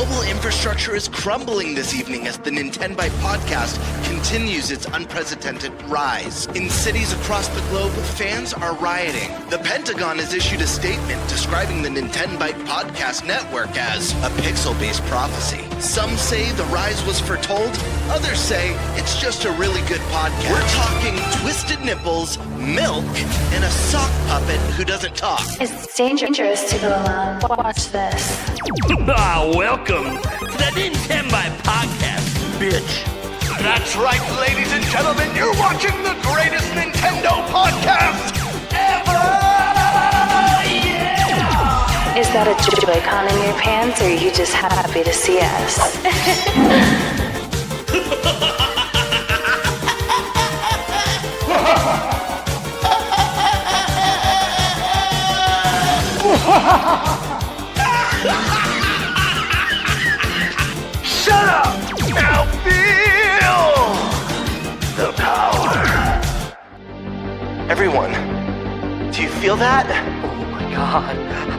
Global infrastructure is crumbling this evening as the NintenByte Podcast continues its unprecedented rise. In cities across the globe, fans are rioting. The Pentagon has issued a statement describing the NintenByte Podcast network as a pixel-based prophecy. Some say the rise was foretold, others say it's just a really good podcast. We're talking twisted nipples, milk, and a sock puppet who doesn't talk. It's dangerous to go alone. Watch this. Welcome to the NintenByte Podcast, bitch. That's right, ladies and gentlemen, you're watching the greatest Nintendo podcast ever! Yeah! Is that a Joy-Con in your pants, or are you just happy to see us? Shut up! Now feel the power. Everyone, do you feel that? Oh my god,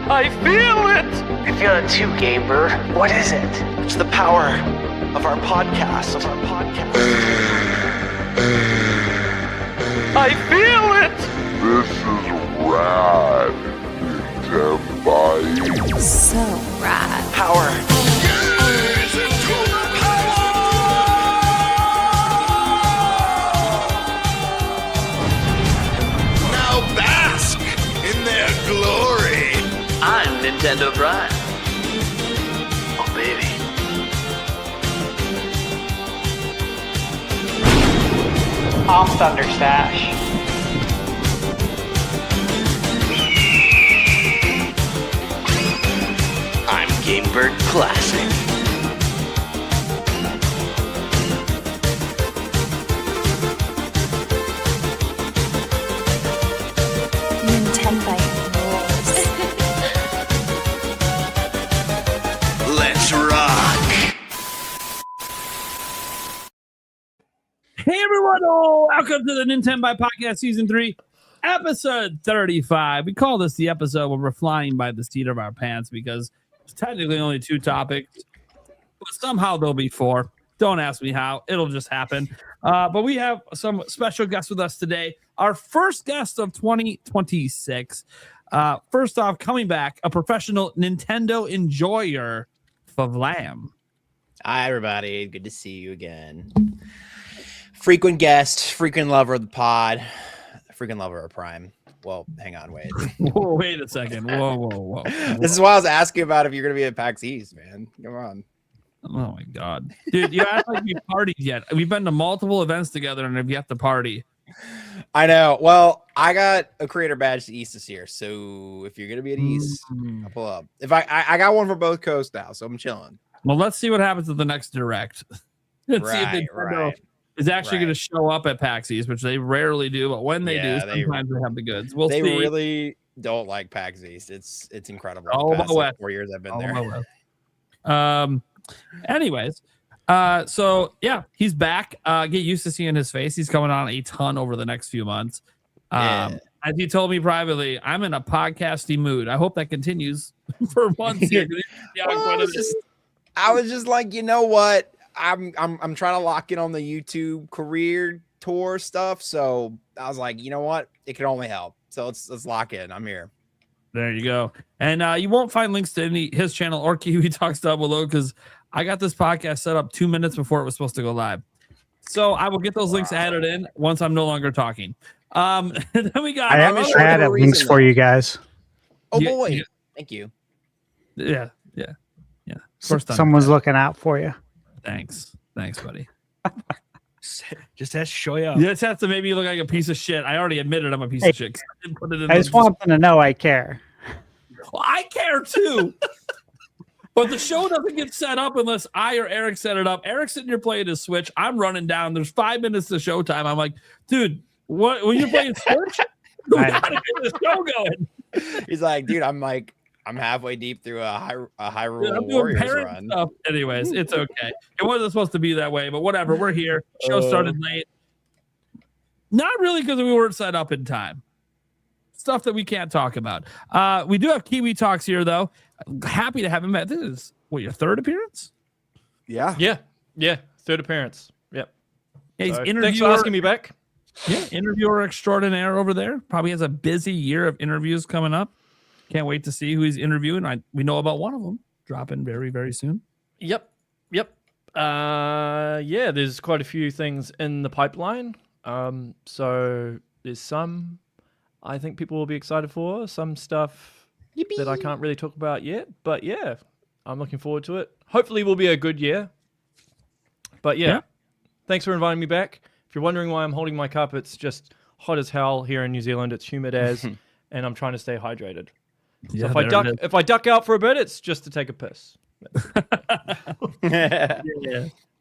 I feel it! I feel it too, Gamer. What is it? It's the power of our podcast. I feel it! This is rad, NintenByte. So rad. Power. Now bask in their glory. I'm Nintendo Brian. Oh, baby. I'm Thunderstash. I'm Gamebird Classic. NintenByte rules. Let's rock. Hey everyone, welcome to the NintenByte Podcast Season 3, Episode 35. We call this the episode where we're flying by the seat of our pants because it's technically only 2 topics, but somehow there'll be 4. Don't ask me how, it'll just happen. But we have some special guests with us today. Our first guest of 2026. First off, coming back, a professional Nintendo enjoyer, Favlam. Hi, everybody. Good to see you again. Frequent guest, frequent lover of the pod, frequent lover of Prime. Well, hang on, wait. Whoa, wait a second. Whoa. This is why I was asking about if you're going to be at PAX East, man. Come on. Oh my god, dude! You act like we partied yet. We've been to multiple events together and have yet to party. I know. Well, I got a creator badge to East this year, so if you're going to be at East, I'll pull up. If I got one for both coasts now, so I'm chilling. Well, let's see what happens at the next direct. Let's see if Nintendo is actually going to show up at PAX East, which they rarely do, but when they do, sometimes they have the goods. We'll they see. really don't like PAX East. It's incredible. All The past, about West. 4 years I've been All there. about West. Anyways, so yeah, he's back. Get used to seeing his face. He's coming on a ton over the next few months. As he told me privately, I'm in a podcasty mood. I hope that continues for months here. I was just like, you know what? I'm trying to lock in on the YouTube career tour stuff. So I was like, you know what? It can only help. So let's lock in. I'm here. There you go. And you won't find links to his channel or Kiwi Talks Down below because I got this podcast set up 2 minutes before it was supposed to go live. So I will get those links added in once I'm no longer talking. Then we got. I added links for you guys. Oh boy! Thank you. Yeah. Someone's looking out for you. Thanks, buddy. Just has to show you up. You just have to make me look like a piece of shit. I already admitted I'm a piece of shit. I didn't put it in. I just want them to know I care. Well, I care too. But the show doesn't get set up unless I or Eric set it up. Eric's sitting here playing his Switch. I'm running down. There's 5 minutes to showtime. I'm like, dude, what? When you're playing Switch, we gotta get the show going. He's like, dude, I'm halfway deep through a Hyrule doing Warriors parent run. stuff. Anyways, it's okay. It wasn't supposed to be that way, but whatever. We're here. Show started late. Not really because we weren't set up in time. stuff that we can't talk about. We do have Kiwi Talks here, though. Happy to have him back. This is, what, your third appearance? Yeah. Third appearance. Yep. Yeah, he's thanks for asking me back. Yeah, interviewer extraordinaire over there. Probably has a busy year of interviews coming up. Can't wait to see who he's interviewing. We know about one of them dropping very, very soon. Yep. Yeah, there's quite a few things in the pipeline. So there's some I think people will be excited for, some stuff that I can't really talk about yet. But yeah, I'm looking forward to it. Hopefully, it will be a good year. But yeah, thanks for inviting me back. If you're wondering why I'm holding my cup, it's just hot as hell here in New Zealand. It's humid as, and I'm trying to stay hydrated. So if I duck out for a bit, it's just to take a piss.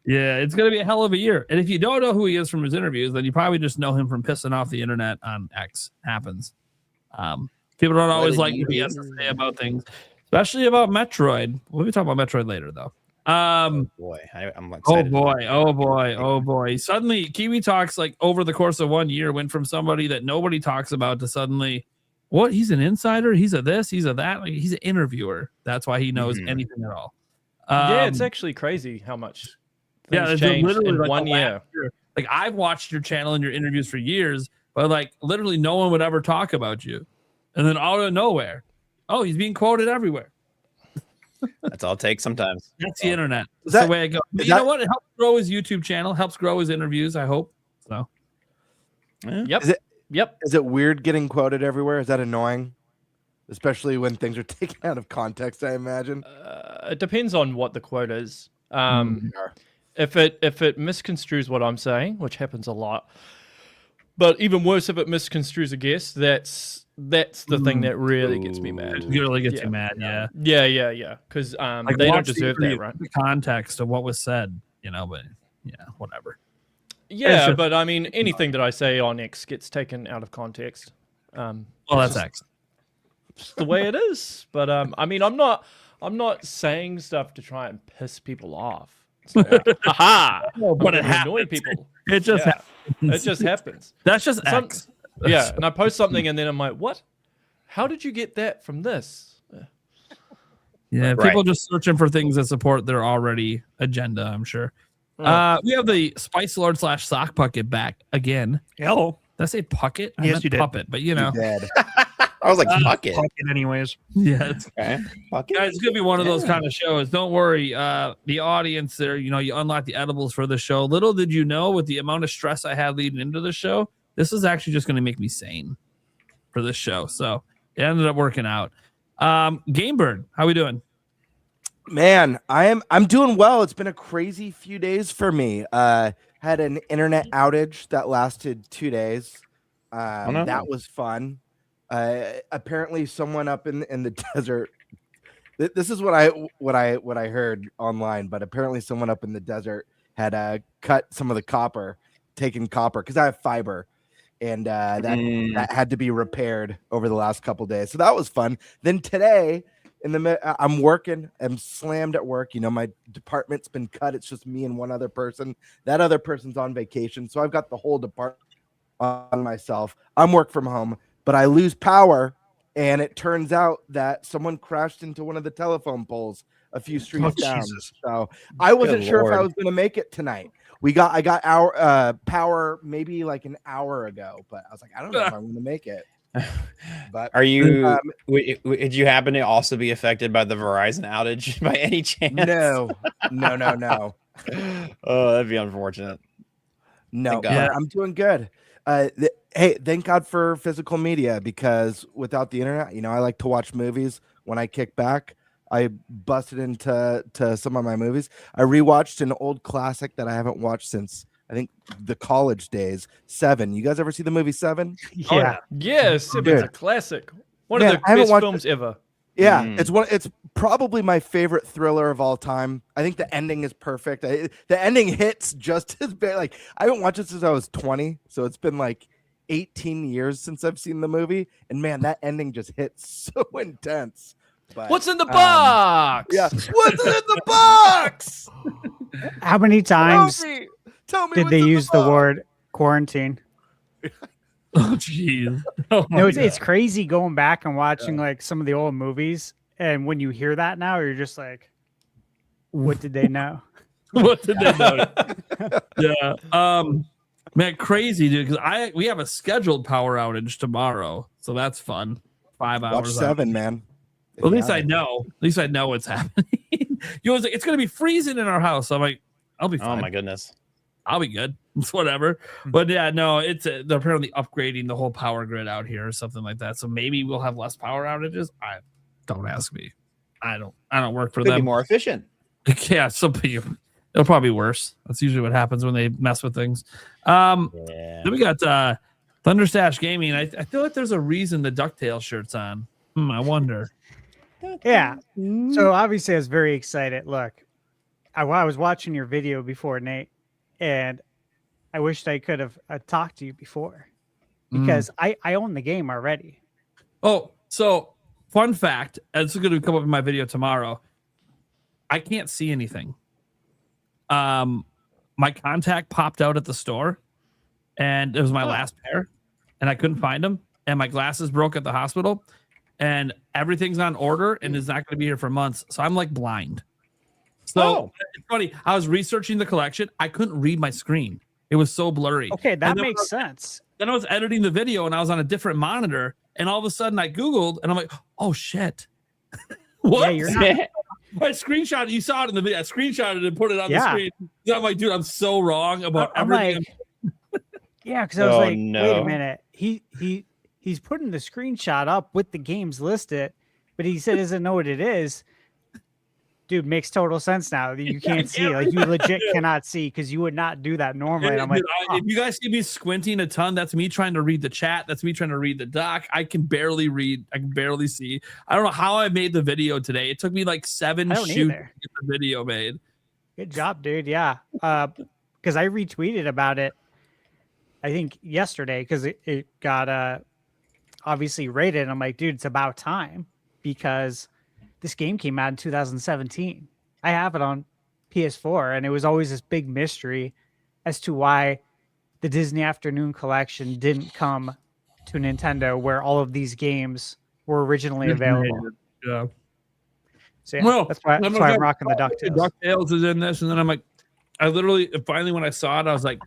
Yeah, it's going to be a hell of a year. And if you don't know who he is from his interviews, then you probably just know him from pissing off the internet on X. Happens. People don't always like what he has to say about things, especially about Metroid. We'll be talking about Metroid later, though. I'm excited. Oh boy. Suddenly, Kiwi Talks, like over the course of 1 year, went from somebody that nobody talks about to suddenly, what? He's an insider. He's a this. He's a that. Like, he's an interviewer. That's why he knows anything at all. Yeah, it's actually crazy how much. It's changed literally in like 1 year. Like, I've watched your channel and your interviews for years, but like literally no one would ever talk about you. And then out of nowhere, oh, he's being quoted everywhere. That's all it takes sometimes. That's the internet. That's the way it goes. But you know what? It helps grow his YouTube channel, helps grow his interviews, I hope. So, Yep. Is it weird getting quoted everywhere? Is that annoying? Especially when things are taken out of context, I imagine. It depends on what the quote is. If it misconstrues what I'm saying, which happens a lot, but even worse if it misconstrues a guest, that's the thing that really gets me mad. It really gets you mad, yeah. Yeah. Because like, they don't deserve that, right? The context of what was said, but yeah, whatever. Yeah, but I mean, anything that I say on X gets taken out of context. Well, that's X. Just the way it is. But I mean, I'm not saying stuff to try and piss people off. So, but it happens. People. It just happens. It just happens. That's just X. Yeah, and I post something and then I'm like, what? How did you get that from this? Yeah, people just searching for things that support their already agenda, I'm sure. We have the Spice Lord / Sock Pucket back again. Hello. Did I say pucket? I Yes, meant you did. puppet, but you know. I was like, pucket. Pucket anyways. Yeah. It's Okay. Pucket. Guys, it's going to be one of those kind of shows. Don't worry. The audience there, you unlock the edibles for the show. Little did you know, with the amount of stress I had leading into the show, this is actually just going to make me sane for this show. So it ended up working out. Gamebird, how we doing? Man, I'm doing well. It's been a crazy few days for me. Had an internet outage that lasted 2 days. That was fun. Apparently, someone up in the desert. This is what I heard online, but apparently, someone up in the desert had cut some of the copper, taken copper because I have fiber, and that had to be repaired over the last couple days. So that was fun. Then today, I'm working. I'm slammed at work. My department's been cut. It's just me and one other person. That other person's on vacation, so I've got the whole department on myself. I'm work from home. But I lose power, and it turns out that someone crashed into one of the telephone poles a few streets down. Jesus. So I wasn't sure if I was going to make it tonight. I got our power maybe like an hour ago, but I was like, I don't know if I'm going to make it. But are you? Did you happen to also be affected by the Verizon outage by any chance? No. Oh, that'd be unfortunate. No, I'm doing good. Hey, thank God for physical media, because without the internet, I like to watch movies. When I kick back, I busted into some of my movies. I rewatched an old classic that I haven't watched since I think the college days, Seven. You guys ever see the movie Seven? Yeah. Yes, it's a classic. One of the best films ever. Yeah, it's probably my favorite thriller of all time. I think the ending is perfect. The ending hits just as bad. Like, I haven't watched it since I was 20, so it's been like 18 years since I've seen the movie, and man, that ending just hits so intense. But, what's in the box? Yeah, what's in the box? How many times Tell me did they use the word quarantine? Oh, jeez. Oh, No, it's crazy going back and watching like some of the old movies, and when you hear that now, you're just like, what did they know? What did they know? Yeah. Man, crazy, dude. Because we have a scheduled power outage tomorrow, so that's fun. 5 hours. Watch 7, man. Well, at least I know. At least I know what's happening. You was like, it's gonna be freezing in our house. I'm like, I'll be fine. Oh my goodness. I'll be good. It's whatever. But yeah, no, it's they're apparently upgrading the whole power grid out here or something like that. So maybe we'll have less power outages. Don't ask me. I don't work for Could them. be more efficient. Yeah, it'll probably be worse. That's usually what happens when they mess with things. Then we got Thunderstash Gaming. I feel like there's a reason the DuckTales shirt's on. I wonder. Yeah. So obviously I was very excited. Look, I was watching your video before, Nate, and I wished I could have talked to you before because I own the game already. Oh, so fun fact, and this is going to come up in my video tomorrow. I can't see anything. My contact popped out at the store, and it was my last pair, and I couldn't find them, and my glasses broke at the hospital, and everything's on order and is not going to be here for months. So I'm like blind. So it's funny. I was researching the collection. I couldn't read my screen. It was so blurry. Okay, that makes sense. Then I was editing the video and I was on a different monitor, and all of a sudden I Googled and I'm like, oh shit. What? Yeah, you're not. I screenshot. You saw it in the video. I screenshotted it and put it on the screen. I'm like, dude, I'm so wrong about everything. Like, yeah, because I was wait a minute. He's putting the screenshot up with the games listed, but he said doesn't know what it is. Dude, makes total sense now. You can't see. Like, you legit cannot see because you would not do that normally. And I'm like, if you guys see me squinting a ton, that's me trying to read the chat. That's me trying to read the doc. I can barely read. I can barely see. I don't know how I made the video today. It took me like 7 shoots to get the video made. Good job, dude. Yeah. Because I retweeted about it, I think yesterday, because it got obviously rated. I'm like, dude, it's about time because this game came out in 2017. I have it on PS4, and it was always this big mystery as to why the Disney Afternoon Collection didn't come to Nintendo, where all of these games were originally available. Yeah. So yeah, that's why I'm rocking the DuckTales. DuckTales is in this, and then I'm like, finally when I saw it, I was like,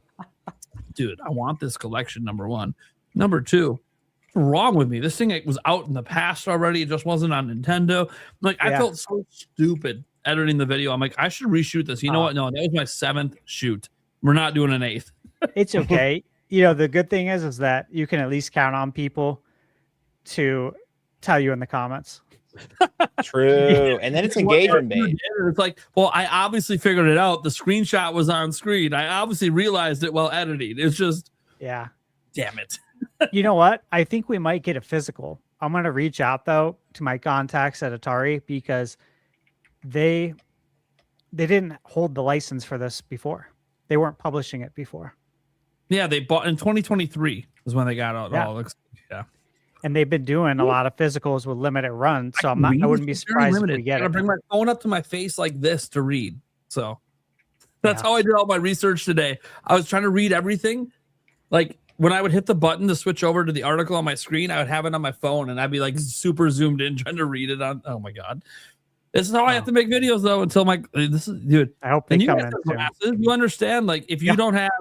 dude, I want this collection. Number one, number two. Wrong with me? This thing was out in the past already. It just wasn't on Nintendo. Like, I felt so stupid editing the video. I'm like, I should reshoot this. You know what? No, that was my 7th shoot. We're not doing an 8th. It's okay. You know, the good thing is that you can at least count on people to tell you in the comments. True. And then it's engagement based. It's like, well, I obviously figured it out. The screenshot was on screen. I obviously realized it while editing. It's just, yeah. Damn it. You know what? I think we might get a physical. I'm going to reach out though to my contacts at Atari because they didn't hold the license for this before. They weren't publishing it before. Yeah, they bought in 2023 is when they got out. Yeah. Yeah. And they've been doing a lot of physicals with limited runs, so I wouldn't be surprised if we get it. I bring my phone up to my face like this to read. So that's how I did all my research today. I was trying to read everything. Like, when I would hit the button to switch over to the article on my screen, I would have it on my phone and I'd be like super zoomed in trying to read it on. Oh my God. This is how I have to make videos though until dude. I hope they come in soon. You understand, like, if you don't have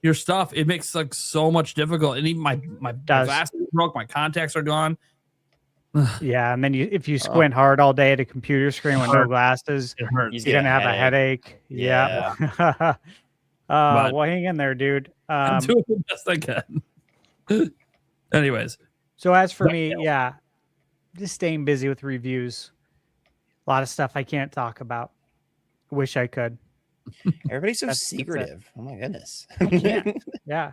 your stuff, it makes like so much difficult. And even my glasses broke, my contacts are gone. Yeah, and then if you squint hard all day at a computer screen with no glasses, it hurts. You're gonna have a headache. Yeah. Well, hang in there, dude. I'm doing the best I can. Anyways. So as for me, just staying busy with reviews. A lot of stuff I can't talk about. Wish I could. Everybody's so secretive. Oh my goodness. Yeah.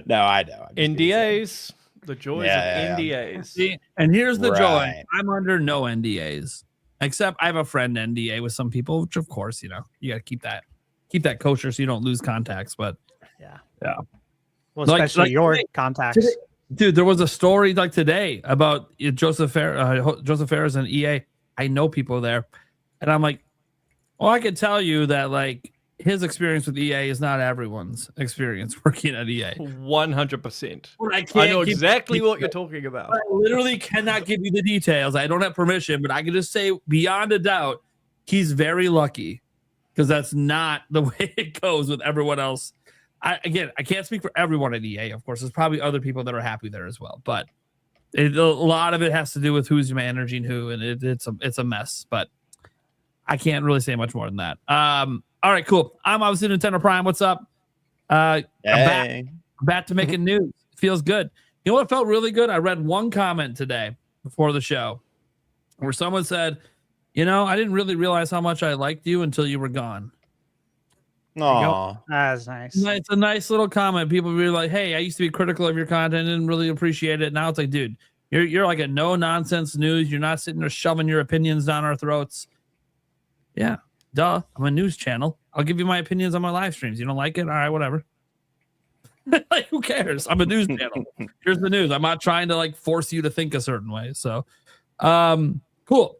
No, I know. NDAs. The joys of NDAs. See, and here's the joy. I'm under no NDAs. Except I have a friend NDA with some people, which of course, you got to keep that kosher so you don't lose contacts. But yeah. Well, especially your contacts. Today, dude, there was a story like today about Joseph Ferris and EA. I know people there. And I'm like, well, I can tell you that, like, his experience with EA is not everyone's experience working at EA. 100%. I know exactly what you're talking about. I literally cannot give you the details. I don't have permission, but I can just say beyond a doubt, he's very lucky because that's not the way it goes with everyone else. I can't speak for everyone at EA. Of course, there's probably other people that are happy there as well, but a lot of it has to do with who's managing who, and it's a mess. But I can't really say much more than that. All right, cool. I'm obviously Nintendo Prime. What's up? I'm back to making news. Feels good. You know what felt really good? I read one comment today before the show where someone said, I didn't really realize how much I liked you until you were gone. Aww. That's nice. It's a nice little comment. People were like, hey, I used to be critical of your content, didn't really appreciate it. Now it's like, dude, you're like a no-nonsense news. You're not sitting there shoving your opinions down our throats. Yeah. Duh, I'm a news channel. I'll give you my opinions on my live streams. You don't like it? All right, whatever. Like, who cares? I'm a news channel. Here's the news. I'm not trying to like force you to think a certain way. So, cool.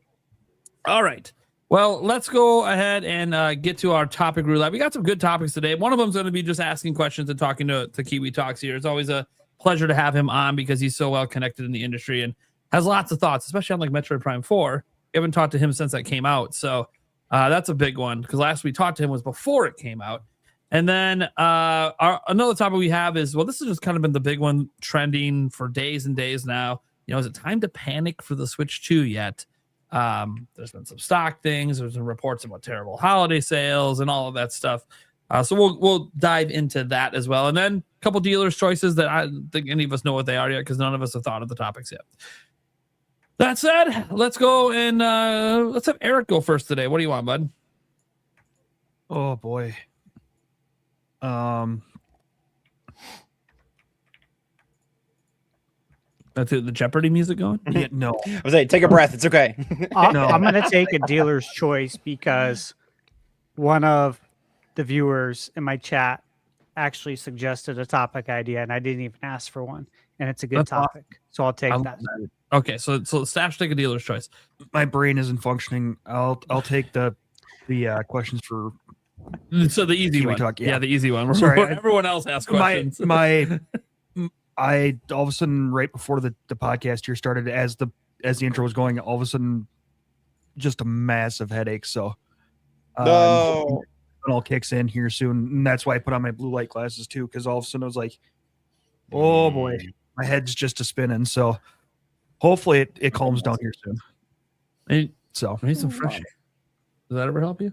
All right. Well, let's go ahead and get to our topic roulette. We got some good topics today. One of them is going to be just asking questions and talking to Kiwi Talks here. It's always a pleasure to have him on because he's so well connected in the industry and has lots of thoughts, especially on like Metroid Prime 4. We haven't talked to him since that came out. So, that's a big one because last we talked to him was before it came out. And then another topic we have is, well, this has just kind of been the big one trending for days and days now. Is it time to panic for the Switch 2 yet? There's been some stock things. There's been reports about terrible holiday sales and all of that stuff. So we'll dive into that as well. And then a couple dealers' choices that I don't think any of us know what they are yet because none of us have thought of the topics yet. That said, let's go and let's have Eric go first today. What do you want, bud? Oh boy. That's the Jeopardy music going? Yeah, no. I was like, take a breath. It's okay. I'm going to take a dealer's choice because one of the viewers in my chat actually suggested a topic idea, and I didn't even ask for one. And it's a good topic, so I'll take that. Okay, so Stash, take a dealer's choice. My brain isn't functioning. I'll take the questions for. So the easy one. Talk, yeah, the easy one. Sorry, everyone else asks questions. I all of a sudden right before the podcast here started, as the intro was going, all of a sudden just a massive headache. So no, it all kicks in here soon, and that's why I put on my blue light glasses too, because all of a sudden I was like, oh boy, my head's just a spinning. So hopefully it calms down here soon. I So need some fresh air. Does that ever help you?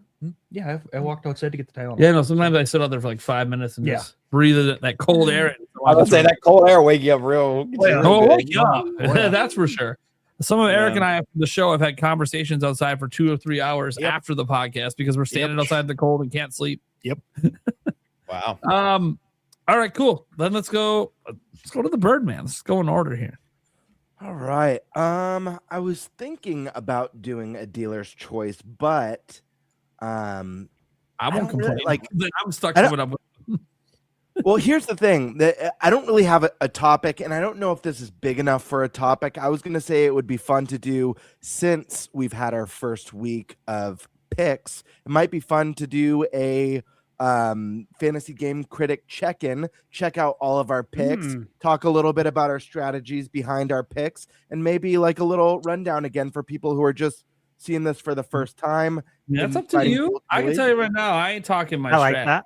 Yeah, I walked outside to get the Tylenol. Yeah, no. Sometimes I sit out there for like 5 minutes and just breathe that cold air. I would say that cold air wake you up real. Wake you up. That's for sure. Some of Eric and I after the show have had conversations outside for 2 or 3 hours after the podcast because we're standing outside in the cold and can't sleep. Yep. Wow. All right, cool. Then let's go to the Birdman. Let's go in order here. All right. I was thinking about doing a dealer's choice, but I won't complain. Really, I'm stuck coming up with. Well, here's the thing that I don't really have a topic, and I don't know if this is big enough for a topic. I was going to say it would be fun to do since we've had our first week of picks. It might be fun to do a fantasy game critic check-in, check out all of our picks, talk a little bit about our strategies behind our picks, and maybe like a little rundown again for people who are just seeing this for the first time. Yeah, that's up to you. I can tell you right now, I ain't talking my I strat. like that.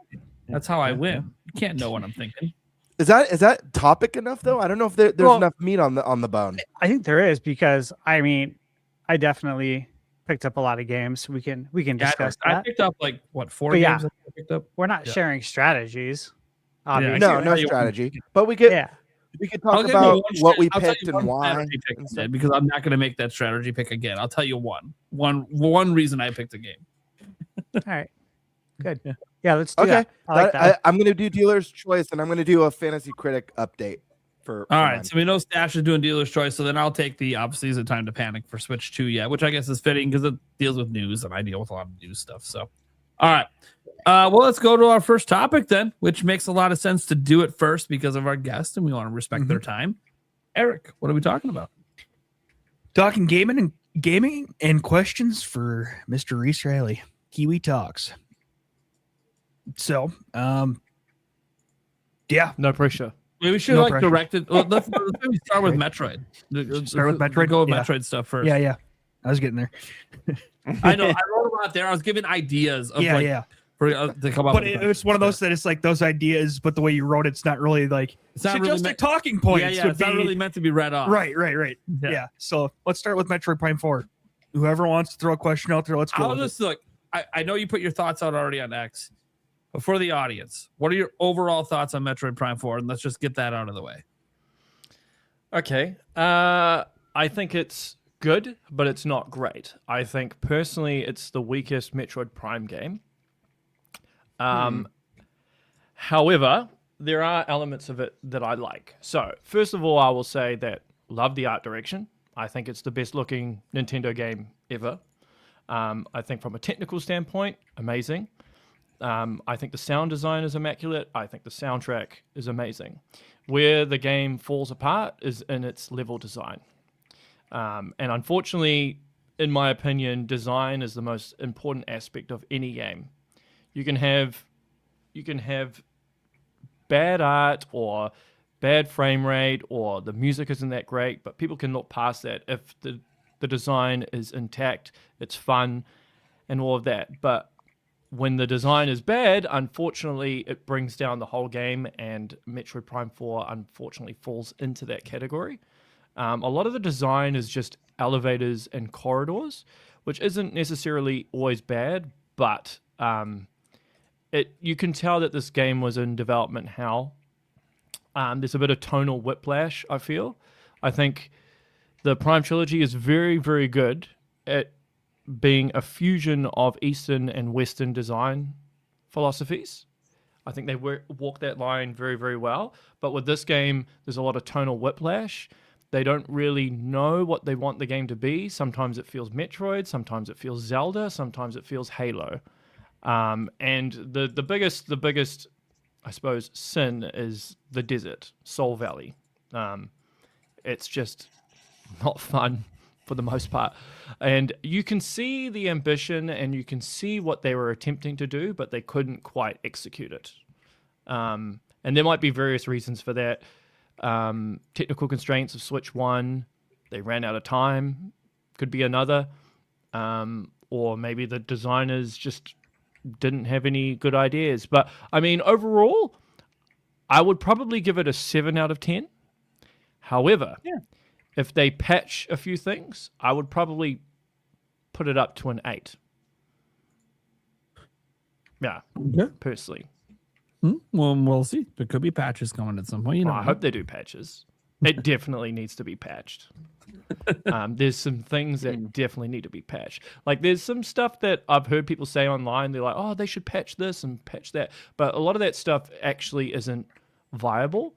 That's how I win. You can't know what I'm thinking. Is that topic enough though? I don't know if there's enough meat on the bone. I think there is because I definitely picked up a lot of games. We can discuss that. I picked up like what 4 But games. I picked up. We're not sharing strategies. Yeah, No strategy. But we could talk about what we picked and why. Because I'm not going to make that strategy pick again. I'll tell you one reason I picked a game. All right. Good. Yeah, let's do that. I like that. I'm going to do dealer's choice, and I'm going to do a fantasy critic update for all right. mine. So we know Stash is doing dealer's choice. So then I'll take the obviously is it time to panic for Switch 2 yet, which I guess is fitting because it deals with news and I deal with a lot of news stuff. So, all right. Well, let's go to our first topic then, which makes a lot of sense to do it first because of our guest and we want to respect their time. Eric, what are we talking about? Talking gaming and questions for Mr. Reese Riley. Kiwi Talks. So, yeah, No pressure. Maybe we should No like pressure. direct it. Let's maybe start with Metroid. Start with Metroid? Go with Yeah. Metroid stuff first. yeah. I was getting there. I know. I wrote about there. I was giving ideas of Yeah. for to come up. But with it's one of those that it's like those ideas, but the way you wrote it's not really like It's not really just meant- talking points. Yeah, would it's not be- really meant to be read off. Right. Yeah. Yeah. So let's start with Metroid Prime 4. Whoever wants to throw a question out there, let's go. I'll with just look. I know you put your thoughts out already on X, but for the audience, what are your overall thoughts on Metroid Prime 4? And let's just get that out of the way. Okay. I think it's good, but it's not great. I think personally it's the weakest Metroid Prime game. However, there are elements of it that I like. So, first of all, I will say that love the art direction. I think it's the best looking Nintendo game ever. I think from a technical standpoint, amazing. I think the sound design is immaculate. I think the soundtrack is amazing. Where the game falls apart is in its level design. And unfortunately, in my opinion, design is the most important aspect of any game. You can have bad art or bad frame rate or the music isn't that great, but people can look past that if the design is intact, it's fun, and all of that. But when the design is bad, unfortunately, it brings down the whole game, and Metroid Prime 4 unfortunately falls into that category. A lot of the design is just elevators and corridors, which isn't necessarily always bad, but you can tell that this game was in development hell. There's a bit of tonal whiplash, I feel. I think the Prime Trilogy is very, very good at being a fusion of Eastern and Western design philosophies. I think they walk that line very, very well. But with this game, there's a lot of tonal whiplash. They don't really know what they want the game to be. Sometimes it feels Metroid, sometimes it feels Zelda, sometimes it feels Halo. And the biggest, I suppose, sin is the desert, Soul Valley. It's just not fun for the most part. And you can see the ambition and you can see what they were attempting to do, but they couldn't quite execute it. And there might be various reasons for that. Technical constraints of Switch 1, they ran out of time, could be another. Or maybe the designers just didn't have any good ideas. But I mean, overall, I would probably give it a 7 out of 10. However, if they patch a few things, I would probably put it up to an 8. Yeah, personally. Well, we'll see. There could be patches coming at some point. You know, I hope they do patches. It definitely needs to be patched. There's some things that definitely need to be patched. Like there's some stuff that I've heard people say online. They're like, oh, they should patch this and patch that. But a lot of that stuff actually isn't viable.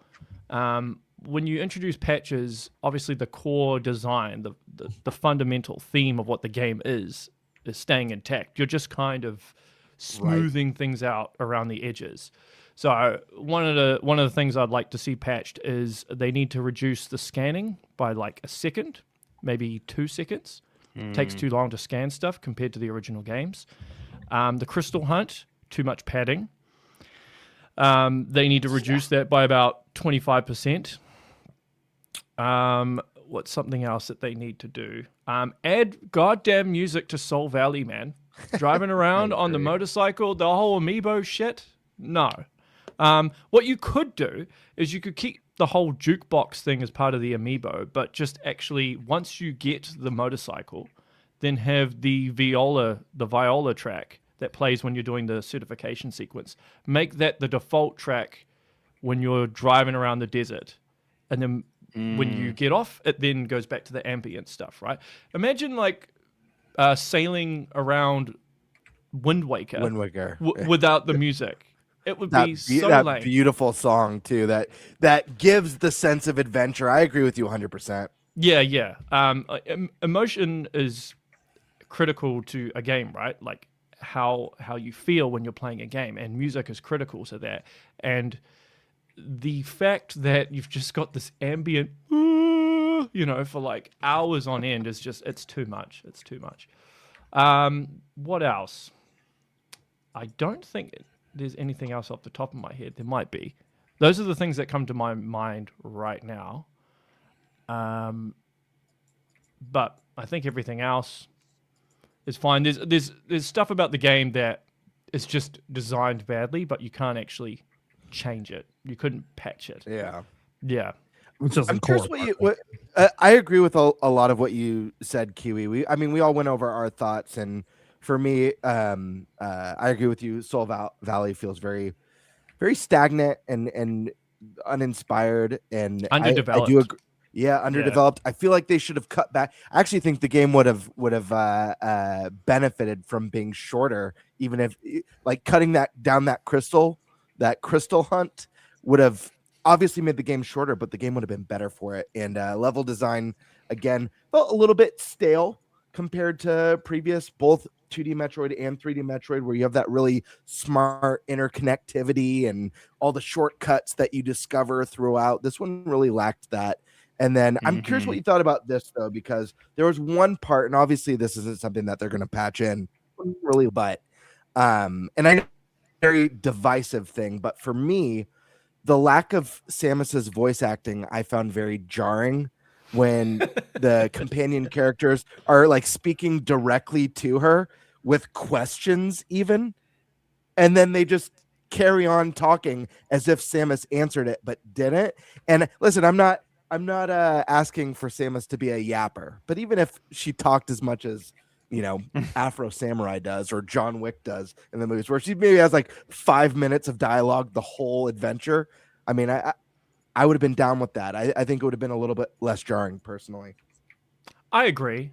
When you introduce patches, obviously the core design, the fundamental theme of what the game is staying intact. You're just kind of smoothing things out around the edges. So one of the things I'd like to see patched is they need to reduce the scanning by like a second, maybe 2 seconds. Takes too long to scan stuff compared to the original games. The crystal hunt, too much padding. They need to reduce that by about 25%. What's something else that they need to do? Add goddamn music to Soul Valley, man. Driving around on the motorcycle, the whole amiibo shit. No. What you could do is you could keep the whole jukebox thing as part of the amiibo, but just actually once you get the motorcycle, then have the viola track that plays when you're doing the certification sequence. Make that the default track when you're driving around the desert, and then when you get off, it then goes back to the ambient stuff, right? Imagine like sailing around Wind Waker without the music. It would be so that lame. Beautiful song too. That gives the sense of adventure. I agree with you 100%. Yeah. Emotion is critical to a game, right? Like how you feel when you're playing a game, and music is critical to that. And the fact that you've just got this ambient, for like hours on end is just, it's too much. What else? I don't think there's anything else off the top of my head. There might be. Those are the things that come to my mind right now. But I think everything else is fine. There's stuff about the game that is just designed badly, but you can't actually change it. You couldn't patch it. Yeah. Yeah. I'm curious I agree with a lot of what you said, Kiwi. We all went over our thoughts, and for me, I agree with you. Soul Valley feels very, very stagnant and uninspired, and underdeveloped. I do agree. Yeah, underdeveloped. Yeah. I feel like they should have cut back. I actually think the game would have benefited from being shorter, even if like cutting that crystal hunt would have obviously made the game shorter, but the game would have been better for it. And level design again felt a little bit stale compared to previous both 2D Metroid and 3D Metroid, where you have that really smart interconnectivity and all the shortcuts that you discover throughout. This one really lacked that. And then I'm curious what you thought about this, though, because there was one part, and obviously this isn't something that they're going to patch in, really, but and I know it's a very divisive thing, but for me, the lack of Samus's voice acting I found very jarring when the companion characters are like speaking directly to her with questions even, and then they just carry on talking as if Samus answered it but didn't. And listen, I'm not asking for Samus to be a yapper, but even if she talked as much as, you know, Afro Samurai does or John Wick does in the movies, where she maybe has like 5 minutes of dialogue the whole adventure, I mean, I would have been down with that. I think it would have been a little bit less jarring, personally. I agree.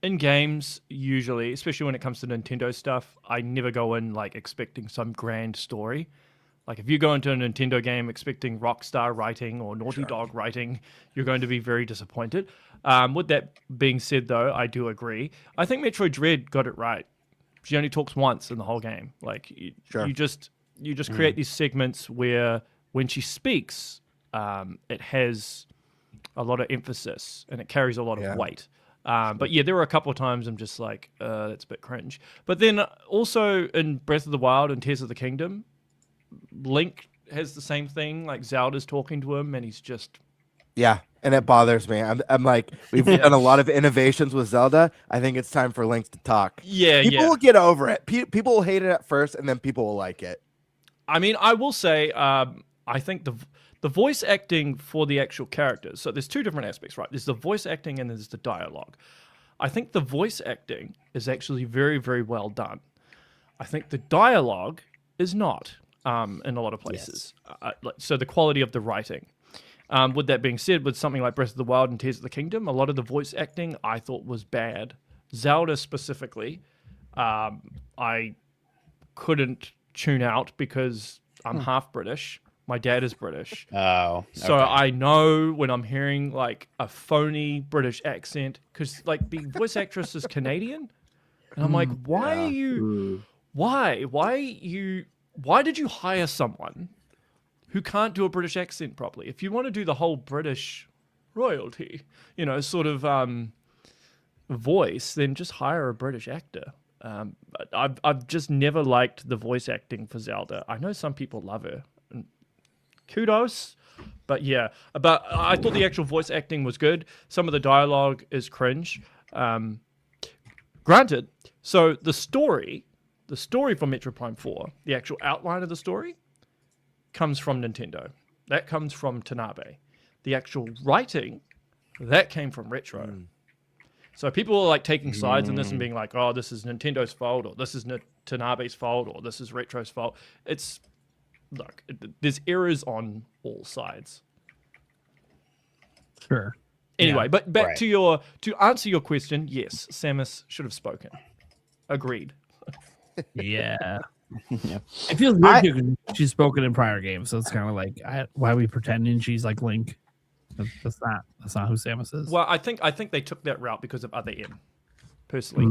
In games, usually, especially when it comes to Nintendo stuff, I never go in like expecting some grand story. Like if you go into a Nintendo game expecting Rockstar writing or Naughty Dog writing, you're going to be very disappointed. With that being said, though, I do agree. I think Metroid Dread got it right. She only talks once in the whole game. Like you just create these segments where when she speaks, it has a lot of emphasis and it carries a lot of weight. But yeah, there were a couple of times I'm just like, that's a bit cringe. But then also in Breath of the Wild and Tears of the Kingdom, Link has the same thing. Like Zelda's talking to him, and he's just and it bothers me. I'm like, we've done a lot of innovations with Zelda. I think it's time for Link to talk. People will get over it. People will hate it at first, and then people will like it. I mean, I will say, I think the voice acting for the actual characters. So there's two different aspects, right? There's the voice acting and there's the dialogue. I think the voice acting is actually very, very well done. I think the dialogue is not. In a lot of places. So the quality of the writing. With that being said, with something like Breath of the Wild and Tears of the Kingdom, a lot of the voice acting I thought was bad. Zelda specifically, I couldn't tune out because I'm half British. My dad is British. Oh. So I know when I'm hearing like a phony British accent, because like the voice actress is Canadian. And I'm like, why did you hire someone who can't do a British accent properly? If you want to do the whole British royalty, you know, sort of voice, then just hire a British actor. I've just never liked the voice acting for Zelda. I know some people love her. And kudos. But yeah, but I thought the actual voice acting was good. Some of the dialogue is cringe. Granted, so the story for Metroid Prime 4, the actual outline of the story, comes from Nintendo. That comes from Tanabe. The actual writing, that came from Retro. So people are like taking sides in this and being like, oh, this is Nintendo's fault, or this is Tanabe's fault, or this is Retro's fault. Look, there's errors on all sides. Sure. Anyway, but back to answer your question, yes, Samus should have spoken. Agreed. Yeah. It feels weird because she's spoken in prior games, so it's kind of like, why are we pretending she's like Link? That's not who Samus is. Well, I think they took that route because of Other M. Personally,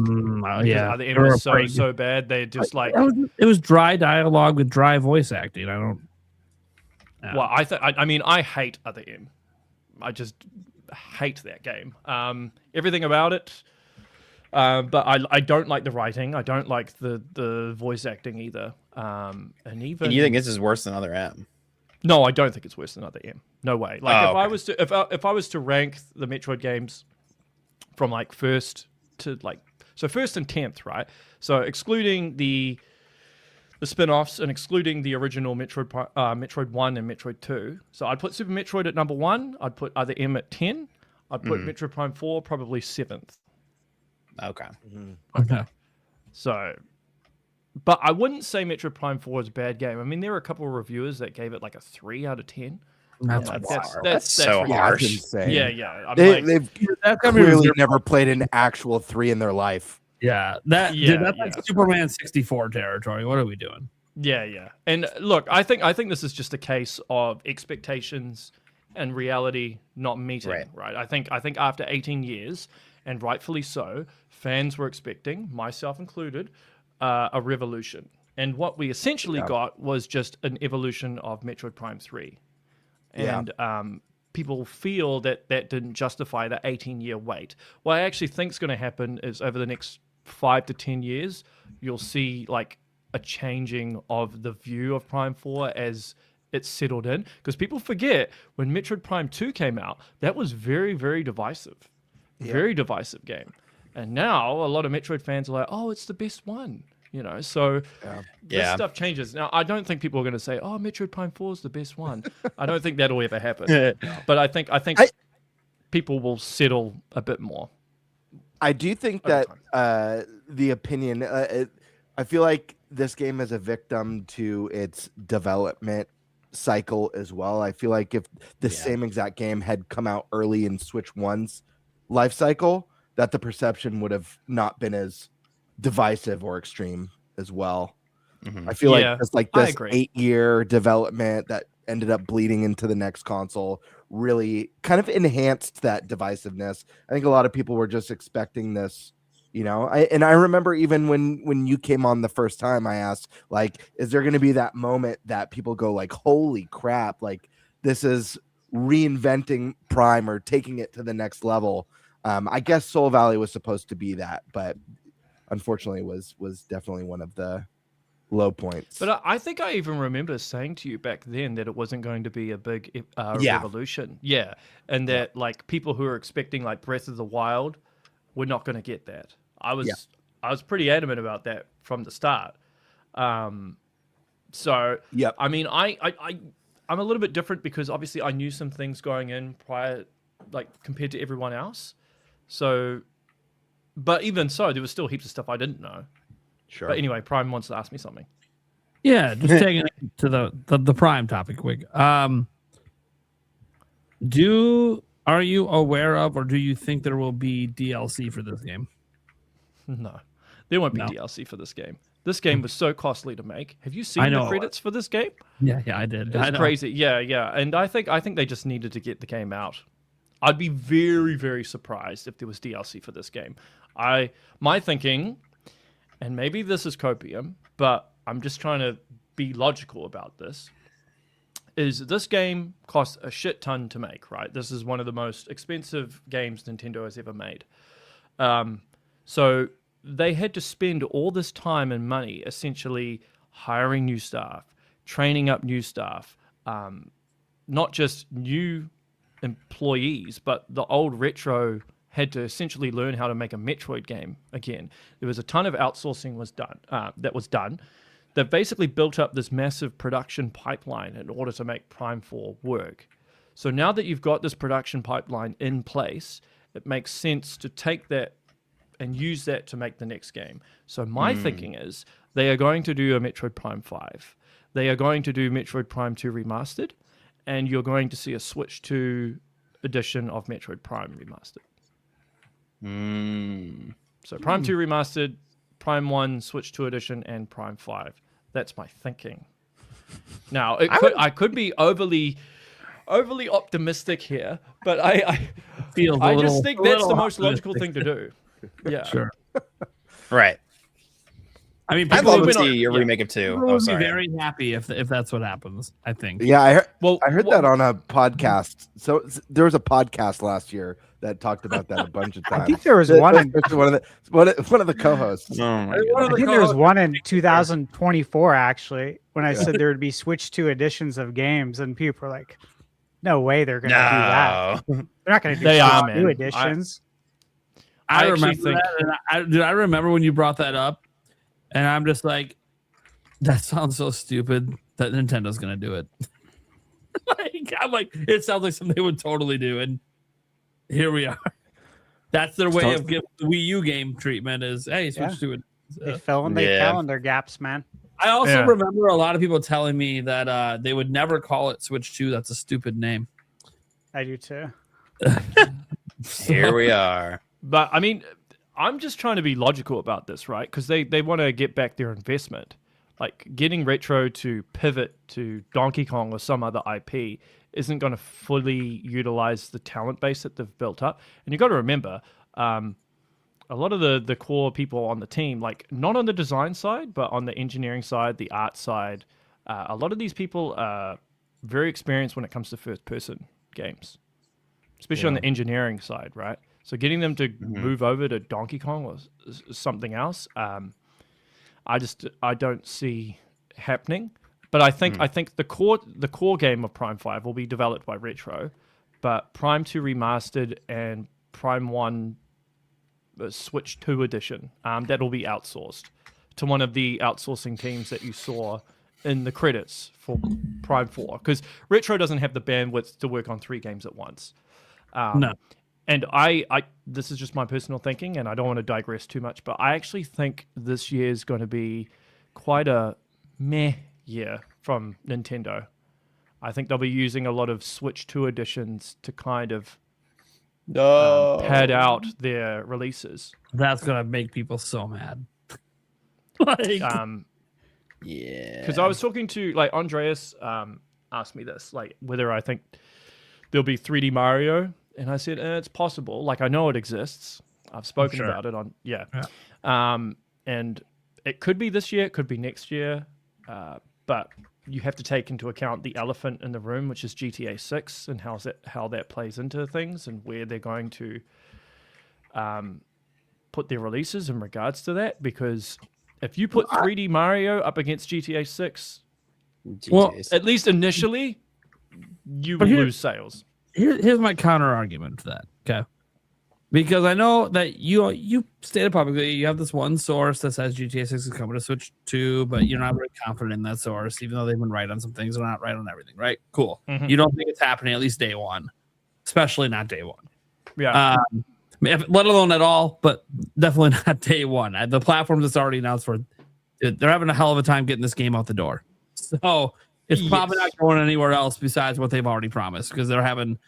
Other M was so bad. They just like it was dry dialogue with dry voice acting. I don't. Well, I mean, I hate Other M. I just hate that game. Everything about it. But I don't like the writing. I don't like the voice acting either. And even And you think this is worse than Other M? No, I don't think it's worse than Other M. No way. Like Oh, if I okay. was to if I was to rank the Metroid games from like first to like first and 10th, right? So excluding the spin-offs and excluding the original Metroid 1 and Metroid 2. So I'd put Super Metroid at number 1, I'd put Other M at 10, I'd put Metroid Prime 4 probably 7th. Okay. Okay. So, but I wouldn't say Metroid Prime 4 is a bad game. I mean, there were a couple of reviewers that gave it like a 3 out of 10. That's Like, That's so ridiculous. harsh. insane. Yeah. I'm They, like, they've That's gonna be clearly reserved- never played an actual 3 in their life. Yeah, that's Yeah, like Superman 64 territory. What are we doing? yeah. And look, I think this is just a case of expectations and reality not meeting. Right. I think after 18 years, and rightfully so, fans were expecting, myself included, a revolution. And what we essentially got was just an evolution of Metroid Prime 3. And people feel that didn't justify the 18-year wait. What I actually think is going to happen is over the next 5 to 10 years, you'll see like a changing of the view of Prime 4 as it's settled in. Because people forget when Metroid Prime 2 came out, that was very, very divisive. Very divisive game. And now a lot of Metroid fans are like, oh, it's the best one. You know, so this stuff changes. Now, I don't think people are going to say, "Oh, Metroid Prime 4 is the best one." I don't think that'll ever happen. But I think people will settle a bit more. I do think that the opinion. I feel like this game is a victim to its development cycle as well. I feel like if the same exact game had come out early in Switch 1's life cycle, that the perception would have not been as divisive or extreme as well. I feel like it's like this 8-year development that ended up bleeding into the next console really kind of enhanced that divisiveness. I think a lot of people were just expecting this, you know. I remember even when you came on the first time, I asked, like, is there going to be that moment that people go like, holy crap, like this is reinventing Prime or taking it to the next level. I guess Soul Valley was supposed to be that, but unfortunately was definitely one of the low points. But I think I even remember saying to you back then that it wasn't going to be a big revolution. Yeah. And that like people who are expecting like Breath of the Wild were not going to get that. I was pretty adamant about that from the start. So I mean, I'm a little bit different because obviously I knew some things going in prior, like compared to everyone else. So, but even so, there was still heaps of stuff I didn't know. Sure. But anyway, Prime wants to ask me something. Yeah, just taking it to the Prime topic quick. Are you aware of, or do you think there will be DLC for this game? No, there won't be DLC for this game. This game was so costly to make. Have you seen the credits for this game? Yeah, I did. It's crazy. Yeah. And I think they just needed to get the game out. I'd be very, very surprised if there was DLC for this game. My thinking, and maybe this is copium, but I'm just trying to be logical about this, is this game costs a shit ton to make, right? This is one of the most expensive games Nintendo has ever made. So they had to spend all this time and money essentially hiring new staff, training up new staff, not just new employees, but the old retro had to essentially learn how to make a Metroid game again. There was a ton of outsourcing that was done. They've basically built up this massive production pipeline in order to make Prime 4 work. So now that you've got this production pipeline in place, it makes sense to take that and use that to make the next game. So my thinking is they are going to do a Metroid Prime 5. They are going to do Metroid Prime 2 Remastered, and you're going to see a Switch 2 edition of Metroid Prime Remastered. So Prime 2 Remastered, Prime 1 Switch 2 edition, and Prime 5. That's my thinking. Now, I could be overly optimistic here, but I just think that's the most logical thing to do. Yeah. Sure. Right. I mean, I'd love to see a remake of 2. People would be very happy if that's what happens, I think. Yeah, I heard that on a podcast. So there was a podcast last year that talked about that a bunch of times. I think there was one in one of the co-hosts. Oh my I god. think there was one in 2024 actually when I said there would be Switch 2 editions of games, and people were like, "No way, they're going to do that. No. They're not going to do They are, Switch 2 man. editions." I I remember actually that. And I remember when you brought that up, and I'm just like, that sounds so stupid that Nintendo's going to do it. I'm like, it sounds like something they would totally do, and here we are. That's their way of giving the Wii U game treatment is, hey, Switch to it. They fill in their calendar gaps, man. I also remember a lot of people telling me that they would never call it Switch 2. That's a stupid name. I do too. Here we are. But I mean, I'm just trying to be logical about this, right? Because they want to get back their investment. Like getting Retro to pivot to Donkey Kong or some other IP isn't going to fully utilize the talent base that they've built up. And you got to remember, a lot of the core people on the team, like not on the design side, but on the engineering side, the art side, a lot of these people are very experienced when it comes to first-person games, especially on the engineering side, right? So getting them to move over to Donkey Kong or something else, I don't see happening. But I think the core game of Prime 5 will be developed by Retro, but Prime 2 Remastered and Prime 1 Switch 2 Edition, that'll be outsourced to one of the outsourcing teams that you saw in the credits for Prime 4, because Retro doesn't have the bandwidth to work on 3 games at once. No. And I this is just my personal thinking, and I don't want to digress too much, but I actually think this year is going to be quite a meh year from Nintendo. I think they'll be using a lot of Switch 2 editions to kind of pad out their releases. That's going to make people so mad. Yeah. Because I was talking to, like, Andreas asked me this, like, whether I think there'll be 3D Mario. And I said, it's possible. Like, I know it exists. I've spoken about it on, and it could be this year, it could be next year. But you have to take into account the elephant in the room, which is GTA 6 and how that plays into things and where they're going to put their releases in regards to that. Because if you put 3D Mario up against GTA 6, well, at least initially, you will lose sales. Here's my counter argument to that. Okay. Because I know that you stated publicly you have this one source that says GTA 6 is coming to Switch 2, but you're not very confident in that source, even though they've been right on some things. They're not right on everything, right? Cool. You don't think it's happening at least day one, especially not day one. Yeah. Let alone at all, but definitely not day one. The platforms that's already announced for, they're having a hell of a time getting this game out the door. So it's probably not going anywhere else besides what they've already promised, because they're having,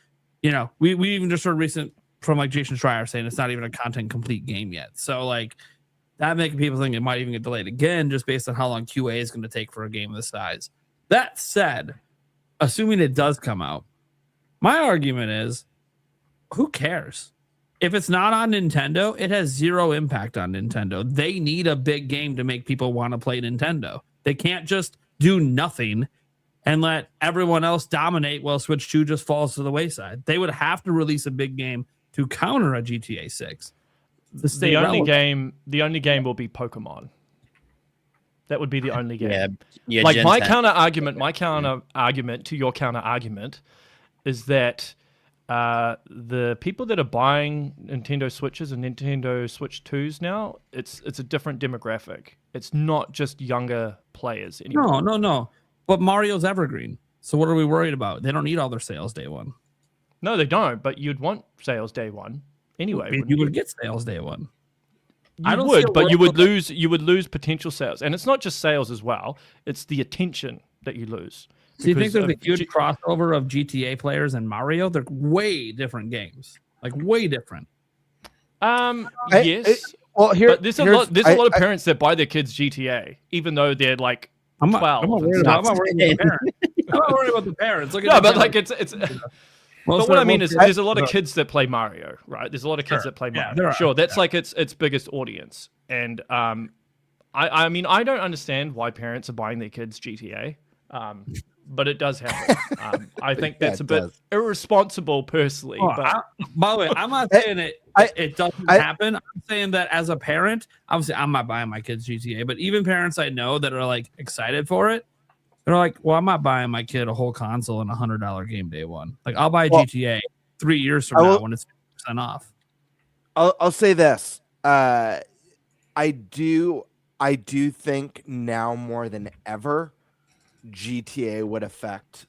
we even just heard recent from like Jason Schreier saying it's not even a content complete game yet. So like that making people think it might even get delayed again, just based on how long QA is going to take for a game of this size. That said, assuming it does come out, my argument is, who cares? If it's not on Nintendo, it has zero impact on Nintendo. They need a big game to make people want to play Nintendo. They can't just do nothing and let everyone else dominate while Switch 2 just falls to the wayside. They would have to release a big game to counter a GTA 6. The only game will be Pokemon. That would be the only game. Yeah, like Gen my 10. counter argument to your counter argument is that the people that are buying Nintendo Switches and Nintendo Switch 2s now, it's a different demographic. It's not just younger players anymore. No. But Mario's evergreen. So what are we worried about? They don't need all their sales day one. No, they don't. But you'd want sales day one anyway. You would get sales day one. You would, but you would lose. You would lose potential sales, and it's not just sales as well. It's the attention that you lose. So you think there's a huge crossover of GTA players and Mario? They're way different games, like way different. Yes. Well, but there's a lot of parents that buy their kids GTA, even though they're like 12. I'm not worried about the parents. I'm not worried about the parents. But like it's. But what I mean is, there's a lot of kids that play Mario, right? There's a lot of kids that play Mario. Sure, that's like its biggest audience, and I mean, I don't understand why parents are buying their kids GTA. but it does happen. I think that's Yeah, a bit does. irresponsible personally. Oh, but by the way, I'm not saying it doesn't happen. I'm saying that as a parent, obviously I'm not buying my kids GTA, but even parents I know that are like excited for it, they're like, well, I'm not buying my kid a whole console and $100 game day one. Like I'll buy GTA 3 years from now when it's 50% off. I'll say this. I do think now more than ever, GTA would affect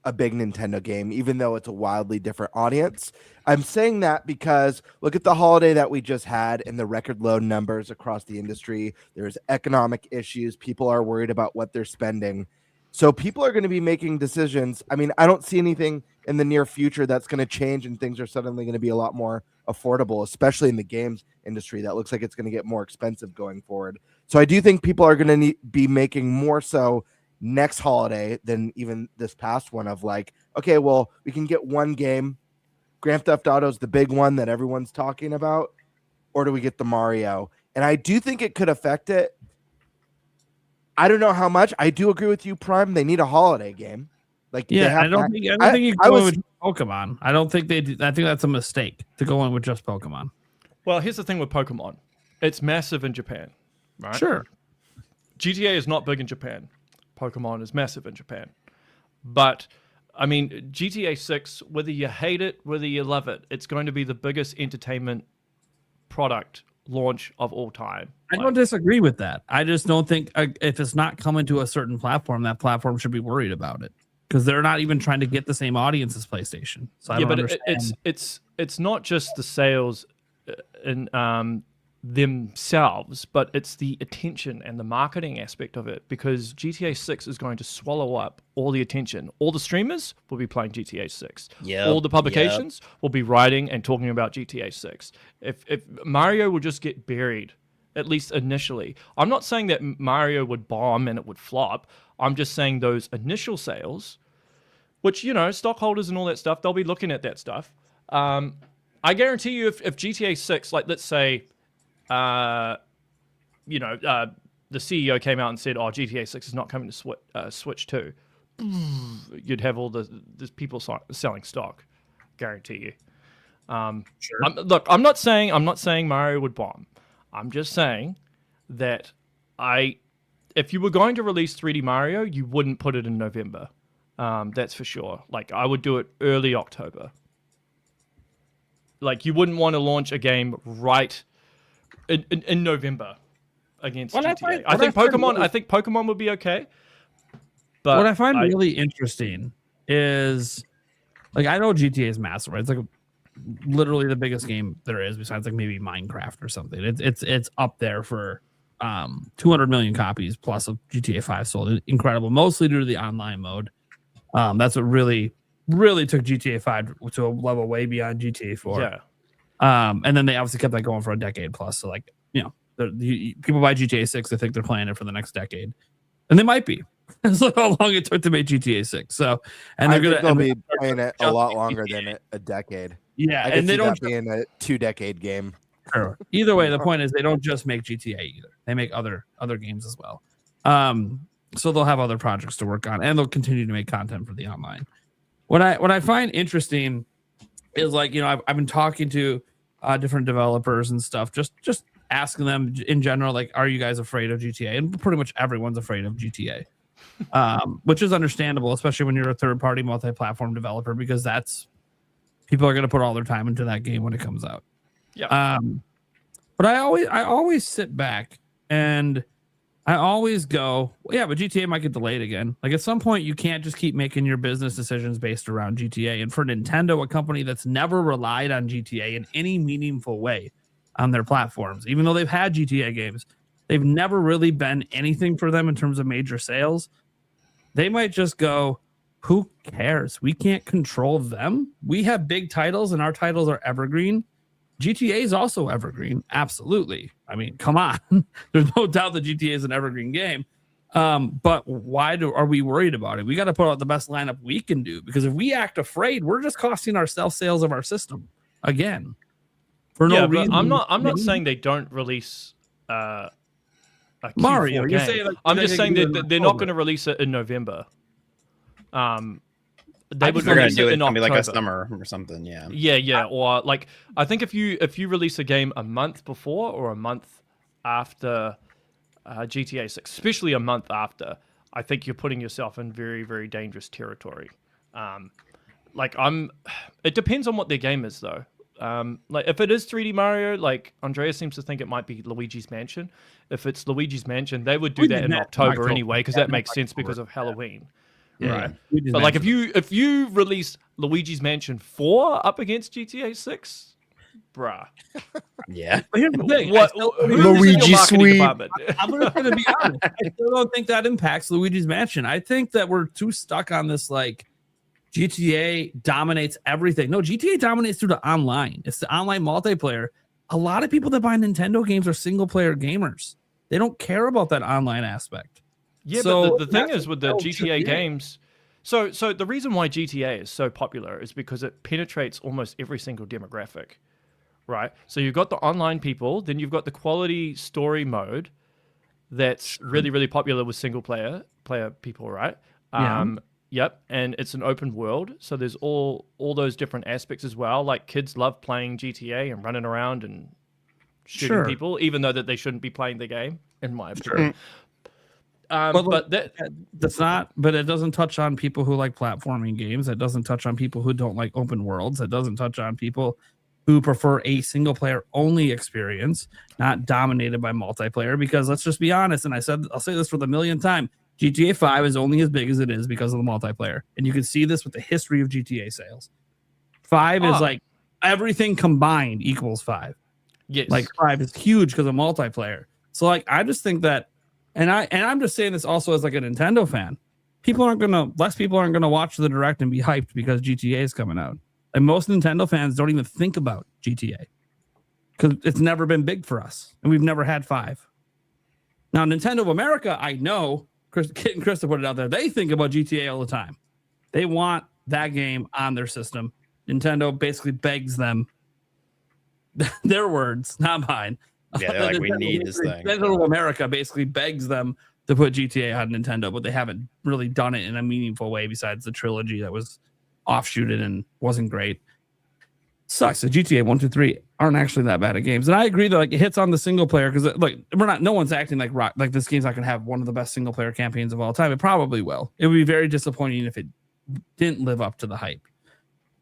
a big Nintendo game, even though it's a wildly different audience. I'm saying that because look at the holiday that we just had and the record low numbers across the industry. There's economic issues. People are worried about what they're spending. So people are going to be making decisions. I mean, I don't see anything in the near future that's going to change and things are suddenly going to be a lot more affordable, especially in the games industry. That looks like it's going to get more expensive going forward. So I do think people are going to be making more so next holiday than even this past one of like, okay, well, we can get one game. Grand Theft Auto is the big one that everyone's talking about, or do we get the Mario? And I do think it could affect it. I don't know how much. I do agree with you, Prime. They need a holiday game. Like, yeah, I don't think you can go in with Pokemon. I don't think they do. I think that's a mistake to go in with just Pokemon. Well, here's the thing with Pokemon. It's massive in Japan, right? Sure. GTA is not big in Japan. Pokemon is massive in Japan. But, I mean, GTA 6, whether you hate it, whether you love it, it's going to be the biggest entertainment product launch of all time. I don't disagree with that. I just don't think if it's not coming to a certain platform, that platform should be worried about it because they're not even trying to get the same audience as PlayStation. So I don't understand. It's not just the sales in themselves, but it's the attention and the marketing aspect of it, because GTA 6 is going to swallow up all the attention. All the streamers will be playing GTA 6. All the publications will be writing and talking about GTA 6. If Mario will just get buried, at least initially. I'm not saying that Mario would bomb and it would flop. I'm just saying those initial sales, which, you know, stockholders and all that stuff, they'll be looking at that stuff. I guarantee you if GTA 6, like let's say, the CEO came out and said, "Oh, GTA 6 is not coming to Switch 2." You'd have all the people selling stock. Guarantee you. Sure. I'm not saying Mario would bomb. I'm just saying that if you were going to release 3D Mario, you wouldn't put it in November. That's for sure. Like I would do it early October. Like you wouldn't want to launch a game right in November against GTA. I think Pokemon would be okay. But what I find really interesting is, like, I know GTA is massive, right? It's like literally the biggest game there is, besides like maybe Minecraft or something. It's up there for 200 million copies plus of GTA 5 sold. Incredible, mostly due to the online mode. That's what really took GTA 5 to a level way beyond GTA 4. Yeah. And then they obviously kept that going for a decade plus. So, like, you know, people buy GTA 6, they think they're playing it for the next decade, and they might be. That's how long it took to make GTA 6. So, and they'll be playing it a lot longer than a decade. Yeah, and they don't being a 2-decade game. Sure. Either way, the point is they don't just make GTA either. They make other games as well. So they'll have other projects to work on, and they'll continue to make content for the online. What I find interesting is, like, you know, I've been talking to different developers and stuff, just asking them in general, like, are you guys afraid of GTA? And pretty much everyone's afraid of GTA, which is understandable, especially when you're a third-party multi-platform developer, because people are going to put all their time into that game when it comes out. Yeah. But I always sit back and I always go, yeah, but GTA might get delayed again. Like, at some point, you can't just keep making your business decisions based around GTA. And for Nintendo, a company that's never relied on GTA in any meaningful way on their platforms, even though they've had GTA games, they've never really been anything for them in terms of major sales. They might just go, who cares? We can't control them. We have big titles, and our titles are evergreen. GTA is also evergreen. Absolutely. I mean, come on. There's no doubt that GTA is an evergreen game. But why are we worried about it? We got to put out the best lineup we can do, because if we act afraid, we're just costing ourselves sales of our system again. For no reason. I'm not saying they don't release a Mario. Q4 You're game. saying, like, I'm just saying that they're not going to release it in November. They're would gonna release do it. in It's gonna be like a October. summer or something. Yeah. Yeah, or like I think if you release a game a month before or a month after GTA 6, especially a month after, I think you're putting yourself in very, very dangerous territory. It depends on what their game is though. Like if it is 3D Mario, like Andrea seems to think it might be Luigi's Mansion. If it's Luigi's Mansion, they would do that in October anyway because that makes sense because of Halloween. Right. But like if you release Luigi's Mansion 4 up against GTA 6, bruh. Yeah. But here's the thing. Luigi Sweet. I'm gonna be honest. I still don't think that impacts Luigi's Mansion. I think that we're too stuck on this like GTA dominates everything. No, GTA dominates through the online. It's the online multiplayer. A lot of people that buy Nintendo games are single player gamers. They don't care about that online aspect. Yeah, So but the thing is with the that's GTA yeah. games, so the reason why GTA is so popular is because it penetrates almost every single demographic, right? So you've got the online people, then you've got the quality story mode that's really, really popular with single player people, right? Yep, and it's an open world, so there's all those different aspects as well. Like kids love playing GTA and running around and shooting people, even though that they shouldn't be playing the game, in my opinion. But that's not. But it doesn't touch on people who like platforming games. It doesn't touch on people who don't like open worlds. It doesn't touch on people who prefer a single player only experience, not dominated by multiplayer. Because let's just be honest, and I'll say this for the millionth time. GTA 5 is only as big as it is because of the multiplayer. And you can see this with the history of GTA sales. 5 is like everything combined equals 5. Yes. Like 5 is huge because of multiplayer. So like I just think that, and I'm just saying this also as like a Nintendo fan. Less people aren't gonna watch the direct and be hyped because GTA is coming out. And most Nintendo fans don't even think about GTA. Because it's never been big for us. And we've never had 5. Now Nintendo of America, I know. Kit and Krista put it out there. They think about GTA all the time. They want that game on their system. Nintendo basically begs them. Their words, not mine. Yeah, they're like, we need this thing. Nintendo of America basically begs them to put GTA on Nintendo, but they haven't really done it in a meaningful way besides the trilogy that was offshooted and wasn't great. Sucks. The GTA 1, 2, 3 aren't actually that bad at games. And I agree that like it hits on the single player because like no one's acting like this game's not gonna have one of the best single player campaigns of all time. It probably will. It would be very disappointing if it didn't live up to the hype.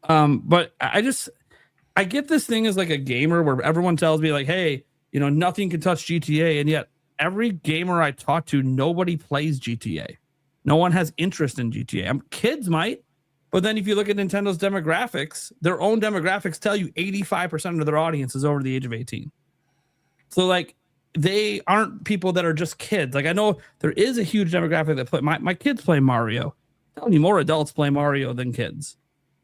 But I get this thing as like a gamer where everyone tells me like, hey, nothing can touch GTA, and yet every gamer I talk to, nobody plays GTA. No one has interest in GTA. Kids might. But then if you look at Nintendo's demographics, their own demographics tell you 85% of their audience is over the age of 18. So like they aren't people that are just kids. Like I know there is a huge demographic that play my kids play Mario. I'm telling you, more adults play Mario than kids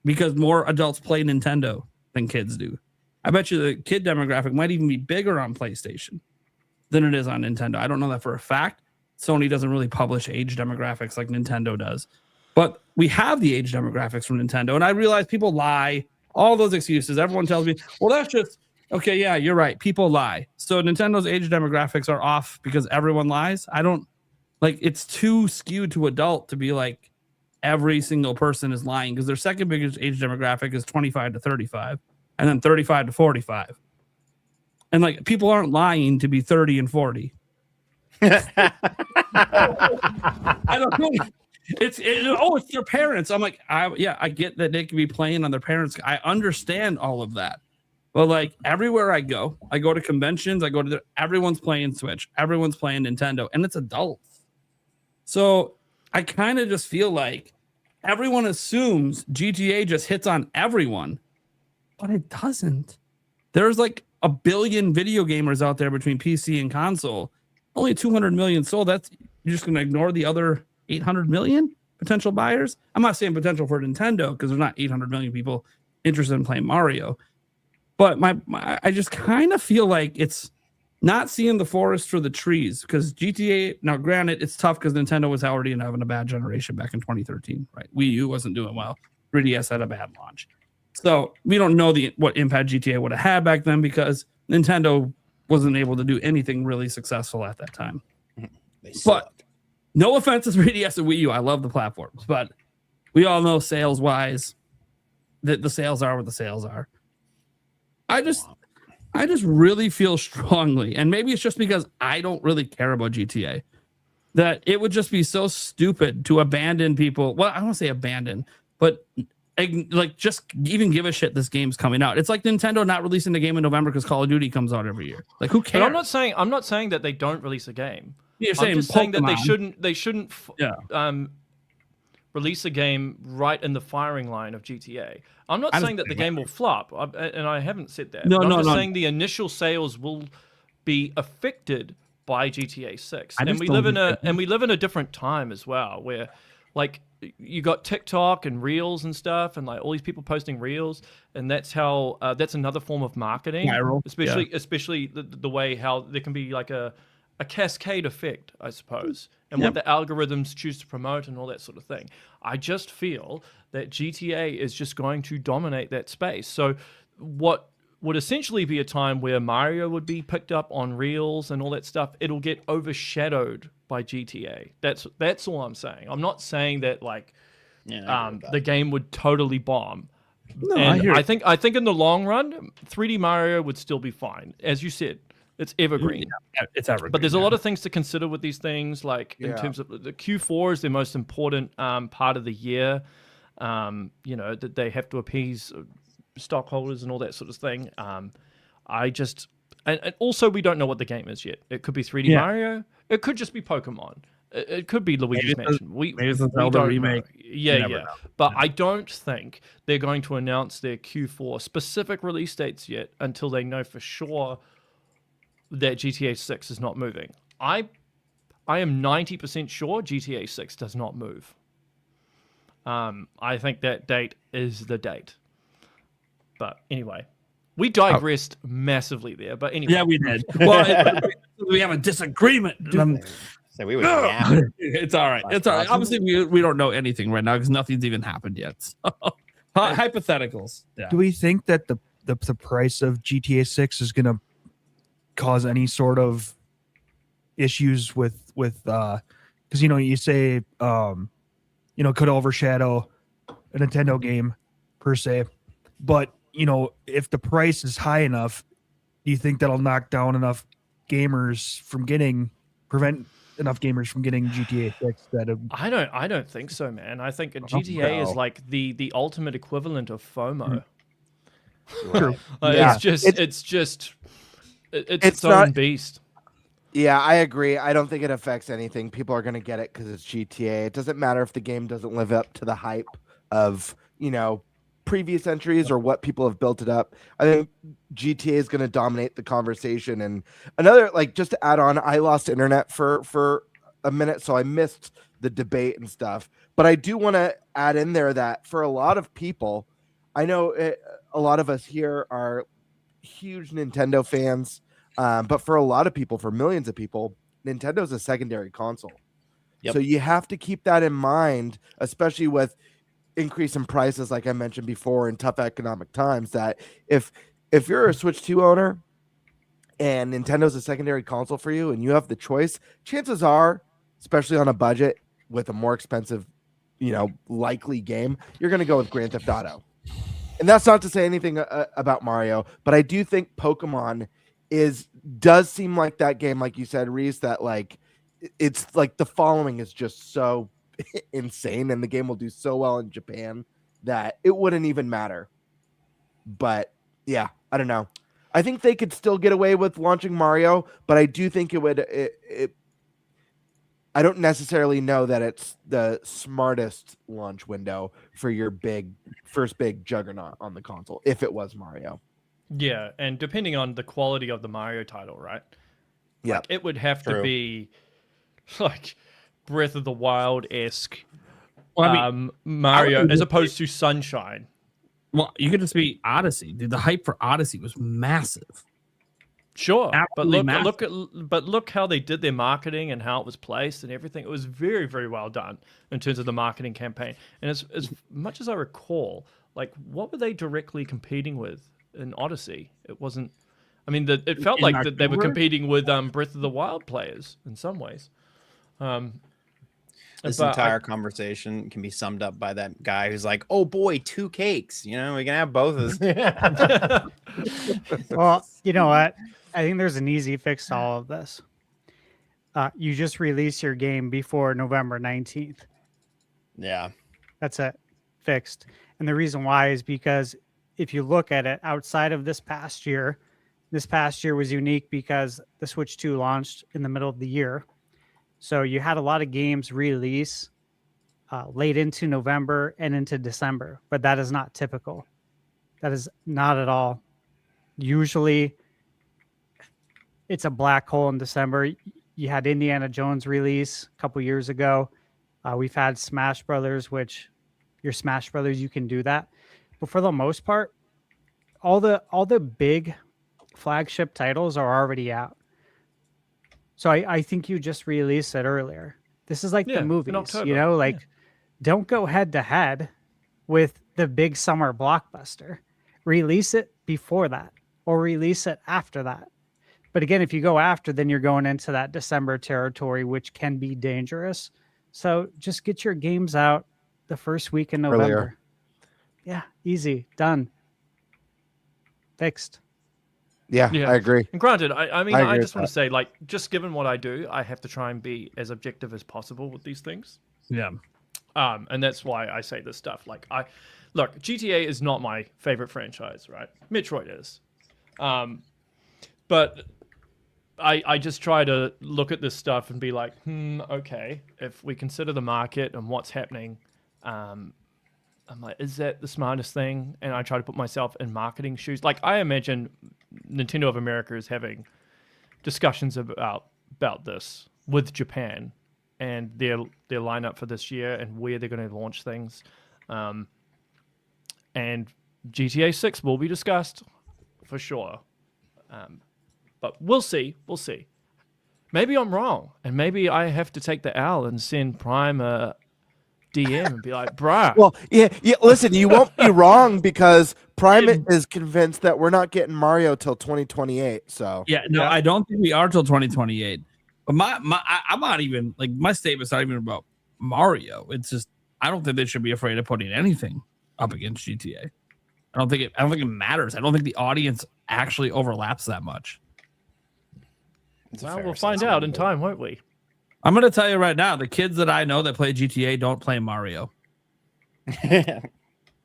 because more adults play Nintendo than kids do. I bet you the kid demographic might even be bigger on PlayStation than it is on Nintendo. I don't know that for a fact. Sony doesn't really publish age demographics like Nintendo does. But we have the age demographics from Nintendo. And I realize people lie. All those excuses. Everyone tells me, well, that's just, okay, yeah, you're right. People lie. So Nintendo's age demographics are off because everyone lies. I don't, like, it's too skewed to adult to be like every single person is lying because their second biggest age demographic is 25 to 35 and then 35 to 45. And like people aren't lying to be 30 and 40. I don't know. It's their parents. I'm like, I get that they can be playing on their parents. I understand all of that. But like everywhere I go to conventions, everyone's playing Switch, everyone's playing Nintendo, and it's adults. So I kind of just feel like everyone assumes GTA just hits on everyone, but it doesn't. There's like a billion video gamers out there between PC and console. Only 200 million sold. You're just going to ignore the other 800 million potential buyers. I'm not saying potential for Nintendo because there's not 800 million people interested in playing Mario. But I just kind of feel like it's not seeing the forest for the trees because GTA, now granted, it's tough because Nintendo was already having a bad generation back in 2013, right? Wii U wasn't doing well. 3DS had a bad launch. So we don't know what impact GTA would have had back then because Nintendo wasn't able to do anything really successful at that time. But no offense to 3DS and Wii U. I love the platforms, but We all know sales wise that the sales are what the sales are. I just really feel strongly, and maybe it's just because I don't really care about GTA, that it would just be so stupid to abandon people. Well, I don't want to say abandon, but like just even give a shit this game's coming out. It's like Nintendo not releasing the game in November because Call of Duty comes out every year. Like, who cares? But I'm not saying that they don't release a game. You're I'm just saying that Pokemon. they shouldn't release a game right in the firing line of GTA. I'm not saying that the game will flop, and I haven't said that. No, I'm no, just no. saying the initial sales will be affected by GTA 6. I And just we don't live in a different time as well, where like you got TikTok and Reels and stuff, and like all these people posting Reels, and that's how that's another form of marketing. Viral, Especially the way how there can be like a cascade effect, I suppose, and what the algorithms choose to promote and all that sort of thing. I just feel that GTA is just going to dominate that space. So what would essentially be a time where Mario would be picked up on Reels and all that stuff, it'll get overshadowed by GTA. That's all I'm saying. I'm not saying that like the game would totally bomb. No, and I I think in the long run, 3D Mario would still be fine. As you said, it's evergreen. Yeah, it's evergreen. But there's a lot of things to consider with these things, like in terms of the Q4 is the most important part of the year. That they have to appease stockholders and all that sort of thing. And also we don't know what the game is yet. It could be 3D Mario. It could just be Pokemon. It could be Luigi's Mansion. Maybe it's a Zelda remake. Yeah. But I don't think they're going to announce their Q4 specific release dates yet until they know for sure that GTA 6 is not moving. I am 90% sure GTA 6 does not move. I think that date is the date. But anyway, we digressed massively there. But anyway. Yeah, we did. Well, we have a disagreement. So we would It's all right. It's all right. Obviously, we don't know anything right now because nothing's even happened yet. So, hypotheticals. Yeah. Do we think that the price of GTA 6 is going to cause any sort of issues with because you say could overshadow a Nintendo game per se, but if the price is high enough, do you think that'll knock down enough gamers from prevent enough gamers from getting GTA 6? I don't think so, man. I think GTA is like the ultimate equivalent of FOMO. True. It's its own beast. Yeah, I agree. I don't think it affects anything. People are going to get it because it's GTA. It doesn't matter if the game doesn't live up to the hype of, previous entries or what people have built it up. I think GTA is going to dominate the conversation. And another, just to add on, I lost internet for a minute, so I missed the debate and stuff. But I do want to add in there that for a lot of people, I know a lot of us here are huge Nintendo fans, but for a lot of people, for millions of people, Nintendo's a secondary console. Yep. So you have to keep that in mind, especially with increase in prices, like I mentioned before, in tough economic times, that if you're a Switch 2 owner and Nintendo's a secondary console for you and you have the choice, chances are, especially on a budget with a more expensive, likely game, you're going to go with Grand Theft Auto. And that's not to say anything about Mario, but I do think Pokemon does seem like that game, like you said, Reese, that it's like the following is just so insane, and the game will do so well in Japan that it wouldn't even matter. But yeah, I don't know. I think they could still get away with launching Mario, but I do think it would. I don't necessarily know that it's the smartest launch window for your first big juggernaut on the console if it was Mario. Yeah, and depending on the quality of the Mario title, right? Yeah, it would have to be like Breath of the Wild-esque Mario as opposed to Sunshine. Well, you could just be Odyssey. Dude, the hype for Odyssey was massive. Sure, absolutely but look how they did their marketing and how it was placed and everything. It was very, very well done in terms of the marketing campaign. And as much as I recall, what were they directly competing with in Odyssey? It wasn't. I mean, it felt like that they were competing with Breath of the Wild players in some ways. This But entire conversation can be summed up by that guy who's like, "Oh boy, 2 cakes. You know, we can have both of us." Well, you know what? I think there's an easy fix to all of this. You just release your game before November 19th. Yeah. That's it. Fixed. And the reason why is because if you look at it outside of this past year was unique because the Switch 2 launched in the middle of the year. So you had a lot of games release late into November and into December, but that is not typical. That is not at all. Usually it's a black hole in December. You had Indiana Jones release a couple years ago. We've had Smash Brothers, which your Smash Brothers, you can do that. But for the most part, all the big flagship titles are already out. So I think you just released it earlier. This is like the movies, you know, like don't go head to head with the big summer blockbuster. Release it before that or release it after that. But again, if you go after, then you're going into that December territory, which can be dangerous. So just get your games out the first week in November. Earlier. Yeah, easy, done, fixed. Yeah, I agree. And granted, I mean, I I agree just with want to say, like, just given what I do, I have to try and be as objective as possible with these things. Yeah. And that's why I say this stuff. Like, look, GTA is not my favorite franchise, right? Metroid is. But I just try to look at this stuff and be like, okay, if we consider the market and what's happening, I'm like, is that the smartest thing? And I try to put myself in marketing shoes. Like, I imagine Nintendo of America is having discussions about this with Japan and their lineup for this year and where they're going to launch things. And GTA 6 will be discussed for sure. But we'll see. We'll see. Maybe I'm wrong, and maybe I have to take the L and send Prime a DM and be like, bruh. Well, yeah. Listen, you won't be wrong because Prime is convinced that we're not getting Mario till 2028. So I don't think we are till 2028. But I'm not even like my statement's not even about Mario. It's just I don't think they should be afraid of putting anything up against GTA. I don't think it matters. I don't think the audience actually overlaps that much. Well, we'll find out in time, won't we? I'm going to tell you right now, the kids that I know that play GTA don't play Mario.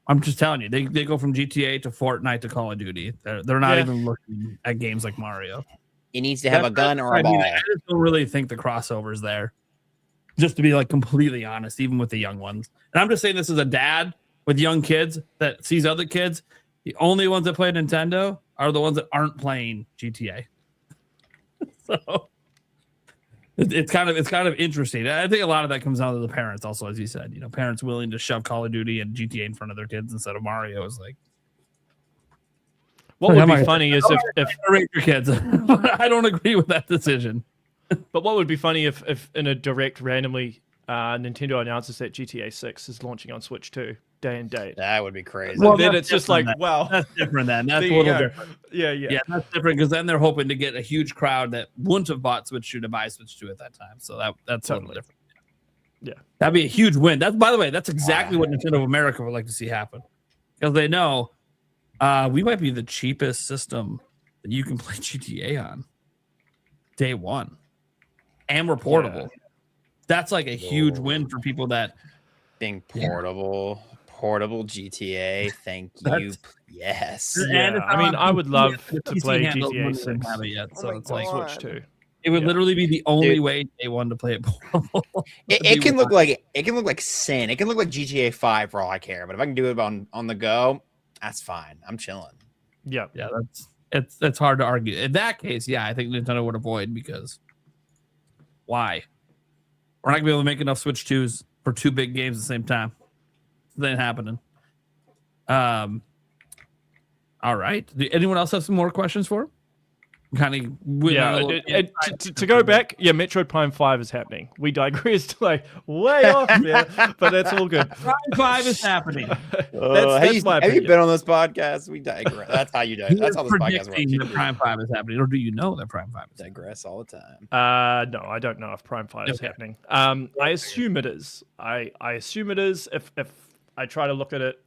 I'm just telling you, they go from GTA to Fortnite to Call of Duty. They're not even looking at games like Mario. He needs to have a gun or a ball. I just don't really think the crossover's there. Just to be like completely honest, even with the young ones. And I'm just saying this as a dad with young kids that sees other kids. The only ones that play Nintendo are the ones that aren't playing GTA. So it's kind of interesting. I think a lot of that comes down to the parents also, as you said, parents willing to shove Call of Duty and GTA in front of their kids instead of Mario is like. What would be funny is if raise your kids. I don't agree with that decision. But what would be funny if in a direct randomly Nintendo announces that GTA 6 is launching on Switch 2 day and date. That would be crazy. Well, then it's just like, then. wow. That's different then. That's a little different. Yeah, that's different because then they're hoping to get a huge crowd that wouldn't have bought Switch 2 to buy Switch 2 at that time. So that's totally different. Yeah. That'd be a huge win. By the way, that's exactly what Nintendo of America would like to see happen. Because they know we might be the cheapest system that you can play GTA on day one. And we're portable. Yeah. That's like a huge win for people that being portable GTA. Thank you. Yes. Yeah. I mean, I would love to play GTA 6. Yet, so it's like Switch 2. It would literally be the only way day one to play it portable. It can look like sin. It can look like GTA 5 for all I care. But if I can do it on the go, that's fine. I'm chilling. Yeah. It's hard to argue. In that case, I think Nintendo would avoid because why? We're not gonna be able to make enough Switch 2s for two big games at the same time. That ain't happening. All right. Do anyone else have some more questions for him? kind of to go back, Metroid Prime 5 is happening. We digressed like way off there, but that's all good. Prime 5 is happening. That's my have you opinion. been on this podcast? We digress. That's how you digress. That's how this podcast Predicting works. that Prime 5 is happening, or do you know that Prime 5 is happening? Digress all the time. No, I don't know if Prime 5 is happening. I assume it is. I assume it is if I try to look at it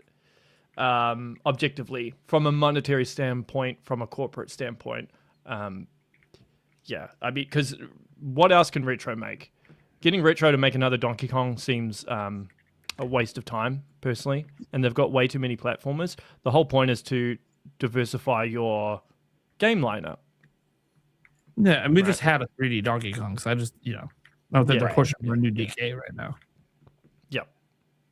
objectively from a monetary standpoint, from a corporate standpoint. I mean, because what else can Retro make? Getting Retro to make another Donkey Kong seems a waste of time, personally, and they've got way too many platformers. The whole point is to diversify your game lineup. Yeah, and we just had a 3D Donkey Kong, so I just, I don't think they're pushing for a new DK right now. Yep.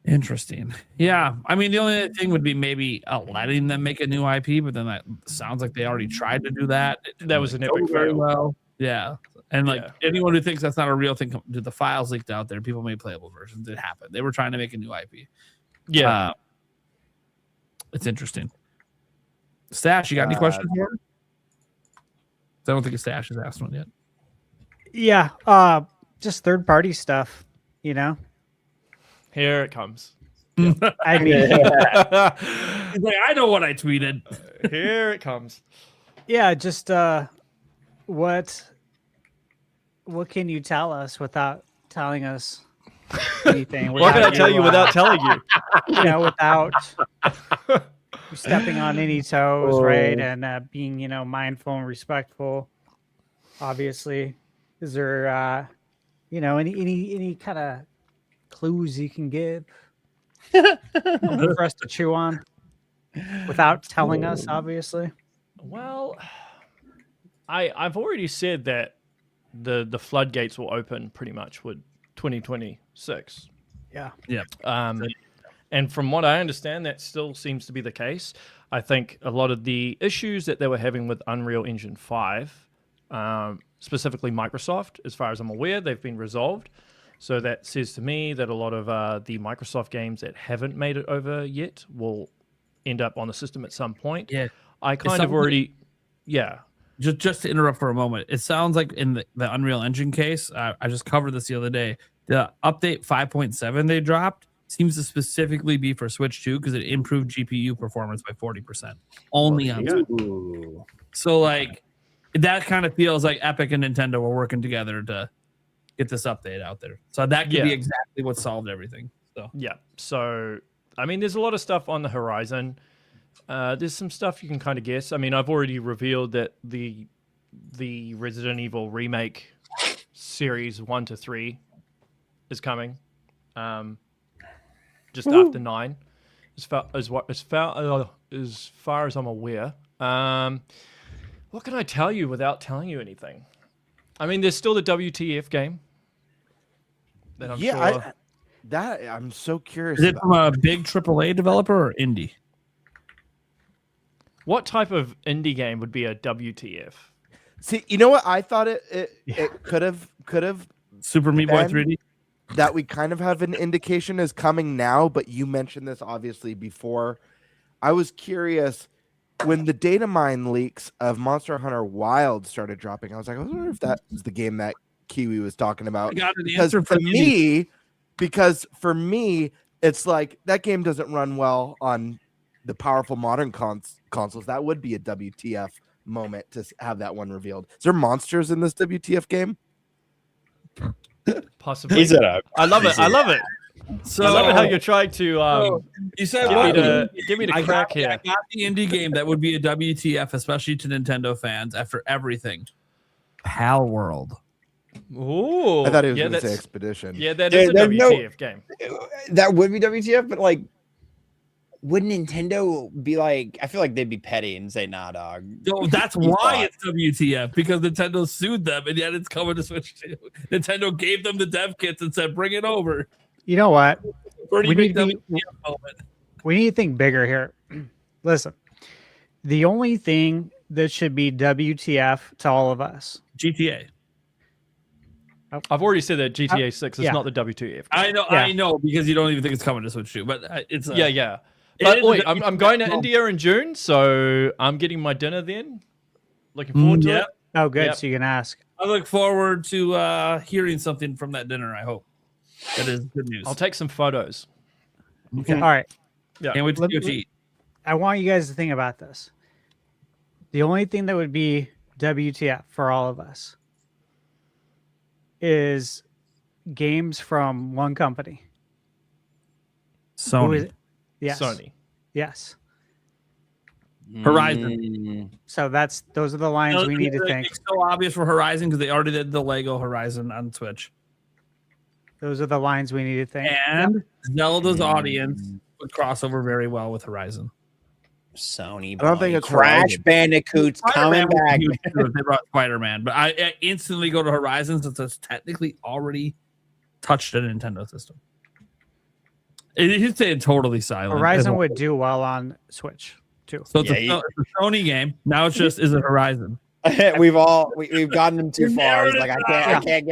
Interesting. Yeah, I mean, the only thing would be maybe letting them make a new IP, but then that sounds like they already tried to do that. That was an epic very fail. well. Yeah, and anyone who thinks that's not a real thing, the files leaked out there. People made playable versions. It happened. They were trying to make a new IP. Yeah, it's interesting. Stash, you got any questions for him? I don't think a Stash has asked one yet. Yeah, just third-party stuff, Here it comes. I mean, He's like, I know what I tweeted. Here it comes. yeah, just what can you tell us without telling us anything? What can I tell you without telling you? Without stepping on any toes, right? And being, mindful and respectful. Obviously, is there, any kind of clues you can give for us to chew on without telling us? Obviously, Well, I've already said that the floodgates will open pretty much with 2026. yeah. And from what I understand, that still seems to be the case. I think a lot of the issues that they were having with Unreal Engine 5, specifically Microsoft, as far as I'm aware, they've been resolved. So that says to me that a lot of the Microsoft games that haven't made it over yet will end up on the system at some point. Yeah. I kind of already... Yeah. Just to interrupt for a moment, it sounds like in the Unreal Engine case, I just covered this the other day, the update 5.7 they dropped seems to specifically be for Switch 2 because it improved GPU performance by 40%. Only on Switch. So, that kind of feels like Epic and Nintendo were working together to get this update out there. So that could be exactly what solved everything. So yeah. So, I mean, there's a lot of stuff on the horizon. There's some stuff you can kind of guess. I mean, I've already revealed that the Resident Evil remake series 1 to 3 is coming. Just after 9, as far as I'm aware. What can I tell you without telling you anything? I mean, there's still the WTF game. That I'm sure. I'm so curious. Is it from a big AAA developer or indie? What type of indie game would be a WTF? See, you know what? I thought it could have Super Meat Boy 3D. That we kind of have an indication is coming now, but you mentioned this obviously before. I was curious when the data mine leaks of Monster Hunter Wild started dropping. I was like, I wonder if that is the game that Kiwi was talking about. Because for me, it's like that game doesn't run well on the powerful modern consoles. That would be a WTF moment to have that one revealed. Is there monsters in this WTF game? Possibly. I love it. So I love it how you're trying to you said give me the crack here. I got the indie game that would be a WTF, especially to Nintendo fans after everything. Pal World. Ooh. I thought he was going to say Expedition. Yeah, that is a WTF game. That would be WTF, but would Nintendo be like? I feel like they'd be petty and say, "Nah, dog." No, that's why it's WTF, because Nintendo sued them, and yet it's coming to Switch 2. Nintendo gave them the dev kits and said, "Bring it over." You know what? We need to think bigger here. Listen, the only thing that should be WTF to all of us, GTA. I've already said that GTA 6 is not the WTF. I know, because you don't even think it's coming to Switch 2, but it's yeah. But wait, I'm going to India in June, so I'm getting my dinner then. Looking forward to it. Oh, good. Yep. So you can ask. I look forward to hearing something from that dinner. I hope that is good news. I'll take some photos. Okay. All right. Yeah. Can't wait to see what you eat. I want you guys to think about this. The only thing that would be WTF for all of us is games from one company. Who Sony. is it? Yes. Sony. Yes. Horizon. So those are the lines we need to think. It's so obvious for Horizon because they already did the Lego Horizon on Switch. Those are the lines we need to think. And Zelda's audience would cross over very well with Horizon. Sony. I don't think it's Crash Horizon. Bandicoot's coming Spider-Man would back. be huge too if they brought Spider-Man, but I instantly go to Horizon since it's technically already touched a Nintendo system. He'd say totally silent. Horizon would do well on Switch too. So it's, it's a Sony game. Now it's just is it Horizon? we've gotten him too far. He's like, I can't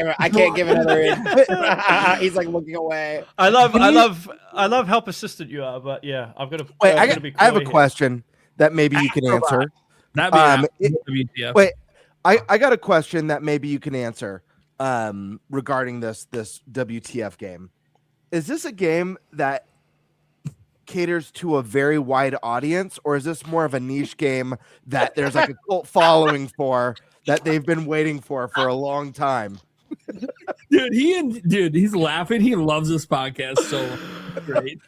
give another in. He's like looking away. I love how persistent you are, but yeah, I've got to. Wait, I have a question that maybe you can answer. Wait, I got a question that maybe you can answer regarding this WTF game. Is this a game that caters to a very wide audience, or is this more of a niche game that there's like a cult following for that they've been waiting for a long time? Dude, he's laughing. He loves this podcast so great.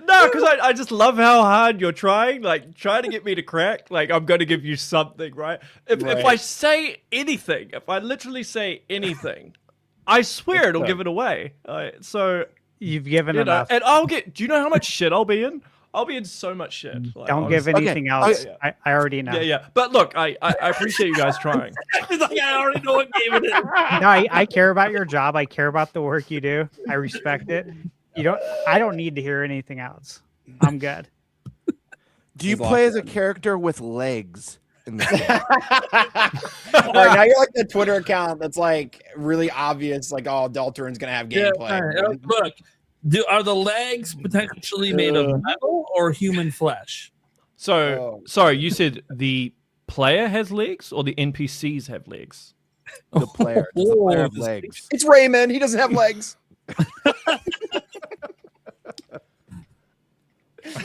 No, because I just love how hard you're trying. Like, trying to get me to crack. Like, I'm going to give you something, right? If I say anything, if I literally say anything, I swear it'll give it away. So you've given enough. And I'll get. Do you know how much shit I'll be in? I'll be in so much shit. Like, Don't give anything else. I already know. Yeah. But look, I appreciate you guys trying. He's like, I already know what game it is. No, I care about your job. I care about the work you do. I respect it. I don't need to hear anything else. I'm good. Do you play as a character with legs in this game? All right, now you're like the Twitter account that's like really obvious, like, oh, Deltarin's gonna have gameplay. Look, are the legs potentially made of metal or human flesh? So, sorry, you said the player has legs or the NPCs have legs? The player. Does the player have legs? It's Raymond. He doesn't have legs.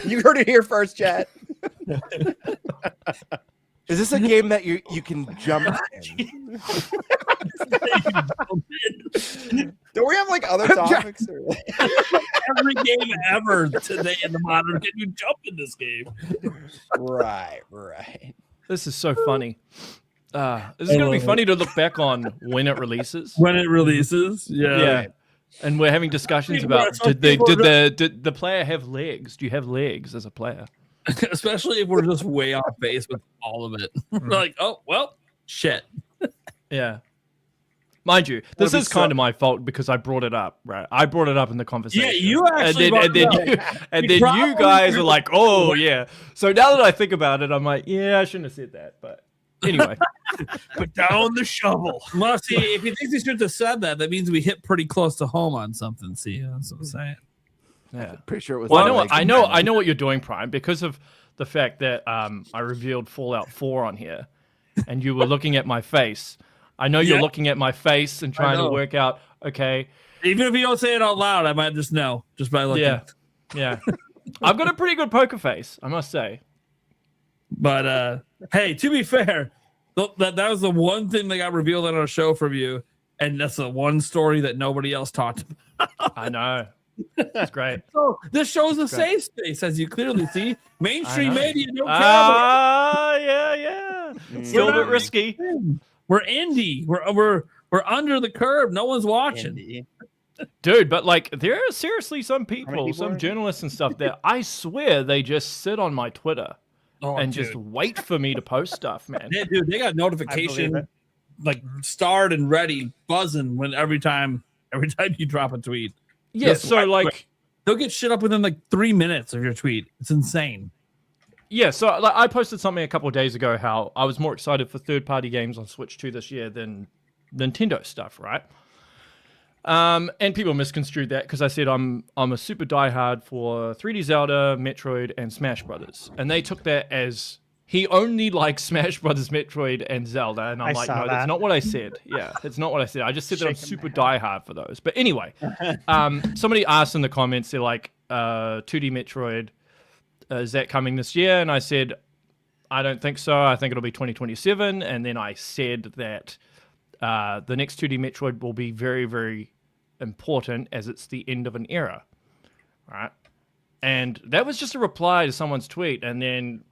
You heard it here first, chat. Is this a game that you can jump in? Do we have like other topics? Every game ever today in the modern, can you jump in this game? Right. This is so funny. This is going to be funny to look back on when it releases. When it releases, yeah. And we're having discussions about did the player have legs? Do you have legs as a player? Especially if we're just way off base with all of it. We're like, oh well, shit. Yeah. Mind you, this is kind of my fault because I brought it up, right? I brought it up in the conversation. Yeah, you actually and then you guys are like, oh yeah. So now that I think about it, I'm like, yeah, I shouldn't have said that. But anyway. Put down the shovel. Well, see, if he thinks he should have said that, that means we hit pretty close to home on something. See, that's what I'm saying. Yeah, pretty sure it was. Well, I know what you're doing, Prime, because of the fact that I revealed Fallout 4 on here, and you were looking at my face. I know you're looking at my face and trying to work out. Okay, even if you don't say it out loud, I might just know just by looking. Yeah. I've got a pretty good poker face, I must say. But hey, to be fair, that was the one thing that got revealed on our show from you, and that's the one story that nobody else talked about. I know. That's great. So this show's a safe space, as you clearly see. Mainstream media don't care about. Yeah. Still a bit risky. We're indie. We're under the curve. No one's watching. Dude, but like there are seriously some people some journalists and stuff that I swear they just sit on my Twitter and just wait for me to post stuff, man. Yeah, dude, they got notification like starred and ready, buzzing when every time you drop a tweet. Yeah, so like they'll get shit up within like 3 minutes of your tweet. It's insane. Yeah, so like, I posted something a couple of days ago how I was more excited for third-party games on Switch 2 this year than Nintendo stuff, right? And people misconstrued that because I said I'm a super diehard for 3D Zelda, Metroid, and Smash Brothers, and they took that as he only likes Smash Brothers, Metroid, and Zelda, and I'm I like, saw no, that's that. not what I said. Yeah, it's not what I said. I just said that I'm Shaking my super head. diehard for those. But anyway, somebody asked in the comments, they're like, 2D Metroid, is that coming this year? And I said, I don't think so. I think it'll be 2027. And then I said that the next 2D Metroid will be very, very important as it's the end of an era. Right? And that was just a reply to someone's tweet. And then,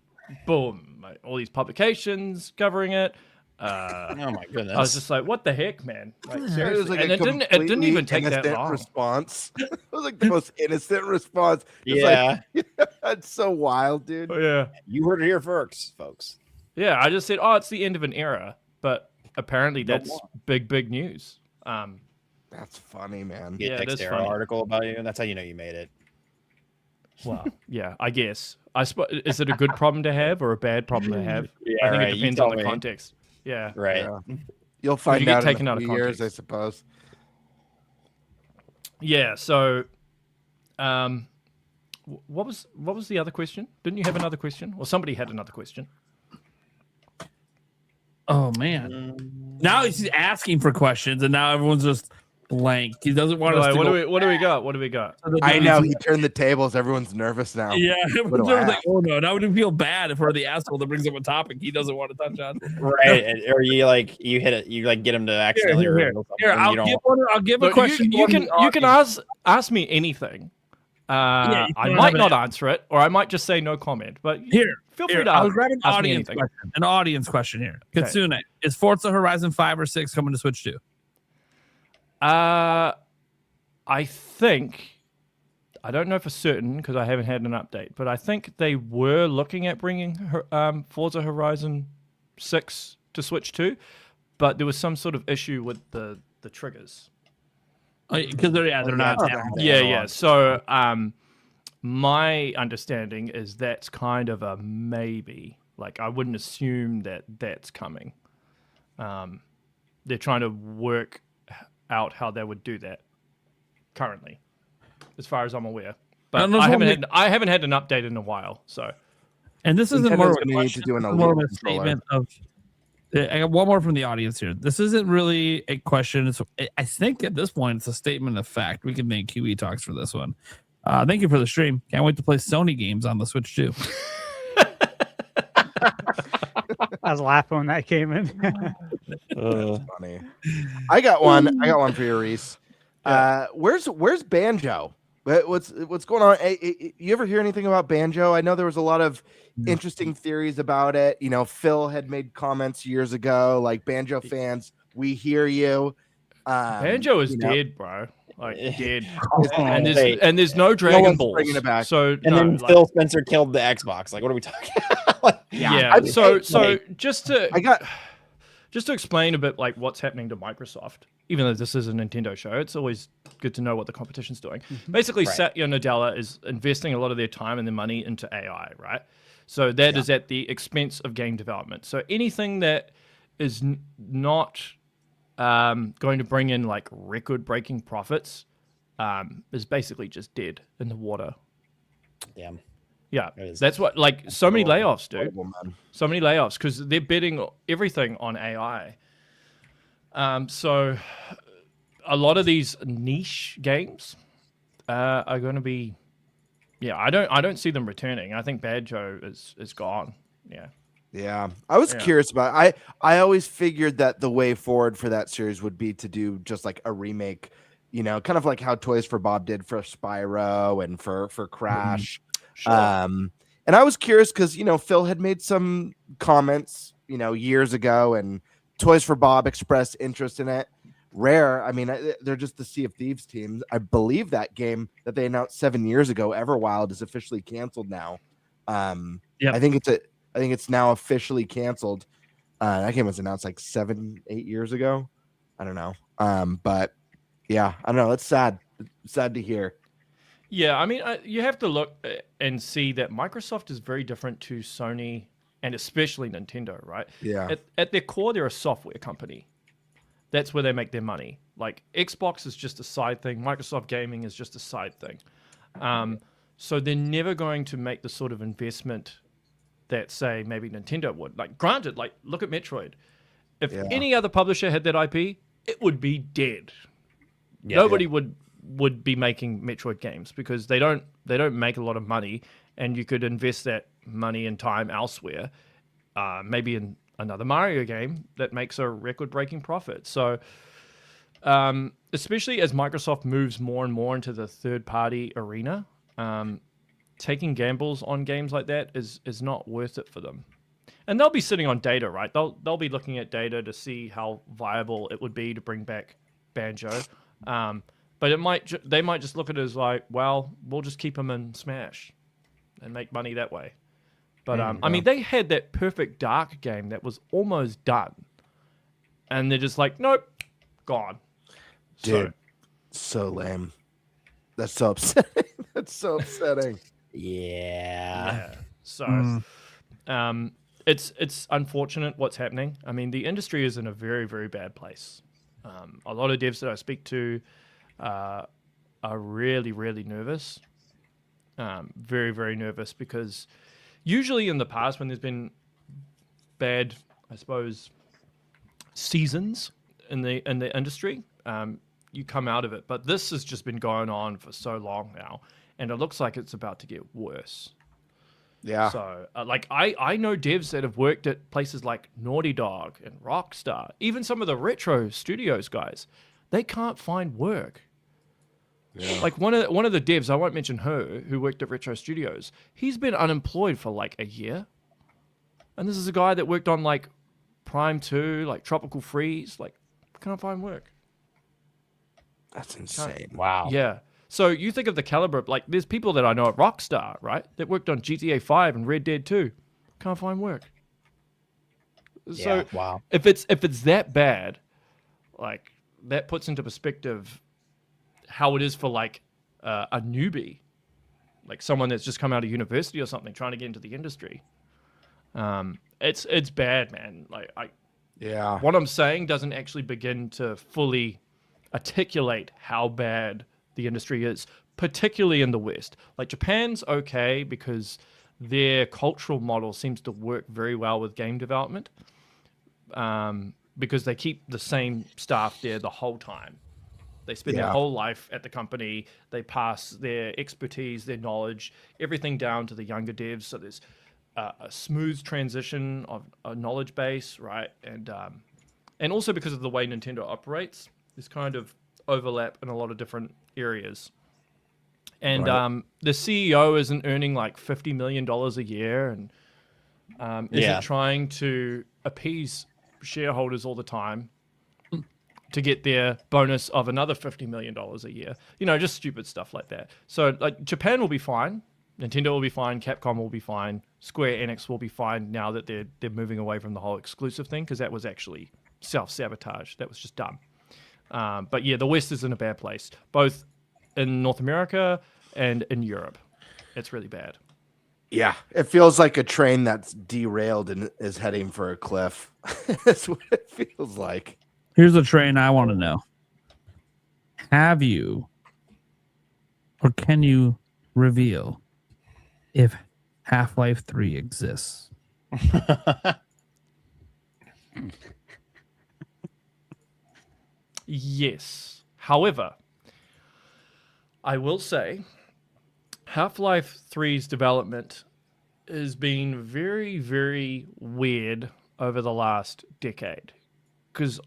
boom, like, all these publications covering it. Oh my goodness! I was just like, "What the heck, man?" Like, It was seriously, like and a it didn't even take that innocent long. response. It was like the most innocent response. It's Yeah, like, that's so wild, dude. Oh, yeah, you heard it here first, folks. yeah. I just said, "Oh, it's the end of an era," but apparently No that's more. big news. That's funny, man. Get Yeah, it is Dexter funny. article about you. That's how you know you made it. Well, yeah, I guess. Is it a good problem to have or a bad problem to have? Yeah, I think right, it you depends tell on the me. context. Yeah, Right. Yeah. You'll find get out taken in out a of few years, I context. suppose. yeah. So, what was the other question? Didn't you have another question? Or somebody had another question? Oh man! Now he's asking for questions, and now everyone's just blank. He doesn't want us Right, to what go. do we got? What do we got? I know he turned the tables. Everyone's nervous now. Yeah, What do I everyone's like, ask? oh no, now we feel bad if we're the asshole that brings up a topic he doesn't want to touch on. Right. Or you hit it. You like get him to accidentally Here, reveal something. Here, you don't. I'll give a Look, question. you from the can audience. ask me anything. you I can might have not an- answer it, or I might just say no comment. But Here, feel here, free to I'll grab an ask me audience anything. question. An audience question here. Okay. Kitsune, is Forza Horizon 5 or 6 coming to Switch 2? I think, I don't know for certain because I haven't had an update, but I think they were looking at bringing Forza Horizon 6 to Switch 2, but there was some sort of issue with the triggers. Because they're not. Yeah. So, my understanding is that's kind of a maybe. Like, I wouldn't assume that that's coming. They're trying to work out how they would do that currently, as far as I'm aware. But And there's I haven't had an update in a while. So, And this isn't Nintendo's more of gonna a need to question, do an this is more of a elite controller. statement of. I got one more from the audience here. This isn't really a question. I think at this point it's a statement of fact. We can make QE talks for this one. Thank you for the stream. Can't wait to play Sony games on the Switch too. I was laughing when that came in. That's funny. I got one for you, Reese. Where's Banjo? What's going on? You ever hear anything about Banjo? I know there was a lot of interesting theories about it. You know, Phil had made comments years ago, like Banjo fans, we hear you. Banjo is you know, dead, bro. Like dead. And and there's no no Dragon one's Balls. bringing it back. So And no, then like- Phil Spencer killed the Xbox. Like, what are we talking about? yeah. So just to I got just to explain a bit like what's happening to Microsoft, even though this is a Nintendo show, it's always good to know what the competition's doing. Basically, Right. Satya Nadella is investing a lot of their time and their money into AI, right? So that is at the expense of game development. So anything that is not going to bring in like record-breaking profits is basically just dead in the water. Damn. Yeah, It is. that's what like so many layoffs, dude. Incredible, man. So many layoffs because they're betting everything on AI. So a lot of these niche games are going to be, I don't see them returning. I think Banjo is gone. Yeah. Yeah, I was Yeah. curious about. I always figured that the way forward for that series would be to do just like a remake, you know, kind of like how Toys for Bob did for Spyro and for Crash. Sure. And I was curious because, you know, Phil had made some comments, you know, years ago, and Toys for Bob expressed interest in it. Rare, I mean, they're just the Sea of Thieves team. I believe that game that they announced 7 years ago, Everwild, is officially canceled now. Yep. I think it's now officially canceled. That game was announced like 7-8 years ago. I don't know. But yeah, I don't know. It's sad. It's sad to hear. Yeah, I mean, you have to look and see that Microsoft is very different to Sony and especially Nintendo, right? Yeah. At their core, they're a software company. That's where they make their money. Like Xbox is just a side thing. Microsoft Gaming is just a side thing. So they're never going to make the sort of investment that say maybe Nintendo would. Like, granted, like look at Metroid. If Yeah. any other publisher had that IP, it would be dead. Yeah. Nobody would be making Metroid games because they don't make a lot of money, and you could invest that money and time elsewhere, maybe in another Mario game that makes a record-breaking profit. So, especially as Microsoft moves more and more into the third-party arena, taking gambles on games like that is not worth it for them. And they'll be sitting on data, right? They'll be looking at data to see how viable it would be to bring back Banjo. But they might just look at it as like, well, we'll just keep them in Smash and make money that way. But I mean, they had that Perfect Dark game that was almost done, and they're just like, nope, gone. Dude, so lame. That's so upsetting. That's so upsetting. Yeah. So, it's unfortunate what's happening. I mean, the industry is in a very, very bad place. A lot of devs that I speak to are really, really nervous. Very, very nervous because usually in the past when there's been bad, I suppose, seasons in the industry, you come out of it. But this has just been going on for so long now, and it looks like it's about to get worse. Yeah. So, like, I know devs that have worked at places like Naughty Dog and Rockstar, even some of the retro studios guys, they can't find work. Yeah. Like one of the devs, I won't mention who worked at Retro Studios, he's been unemployed for like a year. And this is a guy that worked on like Prime 2, like Tropical Freeze, like can't find work. That's insane. Wow. Yeah. So you think of the caliber, like there's people that I know at Rockstar, right, that worked on GTA 5 and Red Dead 2, can't find work. So wow. If it's that bad, like that puts into perspective how it is for like a newbie, like someone that's just come out of university or something trying to get into the industry. It's bad, man. Like what I'm saying doesn't actually begin to fully articulate how bad the industry is, particularly in the West. Like Japan's okay because their cultural model seems to work very well with game development, because they keep the same staff there the whole time. They spend their whole life at the company. They pass their expertise, their knowledge, everything down to the younger devs. So there's a smooth transition of a knowledge base, right? And also because of the way Nintendo operates, there's kind of overlap in a lot of different areas. And the CEO isn't earning like $50 million a year and isn't trying to appease shareholders all the time to get their bonus of another $50 million a year. You know, just stupid stuff like that. So like Japan will be fine. Nintendo will be fine. Capcom will be fine. Square Enix will be fine now that they're moving away from the whole exclusive thing, because that was actually self-sabotage. That was just dumb. But yeah, the West is in a bad place, both in North America and in Europe. It's really bad. Yeah, it feels like a train that's derailed and is heading for a cliff. That's what it feels like. Here's a train I want to know. Have you or can you reveal if Half-Life 3 exists? Yes. However, I will say Half-Life 3's development has been very, very weird over the last decade. Because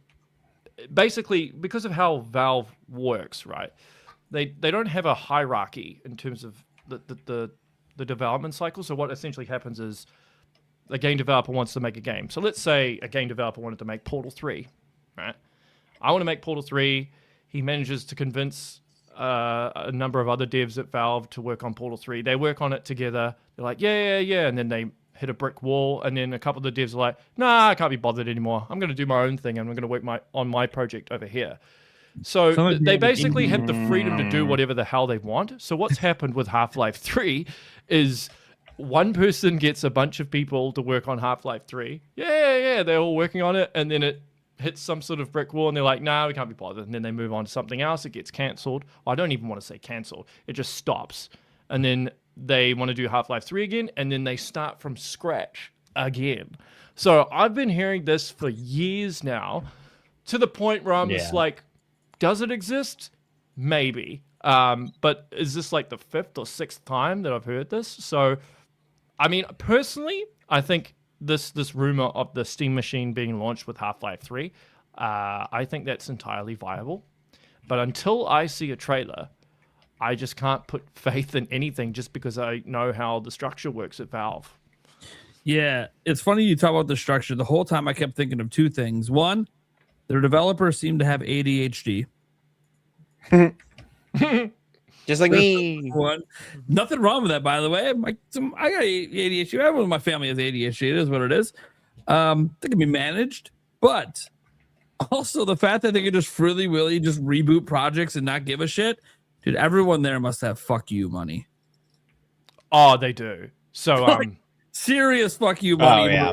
basically, because of how Valve works, right? They don't have a hierarchy in terms of the development cycle. So what essentially happens is a game developer wants to make a game. So let's say a game developer wanted to make Portal 3, right? I want to make Portal 3. He manages to convince a number of other devs at Valve to work on Portal 3. They work on it together. They're like, yeah. And then they hit a brick wall. And then a couple of the devs are like, nah, I can't be bothered anymore. I'm going to do my own thing. And I'm going to work on my project over here. So they basically have the freedom to do whatever the hell they want. So what's happened with Half-Life 3 is one person gets a bunch of people to work on Half-Life 3. Yeah. They're all working on it. And then it hits some sort of brick wall and they're like, nah, we can't be bothered. And then they move on to something else. It gets cancelled. I don't even want to say cancelled. It just stops. And then they want to do Half-Life 3 again, and then they start from scratch again. So I've been hearing this for years now, to the point where I'm just like, does it exist? Maybe. But is this like the 5th or 6th time that I've heard this? So, I mean, personally, I think this rumor of the Steam machine being launched with Half-Life 3, I think that's entirely viable. But until I see a trailer, I just can't put faith in anything just because I know how the structure works at Valve. Yeah, it's funny you talk about the structure. The whole time I kept thinking of two things. One, their developers seem to have ADHD. Just like me. One. Nothing wrong with that, by the way. I got ADHD. Everyone in my family has ADHD. It is what it is. They can be managed, but also the fact that they can just freely willy just reboot projects and not give a shit. Dude, everyone there must have fuck you money. Oh, they do. So serious fuck you money. Oh, yeah.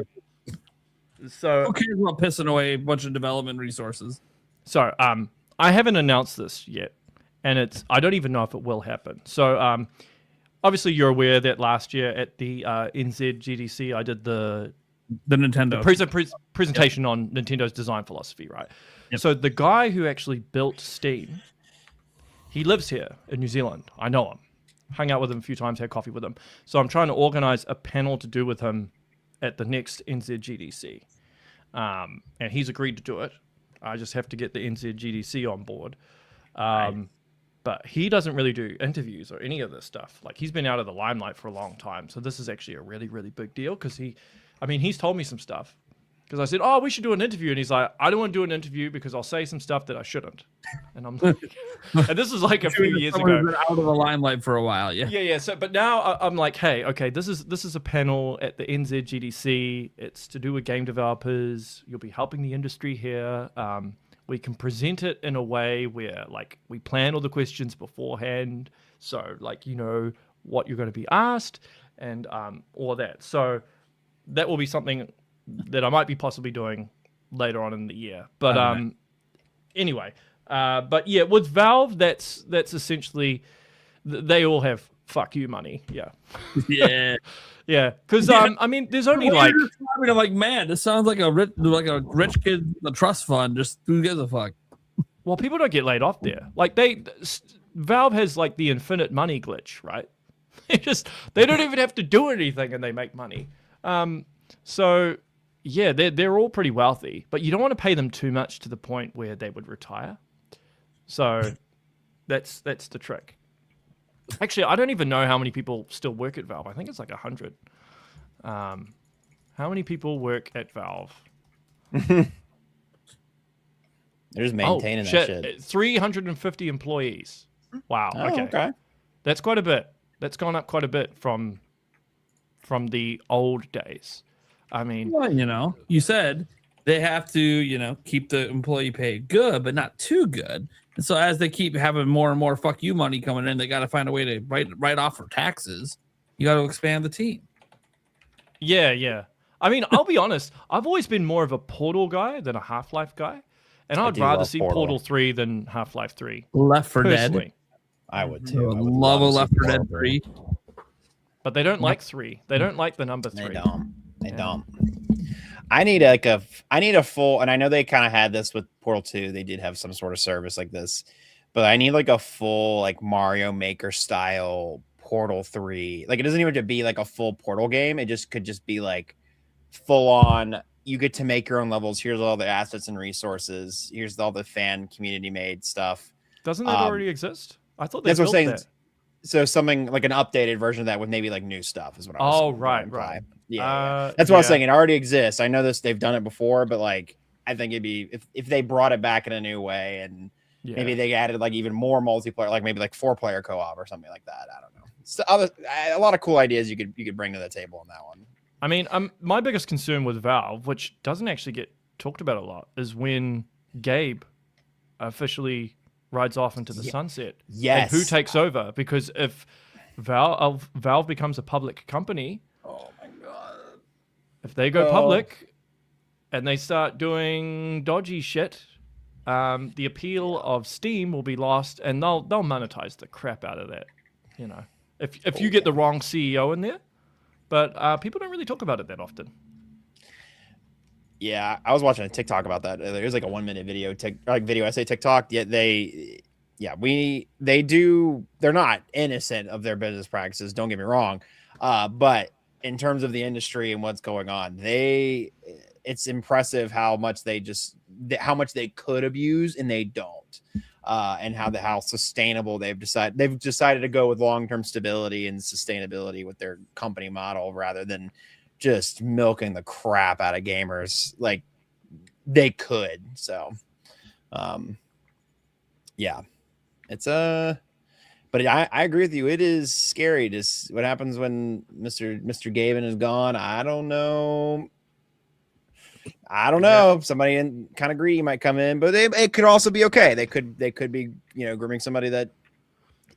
So who cares about pissing away a bunch of development resources? So I haven't announced this yet, and I don't even know if it will happen. So obviously you're aware that last year at the NZ GDC I did the Nintendo presentation on Nintendo's design philosophy, right? Yep. So the guy who actually built Steam, he lives here in New Zealand. I know him. Hung out with him a few times, had coffee with him. So I'm trying to organize a panel to do with him at the next NZ GDC. And he's agreed to do it. I just have to get the NZ GDC on board. But he doesn't really do interviews or any of this stuff. Like, he's been out of the limelight for a long time. So this is actually a really, really big deal because he's told me some stuff. Because I said, oh, we should do an interview. And he's like, I don't want to do an interview because I'll say some stuff that I shouldn't. And I'm like, and this is like a few years ago. Been out of the limelight for a while, yeah. Yeah. So, but now I'm like, hey, okay, this is a panel at the NZ GDC. It's to do with game developers. You'll be helping the industry here. We can present it in a way where, like, we plan all the questions beforehand. So, like, you know what you're going to be asked and all that. So that will be something that I might be possibly doing later on in the year. But anyway, but yeah, with Valve, that's essentially, they all have fuck you money. Yeah. Yeah. Yeah. Because I mean, there's only like, I'm like, man, this sounds like a rich kid in the trust fund. Just who gives a fuck? Well, people don't get laid off there. Like Valve has like the infinite money glitch, right? They don't even have to do anything and they make money. So yeah, they're all pretty wealthy, but you don't want to pay them too much to the point where they would retire. So that's the trick. Actually, I don't even know how many people still work at Valve. I think it's like 100. How many people work at Valve? They're just maintaining that shit. 350 employees. Wow. Okay. That's quite a bit. That's gone up quite a bit from the old days. I mean, well, you said they have to, keep the employee pay good, but not too good. And so as they keep having more and more fuck you money coming in, they got to find a way to write off for taxes. You got to expand the team. Yeah. I mean, I'll be honest. I've always been more of a Portal guy than a Half-Life guy. And I'd rather see Portal 3 than Half-Life 3. Left 4 Dead. I would too. I would love a Left 4 Dead 3. But they don't like 3. They don't like the number 3. They don't. I need a full, and I know they kind of had this with Portal 2. They did have some sort of service like this, but I need like a full like Mario Maker style Portal 3. Like, it doesn't even have to be like a full Portal game. It could just be like full on. You get to make your own levels. Here's all the assets and resources. Here's all the fan community made stuff. Doesn't that already exist? I thought that's what I'm saying. That. So something like an updated version of that with maybe like new stuff is what I was saying. Right. Yeah. That's what I was saying. It already exists. I know this, they've done it before, but like, I think it'd be, if they brought it back in a new way and maybe they added like even more multiplayer, like maybe like 4-player co-op or something like that. I don't know. So a lot of cool ideas you could bring to the table on that one. I mean, my biggest concern with Valve, which doesn't actually get talked about a lot, is when Gabe officially rides off into the sunset. Yes. And who takes over? Because if Valve becomes a public company, oh my god, if they go public and they start doing dodgy shit, the appeal of Steam will be lost, and they'll monetize the crap out of that. if you get the wrong CEO in there. But people don't really talk about it that often. Yeah, I was watching a TikTok about that. There's like a 1 minute video, I say TikTok. Yet they're not innocent of their business practices. Don't get me wrong. But in terms of the industry and what's going on, it's impressive how much they could abuse and they don't. And how sustainable they've decided to go with long-term stability and sustainability with their company model rather than just milking the crap out of gamers like they could. So, yeah, it's but I agree with you. It is scary. Just what happens when Mr. Gavin is gone. I don't know. Somebody kind of greedy might come in, but it could also be okay. They could be, grooming somebody that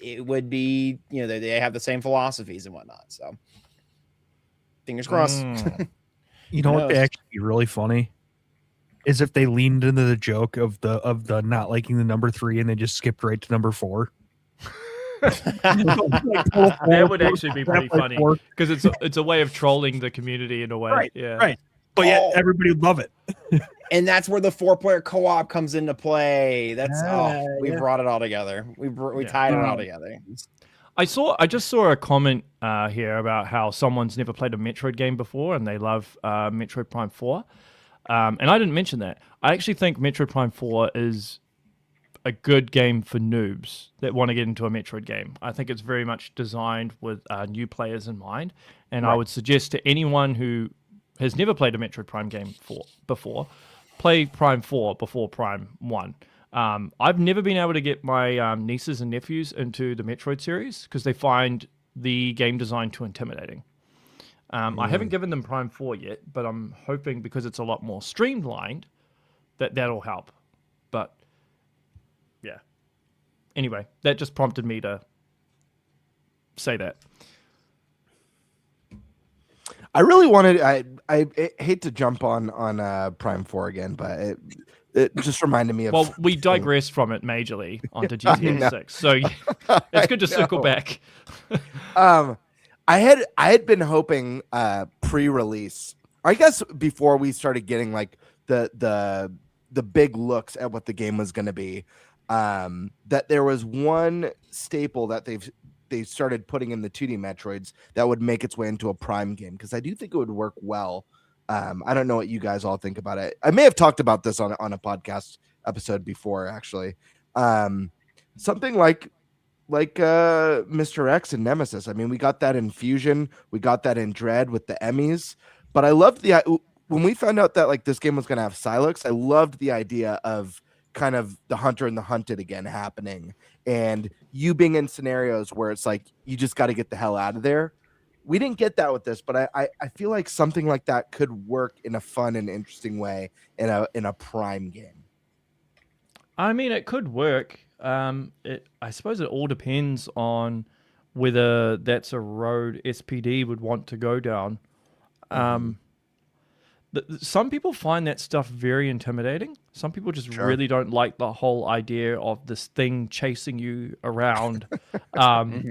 it would be, they have the same philosophies and whatnot. So fingers crossed. You know what would actually be really funny is if they leaned into the joke of the not liking the number 3 and they just skipped right to number 4. That would actually be pretty funny because it's a way of trolling the community in a way. Right, yeah. right. But yet everybody would love it. And that's where the 4-player co-op comes into play. We brought it all together. We tied it all together. I just saw a comment here about how someone's never played a Metroid game before and they love Metroid Prime 4. And I didn't mention that. I actually think Metroid Prime 4 is a good game for noobs that want to get into a Metroid game. I think it's very much designed with new players in mind. And I would suggest to anyone who has never played a Metroid Prime game before, play Prime 4 before Prime 1. I've never been able to get my nieces and nephews into the Metroid series because they find the game design too intimidating. I haven't given them Prime 4 yet, but I'm hoping because it's a lot more streamlined that'll help. But yeah. Anyway, that just prompted me to say that. I really wanted. I hate to jump on Prime 4 again, but it just reminded me of. Well, we digressed from it majorly onto GTA 6, so it's good to circle back. I had been hoping pre-release, I guess, before we started getting like the big looks at what the game was going to be, that there was one staple that they started putting in the 2D Metroids that would make its way into a Prime game, because I do think it would work well. I don't know what you guys all think about it. I may have talked about this on a podcast episode before, actually. Something like Mr. X and Nemesis. I mean, we got that in Fusion, we got that in Dread with the Emmys, but I loved when we found out that like this game was going to have Silex. I loved the idea of kind of the hunter and the hunted again happening, and you being in scenarios where it's like you just got to get the hell out of there. We didn't get that with this, but I feel like something like that could work in a fun and interesting way in a Prime game. I mean, it could work. I suppose it all depends on whether that's a road SPD would want to go down. Some people find that stuff very intimidating. Some people just really don't like the whole idea of this thing chasing you around.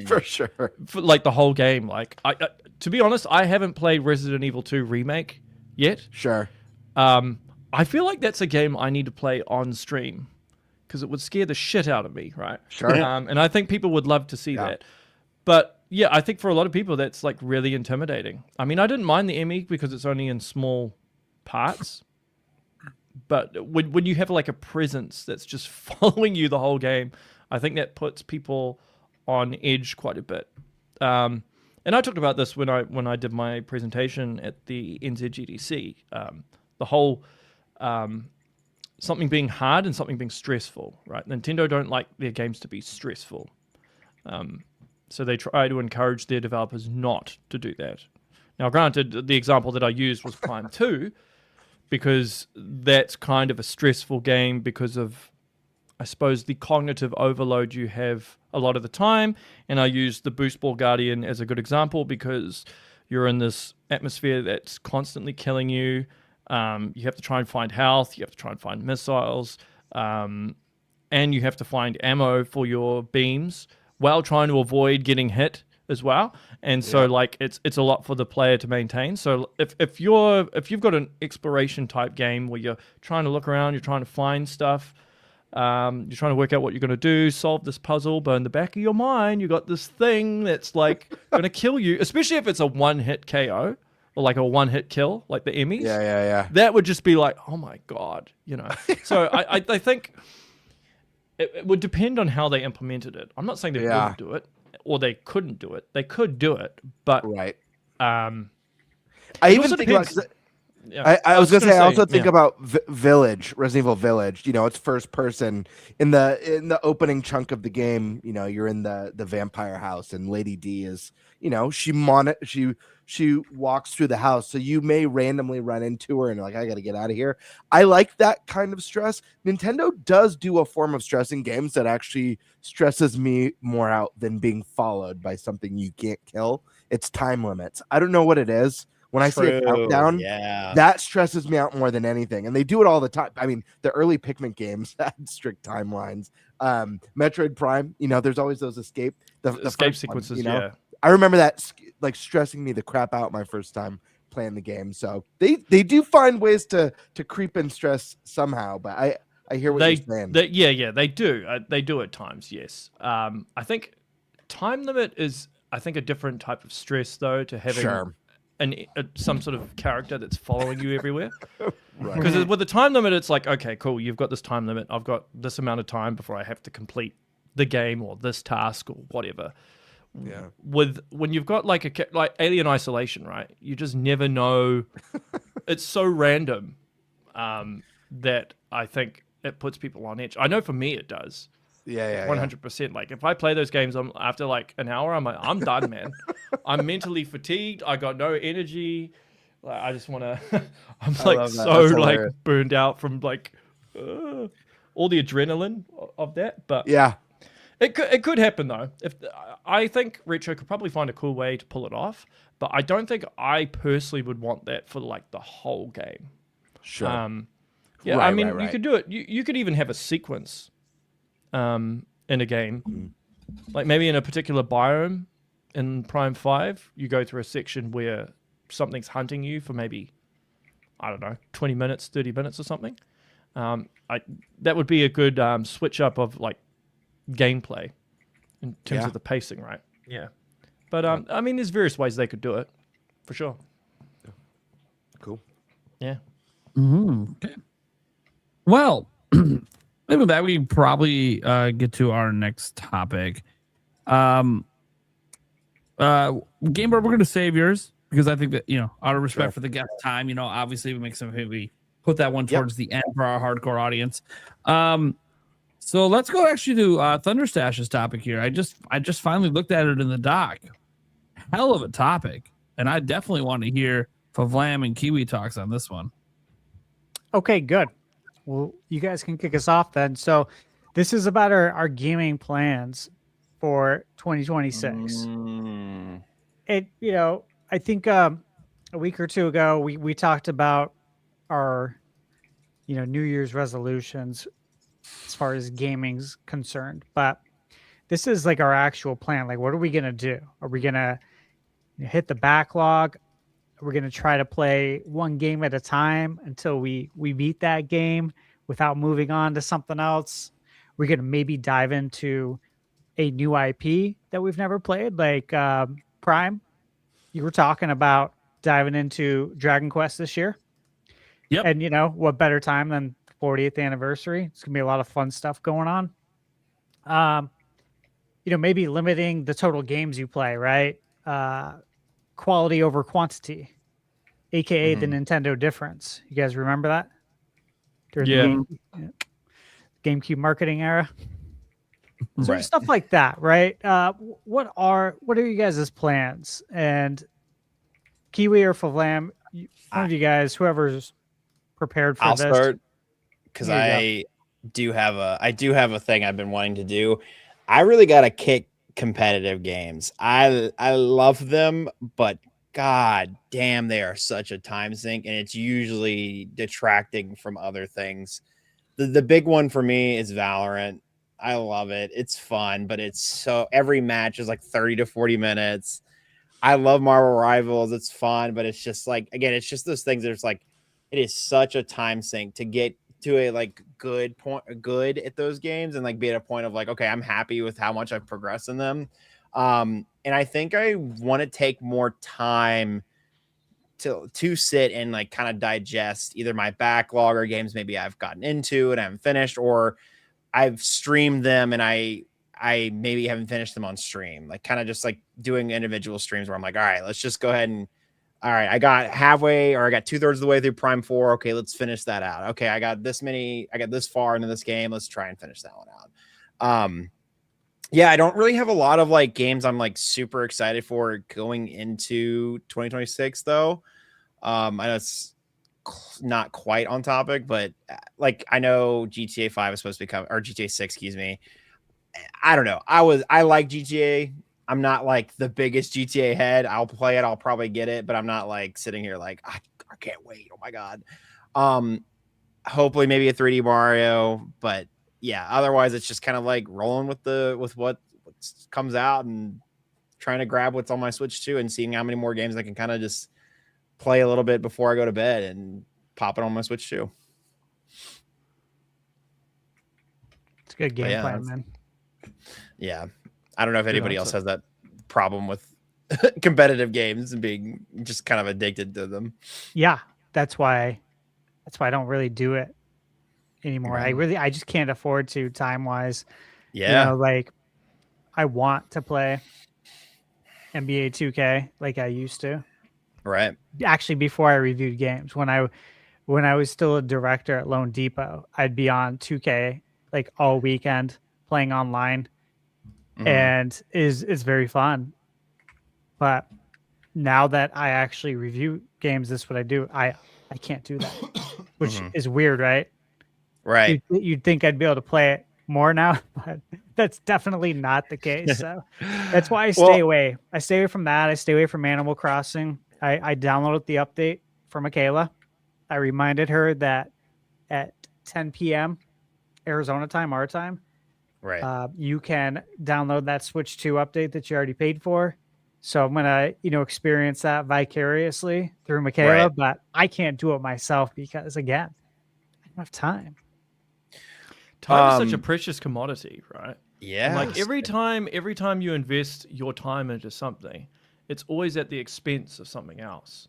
For sure. For like the whole game. Like, to be honest, I haven't played Resident Evil 2 Remake yet. Sure. I feel like that's a game I need to play on stream because it would scare the shit out of me, right? Sure. And I think people would love to see that. But yeah, I think for a lot of people, that's like really intimidating. I mean, I didn't mind the ME because it's only in small parts, but when you have like a presence that's just following you the whole game, I think that puts people on edge quite a bit. And I talked about this when I did my presentation at the NZGDC. The whole something being hard and something being stressful, right? Nintendo don't like their games to be stressful, so they try to encourage their developers not to do that. Now, granted, the example that I used was Prime 2, because that's kind of a stressful game because of, I suppose, the cognitive overload you have a lot of the time. And I used the Boost Ball Guardian as a good example because you're in this atmosphere that's constantly killing you. You have to try and find health. You have to try and find missiles. And you have to find ammo for your beams while trying to avoid getting hit as well, and so like it's a lot for the player to maintain. So if you've got an exploration type game where you're trying to look around, you're trying to find stuff, you're trying to work out what you're going to do, solve this puzzle, but in the back of your mind you got this thing that's like going to kill you, especially if it's a one-hit KO or like a one-hit kill, like the Emmys. Yeah. That would just be like, oh my god, you know. So I think it would depend on how they implemented it. I'm not saying they wouldn't do it or they couldn't do it. They could do it, but I even think about. I was gonna say, I also think about Village, Resident Evil Village. You know, it's first person in the opening chunk of the game. You know, you're in the vampire house, and Lady D is, you know, she walks through the house, so you may randomly run into her and like, I got to get out of here. I like that kind of stress. Nintendo does do a form of stress in games that actually stresses me more out than being followed by something you can't kill. It's time limits. I don't know what it is. When I see a countdown, that stresses me out more than anything. And they do it all the time. I mean, the early Pikmin games had strict timelines. Metroid Prime, you know, there's always those escape sequences. You know? I remember that like stressing me the crap out my first time playing the game. So they do find ways to creep in stress somehow. But I hear what you're saying. They do. They do at times. Yes. I think time limit is a different type of stress though to having some sort of character that's following you everywhere. Because with the time limit, it's like, okay, cool, you've got this time limit. I've got this amount of time before I have to complete the game or this task or whatever. Yeah. When you've got like Alien Isolation, right? You just never know. It's so random that I think it puts people on edge. I know for me it does. 100%. Like if I play those games, after like an hour, I'm like, I'm done, man. I'm mentally fatigued. I got no energy. Like I just want to. I'm like so like burned out from like all the adrenaline of that. But it could happen though. If I think Retro could probably find a cool way to pull it off, but I don't think I personally would want that for like the whole game. Sure. I mean, you could do it. You could even have a sequence. In a game, like maybe in a particular biome in Prime 5, you go through a section where something's hunting you for maybe, I don't know, 20 minutes, 30 minutes or something. That would be a good switch up of like gameplay in terms of the pacing, right? Yeah. But I mean, there's various ways they could do it, for sure. Cool. Yeah. Okay. Well, with that, we probably get to our next topic. Game Board, we're going to save yours because I think that, you know, out of respect for the guest time, you know, obviously we make some we put that one towards the end for our hardcore audience. So let's go actually to Thunderstash's topic here. I just finally looked at it in the doc. Hell of a topic, and I definitely want to hear Favlam and Kiwi talks on this one. Okay, good. Well, you guys can kick us off then. So this is about our gaming plans for 2026. It, you know, I think a week or two ago, we talked about our, you know, New Year's resolutions as far as gaming's concerned. But this is like our actual plan. Like, what are we going to do? Are we going to hit the backlog? We're going to try to play one game at a time until we beat that game without moving on to something else. We're going to maybe dive into a new IP that we've never played, like Prime. You were talking about diving into Dragon Quest this year. Yep. And, you know, what better time than the 40th anniversary? It's going to be a lot of fun stuff going on. You know, maybe limiting the total games you play, right? Quality over quantity, aka the Nintendo difference. You guys remember that? During the GameCube marketing era. So stuff like that, right? What are you guys' plans? And Kiwi or Favlam, one of you guys, whoever's prepared for this. I'll start because I do have a thing I've been wanting to do. I really got to kick competitive games. I love them, but god damn, they are such a time sink, and it's usually detracting from other things. The big one for me is Valorant. I love it. It's fun, but it's so every match is like 30 to 40 minutes. I love Marvel Rivals. It's fun, but it's just like, again, it's just those things. There's like, it is such a time sink to get to a like good at those games and like be at a point of like, okay, I'm happy with how much I've progressed in them. And I think I want to take more time to sit and like kind of digest either my backlog or games maybe I've gotten into and I haven't finished, or I've streamed them and I maybe haven't finished them on stream, like kind of just like doing individual streams where I'm like, all right, let's just go ahead and all right, I got halfway or I got 2/3 of the way through Prime 4. Okay, let's finish that out. Okay, I got this far into this game. Let's try and finish that one out. Yeah, I don't really have a lot of like games I'm like super excited for going into 2026 though. I know it's not quite on topic, but like I know GTA 5 is supposed to become, or GTA 6, excuse me. I don't know. I like GTA. I'm not like the biggest GTA head. I'll play it. I'll probably get it, but I'm not like sitting here like I can't wait. Oh my god. Hopefully maybe a 3D Mario, but yeah. Otherwise, it's just kind of like rolling with what comes out and trying to grab what's on my Switch too, and seeing how many more games I can kind of just play a little bit before I go to bed and pop it on my Switch too. It's a good game plan, man. Yeah. I don't know if anybody else has that problem with competitive games and being just kind of addicted to them. Yeah, that's why I don't really do it anymore. Right. I just can't afford to time-wise. Yeah. You know, like I want to play NBA 2K like I used to. Right. Actually, before I reviewed games, when I was still a director at Lone Depot, I'd be on 2K like all weekend playing online. And is very fun. But now that I actually review games, this is what I do. I can't do that, which is weird, right? Right. You'd think I'd be able to play it more now, but that's definitely not the case. So that's why I stay away. I stay away from that. I stay away from Animal Crossing. I downloaded the update for Michaela. I reminded her that at 10 p.m. Arizona time, our time, right, you can download that Switch 2 update that you already paid for. So I'm gonna, experience that vicariously through Michaela, but I can't do it myself because, again, I don't have time. Time is such a precious commodity, right? Yeah. Like every time you invest your time into something, it's always at the expense of something else.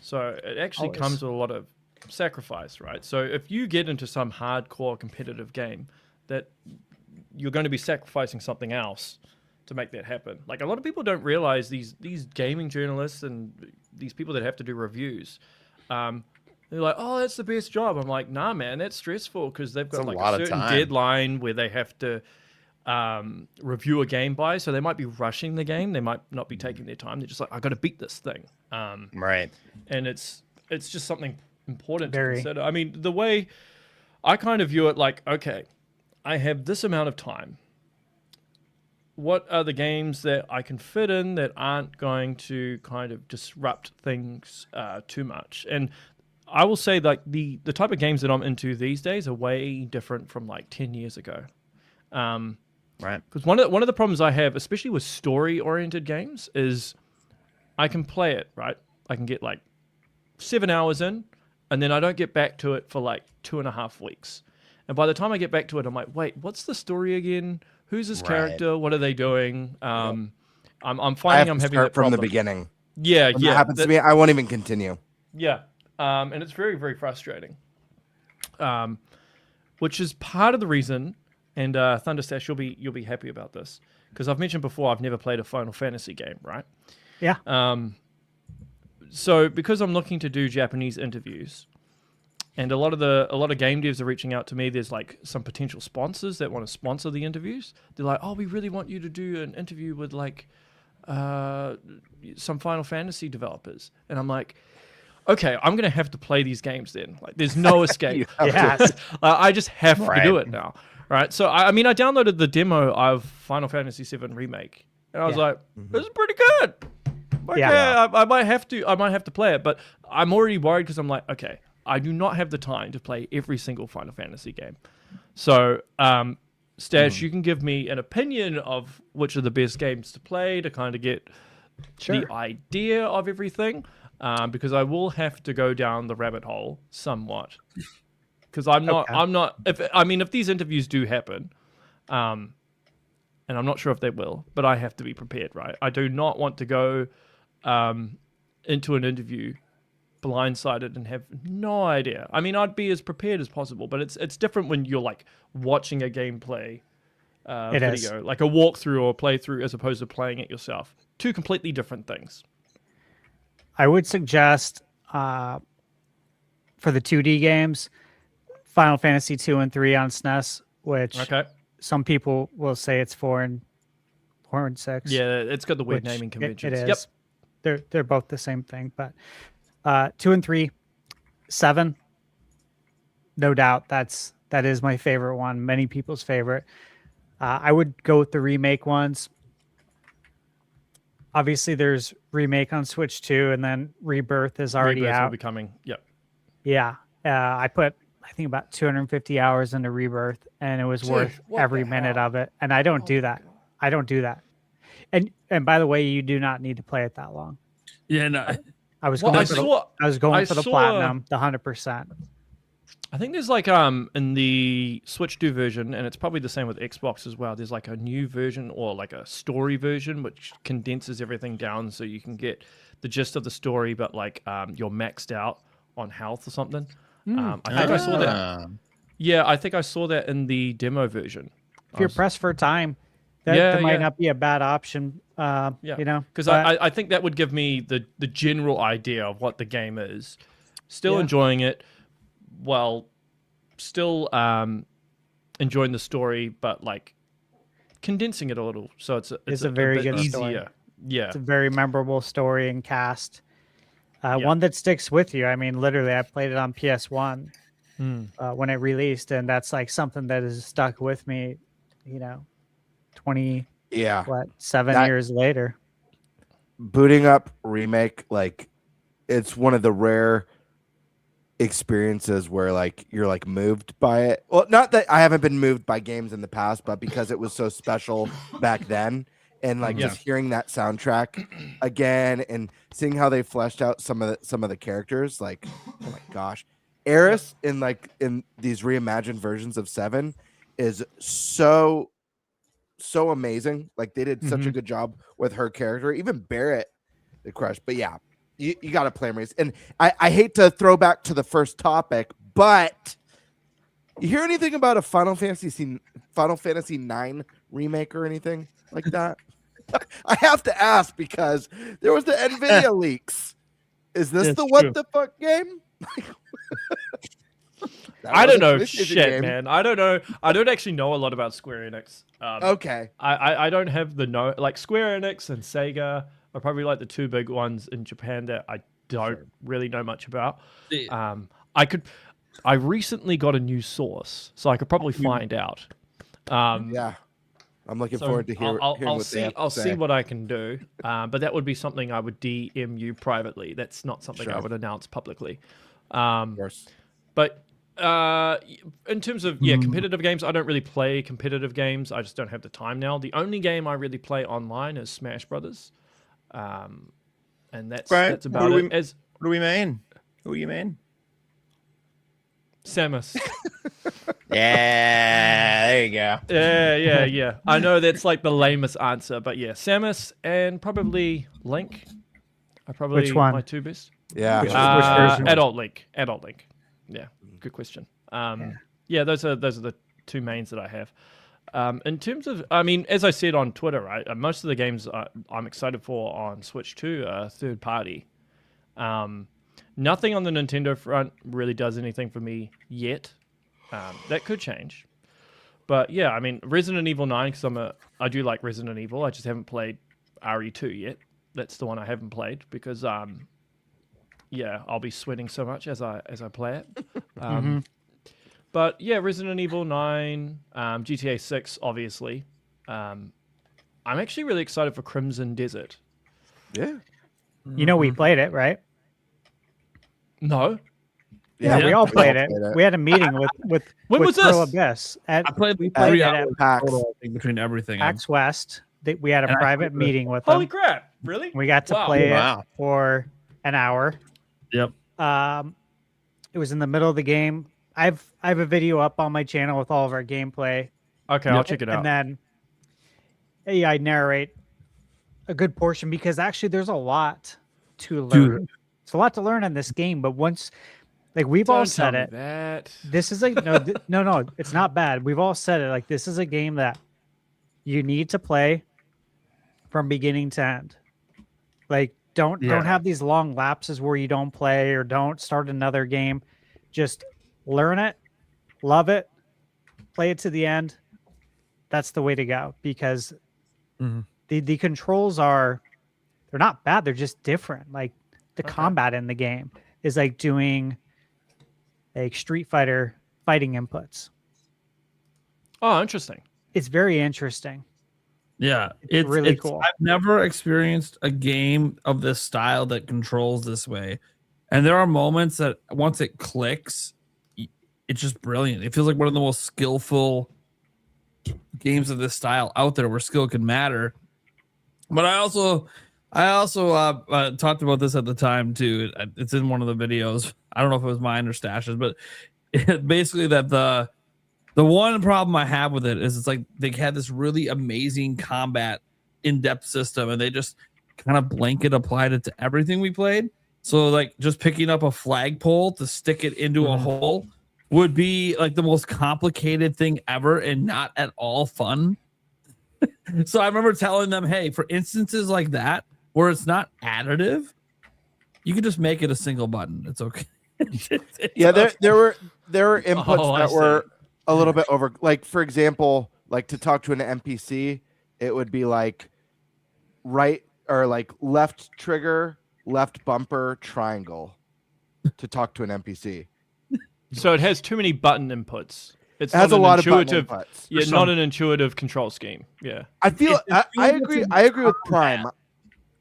So it actually comes with a lot of sacrifice, right? So if you get into some hardcore competitive game, that you're going to be sacrificing something else to make that happen. Like a lot of people don't realize these gaming journalists and these people that have to do reviews, they're like, oh, that's the best job. I'm like, nah, man, that's stressful because they've got like a certain deadline where they have to review a game by. So they might be rushing the game. They might not be taking their time. They're just like, I got to beat this thing. Right. And it's just something important to consider. I mean, the way I kind of view it, like, okay, I have this amount of time. What are the games that I can fit in that aren't going to kind of disrupt things too much? And I will say, like, the type of games that I'm into these days are way different from like 10 years ago. Right. Because one of the problems I have, especially with story-oriented games, is I can play it, right? I can get like 7 hours in, and then I don't get back to it for like 2.5 weeks. And by the time I get back to it, I'm like, wait, what's the story again? Who's this character? What are they doing? I'm finding I'm having that from problem. the beginning. Yeah, when that happens to me, I won't even continue. Yeah, and it's very, very frustrating. Which is part of the reason. And Thunderstash, you'll be happy about this because I've mentioned before I've never played a Final Fantasy game, right? Yeah. So because I'm looking to do Japanese interviews, and a lot of game devs are reaching out to me. There's like some potential sponsors that want to sponsor the interviews. They're like, "Oh, we really want you to do an interview with like some Final Fantasy developers," and I'm like, "Okay, I'm gonna have to play these games then. Like, there's no escape. I just have to do it now." Right, so I mean, I downloaded the demo of Final Fantasy VII Remake, and I was like, "This is pretty good." Okay, I might have to play it, but I'm already worried because I'm like, okay, I do not have the time to play every single Final Fantasy game. So Stash, you can give me an opinion of which are the best games to play to kind of get the idea of everything, because I will have to go down the rabbit hole somewhat. Because I'm not. If these interviews do happen, and I'm not sure if they will, but I have to be prepared, right? I do not want to go into an interview blindsided and have no idea. I mean, I'd be as prepared as possible, but it's different when you're like watching a gameplay video, like a walkthrough or playthrough, as opposed to playing it yourself. Two completely different things. I would suggest for the 2D games, Final Fantasy 2 and 3 on SNES, which some people will say it's 4 and 6. Yeah, it's got the weird naming conventions. It is. Yep. They're both the same thing, but 2 and 3, 7, no doubt that is my favorite one. Many people's favorite. I would go with the remake ones. Obviously, there's remake on Switch 2, and then Rebirth is already Rebirth out. will be coming. Yep. Yeah, I put I think about 250 hours into Rebirth, and it was worth every minute of it. And I don't do that. I don't do that. And by the way, you do not need to play it that long. Yeah, no. I was going for the platinum, the 100%. I think there's like in the Switch 2 version, and it's probably the same with Xbox as well. There's like a new version or like a story version which condenses everything down so you can get the gist of the story, but like you're maxed out on health or something. I think I saw that. Yeah, I think I saw that in the demo version. If you're pressed for time, that might not be a bad option. You know, because I think that would give me the general idea of what the game is. Still enjoying it, while still enjoying the story, but like condensing it a little, so it's a very bit good easier. story. Yeah, it's a very memorable story and cast. One that sticks with you. I mean, literally, I played it on PS1 when it released, and that's like something that has stuck with me. You know, 7 years later. Booting up remake, like it's one of the rare experiences where like you're like moved by it. Well, not that I haven't been moved by games in the past, but because it was so special back then. And like just hearing that soundtrack again and seeing how they fleshed out some of the characters, like, oh my gosh, Eris in these reimagined versions of 7 is so amazing. Like they did such a good job with her character. Even Barrett, the crush. But yeah, you got to play Race. And I hate to throw back to the first topic, but you hear anything about a Final Fantasy 9 remake or anything like that? I have to ask because there was the NVIDIA leaks. Is this the what the fuck game? I don't know shit, man. I don't know. I don't actually know a lot about Square Enix. Okay. I don't have the like Square Enix and Sega are probably like the two big ones in Japan that I don't really know much about. I recently got a new source, so I could probably find out. I'm looking forward to hearing what they have to I'll say. see what I can do, but that would be something I would DM you privately. That's not something I would announce publicly. Of course. But in terms of competitive games, I don't really play competitive games. I just don't have the time now. The only game I really play online is Smash Brothers, and that's about it. What do we mean? Who you mean? Samus. Yeah, there you go. Yeah. I know that's like the lamest answer, but yeah, Samus and probably Link. Which one? My two best. Yeah. Which version? Adult Link. Yeah, good question. Those are the two mains that I have. In terms of, I mean, as I said on Twitter, right, most of the games I'm excited for on Switch 2 are third party. Nothing on the Nintendo front really does anything for me yet. That could change. But yeah, I mean, Resident Evil 9, because I do like Resident Evil. I just haven't played RE2 yet. That's the one I haven't played because I'll be sweating so much as I play it. But yeah, Resident Evil 9, GTA 6, obviously. I'm actually really excited for Crimson Desert. Yeah. You know, we played it, right? No. Yeah, we all played it. We had a meeting with When was Pro this? Abyss. I played We 3 played it at hours total, I think, between everything. PAX West. We had a And I private played it. meeting with Holy them. crap! Really? We got to Wow. play Wow. it for an hour. Yep. It was in the middle of the game. I have a video up on my channel with all of our gameplay. Okay, I'll check it out. And then I narrate a good portion because actually there's a lot to learn. Dude. It's a lot to learn in this game, but once we've all said it. That. This is no, it's not bad. We've all said it. Like, this is a game that you need to play from beginning to end. Like, don't have these long lapses where you don't play or don't start another game. Just learn it, love it, play it to the end. That's the way to go, because the controls they're not bad. They're just different. Like, the combat in the game is like doing like Street Fighter fighting inputs. Oh, interesting. It's very interesting. Yeah, It's really cool. I've never experienced a game of this style that controls this way. And there are moments that once it clicks, it's just brilliant. It feels like one of the most skillful games of this style out there where skill can matter. But I also talked about this at the time too. It's in one of the videos. I don't know if it was mine or Stash's, but basically that the one problem I have with it is it's like they had this really amazing combat in-depth system and they just kind of blanket applied it to everything we played. So like just picking up a flagpole to stick it into a hole would be like the most complicated thing ever and not at all fun. So I remember telling them, hey, for instances like that where it's not additive, you can just make it a single button. It's okay. Yeah, there were inputs that were a little bit over. Like, for example, like to talk to an NPC, it would be like right or like left trigger, left bumper, triangle to talk to an NPC. So it has too many button inputs. It has a lot of button inputs. Yeah, not an intuitive control scheme. Yeah, I feel I agree. I agree with Prime.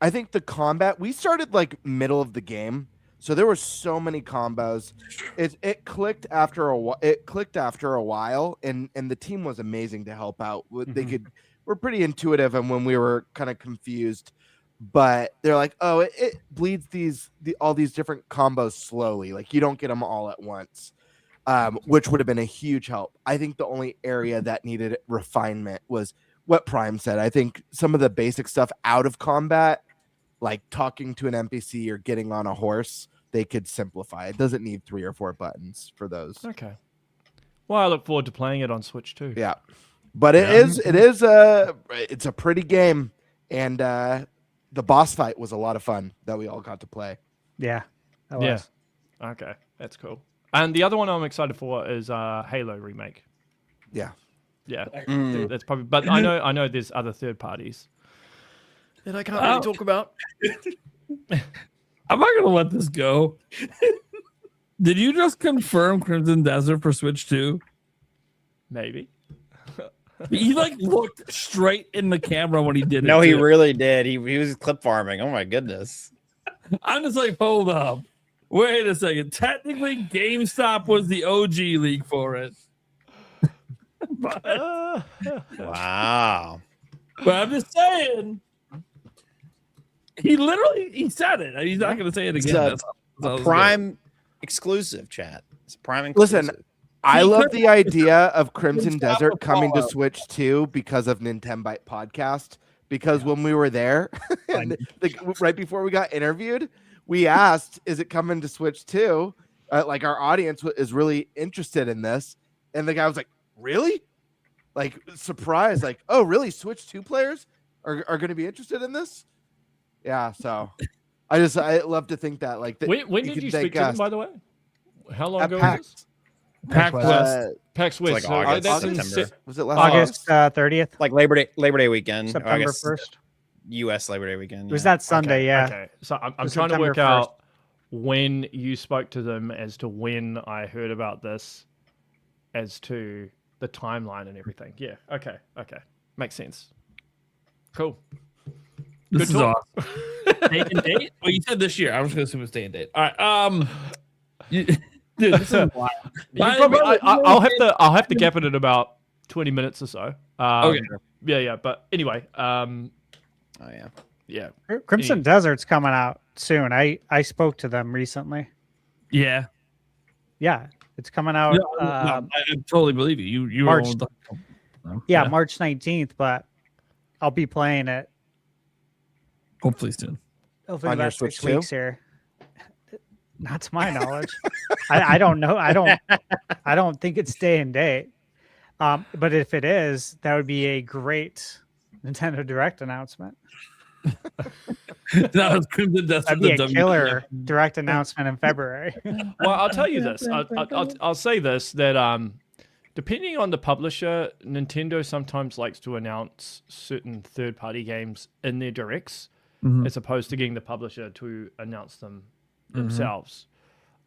I think the combat, we started like middle of the game, so there were so many combos. It clicked after a while. It clicked after a while, and the team was amazing to help out. They were pretty intuitive, and when we were kind of confused, but they're like, oh, it bleeds all these different combos slowly. Like, you don't get them all at once. Which would have been a huge help. I think the only area that needed refinement was what Prime said. I think some of the basic stuff out of combat, like talking to an NPC or getting on a horse, they could simplify. It doesn't need 3 or 4 buttons for those. Okay. Well, I look forward to playing it on Switch too. Yeah, but it's a pretty game, and the boss fight was a lot of fun that we all got to play. Yeah. That Yeah. was. Okay, that's cool. And the other one I'm excited for is Halo remake. Yeah. Yeah, that's probably. But I know there's other third parties that I can't really talk about. I'm not gonna let this go. Did you just confirm Crimson Desert for Switch 2? Maybe. He like looked straight in the camera when he did it. No, he too. really did. He was clip farming. Oh my goodness. I'm just like, hold up. Wait a second. Technically, GameStop was the OG league for it. Wow. But I'm just saying. He said it. He's not going to say it again. It's a Prime exclusive, chat. It's a Prime Listen, exclusive. I love the idea of Crimson Desert coming to Switch 2 because of NintenByte Podcast. Because when we were there, and right before we got interviewed, we asked, is it coming to Switch 2? Like, our audience is really interested in this. And the guy was like, really? Like, surprised. Like, oh, really? Switch 2 players are going to be interested in this? Yeah, so I love to think that. Like, when did you speak to them, by the way? How long ago PAX. was this? PAX West. PAX West. Like So August, that's in September. Was it last August 30th? Like Labor Day weekend. or I September guess 1st. U.S. Labor Day weekend. It was yeah. that Sunday, Okay, yeah. Okay, so I'm was trying to September work 1st. out when you spoke to them as to when I heard about this, as to the timeline and everything. Yeah. Okay. Makes sense. Cool. This Good is talk. awesome. Day and date? Well, you said this year. I was going to assume it's day and date. All right. Dude, this is wild. I'll have to gap it in about 20 minutes or so. Okay. Yeah. But anyway, Oh yeah. yeah. Crimson Desert's coming out soon. I spoke to them recently. Yeah. Yeah, it's coming out. No, I totally believe you. You March. were Yeah, March 19th, but I'll be playing it hopefully soon. hopefully On your about Switch 6 too? weeks here. Not to my knowledge. I don't know. I don't think it's day and date. But if it is, that would be a great Nintendo Direct announcement. That was Crimson Desert. That'd be a killer Direct announcement in February. Well, I'll tell you this. I'll say this, that depending on the publisher, Nintendo sometimes likes to announce certain third-party games in their directs, as opposed to getting the publisher to announce them themselves.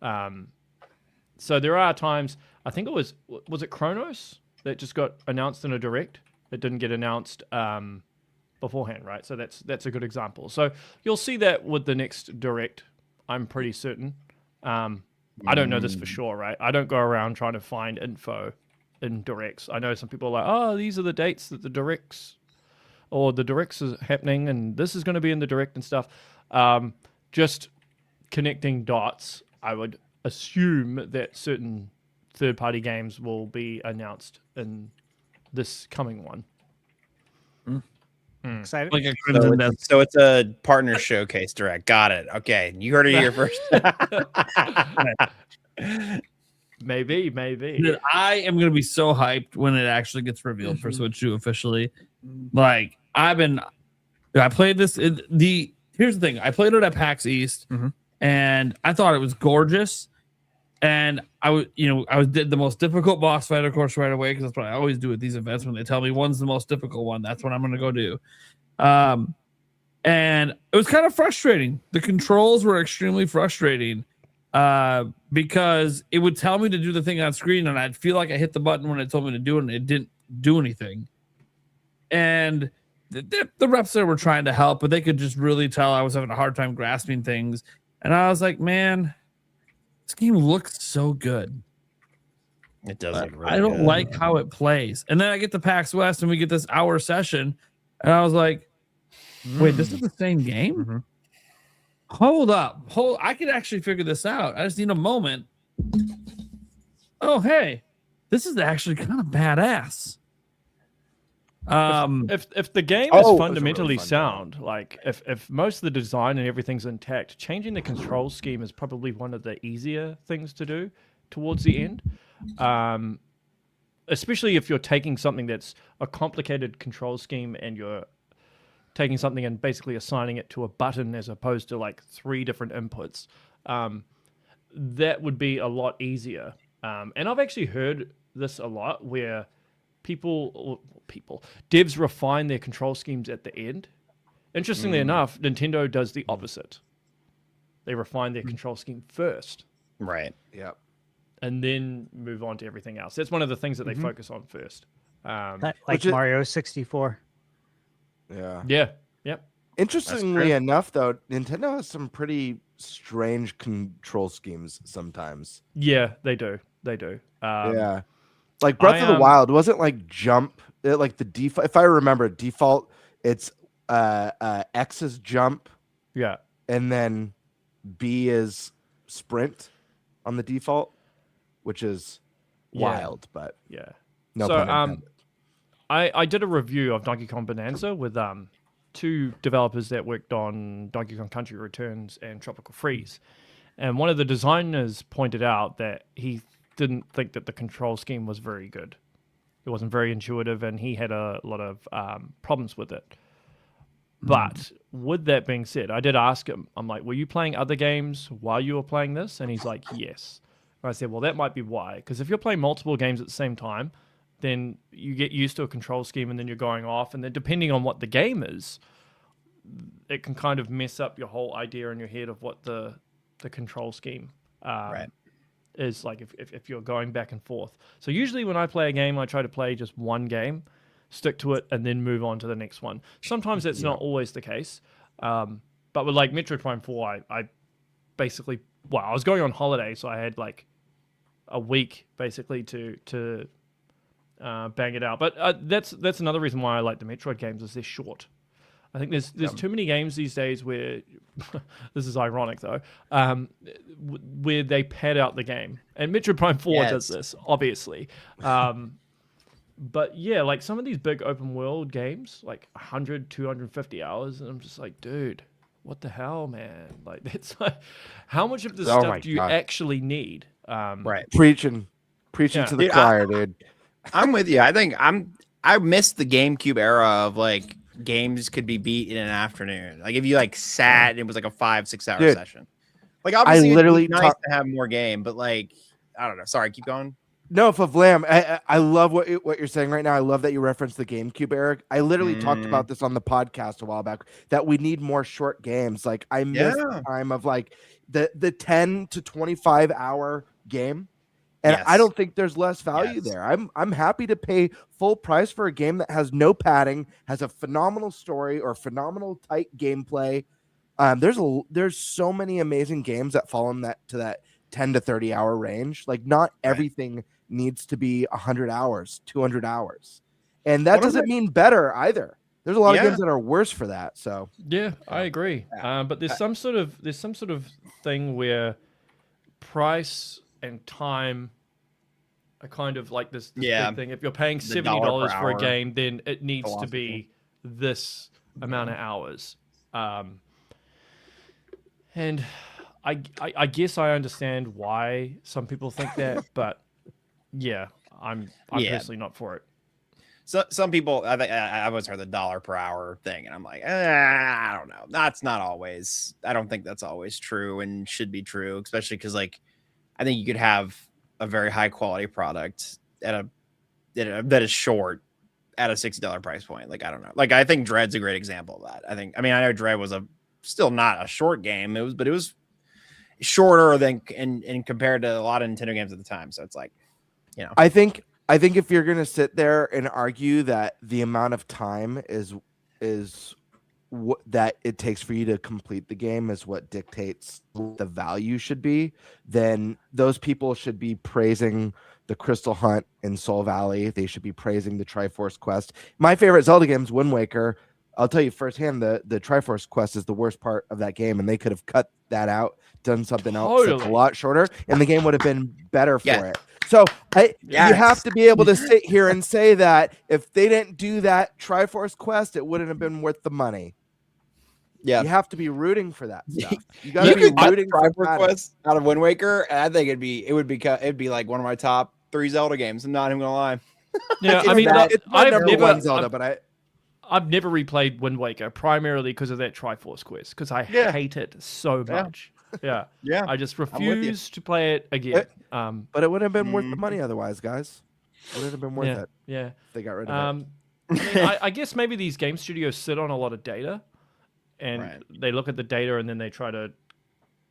So there are times, I think it was it Chronos that just got announced in a direct? It didn't get announced beforehand, right? So that's a good example. So you'll see that with the next direct, I'm pretty certain. I don't know this for sure, right? I don't go around trying to find info in directs. I know some people are like, oh, these are the dates that the directs is happening, and this is going to be in the direct and stuff. Just connecting dots, I would assume that certain third-party games will be announced in this coming one. Excited? Like a Crimson Desert. So it's a partner showcase direct. Got it. Okay, you heard it here first. Maybe. Dude, I am gonna be so hyped when it actually gets revealed for Switch 2 officially. Like I played this. Here's the thing. I played it at PAX East, and I thought it was gorgeous. And I did the most difficult boss fight, of course, right away, because that's what I always do at these events. When they tell me one's the most difficult one, that's what I'm going to go do. And it was kind of frustrating. The controls were extremely frustrating because it would tell me to do the thing on screen, and I'd feel like I hit the button when it told me to do it, and it didn't do anything. And the reps there were trying to help, but they could just really tell I was having a hard time grasping things. And I was like, man, this game looks so good. It does look really I don't good. like how it plays. And then I get to PAX West and we get this hour session, and I was like, wait, this is the same game? Hold up. I could actually figure this out. I just need a moment. Oh, hey, this is actually kind of badass. If the game is fundamentally sound, like if most of the design and everything's intact, changing the control scheme is probably one of the easier things to do towards the end. Especially if you're taking something that's a complicated control scheme and you're taking something and basically assigning it to a button as opposed to like 3 different inputs. That would be a lot easier. And I've actually heard this a lot where devs refine their control schemes at the end. Interestingly enough, Nintendo does the opposite. They refine their control scheme first. Right. Yep. And then move on to everything else. That's one of the things that they focus on first. Like Mario 64. Yeah. Yeah. Yep. Interestingly enough, though, Nintendo has some pretty strange control schemes sometimes. Yeah, they do. Yeah. Like Breath of the Wild wasn't like jump. Like the default, if I remember, default, it's X is jump. Yeah. And then B is sprint on the default, which is wild, but yeah. No so pun intended. I did a review of Donkey Kong Bonanza with 2 developers that worked on Donkey Kong Country Returns and Tropical Freeze. And one of the designers pointed out that he didn't think that the control scheme was very good. It wasn't very intuitive, and he had a lot of problems with it. But with that being said, I did ask him, I'm like, were you playing other games while you were playing this? And he's like, yes. And I said, well, that might be why. Because if you're playing multiple games at the same time, then you get used to a control scheme, and then you're going off. And then depending on what the game is, it can kind of mess up your whole idea in your head of what the control scheme is like if you're going back and forth. So usually when I play a game, I try to play just one game, stick to it, and then move on to the next one. Sometimes that's not always the case. But with like Metroid Prime 4, I basically, I was going on holiday, so I had like a week basically to bang it out. But that's another reason why I like the Metroid games is they're short. I think there's too many games these days where this is ironic though, where they pad out the game, and Metroid Prime 4 does this obviously. But yeah, like some of these big open world games, like 100, 250 hours, and I'm just like, dude, what the hell, man? Like, it's like, how much of this stuff do you actually need? Right, preaching to the choir, dude. I'm with you. I think I missed the GameCube era of like games could be beat in an afternoon. Like if you like sat and it was like a 5-6 hour session. Like obviously, it's nice to have more game, but like I don't know. Sorry, keep going. No, for Vlam, I love what you're saying right now. I love that you referenced the GameCube, Eric. I literally talked about this on the podcast a while back, that we need more short games. Like I miss the time of like the 10 to 25 hour game. And I don't think there's less value there. I'm happy to pay full price for a game that has no padding, has a phenomenal story or phenomenal tight gameplay. There's so many amazing games that fall in that 10 to 30 hour range. Like not everything needs to be 100 hours, 200 hours. And that doesn't mean better either. There's a lot of games that are worse for that. So yeah, I agree. But there's some sort of thing where price and time are kind of like this big thing. If you're paying $70 for a game, then it needs to be this amount of hours. And I guess I understand why some people think that, but yeah, I'm personally not for it. So some people, I always heard the $1 per hour thing, and I'm like, I don't know. That's not always. I don't think that's always true and should be true, especially because like I think you could have a very high quality product that is short at a $60 price point. Like I don't know. Like I think Dread's a great example of that. I know Dread was still not a short game. It was shorter than and compared to a lot of Nintendo games at the time. So it's like, you know, I think if you're gonna sit there and argue that the amount of time is what that it takes for you to complete the game is what dictates the value should be, then those people should be praising the Crystal Hunt in Soul Valley. They should be praising the Triforce Quest. My favorite Zelda game is Wind Waker. I'll tell you firsthand, the Triforce Quest is the worst part of that game, and they could have cut that out, done something else that's a lot shorter, and the game would have been better for it. So you have to be able to sit here and say that if they didn't do that Triforce Quest, it wouldn't have been worth the money. Yeah, you have to be rooting for that stuff. You got to be rooting for Triforce Quest out of Wind Waker, and I think it'd be like one of my top 3 Zelda games. I'm not even gonna lie. Yeah, I mean, I've never replayed Wind Waker primarily because of that Triforce Quest, because I hate it so much. Yeah. I just refuse to play it again. But it would have been worth the money otherwise, guys. It would have been worth it. Yeah. If they got rid of it. I mean, I guess maybe these game studios sit on a lot of data, and they look at the data and then they try to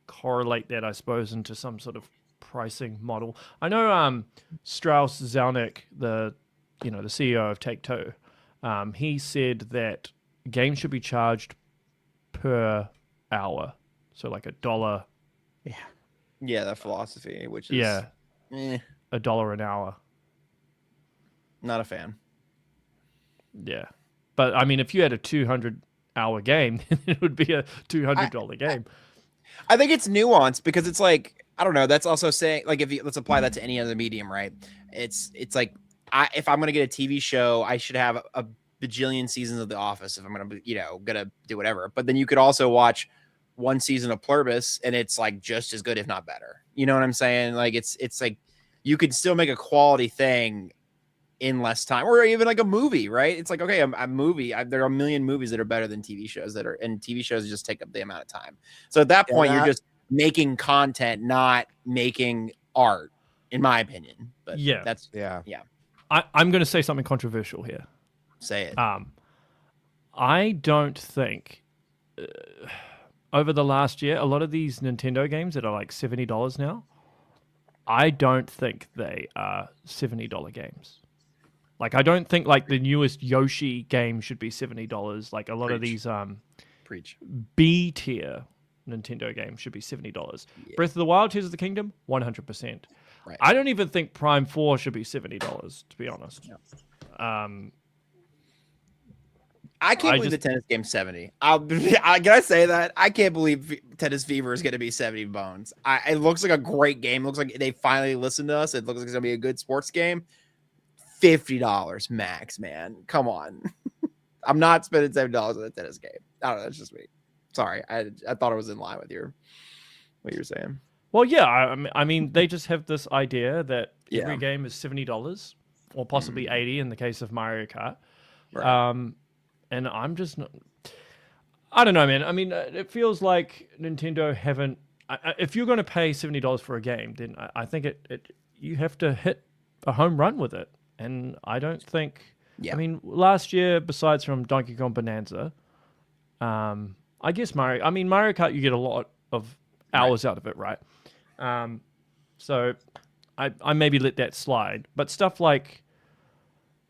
correlate that, I suppose, into some sort of pricing model. I know Strauss Zelnick, the CEO of Take-Two, he said that games should be charged per hour. So like $1. Yeah, that philosophy, which is $1 an hour. Not a fan. Yeah, but I mean, if you had a 200-hour game, it would be a $200 game. I think it's nuanced because it's like, I don't know. That's also saying like let's apply that to any other medium, right? It's like if I'm gonna get a TV show, I should have a bajillion seasons of The Office if I'm gonna do whatever. But then you could also watch one season of Pluribus and it's like just as good, if not better. You know what I'm saying? Like it's like you could still make a quality thing in less time, or even like a movie, right? It's like, okay, a movie. There are a million movies that are better than TV shows and TV shows just take up the amount of time. So at that point, you're just making content, not making art, in my opinion. But I'm going to say something controversial here. Say it. I don't think over the last year, a lot of these Nintendo games that are like $70 now, I don't think they are $70 games. Like, I don't think like the newest Yoshi game should be $70. Like a lot of these B tier Nintendo games should be $70. Yeah. Breath of the Wild, Tears of the Kingdom, 100%. Right. I don't even think Prime 4 should be $70, to be honest. I can't believe the tennis game's 70. Can I say that? I can't believe Tennis Fever is going to be 70 bones. It looks like a great game. It looks like they finally listened to us. It looks like it's going to be a good sports game. $50 max, man. Come on. I'm not spending $70 on a tennis game. I don't know. It's just me. Sorry. I thought it was in line with what you were saying. Well, yeah. I mean, they just have this idea that every Yeah. game is $70 or possibly $80 in the case of Mario Kart. Right. And I'm just not. I don't know, man. I mean, it feels like Nintendo haven't. If you're going to pay $70 for a game, then I think you have to hit a home run with it. And I don't think. Yeah. I mean, last year, besides from Donkey Kong Bonanza, I guess Mario Kart, you get a lot of hours out of it, right? So I maybe let that slide. But stuff like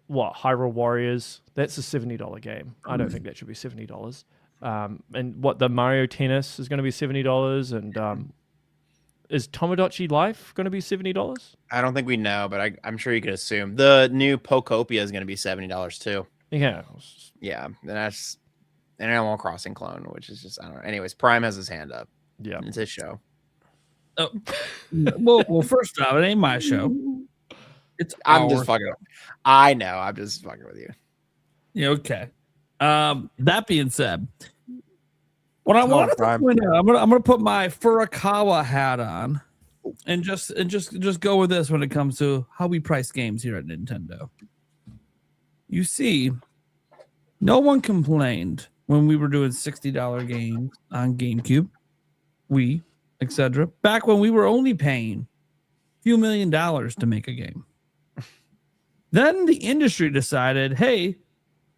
Hyrule Warriors, that's a $70 game. I don't think that should be $70. And the Mario Tennis is going to be $70. And is Tomodachi Life going to be $70? I don't think we know, but I'm sure you could assume. The new Pokopia is going to be $70 too. Yeah. Yeah. And that's an Animal Crossing clone, which is just, I don't know. Anyways, Prime has his hand up. Yeah. It's his show. Oh. Well, first off, it ain't my show. I'm just fucking. I know. I'm just fucking with you. Yeah. Okay. That being said, what I wanted to point out, I'm gonna put my Furukawa hat on, and just go with this when it comes to how we price games here at Nintendo. You see, no one complained when we were doing $60 games on GameCube, Wii, etc. Back when we were only paying a few $1 million to make a game. Then the industry decided, hey,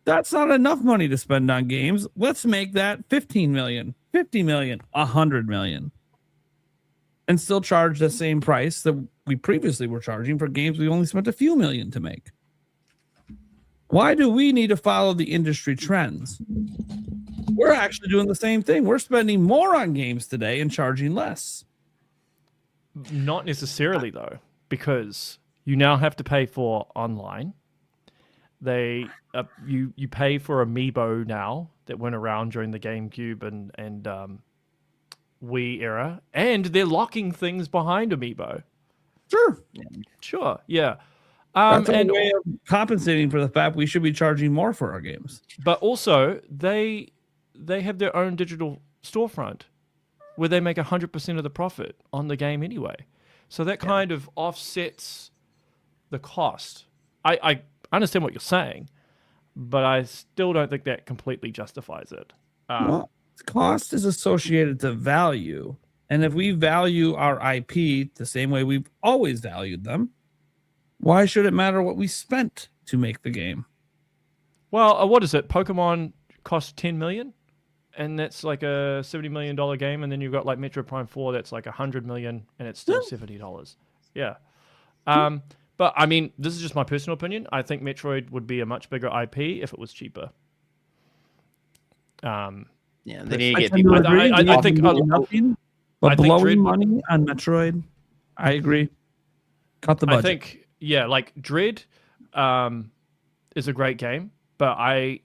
that's not enough money to spend on games. Let's make that 15 million, 50 million, 100 million. And still charge the same price that we previously were charging for games we only spent a few million to make. Why do we need to follow the industry trends? We're actually doing the same thing. We're spending more on games today and charging less. Not necessarily, though, because you now have to pay for online. You pay for Amiibo now that went around during the GameCube and Wii era, and they're locking things behind Amiibo. Sure, yeah. That's a way of compensating for the fact we should be charging more for our games. But also, they have their own digital storefront where they make 100% of the profit on the game anyway. So that kind of offsets the cost. I understand what you're saying, but I still don't think that completely justifies it. Well, cost is associated to value. And if we value our IP the same way we've always valued them, why should it matter what we spent to make the game? Well, what is it? Pokemon cost $10 million, and that's like a $70 million game, and then you've got like Metro Prime 4 that's like $100 million, and it's still $70. Yeah. But I mean, this is just my personal opinion. I think Metroid would be a much bigger IP if it was cheaper. Yeah, they need to get people. I think nothing, but blowing money on Metroid, I agree. Cut the budget. I think, yeah, like Dread is a great game, but I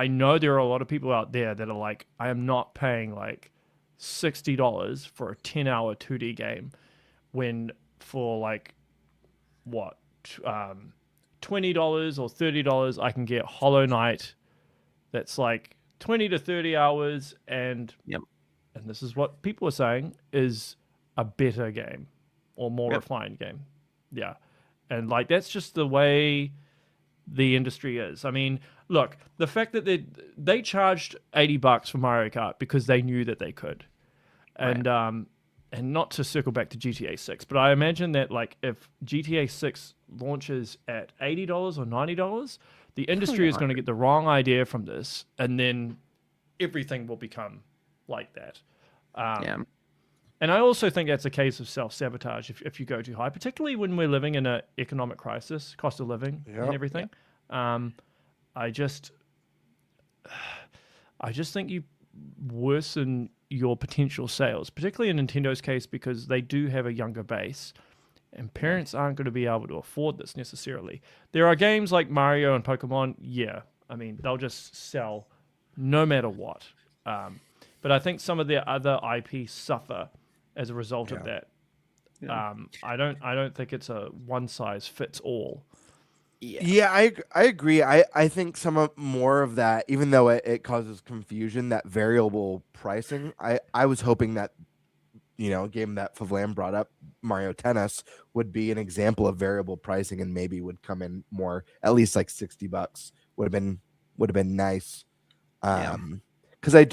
know there are a lot of people out there that are like, I am not paying like $60 for a 10-hour 2D game when for like what $20 or $30 I can get Hollow Knight that's like 20 to 30 hours and this is what people are saying is a better game or more refined game. Yeah. And like that's just the way the industry is. I mean, look, the fact that they charged $80 for Mario Kart because they knew that they could. And not to circle back to GTA 6, but I imagine that like if GTA 6 launches at $80 or $90, the industry is going to get the wrong idea from this, and then everything will become like that. And I also think that's a case of self-sabotage if you go too high, particularly when we're living in an economic crisis, cost of living and everything. I just think you worsen your potential sales, particularly in Nintendo's case, because they do have a younger base. and parents aren't going to be able to afford this necessarily. There are games like Mario and Pokemon, yeah, I mean, they'll just sell no matter what. But I think some of their other IPs suffer as a result of that. I don't think it's a one size fits all. Yeah, I agree. I think some of more of that, even though it causes confusion, that variable pricing. I was hoping that, a game that Favlam brought up, Mario Tennis, would be an example of variable pricing and maybe would come in more, at least like $60 would have been nice. Because I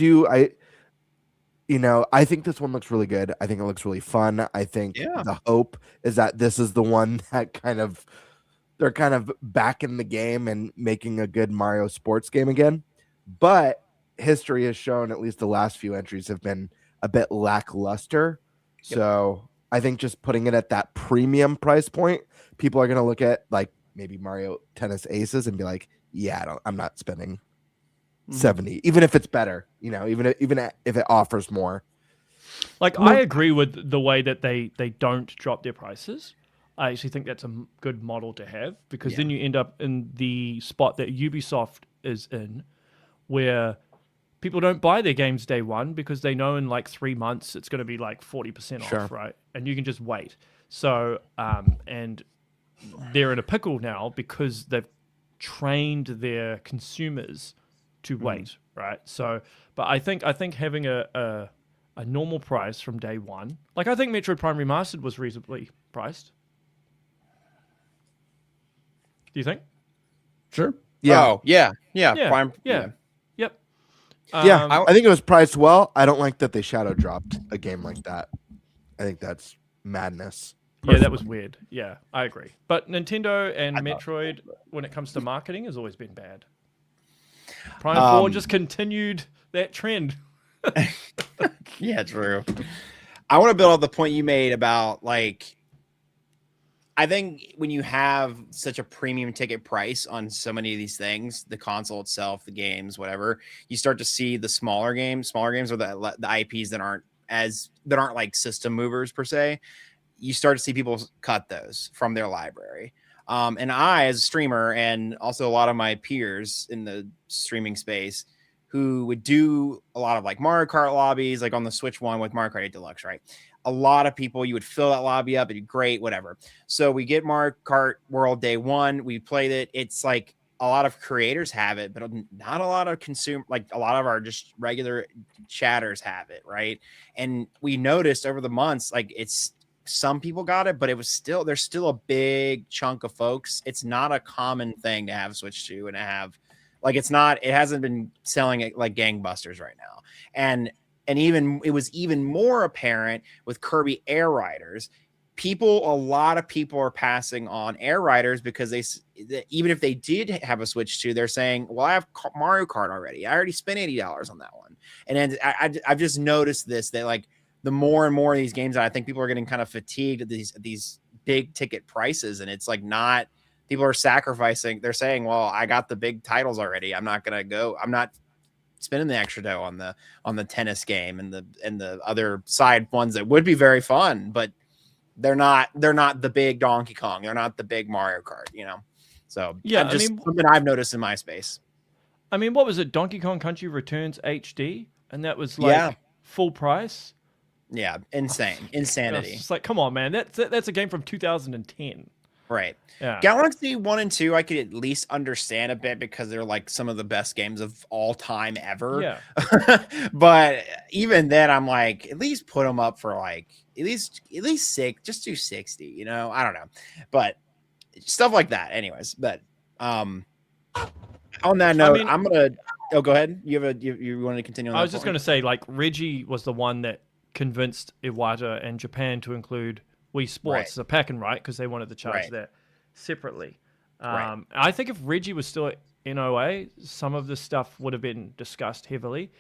think this one looks really good. I think it looks really fun. I think the hope is that this is the one that they're kind of back in the game and making a good Mario sports game again. But history has shown, at least the last few entries have been a bit lackluster. So I think just putting it at that premium price point, people are going to look at like maybe Mario Tennis Aces and be like, yeah, I'm not spending 70, even if it's better, even if it offers more. Like, I agree with the way that they don't drop their prices. I actually think that's a good model to have, because then you end up in the spot that Ubisoft is in, where people don't buy their games day one because they know in like 3 months it's going to be like 40% off, right? And you can just wait. So, and they're in a pickle now because they've trained their consumers to wait, right? So, but I think having a normal price from day one, like I think Metroid Prime Remastered was reasonably priced. Do you think? Sure. Yeah. Oh, yeah. Prime. Yep. I think it was priced well. I don't like that they shadow dropped a game like that. I think that's madness. Yeah, that was weird. Yeah, I agree. But Nintendo and Metroid, when it comes to marketing, has always been bad. Prime 4 just continued that trend. Yeah, true. I want to build on the point you made about, like, I think when you have such a premium ticket price on so many of these things, the console itself, the games, whatever, you start to see the smaller games or the IPs that aren't like system movers per se. You start to see people cut those from their library. And I, as a streamer, and also a lot of my peers in the streaming space, who would do a lot of like Mario Kart lobbies, like on the Switch one with Mario Kart 8 Deluxe, right? A lot of people, you would fill that lobby up, it'd be great, whatever. So we get Mario Kart World day one, we played it. It's like a lot of creators have it, but not a lot of like a lot of our just regular chatters have it, right? And we noticed over the months, like some people got it, but there's still a big chunk of folks. It's not a common thing to have Switch 2 and to have, like, it hasn't been selling it like gangbusters right now. And even it was even more apparent with Kirby Air Riders. A lot of people are passing on Air Riders because even if they did have a Switch 2, they're saying, well, I have Mario Kart already. I already spent $80 on that one. And then I've just noticed this, that like the more and more of these games, I think people are getting kind of fatigued at these big ticket prices. And it's like people are sacrificing. They're saying, well, I got the big titles already. I'm not spending the extra dough on the tennis game and the other side ones that would be very fun, but they're not the big Donkey Kong. They're not the big Mario Kart, So yeah, something I've noticed in my space. I mean, what was it? Donkey Kong Country Returns HD, and that was like full price. Yeah, insanity. It's like, come on, man. That's a game from 2010. Right. Yeah. Galaxy 1 and 2, I could at least understand a bit because they're like some of the best games of all time ever. Yeah. But even then, I'm like, at least put them up for like at least six. Just do 60. I don't know, but stuff like that. Anyways, but on that note, I'm gonna. Oh, go ahead. You want to continue on? I was just gonna say, like, Reggie was the one that convinced Iwata and Japan to include Wii Sports as a pack-in, right? Because they wanted to charge that separately. I think if Reggie was still at NOA, some of this stuff would have been discussed heavily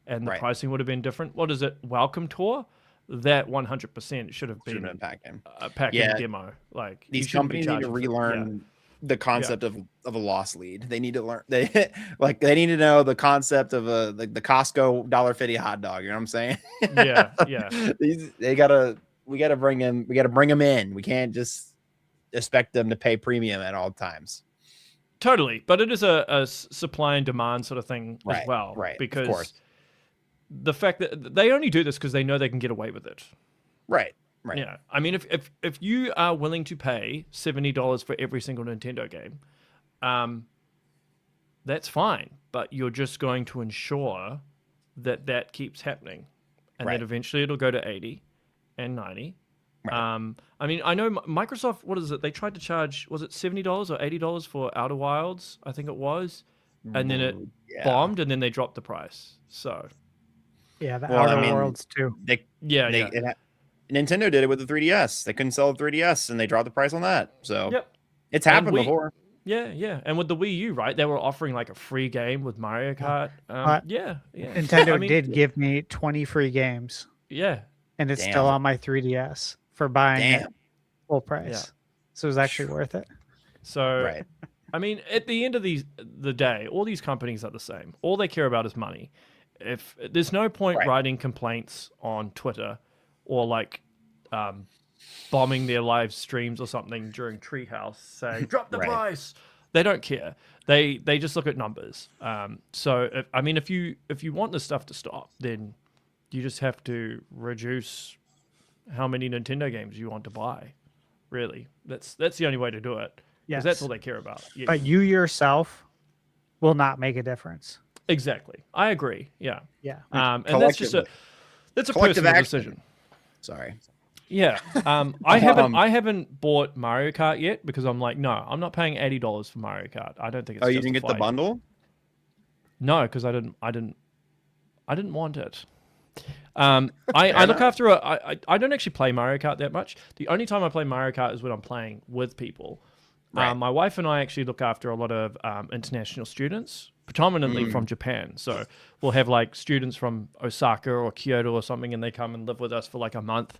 and the pricing would have been different. What is it? Welcome Tour? That 100% should have been a pack-in demo. Like, these companies need to relearn the concept of a loss lead. They need to learn. They need to know the concept of the Costco $1.50 hot dog. You know what I'm saying? Yeah. They gotta bring them in. We can't just expect them to pay premium at all times. Totally, but it is a supply and demand sort of thing Right, as well. right, of Because course. the fact that they only do this because they know they can get away with it. Right. Yeah, I mean, if you are willing to pay $70 for every single Nintendo game, that's fine. But you're just going to ensure that keeps happening, and then eventually it'll go to 80 and 90. Right. I mean, I know Microsoft. What is it? They tried to charge, was it $70 or $80 for Outer Wilds? I think it was, and then it bombed, and then they dropped the price. So, yeah, the Outer Worlds too. Nintendo did it with the 3DS. They couldn't sell the 3DS, and they dropped the price on that. So, it's happened before. Yeah, and with the Wii U, right? They were offering like a free game with Mario Kart. Yeah. Nintendo did give me 20 free games. Yeah, and it's still on my 3DS for buying it full price. Yeah. So it was actually worth it. So, I mean, at the end of the day, all these companies are the same. All they care about is money. If there's no point writing complaints on Twitter or like bombing their live streams or something during Treehouse saying drop the price, they don't care. They just look at numbers. So if you want this stuff to stop, then you just have to reduce how many Nintendo games you want to buy. Really, that's the only way to do it. Because that's all they care about. Yeah. But you yourself will not make a difference. Exactly, I agree. Yeah. And that's a personal decision. Sorry. Yeah. I haven't bought Mario Kart yet because I'm like, no, I'm not paying $80 for Mario Kart. I don't think it's you didn't get the bundle? No, because I didn't want it. I look after I don't actually play Mario Kart that much. The only time I play Mario Kart is when I'm playing with people. My wife and I actually look after a lot of international students, predominantly from Japan. So we'll have like students from Osaka or Kyoto or something, and they come and live with us for like a month.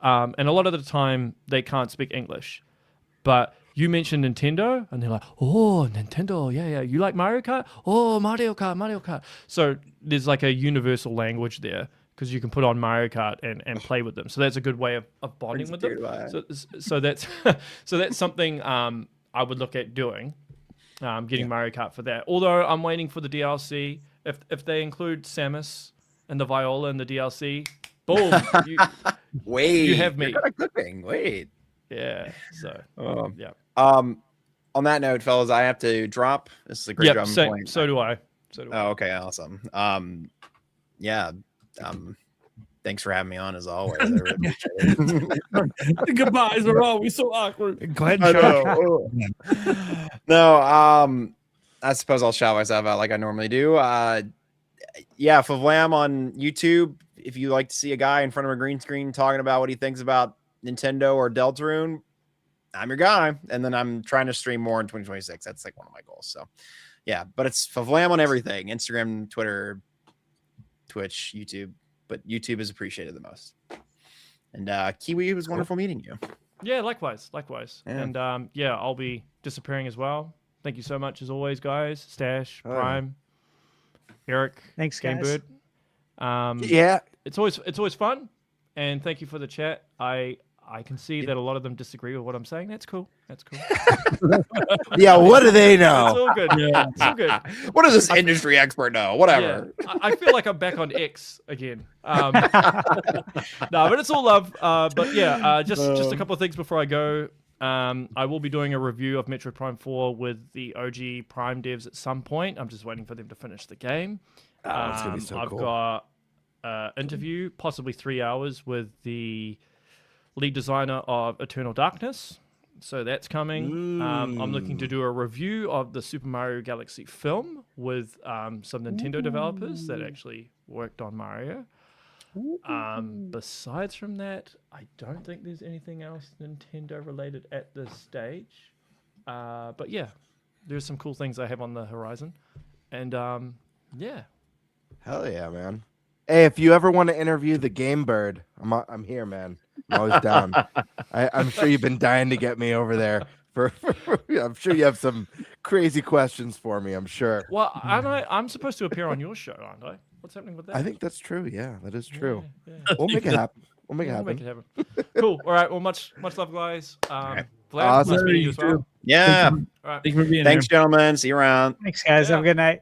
And a lot of the time they can't speak English. But you mentioned Nintendo, and they're like, oh, Nintendo, yeah. You like Mario Kart? Oh, Mario Kart. So there's like a universal language there because you can put on Mario Kart and play with them. So that's a good way of bonding with them. So that's something I would look at doing, getting Mario Kart for that. Although I'm waiting for the DLC. If they include Samus and the Viola in the DLC, boom. You have me. You're kind of cooking. Wait. Yeah. So, yeah. On that note, fellas, I have to drop. This is a great job. So do I. Oh, okay. Awesome. Thanks for having me on as always. I really appreciate it. The goodbyes are always so awkward. Go ahead and No, I suppose I'll shout myself out like I normally do. Favlam on YouTube. If you like to see a guy in front of a green screen talking about what he thinks about Nintendo or Deltarune, I'm your guy. And then I'm trying to stream more in 2026. That's like one of my goals. So yeah, but it's Favlam on everything: Instagram, Twitter, Twitch, YouTube. But YouTube is appreciated the most. And Kiwi, it was wonderful meeting you. Yeah, likewise. Yeah. And I'll be disappearing as well. Thank you so much as always, guys. Stash, Prime, Eric, thanks, guys. Gamebird. It's always fun, and thank you for the chat. I can see that a lot of them disagree with what I'm saying. That's cool. Yeah, what do they know? It's all good. Yeah, it's all good. What does this industry expert know? Whatever. Yeah, I feel like I'm back on X again. No, but it's all love. Just a couple of things before I go. I will be doing a review of Metroid Prime 4 with the OG Prime devs at some point. I'm just waiting for them to finish the game. It's gonna be so cool. I've got interview, possibly 3 hours, with the lead designer of Eternal Darkness. So that's coming. I'm looking to do a review of the Super Mario Galaxy film with some Nintendo developers that actually worked on Mario. Besides from that, I don't think there's anything else Nintendo related at this stage. But yeah, there's some cool things I have on the horizon. And yeah. Hell yeah, man. Hey, if you ever want to interview the Game Bird, I'm here, man. I'm always down. I'm sure you've been dying to get me over there. I'm sure you have some crazy questions for me. I'm sure. Well, I'm supposed to appear on your show, aren't I? What's happening with that? I think that's true. Yeah, that is true. Yeah. We'll make it happen. We'll make it We'll happen. make it happen. Cool. All right. Well, much love, guys. Vlad, Awesome. nice meeting you as well. Yeah. Thank you, All right. Thank you for being Thanks, here. gentlemen. See you around. Thanks, guys. Yeah. Have a good night.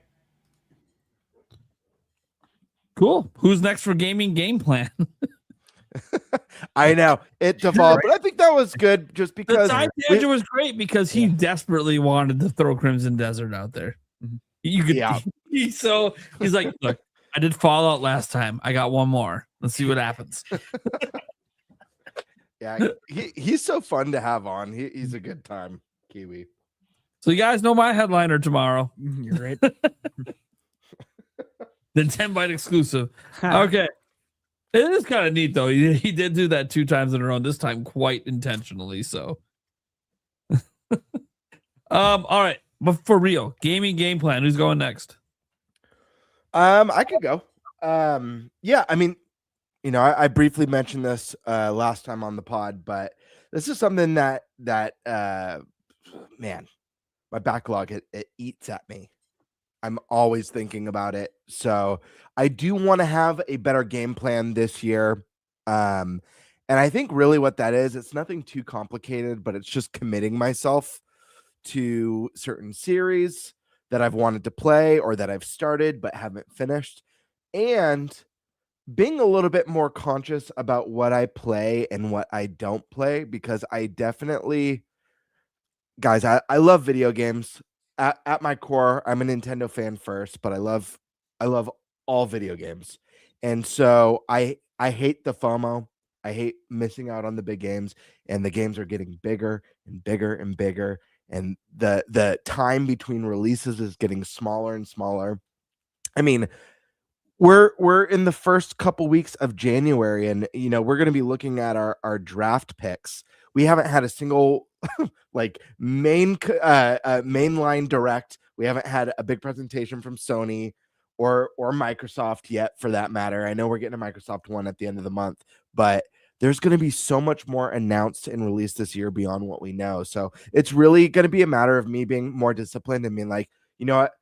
Cool. Who's next for gaming game plan? I know it devolved, but I think that was good just The because time tangent was great because he desperately wanted to throw Crimson Desert out there. You could, he's like, look, I did Fallout last time. I got one more. Let's see what happens. Yeah, he's so fun to have on. He's a good time, Kiwi. So you guys know my headliner tomorrow. You're right. The 10-byte exclusive. Okay. It is kind of neat though. He did do that 2 times in a row, this time quite intentionally. So all right. But for real, gaming game plan. Who's going next? I could go. Yeah, I mean, you know, I briefly mentioned this last time on the pod, but this is something that man, my backlog it eats at me. I'm always thinking about it. So I do want to have a better game plan this year. And I think really what that is, it's nothing too complicated, but it's just committing myself to certain series that I've wanted to play or that I've started but haven't finished, and being a little bit more conscious about what I play and what I don't play, because I definitely, guys, I love video games. At my core, I'm a Nintendo fan first, but I love all video games. And so I hate the FOMO. I hate missing out on the big games, and the games are getting bigger and bigger and bigger, and the time between releases is getting smaller and smaller. I mean, we're in the first couple weeks of January, and you know, we're going to be looking at our draft picks. We haven't had a single like mainline direct. We haven't had a big presentation from Sony or Microsoft yet, for that matter. I know we're getting a Microsoft one at the end of the month, but there's going to be so much more announced and released this year beyond what we know. So it's really going to be a matter of me being more disciplined and being like, you know what,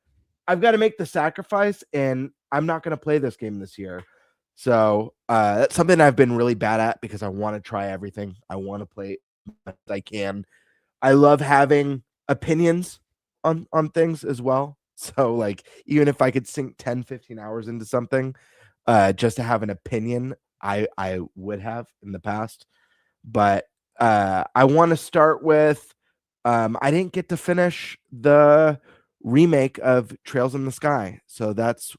I've got to make the sacrifice, and I'm not going to play this game this year. So that's something I've been really bad at, because I want to try everything. I want to play as much as I can. I love having opinions on things as well. So like, even if I could sink 10, 15 hours into something, just to have an opinion, I would have in the past. But I want to start with, I didn't get to finish the remake of Trails in the Sky. So that's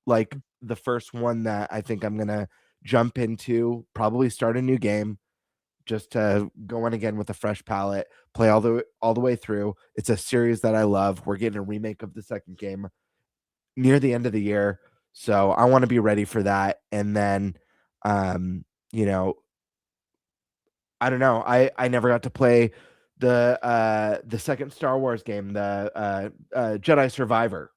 like the first one that I think I'm going to jump into, probably start a new game, just to go in again with a fresh palette, play all the way through. It's a series that I love. We're getting a remake of the second game near the end of the year, so I want to be ready for that. And then, you know, I don't know. I never got to play the second Star Wars game, the Jedi Survivor.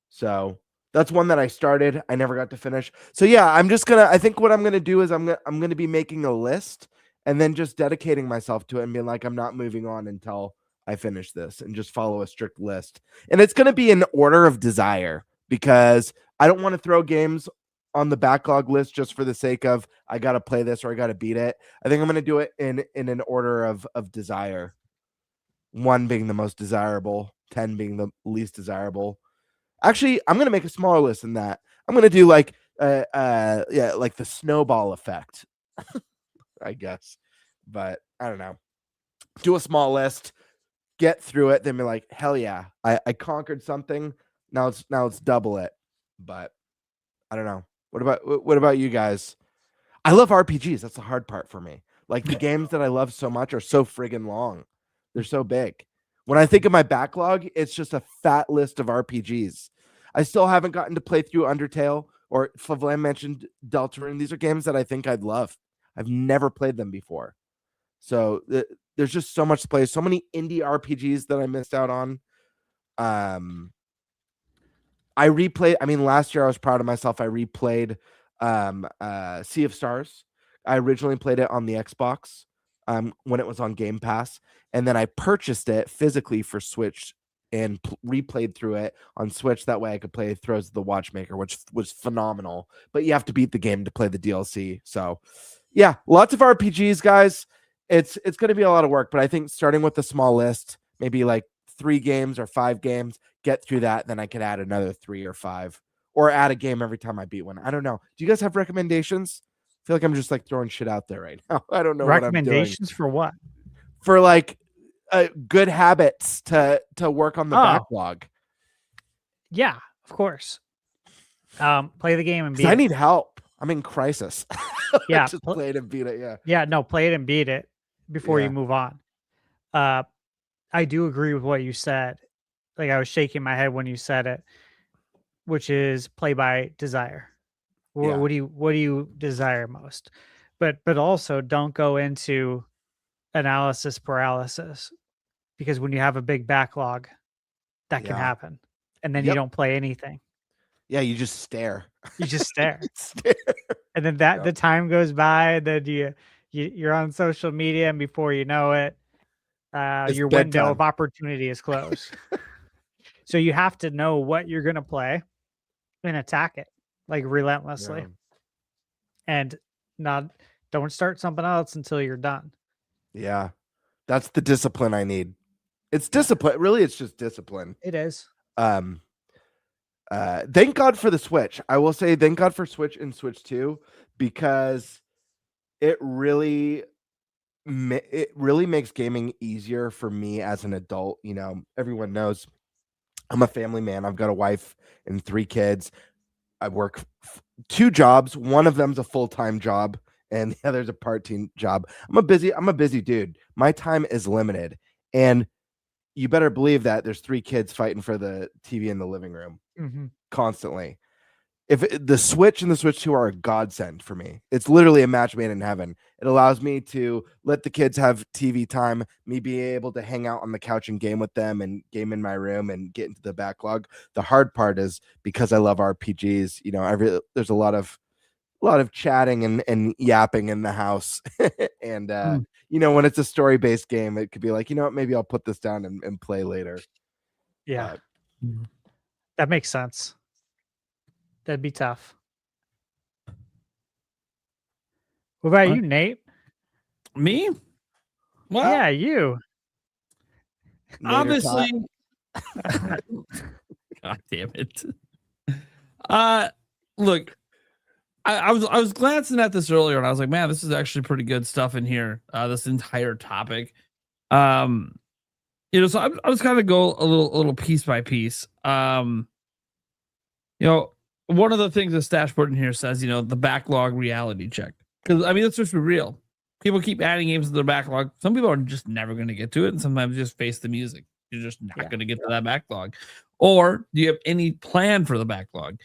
So that's one that I started. I never got to finish. So yeah, I think what I'm gonna do is I'm gonna be making a list, and then just dedicating myself to it and being like, I'm not moving on until I finish this, and just follow a strict list. And it's going to be in order of desire, because I don't want to throw games on the backlog list just for the sake of, I got to play this or I got to beat it. I think I'm going to do it in an order of desire. 1 being the most desirable, 10 being the least desirable. Actually, I'm going to make a smaller list than that. I'm going to do like like the snowball effect. I guess, but I don't know. Do a small list, get through it, then be like, hell yeah, I conquered something. Now it's double it. But I don't know. What about you guys? I love RPGs. That's the hard part for me. Like, the games that I love so much are so friggin' long. They're so big. When I think of my backlog, it's just a fat list of RPGs. I still haven't gotten to play through Undertale, or Flavlan mentioned Deltarune. These are games that I think I'd love. I've never played them before. So there's just so much to play. So many indie RPGs that I missed out on. I replayed. I mean, last year I was proud of myself. I replayed Sea of Stars. I originally played it on the Xbox when it was on Game Pass. And then I purchased it physically for Switch and replayed through it on Switch. That way I could play Throws of the Watchmaker, which was phenomenal. But you have to beat the game to play the DLC. So yeah, lots of RPGs, guys. It's going to be a lot of work, but I think starting with a small list, maybe like 3 games or 5 games, get through that, then I could add another 3 or 5, or add a game every time I beat one. I don't know. Do you guys have recommendations? I feel like I'm just like throwing shit out there right now. I don't know what I'm doing. Recommendations for what? For like good habits to work on the backlog. Yeah, of course. Play the game and beat it. I need help. I'm in crisis. Yeah, just play it and beat it. Yeah. Yeah, no, play it and beat it before you move on. I do agree with what you said. Like I was shaking my head when you said it, which is play by desire. What do you desire most? But also don't go into analysis paralysis, because when you have a big backlog, that can happen, and then you don't play anything. Yeah, you just stare. You just stare. And then the time goes by, then you're on social media, and before you know it, your window of opportunity is closed. So you have to know what you're going to play and attack it like relentlessly. And don't start something else until you're done. Yeah. That's the discipline I need. It's discipline. Really, it's just discipline. It is. Thank God for the Switch. I will say thank God for Switch and Switch 2, because it really makes gaming easier for me as an adult. You know, everyone knows I'm a family man. I've got a wife and 3 kids. I work 2 jobs. One of them's a full-time job, and the other's a part-time job. I'm a busy dude. My time is limited, and you better believe that there's 3 kids fighting for the TV in the living room constantly. The Switch and the Switch 2 are a godsend for me. It's literally a match made in heaven. It allows me to let the kids have TV time, me be able to hang out on the couch and game with them and game in my room and get into the backlog. The hard part is, because I love RPGs, you know, there's a lot of chatting and yapping in the house. And you know, when it's a story-based game, it could be like, you know what, maybe I'll put this down and play later. Yeah. That makes sense. That'd be tough. What about you, Nate? Me? Well, yeah, you. Obviously. God damn it. Look, I was glancing at this earlier, and I was like, man, this is actually pretty good stuff in here. This entire topic. You know, so I was kind of go a little piece by piece. You know, one of the things that Stash put in here says, you know, the backlog reality check. Because, I mean, let's just be real. People keep adding games to their backlog. Some people are just never going to get to it, and sometimes just face the music. You're just not going to get to that backlog. Or do you have any plan for the backlog?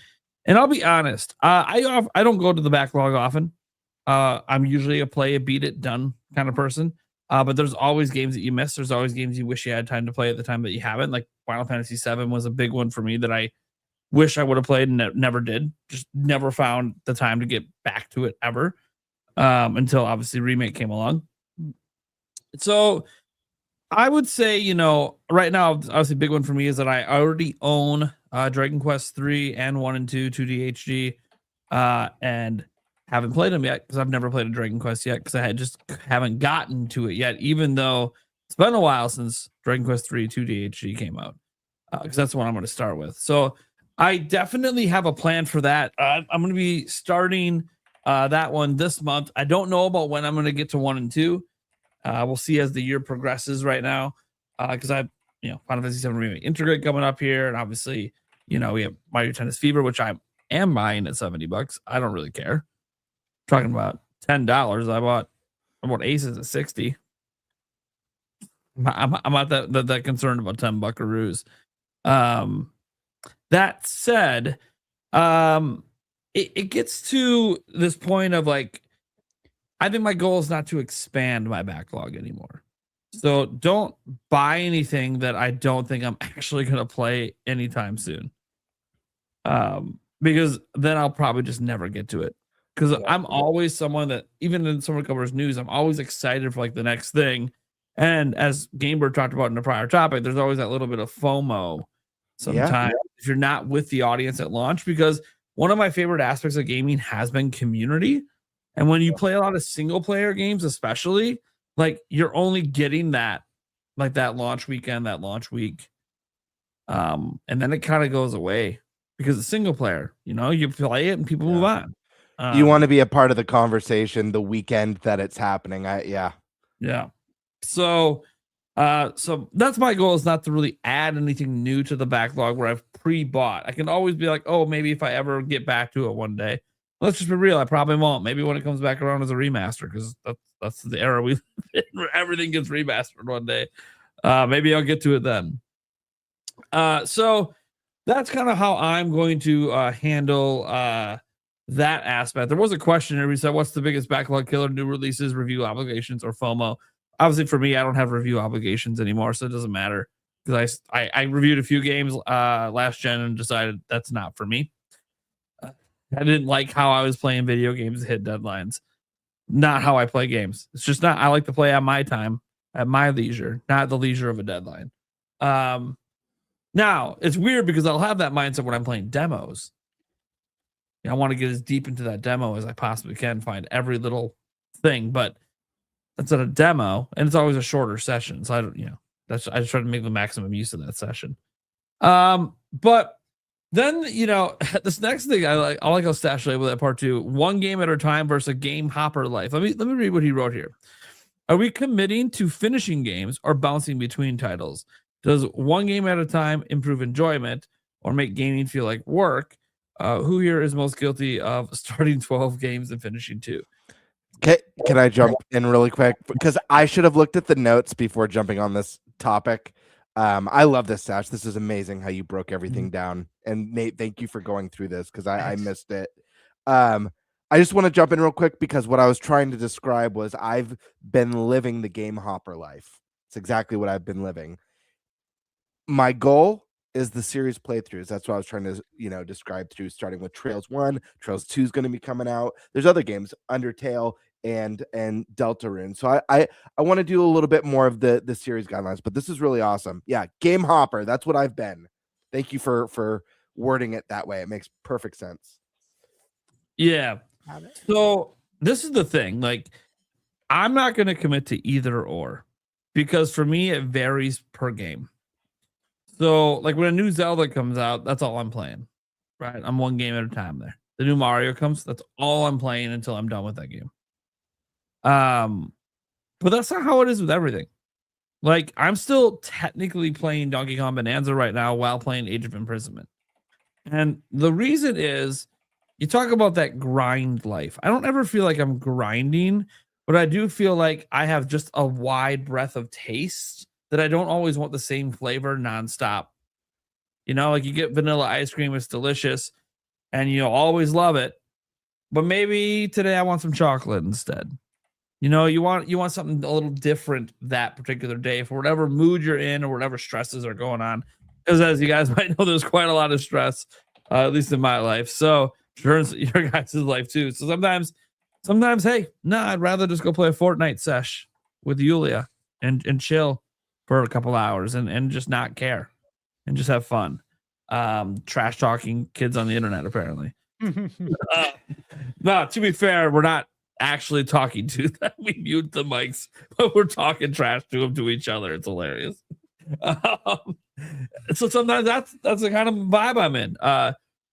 And I'll be honest, I don't go to the backlog often. I'm usually a play, a beat it, done kind of person. But there's always games that you miss. There's always games you wish you had time to play at the time that you haven't. Like Final Fantasy VII was a big one for me that I wish I would have played and never did. Just never found the time to get back to it ever, until obviously Remake came along. So I would say, you know, right now, obviously a big one for me is that I already own Dragon Quest 3 and 1 and 2 2DHG, and haven't played them yet because I've never played a Dragon Quest yet because I haven't gotten to it yet, even though it's been a while since Dragon Quest 3 2DHG came out, because that's the one I'm going to start with. So I definitely have a plan for that. I'm going to be starting that one this month. I don't know about when I'm going to get to 1 and 2. We'll see as the year progresses right now, because Final Fantasy VII Remake Integrate coming up here, and obviously, you know, we have Mario Tennis Fever, which I am buying at $70. I don't really care. Talking about $10, I bought Aces at $60. I'm not that concerned about 10 buckaroos. That said, it gets to this point of like, I think my goal is not to expand my backlog anymore. So don't buy anything that I don't think I'm actually going to play anytime soon. Because then I'll probably just never get to it. Because I'm always someone that, even in Summer Covers News, I'm always excited for like the next thing. And as Gamebird talked about in the prior topic, there's always that little bit of FOMO sometimes if you're not with the audience at launch. Because one of my favorite aspects of gaming has been community. And when you play a lot of single player games, especially, like you're only getting that, like that launch weekend, that launch week. And then it kind of goes away because it's single player, you play it and people move on. You want to be a part of the conversation the weekend that it's happening. Yeah. So that's my goal, is not to really add anything new to the backlog where I've pre-bought. I can always be like, oh, maybe if I ever get back to it one day. Let's just be real, I probably won't. Maybe when it comes back around as a remaster, because that's the era we live in, where everything gets remastered one day. Maybe I'll get to it then. So that's kind of how I'm going to handle that aspect. There was a question here. We said, what's the biggest backlog killer? New releases, review obligations, or FOMO? Obviously, for me, I don't have review obligations anymore, so it doesn't matter, because I reviewed a few games last gen and decided that's not for me. I didn't like how I was playing video games to hit deadlines. Not how I play games. It's just not. I like to play at my time, at my leisure, not the leisure of a deadline. Now, it's weird because I'll have that mindset when I'm playing demos. I want to get as deep into that demo as I possibly can, find every little thing, but that's at a demo, and it's always a shorter session. So I don't, I just try to make the maximum use of that session. But then, this next thing I like how Stash labeled that part 2, one game at a time versus a game hopper life. Let me read what he wrote here. Are we committing to finishing games or bouncing between titles? Does one game at a time improve enjoyment or make gaming feel like work? Who here is most guilty of starting 12 games and finishing 2? Can I jump in really quick? Because I should have looked at the notes before jumping on this topic. I love this, Sash. This is amazing how you broke everything down. And Nate, thank you for going through this, because I missed it. I just want to jump in real quick, because what I was trying to describe was I've been living the game hopper life. It's exactly what I've been living. My goal is the series playthroughs. That's what I was trying to, describe through, starting with Trails 1. Trails 2 is going to be coming out. There's other games, Undertale and Deltarune. So I want to do a little bit more of the series guidelines, but this is really awesome. Yeah, game hopper. That's what I've been. Thank you for wording it that way. It makes perfect sense. Yeah. So this is the thing. Like, I'm not going to commit to either or, because for me, it varies per game. So, like, when a new Zelda comes out, that's all I'm playing, right? I'm one game at a time there. The new Mario comes, that's all I'm playing until I'm done with that game. But that's not how it is with everything. Like, I'm still technically playing Donkey Kong Bonanza right now while playing Age of Imprisonment. And the reason is, you talk about that grind life. I don't ever feel like I'm grinding, but I do feel like I have just a wide breadth of taste that I don't always want the same flavor nonstop. Like, you get vanilla ice cream, it's delicious, and you always love it. But maybe today I want some chocolate instead. You want something a little different that particular day for whatever mood you're in or whatever stresses are going on. Because as you guys might know, there's quite a lot of stress, at least in my life. So sure, it's your guys' life too. So sometimes, hey, I'd rather just go play a Fortnite sesh with Yulia and chill for a couple hours and just not care and just have fun. Trash talking kids on the internet, apparently. No, to be fair, we're not actually talking to them. We mute the mics, but we're talking trash to them, to each other. It's hilarious. So sometimes that's the kind of vibe I'm in.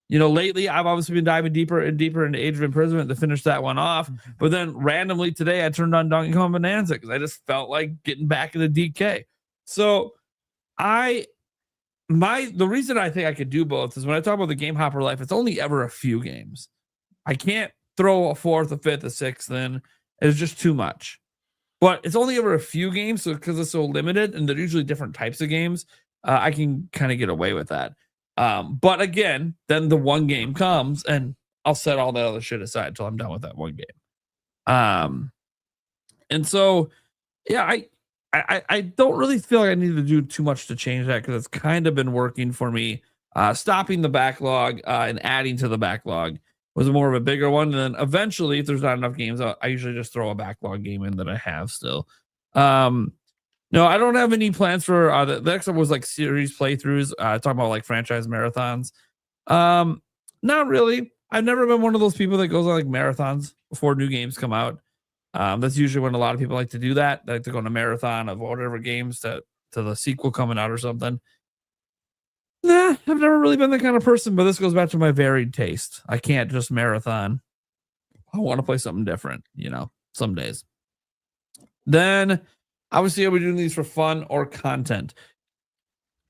Lately I've obviously been diving deeper and deeper into Age of Imprisonment to finish that one off. But then randomly today I turned on Donkey Kong Bonanza because I just felt like getting back into DK. So the reason I think I could do both is when I talk about the game hopper life, it's only ever a few games. I can't throw a fourth, a fifth, a sixth in. It's just too much. But it's only ever a few games, so because it's so limited and they're usually different types of games, I can kind of get away with that. But again, then the one game comes and I'll set all that other shit aside until I'm done with that one game. And so, yeah, I don't really feel like I need to do too much to change that, because it's kind of been working for me. Stopping the backlog and adding to the backlog was more of a bigger one. And then eventually, if there's not enough games, I usually just throw a backlog game in that I have still. No, I don't have any plans for the next one was like series playthroughs. Talking about like franchise marathons. Not really. I've never been one of those people that goes on like marathons before new games come out. That's usually when a lot of people like to do that. They like to go on a marathon of whatever games to the sequel coming out or something. Nah, I've never really been that kind of person, but this goes back to my varied taste. I can't just marathon. I want to play something different, some days. Then, obviously, are we doing these for fun or content?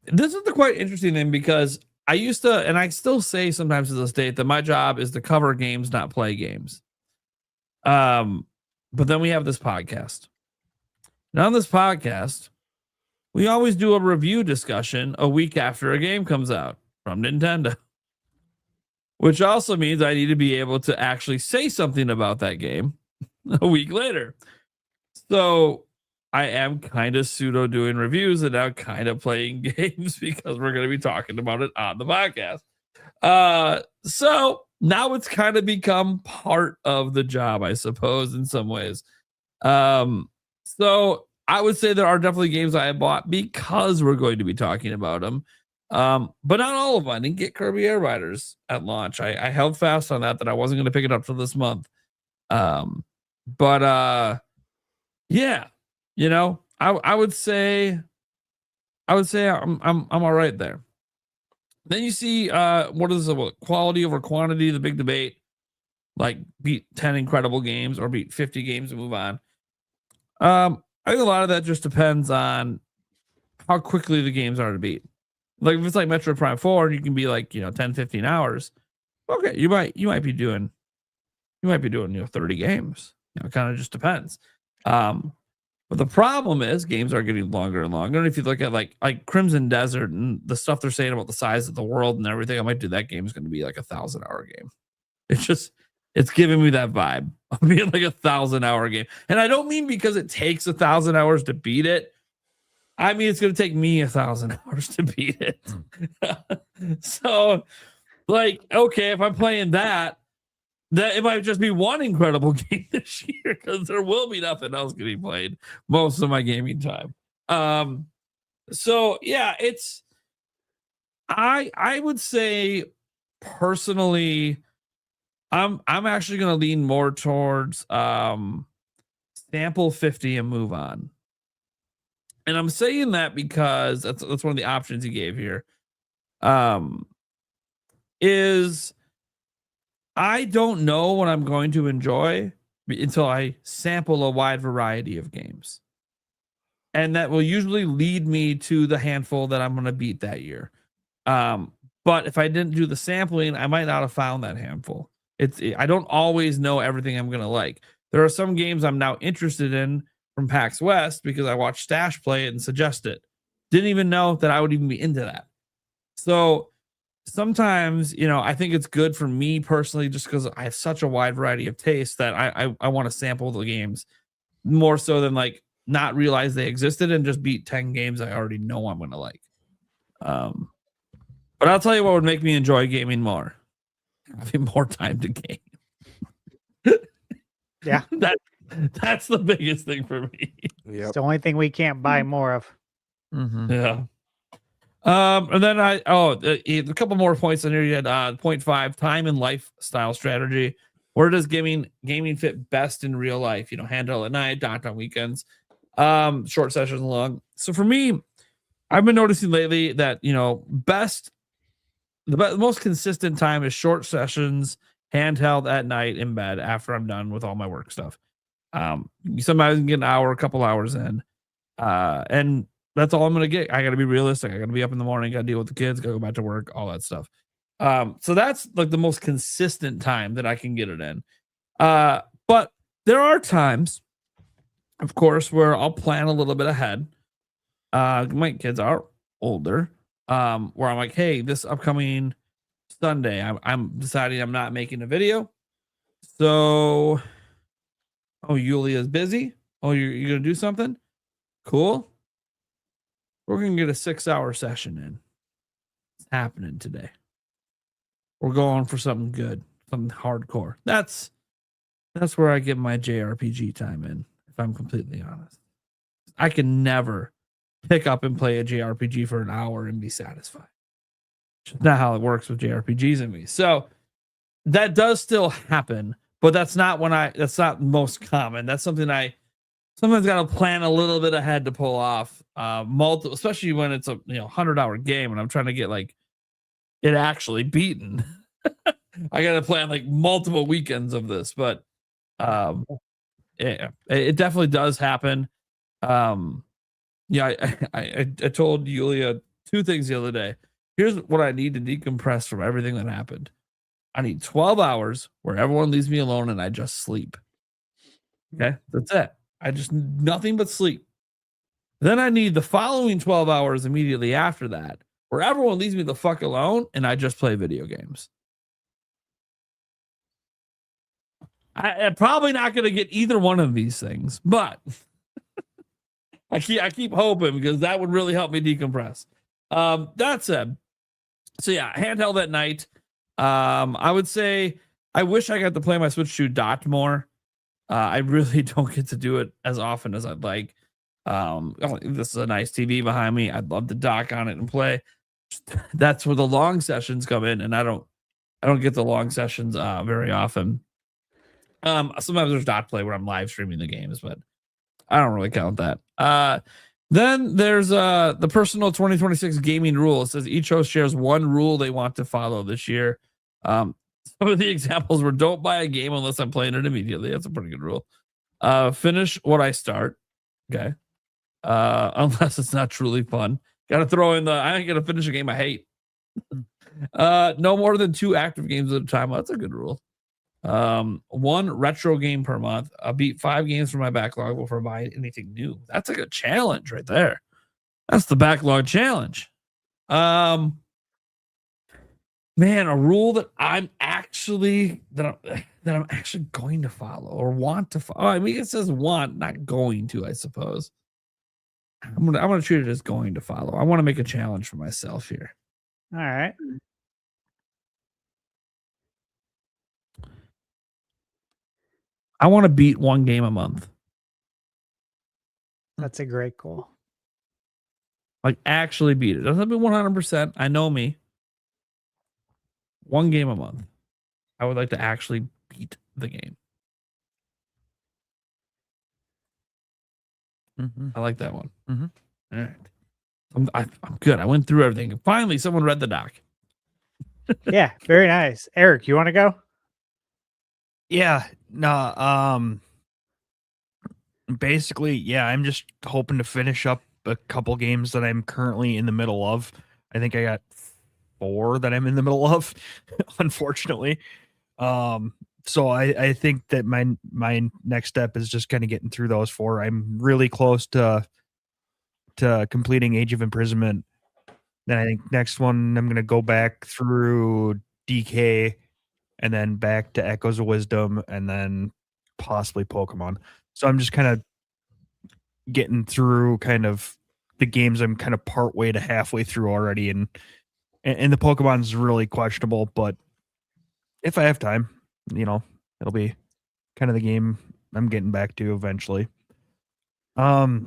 This is the quite interesting thing because I used to, and I still say sometimes to this date, that my job is to cover games, not play games. But then we have this podcast. And on this podcast, we always do a review discussion a week after a game comes out from Nintendo, which also means I need to be able to actually say something about that game a week later. So I am kind of pseudo doing reviews and now kind of playing games because we're going to be talking about it on the podcast. So now it's kind of become part of the job, I suppose, in some ways. So I would say there are definitely games I have bought because we're going to be talking about them. But not all of them. I didn't get Kirby Air Riders at launch. I held fast on that I wasn't going to pick it up till this month. But yeah, I would say I'm all right there. Then you see what is it, quality over quantity, the big debate. Like beat 10 incredible games or beat 50 games and move on. I think a lot of that just depends on how quickly the games are to beat. Like if it's like Metroid Prime 4, you can be like, 10, 15 hours. Okay, you might be doing 30 games. It kind of just depends. But the problem is games are getting longer and longer. And if you look at like Crimson Desert and the stuff they're saying about the size of the world and everything, I might do that game is going to be like 1,000-hour game. It's giving me that vibe of being like 1,000-hour game. And I don't mean because it takes 1,000 hours to beat it. I mean, it's going to take me 1,000 hours to beat it. So like, okay, if I'm playing that it might just be one incredible game this year because there will be nothing else getting played most of my gaming time. So yeah, I would say personally, I'm actually going to lean more towards sample 50 and move on. And I'm saying that because that's one of the options he gave here. Is I don't know what I'm going to enjoy until I sample a wide variety of games. And that will usually lead me to the handful that I'm going to beat that year. But if I didn't do the sampling, I might not have found that handful. I don't always know everything I'm going to like. There are some games I'm now interested in from PAX West because I watched Stash play it and suggest it. Didn't even know that I would even be into that. So sometimes, I think it's good for me personally just because I have such a wide variety of tastes that I want to sample the games more so than like not realize they existed and just beat 10 games I already know I'm going to like. But I'll tell you what would make me enjoy gaming more. Having more time to game. Yeah. That's the biggest thing for me. Yep. It's the only thing we can't buy more of. Mm-hmm. Yeah. And then a couple more points on here. You had 0.5 time and lifestyle strategy. Where does gaming fit best in real life? Handheld at night, docked on weekends, short sessions long. So for me, I've been noticing lately that the most consistent time is short sessions, handheld at night in bed after I'm done with all my work stuff. Sometimes I can get an hour, a couple hours in, and that's all I'm going to get. I got to be realistic. I got to be up in the morning, got to deal with the kids, got to go back to work, all that stuff. So that's like the most consistent time that I can get it in. But there are times, of course, where I'll plan a little bit ahead. My kids are older, where I'm like, hey, this upcoming Sunday, I'm deciding I'm not making a video. So, Yulia's busy. You're going to do something? Cool. We're going to get a 6-hour session in. It's happening today. We're going for something good, something hardcore. That's where I get my JRPG time in, if I'm completely honest. I can never pick up and play a JRPG for an hour and be satisfied. It's not how it works with JRPGs in me. So that does still happen, but that's not most common. That's something I sometimes got to plan a little bit ahead to pull off. Multiple, especially when it's a 100-hour game and I'm trying to get like it actually beaten. I got to plan like multiple weekends of this, but yeah, it definitely does happen. Yeah, I told Yulia 2 things the other day. Here's what I need to decompress from everything that happened. I need 12 hours where everyone leaves me alone and I just sleep. Okay, that's it. I just nothing but sleep. Then I need the following 12 hours immediately after that, where everyone leaves me the fuck alone and I just play video games. I'm probably not going to get either one of these things, but I keep hoping because that would really help me decompress. That said, so yeah, handheld at night. I would say I wish I got to play my Switch 2 Dot more. I really don't get to do it as often as I'd like. This is a nice TV behind me. I'd love to dock on it and play. That's where the long sessions come in, and I don't get the long sessions very often. Sometimes there's dot play where I'm live streaming the games, but I don't really count that. Then there's the personal 2026 gaming rule. It says each host shares one rule they want to follow this year. Some of the examples were don't buy a game unless I'm playing it immediately. That's a pretty good rule. Finish what I start. Okay. Unless it's not truly fun. Gotta throw in I ain't gonna finish a game I hate. No more than 2 active games at a time. Well, that's a good rule. 1 retro game per month. I'll beat 5 games from my backlog before buying anything new. That's like a challenge right there. That's the backlog challenge. Man, a rule that I'm actually going to follow or want to follow. I mean, it says want, not going to, I suppose. I'm gonna treat it as going to follow. I want to make a challenge for myself here. All right. I want to beat 1 game a month. That's a great goal. Like actually beat it. Doesn't have to be 100%. I know me. 1 game a month. I would like to actually beat the game. Mm-hmm. I like that one. Mm-hmm. All right. I'm good. I went through everything. Finally, someone read the doc. Yeah, very nice. Eric, you want to go? Yeah, no, basically, yeah, I'm just hoping to finish up a couple games that I'm currently in the middle of. I think I got 4 that I'm in the middle of, unfortunately. So I think that my next step is just kind of getting through those 4. I'm really close to completing Age of Imprisonment. Then I think next one I'm gonna go back through DK and then back to Echoes of Wisdom and then possibly Pokemon. So I'm just kind of getting through kind of the games I'm kind of part way to halfway through already, and the Pokemon's really questionable, but if I have time, it'll be kind of the game I'm getting back to eventually. Yeah,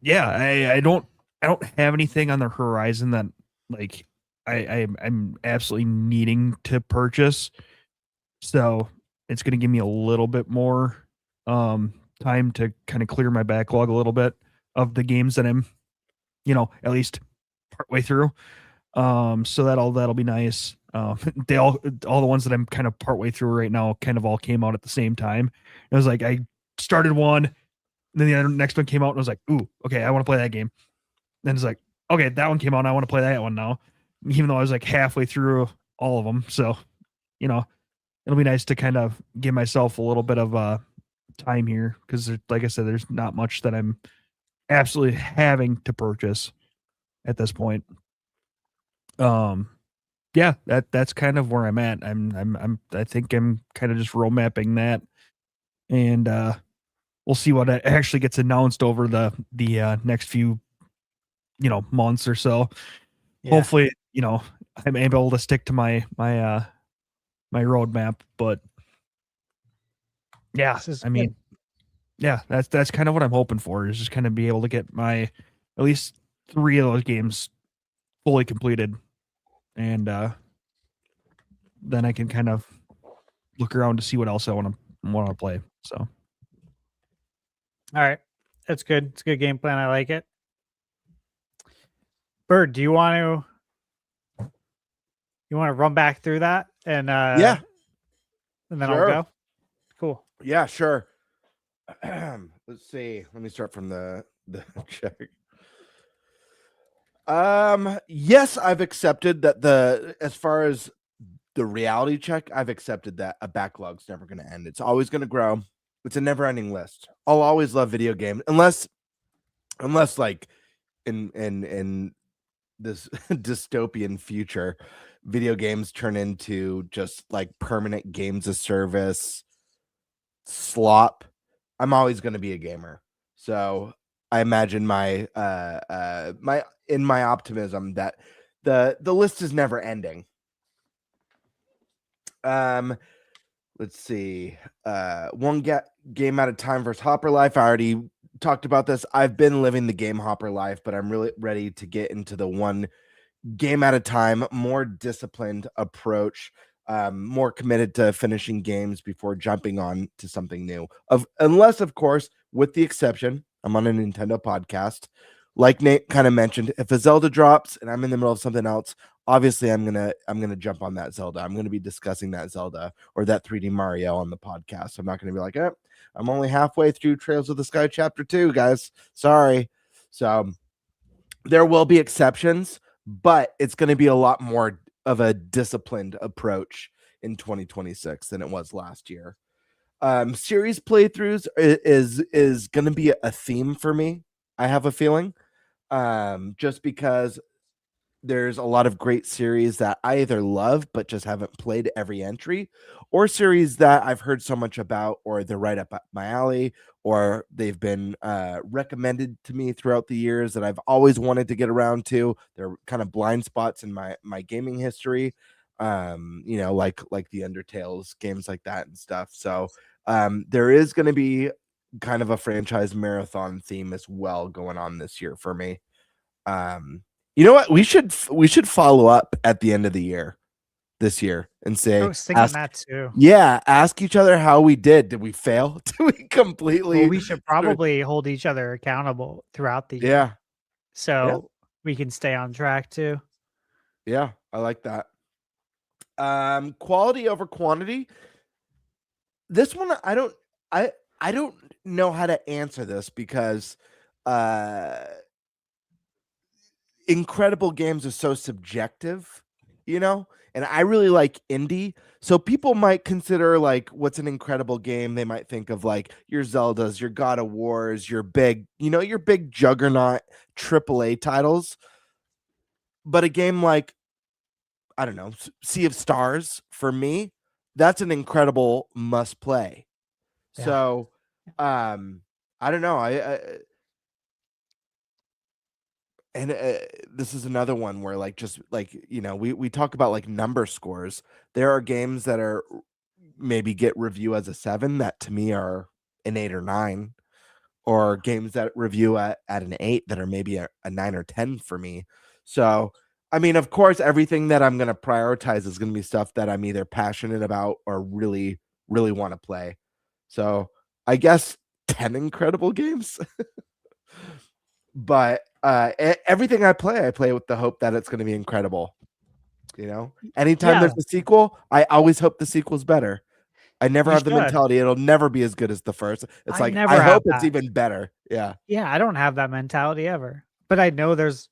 I don't have anything on the horizon that like I'm absolutely needing to purchase. So it's going to give me a little bit more time to kind of clear my backlog a little bit of the games that I'm, at least partway through. So that'll be nice. They all the ones that I'm kind of partway through right now kind of all came out at the same time. It was like I started one, and then the next one came out, and I was like, "Ooh, okay, I want to play that game." Then it's like, "Okay, that one came out, and I want to play that one now," even though I was like halfway through all of them. So, it'll be nice to kind of give myself a little bit of time here because, like I said, there's not much that I'm absolutely having to purchase at this point. Yeah, that's kind of where I'm at. I think I'm kind of just road mapping that, and we'll see what actually gets announced over the next few months or so. Yeah. Hopefully, I'm able to stick to my roadmap. But yeah, I mean, yeah, that's kind of what I'm hoping for, is just kind of be able to get my at least 3 of those games fully completed. And then I can kind of look around to see what else I want to play. So, All right, that's good. It's a good game plan. I like it. Bird, do you want to run back through that and Yeah, and then sure. I'll go. Cool. Yeah, sure. Let's see. Let me start from the check. Yes, I've accepted that as far as the reality check, I've accepted that a backlog's never going to end. It's always going to grow. It's a never-ending list. I'll always love video games unless like in this dystopian future, video games turn into just like permanent games of service slop. I'm always going to be a gamer. So I imagine my optimism that the list is never ending. Let's see. One game at a time versus Hopper Life. I already talked about this. I've been living the game Hopper Life, but I'm really ready to get into the one game at a time, more disciplined approach, more committed to finishing games before jumping on to something new. Unless, of course, with the exception, I'm on a Nintendo podcast. Like Nate kind of mentioned, if a Zelda drops and I'm in the middle of something else, obviously I'm gonna jump on that Zelda. I'm gonna be discussing that Zelda or that 3D Mario on the podcast. I'm not gonna be like, I'm only halfway through Trails of the Sky Chapter 2, guys. Sorry. So there will be exceptions, but it's gonna be a lot more of a disciplined approach in 2026 than it was last year. Series playthroughs is gonna be a theme for me. I have a feeling. Just because there's a lot of great series that I either love but just haven't played every entry, or series that I've heard so much about, or they're right up my alley, or they've been recommended to me throughout the years that I've always wanted to get around to. They're kind of blind spots in my gaming history, like the Undertales, games like that and stuff. So there is going to be kind of a franchise marathon theme as well going on this year for me. You know what? We should follow up at the end of the year this year and say, I was thinking that too. Yeah, ask each other how we did. Did we fail? Did we completely? Well, we should probably hold each other accountable throughout the year. Yeah. So we can stay on track too. Yeah, I like that. Quality over quantity. This one, I don't know how to answer this because incredible games are so subjective, and I really like indie. So people might consider like what's an incredible game. They might think of like your Zeldas, your God of Wars, your big juggernaut AAA titles. But a game like, I don't know, Sea of Stars, for me, that's an incredible must play. Yeah. So I don't know. This is another one where we talk about like number scores. There are games that are maybe get review as a 7 that to me are an 8 or 9, or games that review at an 8 that are maybe a 9 or 10 for me. So, I mean, of course, everything that I'm going to prioritize is going to be stuff that I'm either passionate about or really, really want to play. So I guess 10 incredible games. But everything I play with the hope that it's going to be incredible. Anytime there's a sequel, I always hope the sequel's better. I never have the mentality it'll never be as good as the first. It's I hope it's even better. Yeah. Yeah, I don't have that mentality ever. But I know there's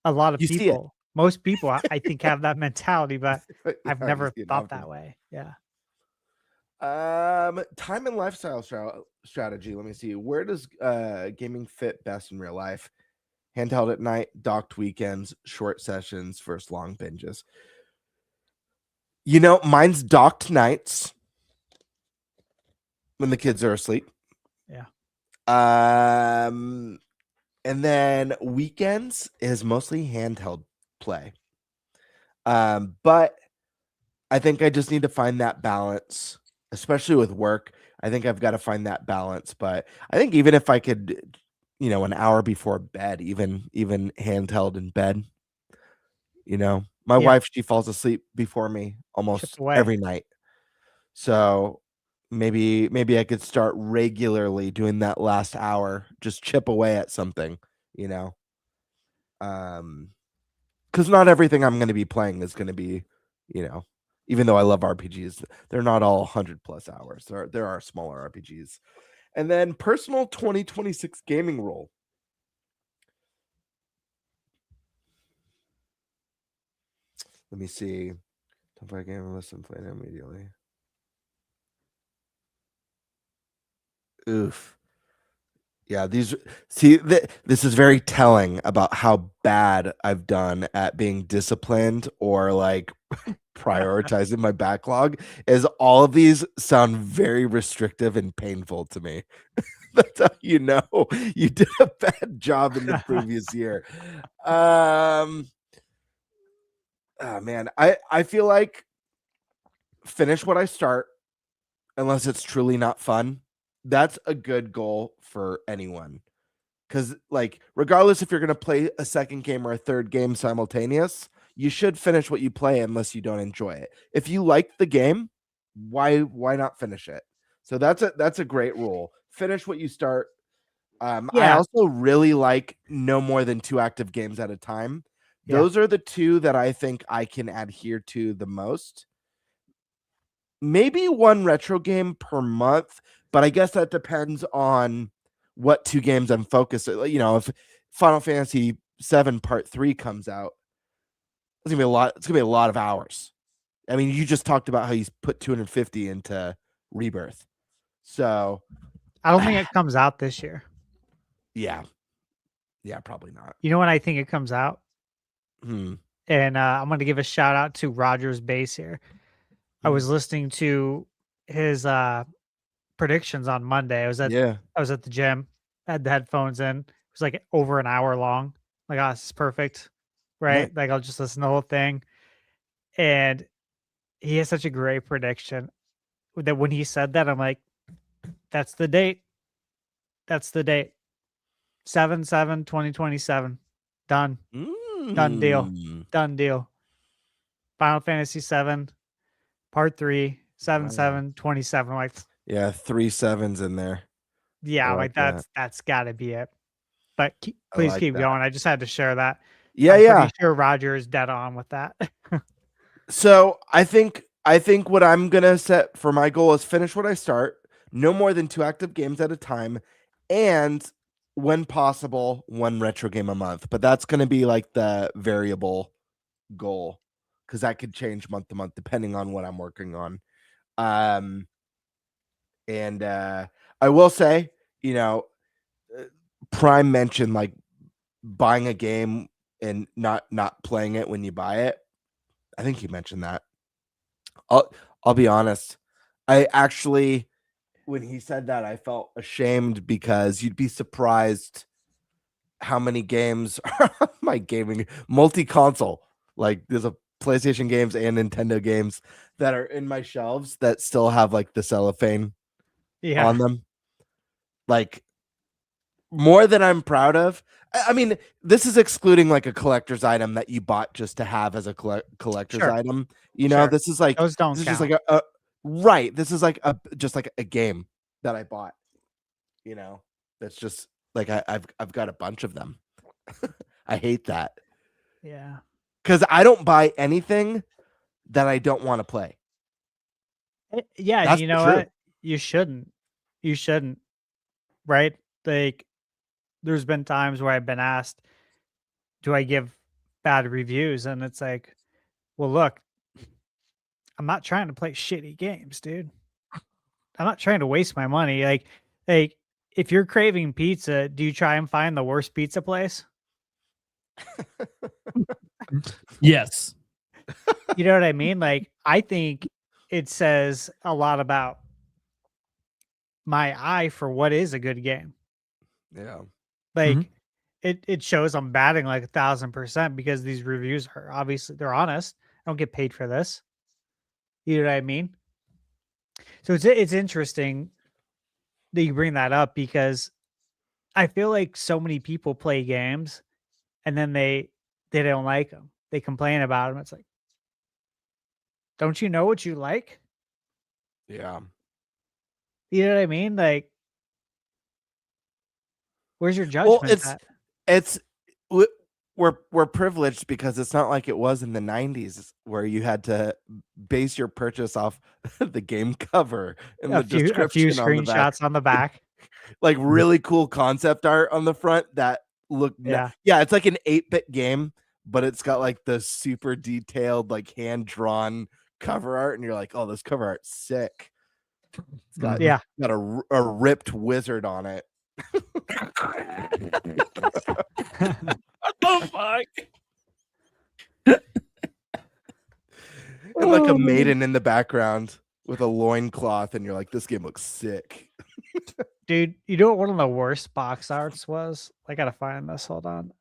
a lot of people. Most people, I think, have that mentality, but I've never thought that way. Yeah. Time and lifestyle strategy. Let me see. Where does gaming fit best in real life? Handheld at night, docked weekends, short sessions, first long binges. Mine's docked nights when the kids are asleep. Yeah. And then weekends is mostly handheld play. But I think I just need to find that balance, especially with work. I think I've got to find that balance. But I think even if I could, an hour before bed, even handheld in bed, My Yeah. wife, she falls asleep before me almost away. every night. So maybe I could start regularly doing that last hour, just chip away at something, you know. Because not everything I'm going to be playing is going to be, you know, even though I love RPGs, they're not all 100+ hours. There are smaller RPGs. And then personal 2026 gaming role. Let me see. Don't play a game unless I'm playing immediately. Oof. Yeah, this is very telling about how bad I've done at being disciplined or like prioritizing my backlog. Is all of these sound very restrictive and painful to me. That's how you know you did a bad job in the previous year. Oh man, I feel like finish what I start unless it's truly not fun. That's a good goal for anyone. Because, like, regardless if you're going to play a second game or a third game simultaneous, you should finish what you play unless you don't enjoy it. If you like the game, why not finish it? So that's a great rule. Finish what you start. I Yeah. also really like no more than 2 active games at a time. Yeah. Those are the 2 that I think I can adhere to the most. Maybe 1 retro game per month, but I guess that depends on what 2 games I'm focused on. You know, if Final Fantasy 7 Part 3 comes out, it's gonna be a lot. It's gonna be a lot of hours. I mean, you just talked about how he's put 250 into Rebirth, so I don't think it comes out this year. yeah, probably not. You know when I think it comes out? Hmm. And I'm going to give a shout out to Roger's Base here. I was listening to his predictions on Monday. I was at the gym, had the headphones in. It was like over an hour long. Like, oh, this is perfect, right? Like, I'll just listen to the whole thing. And he has such a great prediction that when he said that, I'm like, that's the date. That's the date. 7/7/2027. Done. Done deal. Done deal. Final Fantasy 7 Part 3 7/7/27. Like, Yeah, 3 7s in there. yeah, I like that. that's got to be it. But I please like keep that. going. I just had to share that. Yeah, I'm yeah. pretty sure Roger is dead on with that. So I think what I'm gonna set for my goal is finish what I start, no more than 2 active games at a time, and when possible, 1 retro game a month. But that's gonna be like the variable goal because that could change month to month depending on what I'm working on. And I will say, you know, Prime mentioned like buying a game and not playing it when you buy it. I think you mentioned that. I'll be honest. I actually, when he said that, I felt ashamed because you'd be surprised how many games are on my gaming multi-console. Like there's a PlayStation games and Nintendo games that are in my shelves that still have like the cellophane on them. Like more than I'm proud of. I mean, this is excluding like a collector's item that you bought just to have as a collector's item. You know, this is like those don't this is count. just like a right. This is like just like a game that I bought. You know, that's just like I've got a bunch of them. I hate that. Yeah. Because I don't buy anything that I don't want to play. Yeah, That's and you know true. what? You shouldn't. You shouldn't. Right? Like, there's been times where I've been asked, do I give bad reviews? And it's like, well, look, I'm not trying to play shitty games, dude. I'm not trying to waste my money. Like if you're craving pizza, do you try and find the worst pizza place? Yes. You know what I mean? Like, I think it says a lot about my eye for what is a good game. Yeah. Like it shows I'm batting like 1,000% because these reviews are obviously they're honest. I don't get paid for this. You know what I mean? So it's interesting that you bring that up because I feel like so many people play games and then they don't like them. they complain about them. It's like, don't you know what you like? Yeah. You know what I mean? Like, where's your Well, judgment at? we're privileged because it's not like it was in the 90s where you had to base your purchase off the game cover and the A few description on the back. screenshots on the back. Like really cool concept art on the front that look Yeah. it's like an 8-bit game, but it's got like the super detailed like hand-drawn cover art, and you're like, oh, this cover art's sick. It's got a ripped wizard on it. What the fuck? And like a maiden in the background with a loincloth, and you're like, this game looks sick. Dude, you know what one of the worst box arts was? I gotta find this. Hold on.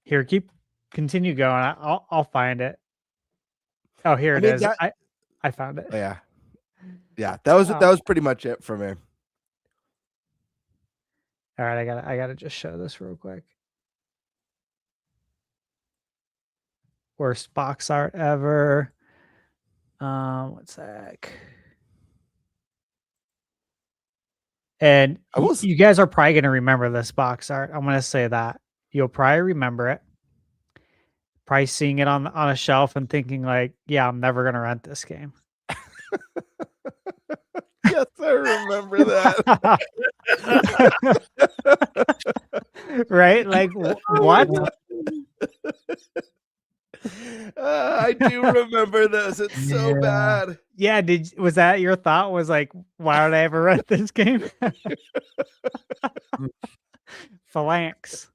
Here, continue going. I'll find it. Oh, here it is. I found it. Oh, yeah. That was pretty much it for me. All right, I gotta just show this real quick. Worst box art ever. One sec. And you guys are probably gonna remember this box art. I'm gonna say that. You'll probably remember it. Probably seeing it on a shelf and thinking like, yeah, I'm never gonna rent this game. Yes, I remember that. Right? Like what? I do remember this. It's so bad. Yeah, was that your thought? Was like, why would I ever rent this game? Phalanx.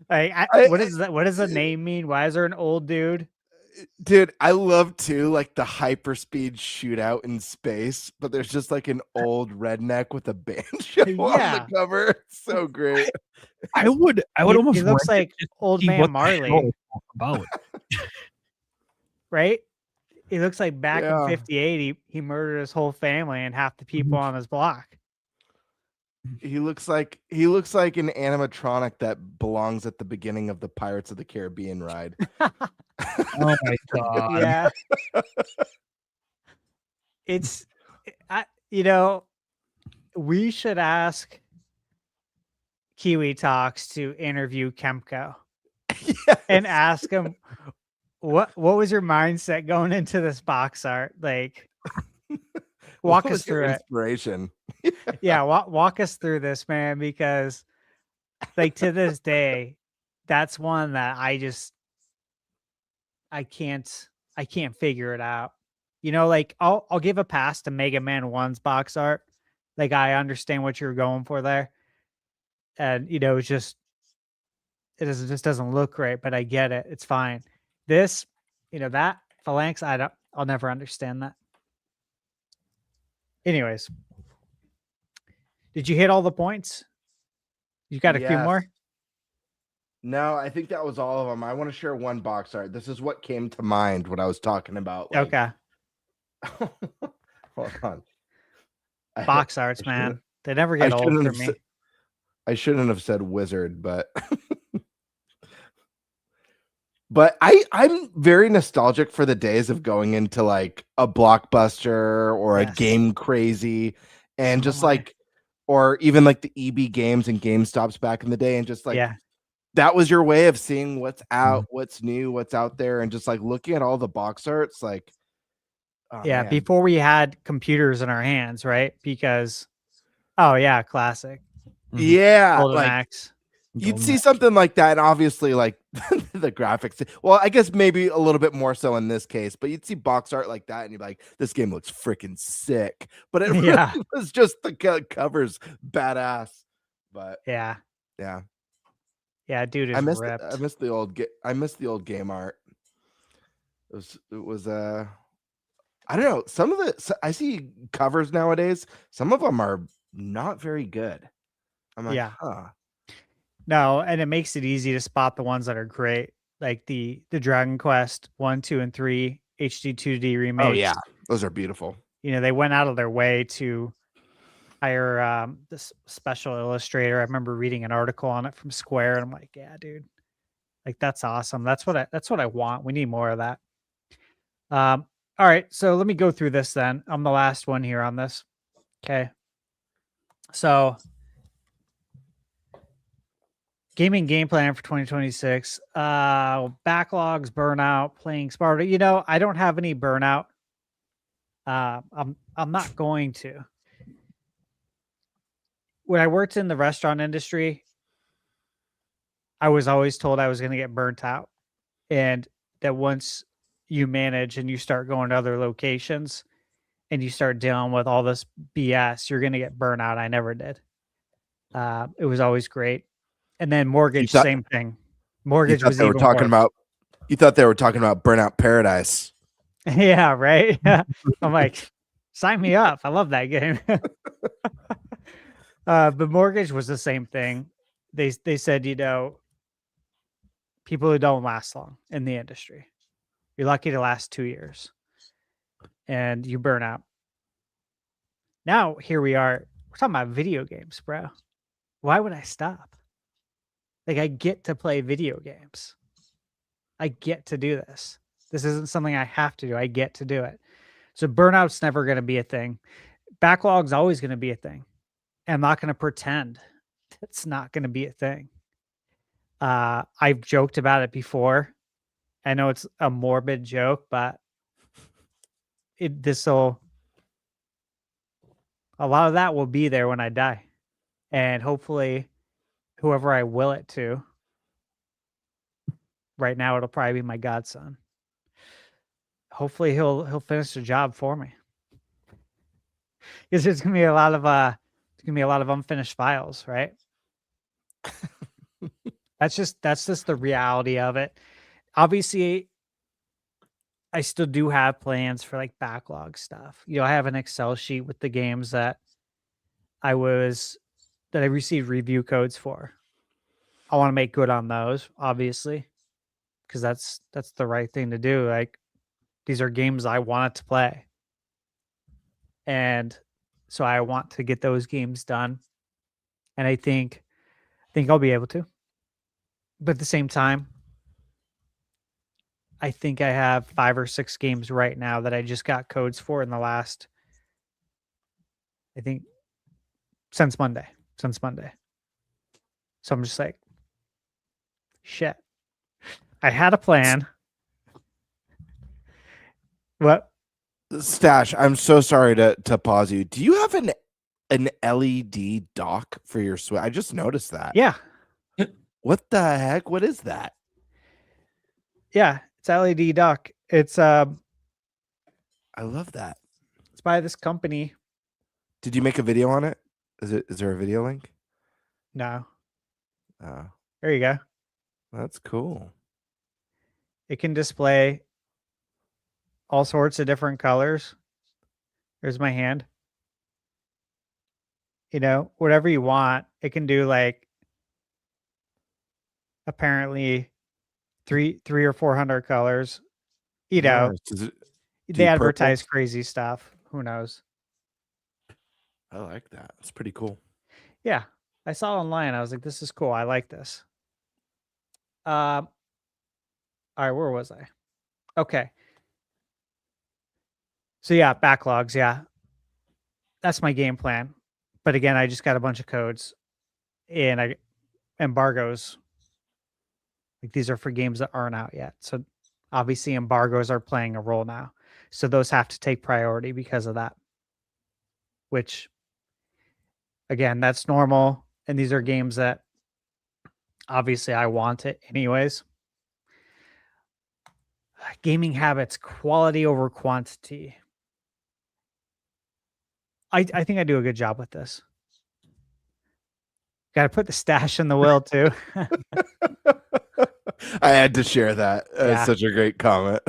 Like, what is that? What does the name mean? Why is there an old dude? Dude, I love too like the hyperspeed shootout in space, but there's just like an old redneck with a banjo on the cover. It's so great. I would almost. He looks like old man Marley. About. Right? He looks like back in '58, he murdered his whole family and half the people on his block. He looks like an animatronic that belongs at the beginning of the Pirates of the Caribbean ride. Oh my god! Yeah, it's, we should ask Kiwi Talks to interview Kemko and ask him what was your mindset going into this box art? Like, walk us through it. Inspiration. Yeah, walk us through this, man, because like to this day, that's one that I can't figure it out. Like I'll give a pass to Mega Man 1's box art. Like I understand what you're going for there. And it's just just doesn't look great, but I get it. It's fine. This, that Phalanx, I'll never understand that. Anyways, did you hit all the points? You got a few more? No, I think that was all of them. I want to share one box art. This is what came to mind when I was talking about. Like... Okay. Hold on. Box arts, man. They never get old for me. I shouldn't have said wizard, but but I'm very nostalgic for the days of going into like a Blockbuster or a Game Crazy and just like, or even like the EB Games and GameStops back in the day, and just like that was your way of seeing what's out, what's new, what's out there, and just like looking at all the box arts. Like, man. Before we had computers in our hands, right? Because, classic. Yeah, Golden like, Axe. You'd see something like that, and obviously, like the graphics. Well, I guess maybe a little bit more so in this case, but you'd see box art like that, and you'd be like, "This game looks freaking sick." But it really was just the covers badass. But yeah, dude, I miss ripped. I miss the old game art. It was I don't know. Some of I see covers nowadays. Some of them are not very good. I'm like, No, and it makes it easy to spot the ones that are great, like the Dragon Quest 1, 2, and 3 HD 2D remakes. Oh yeah, those are beautiful. They went out of their way to hire this special illustrator. I remember reading an article on it from Square, and I'm like, yeah, dude, like that's awesome. That's what I want. We need more of that. All right, so let me go through this then. I'm the last one here on this. Okay. So gaming game plan for 2026. Backlogs, burnout, playing smarter. You know, I don't have any burnout. I'm not going to. When I worked in the restaurant industry, I was always told I was going to get burnt out. And that once you manage and you start going to other locations and you start dealing with all this BS, you're going to get burnt out. I never did. It was always great. And then mortgage, same thing. Mortgage was even worse. You thought they were talking about Burnout Paradise. Yeah, right. I'm like, sign me up. I love that game. But mortgage was the same thing. They said, you know, people who don't last long in the industry, you're lucky to last 2 years and you burn out. Now, here we are. We're talking about video games, bro. Why would I stop? Like, I get to play video games. I get to do this. This isn't something I have to do. I get to do it. So burnout's never going to be a thing. Backlog's always going to be a thing. I'm not going to pretend it's not going to be a thing. I've joked about it before. I know it's a morbid joke, but a lot of that will be there when I die. And hopefully whoever I will it to, right now it'll probably be my godson. Hopefully he'll finish the job for me. Because there's gonna be a lot of unfinished files, right? That's just the reality of it. Obviously, I still do have plans for like backlog stuff. You know, I have an Excel sheet with the games that I received review codes for. I want to make good on those, obviously, because that's the right thing to do. Like, these are games I wanted to play. And so I want to get those games done. And I think I'll be able to. But at the same time, I think I have 5 or 6 games right now that I just got codes for in the last, I think, since Monday. So I'm just like, shit. I had a plan. What? Stash, I'm so sorry to pause you. Do you have an LED dock for your Switch? I just noticed that. Yeah. What the heck? What is that? Yeah, it's LED dock. It's I love that. It's by this company. Did you make a video on it? Is there a video link? No. Oh. There you go. That's cool. It can display all sorts of different colors. There's my hand. You know, whatever you want. It can do like apparently 300 or 400 colors. You know, they advertise crazy stuff. Who knows? I like that. It's pretty cool. Yeah. I saw it online. I was like, this is cool. I like this. All right, where was I? Okay. So yeah, backlogs, yeah. That's my game plan. But again, I just got a bunch of codes and embargoes. Like, these are for games that aren't out yet. So obviously embargoes are playing a role now. So those have to take priority because of that. Which, again, that's normal. And these are games that obviously I want it anyways. Gaming habits, quality over quantity. I think I do a good job with this. Got to put the stash in the will too. I had to share that. It's such a great comment.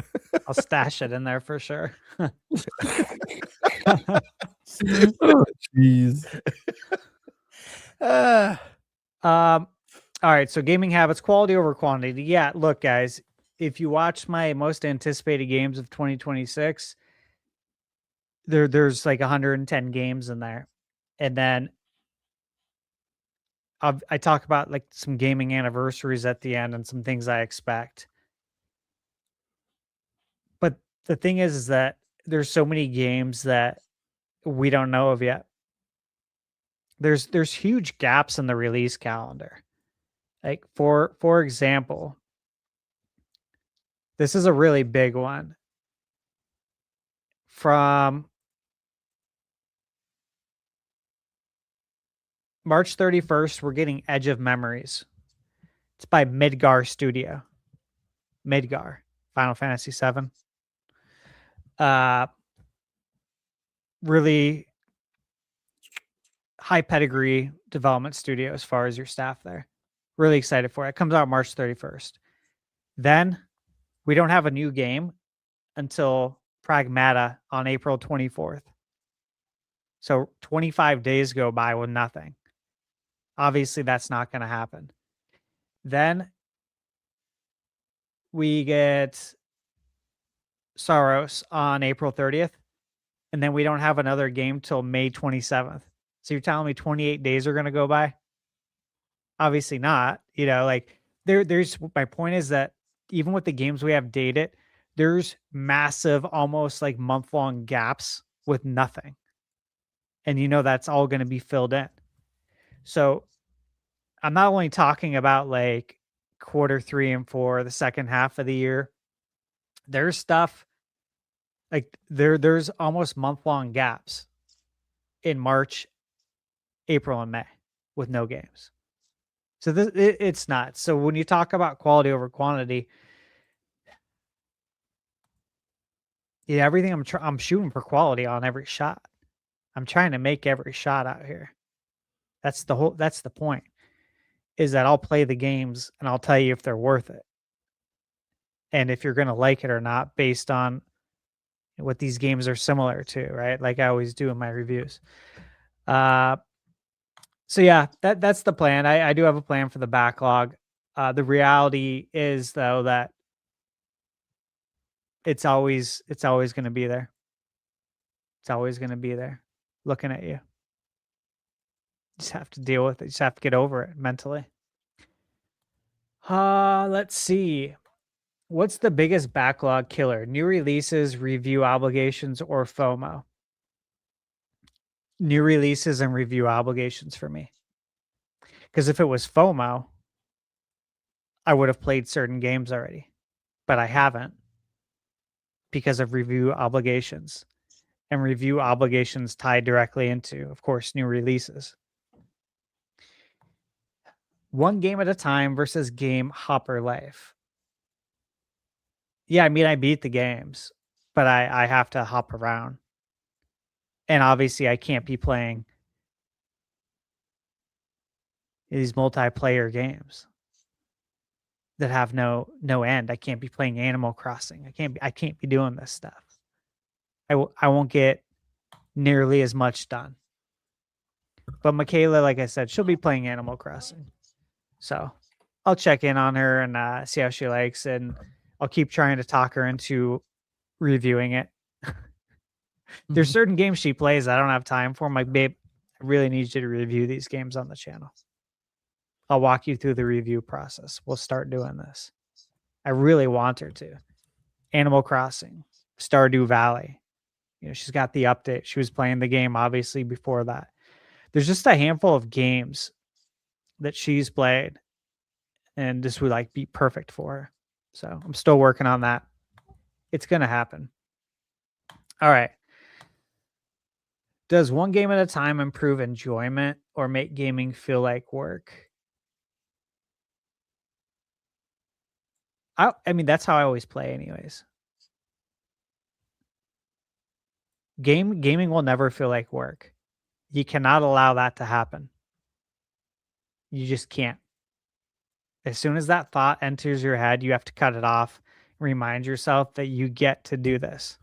I'll stash it in there for sure. Oh, jeez. All right. So gaming habits, quality over quantity. Yeah. Look, guys, if you watch my most anticipated games of 2026, there's like 110 games in there. And then I talk about like some gaming anniversaries at the end and some things I expect. But the thing is that there's so many games that we don't know of yet. There's huge gaps in the release calendar. Like for example, this is a really big one. From March 31st, we're getting Edge of Memories. It's by Midgar Studio. Midgar, Final Fantasy VII. Really high pedigree development studio as far as your staff there. Really excited for it. It comes out March 31st. Then we don't have a new game until Pragmata on April 24th. So 25 days go by with nothing. Obviously, that's not going to happen. Then we get Saros on April 30th. And then we don't have another game till May 27th. So you're telling me 28 days are going to go by? Obviously not. You know, like there's my point is that even with the games we have dated, there's massive, almost like month-long gaps with nothing. And you know that's all going to be filled in. So I'm not only talking about like quarter 3 and 4, the second half of the year. There's stuff like there's almost month-long gaps in March, April, and May with no games. So it's nuts. So when you talk about quality over quantity, yeah, everything I'm shooting for quality on every shot. I'm trying to make every shot out here. That's the point. Is that I'll play the games and I'll tell you if they're worth it. And if you're going to like it or not based on what these games are similar to, right? Like I always do in my reviews. So yeah, that's the plan. I do have a plan for the backlog. The reality is though that it's always going to be there. It's always going to be there looking at you. Just have to deal with it. Just have to get over it mentally. Let's see. What's the biggest backlog killer? New releases, review obligations, or FOMO? New releases and review obligations for me. Because if it was FOMO, I would have played certain games already. But I haven't because of review obligations. And review obligations tied directly into, of course, new releases. One game at a time versus game hopper life. Yeah, I mean, I beat the games, but I have to hop around. And obviously, I can't be playing these multiplayer games that have no end. I can't be playing Animal Crossing. I can't be doing this stuff. I won't get nearly as much done. But Michaela, like I said, she'll be playing Animal Crossing. So I'll check in on her and see how she likes, and I'll keep trying to talk her into reviewing it. There's certain games she plays I don't have time for. I'm like, babe, I really need you to review these games on the channel. I'll walk you through the review process. We'll start doing this. I really want her to. Animal Crossing, Stardew Valley. You know, she's got the update. She was playing the game, obviously, before that. There's just a handful of games that she's played, and this would like be perfect for her. So I'm still working on that. It's going to happen. All right. Does one game at a time improve enjoyment or make gaming feel like work? I mean, that's how I always play anyways. Gaming will never feel like work. You cannot allow that to happen. You just can't. As soon as that thought enters your head, you have to cut it off. Remind yourself that you get to do this.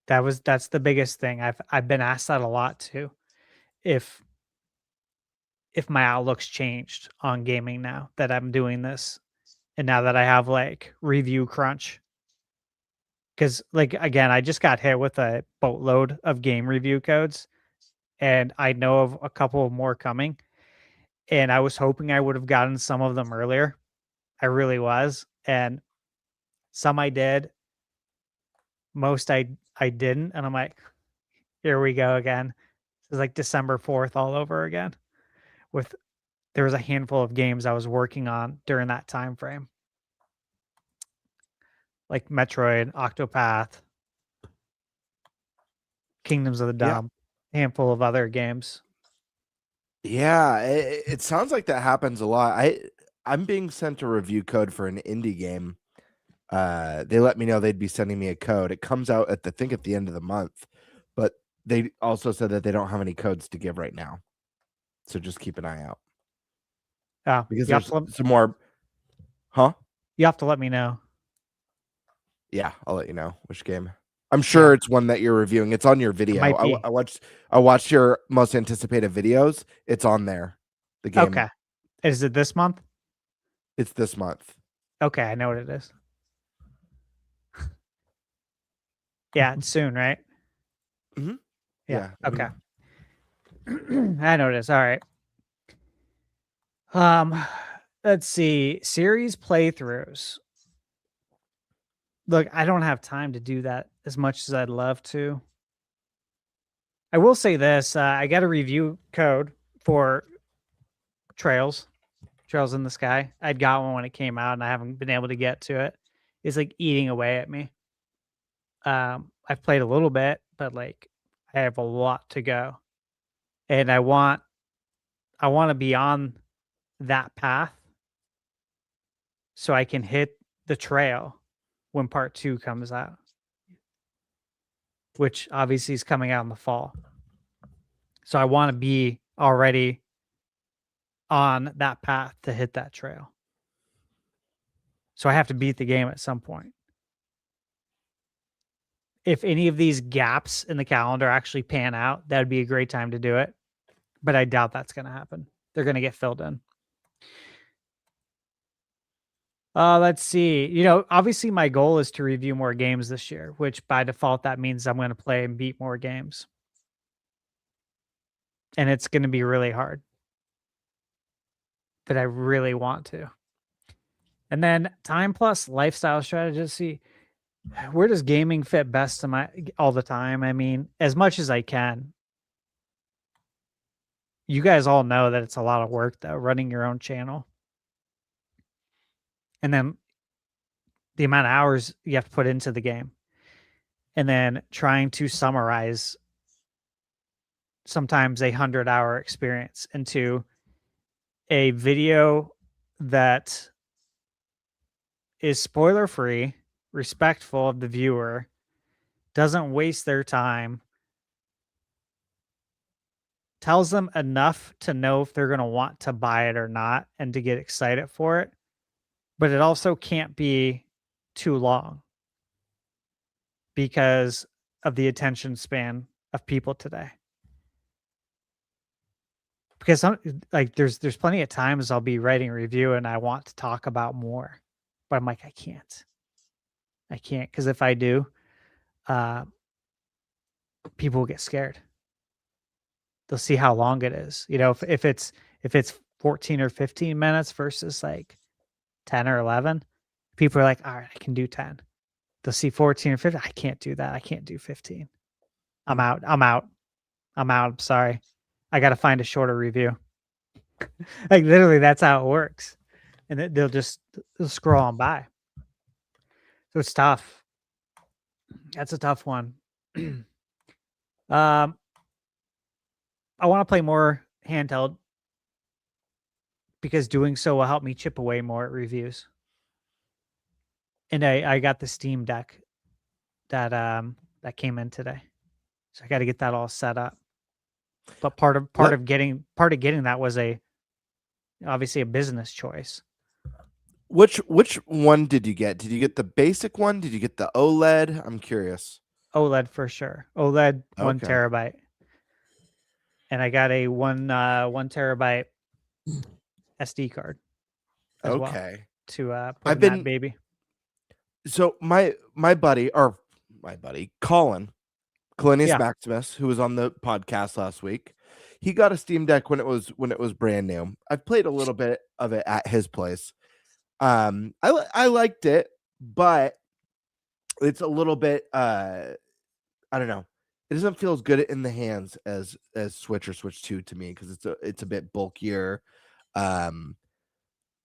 That's the biggest thing. I've been asked that a lot too. If my outlook's changed on gaming now that I'm doing this, and now that I have like review crunch. Because like again, I just got hit with a boatload of game review codes, and I know of a couple more coming. And I was hoping I would have gotten some of them earlier. I really was, and some I did. Most I didn't, and I'm like, here we go again. This is like December 4th all over again. There was a handful of games I was working on during that time frame, like Metroid, Octopath, Kingdoms of the Yeah. Dome, handful of other games. Yeah, it sounds like that happens a lot. I'm being sent a review code for an indie game. They let me know they'd be sending me a code. It comes out at the end of the month, but they also said that they don't have any codes to give right now. So just keep an eye out. Because you have there's some more. Huh? You have to let me know. Yeah, I'll let you know which game. I'm sure it's one that you're reviewing. It's on your video. might be. I watched your most anticipated videos. It's on there. The game. Okay. Is it this month? It's this month. Okay, I know what it is. Yeah, it's soon, right? Mm-hmm. Yeah. Yeah. Okay. I know what it is. All right. Let's see. Series playthroughs. Look, I don't have time to do that as much as I'd love to. I will say this. I got a review code for Trails in the Sky. I'd got one when it came out, and I haven't been able to get to it. It's like eating away at me. I've played a little bit, but like I have a lot to go. And I want to be on that path so I can hit the trail when part 2 comes out, which obviously is coming out in the fall. So I want to be already on that path to hit that trail. So I have to beat the game at some point. If any of these gaps in the calendar actually pan out, that would be a great time to do it. But I doubt that's going to happen. They're going to get filled in. Let's see. Obviously my goal is to review more games this year, which by default, that means I'm going to play and beat more games. And it's going to be really hard. But I really want to. And then time plus lifestyle strategy. Where does gaming fit best to all the time? I mean, as much as I can. You guys all know that it's a lot of work, though, running your own channel. And then the amount of hours you have to put into the game. And then trying to summarize sometimes 100-hour experience into a video that is spoiler-free, respectful of the viewer, doesn't waste their time, tells them enough to know if they're going to want to buy it or not and to get excited for it. But it also can't be too long because of the attention span of people today. Because there's plenty of times I'll be writing a review and I want to talk about more, but I'm like, I can't because if I do, people will get scared. They'll see how long it is. If it's 14 or 15 minutes versus like 10 or 11, people are like, all right, I can do 10. They'll see 14 or 15. I can't do that. I can't do 15. I'm out. I'm sorry. I got to find a shorter review. Like literally that's how it works. And they'll scroll on by. So it's tough. That's a tough one. I want to play more handheld because doing so will help me chip away more at reviews. And I got the Steam Deck that came in today. So I got to get that all set up. But part of getting that was obviously a business choice. Which one did you get? Did you get the basic one? Did you get the OLED? I'm curious. OLED for sure. OLED 1 terabyte. And I got a 1 terabyte SD card as well to put in that baby. So my buddy Colin Calenius Yeah. Maximus, who was on the podcast last week, he got a Steam Deck when it was brand new. I've played a little bit of it at his place. I liked it, but it's a little bit I don't know. It doesn't feel as good in the hands as Switch or Switch 2 to me because it's a bit bulkier. And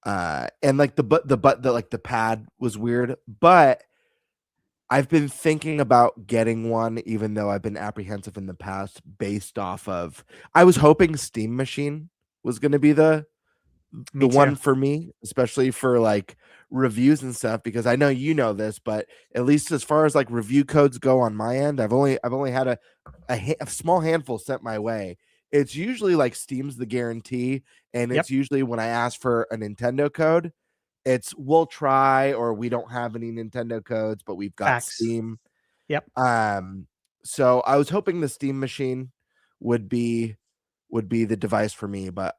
like the pad was weird, but I've been thinking about getting one, even though I've been apprehensive in the past based off of I was hoping Steam Machine was going to be the one for me, especially for like reviews and stuff, because I know you know this, but at least as far as like review codes go on my end, I've only had a small handful sent my way. It's usually like Steam's the guarantee, and it's usually when I ask for a Nintendo code, it's we'll try, or we don't have any Nintendo codes, but we've got Steam. Yep. So I was hoping the Steam Machine would be the device for me, but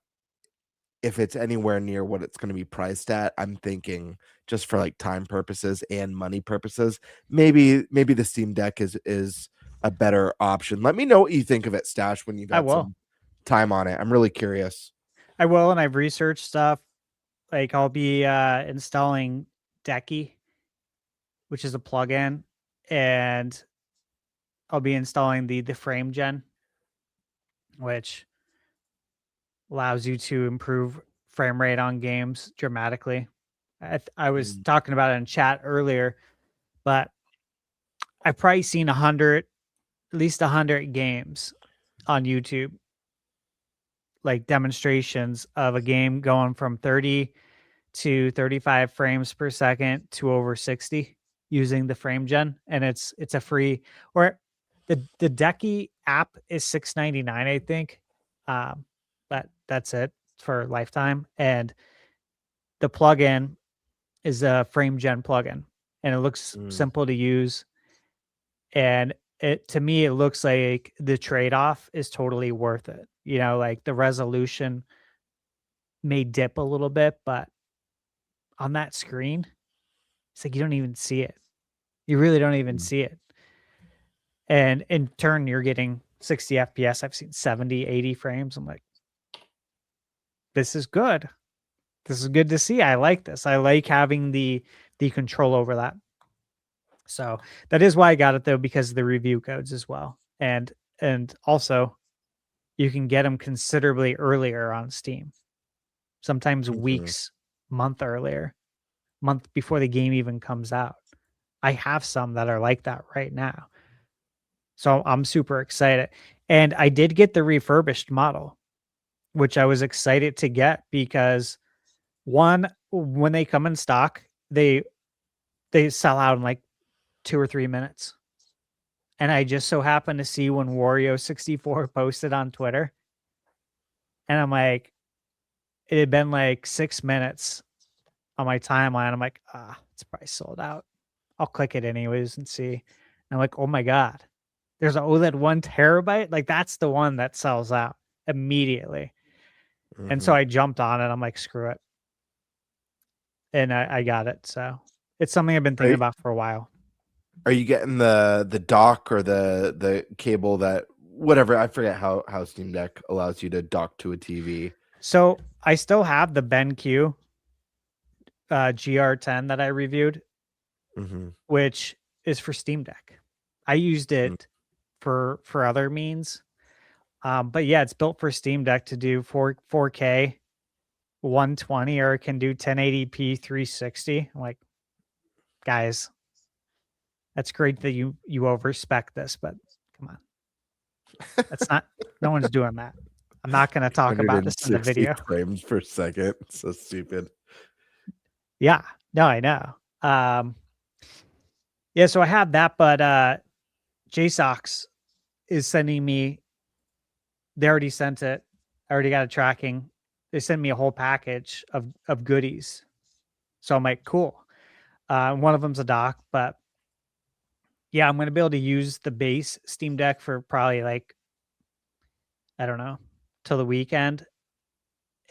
if it's anywhere near what it's going to be priced at, I'm thinking just for like time purposes and money purposes, maybe the Steam Deck is a better option. Let me know what you think of it, Stash, when you got some time on it. I'm really curious. I will, and I've researched stuff. Like I'll be installing Decky, which is a plugin, and I'll be installing the frame gen, which allows you to improve frame rate on games dramatically. I was talking about it in chat earlier, but I've probably seen at least 100 games on YouTube, like demonstrations of a game going from 30 to 35 frames per second to over 60 using the frame gen. And it's a free, or the Decky app is $6.99, I think. But that's it for lifetime. And the plugin is a frame gen plugin, and it looks simple to use. And to me, it looks like the trade-off is totally worth it. You know, like the resolution may dip a little bit, but on that screen, it's like you don't even see it. You really don't even see it. And in turn, you're getting 60 FPS. I've seen 70, 80 frames. I'm like, this is good. This is good to see. I like this. I like having the control over that. So that is why I got it, though, because of the review codes as well. And also you can get them considerably earlier on Steam. Sometimes weeks, month before the game even comes out. I have some that are like that right now. So I'm super excited. And I did get the refurbished model, which I was excited to get because one, when they come in stock, they sell out in like 2 or 3 minutes. And I just so happened to see when Wario64 posted on Twitter. And I'm like, it had been like 6 minutes on my timeline. I'm like, it's probably sold out. I'll click it anyways and see. And I'm like, oh my God, there's an OLED 1 terabyte. Like that's the one that sells out immediately. And so I jumped on it. I'm like, screw it. And I got it. So it's something I've been thinking about for a while. Are you getting the dock or the cable that whatever? I forget how Steam Deck allows you to dock to a TV. So I still have the BenQ GR10 that I reviewed, which is for Steam Deck. I used it for other means. But yeah, it's built for Steam Deck to do 4K 120, or it can do 1080p 360. I'm like, guys, that's great that you overspec this, but come on. That's not, no one's doing that. I'm not going to talk about this in the video. Frames per second. So stupid. Yeah, no, I know. Yeah, so I have that, but JSOX is sending me, they already sent it. I already got a tracking. They sent me a whole package of goodies. So I'm like, cool. One of them's a dock, but yeah, I'm going to be able to use the base Steam Deck for probably like, I don't know, till the weekend.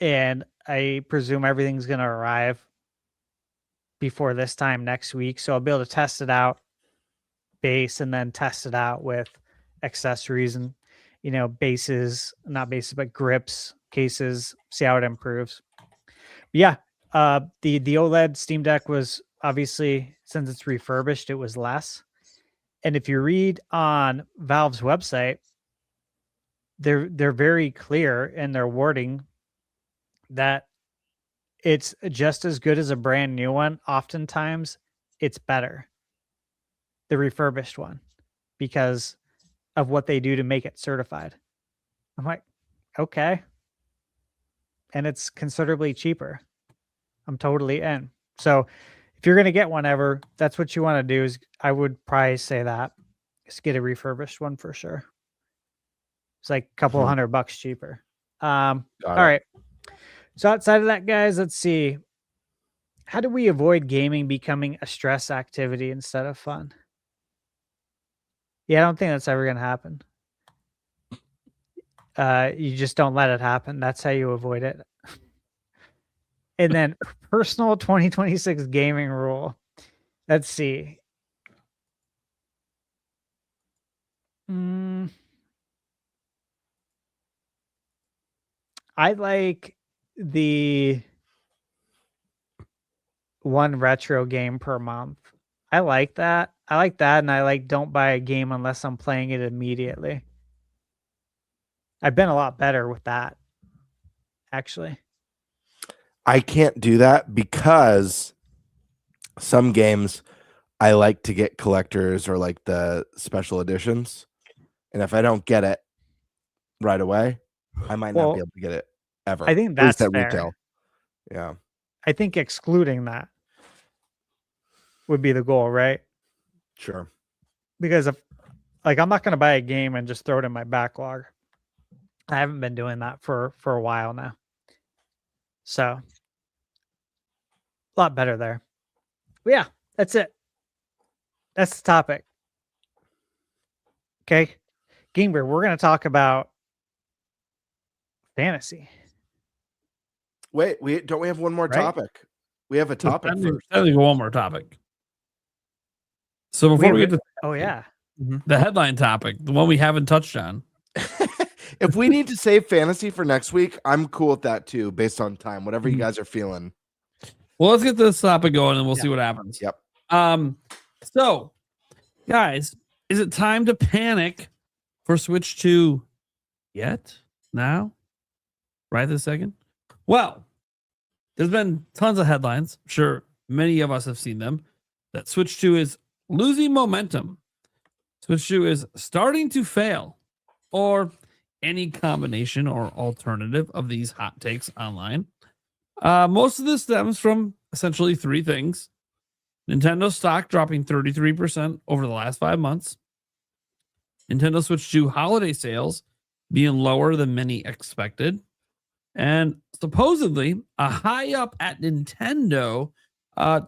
And I presume everything's going to arrive before this time next week. So I'll be able to test it out base and then test it out with accessories and, bases, not bases, but grips, cases, see how it improves. But yeah. The OLED Steam Deck was obviously, since it's refurbished, it was less. And if you read on Valve's website, they're very clear in their wording that it's just as good as a brand new one. Oftentimes, it's better, the refurbished one, because of what they do to make it certified. I'm like, okay. And it's considerably cheaper. I'm totally in. So if you're going to get one ever, that's what you want to do. Is I would probably say that is get a refurbished one for sure. It's like a couple $100 cheaper. All right. So outside of that, guys, let's see. How do we avoid gaming becoming a stress activity instead of fun? Yeah, I don't think that's ever going to happen. You just don't let it happen. That's how you avoid it. And then personal 2026 gaming rule. Let's see. I like the one retro game per month. I like that. And I like don't buy a game unless I'm playing it immediately. I've been a lot better with that, actually. I can't do that because some games I like to get collectors or like the special editions. And if I don't get it right away, I might not be able to get it ever. I think that's at fair. retail. Yeah. I think excluding that would be the goal, right? Sure. Because if, I'm not going to buy a game and just throw it in my backlog. I haven't been doing that for a while now. So a lot better there. But yeah, that's it. That's the topic. Okay. Gamer, we're going to talk about fantasy. Wait, we have one more topic. We have a topic first. I think one more topic. So before we get to the headline topic, the one we haven't touched on. If we need to save fantasy for next week, I'm cool with that too, based on time, whatever you guys are feeling. Well, let's get this topic going and we'll see what happens. Yep. So, guys, is it time to panic for Switch 2 yet? Now? Right this second? Well, there's been tons of headlines. I'm sure many of us have seen them. That Switch 2 is losing momentum. Switch 2 is starting to fail. Or any combination or alternative of these hot takes online. Most of this stems from essentially three things. Nintendo stock dropping 33% over the last 5 months. Nintendo Switch 2 holiday sales being lower than many expected. And supposedly, a high up at Nintendo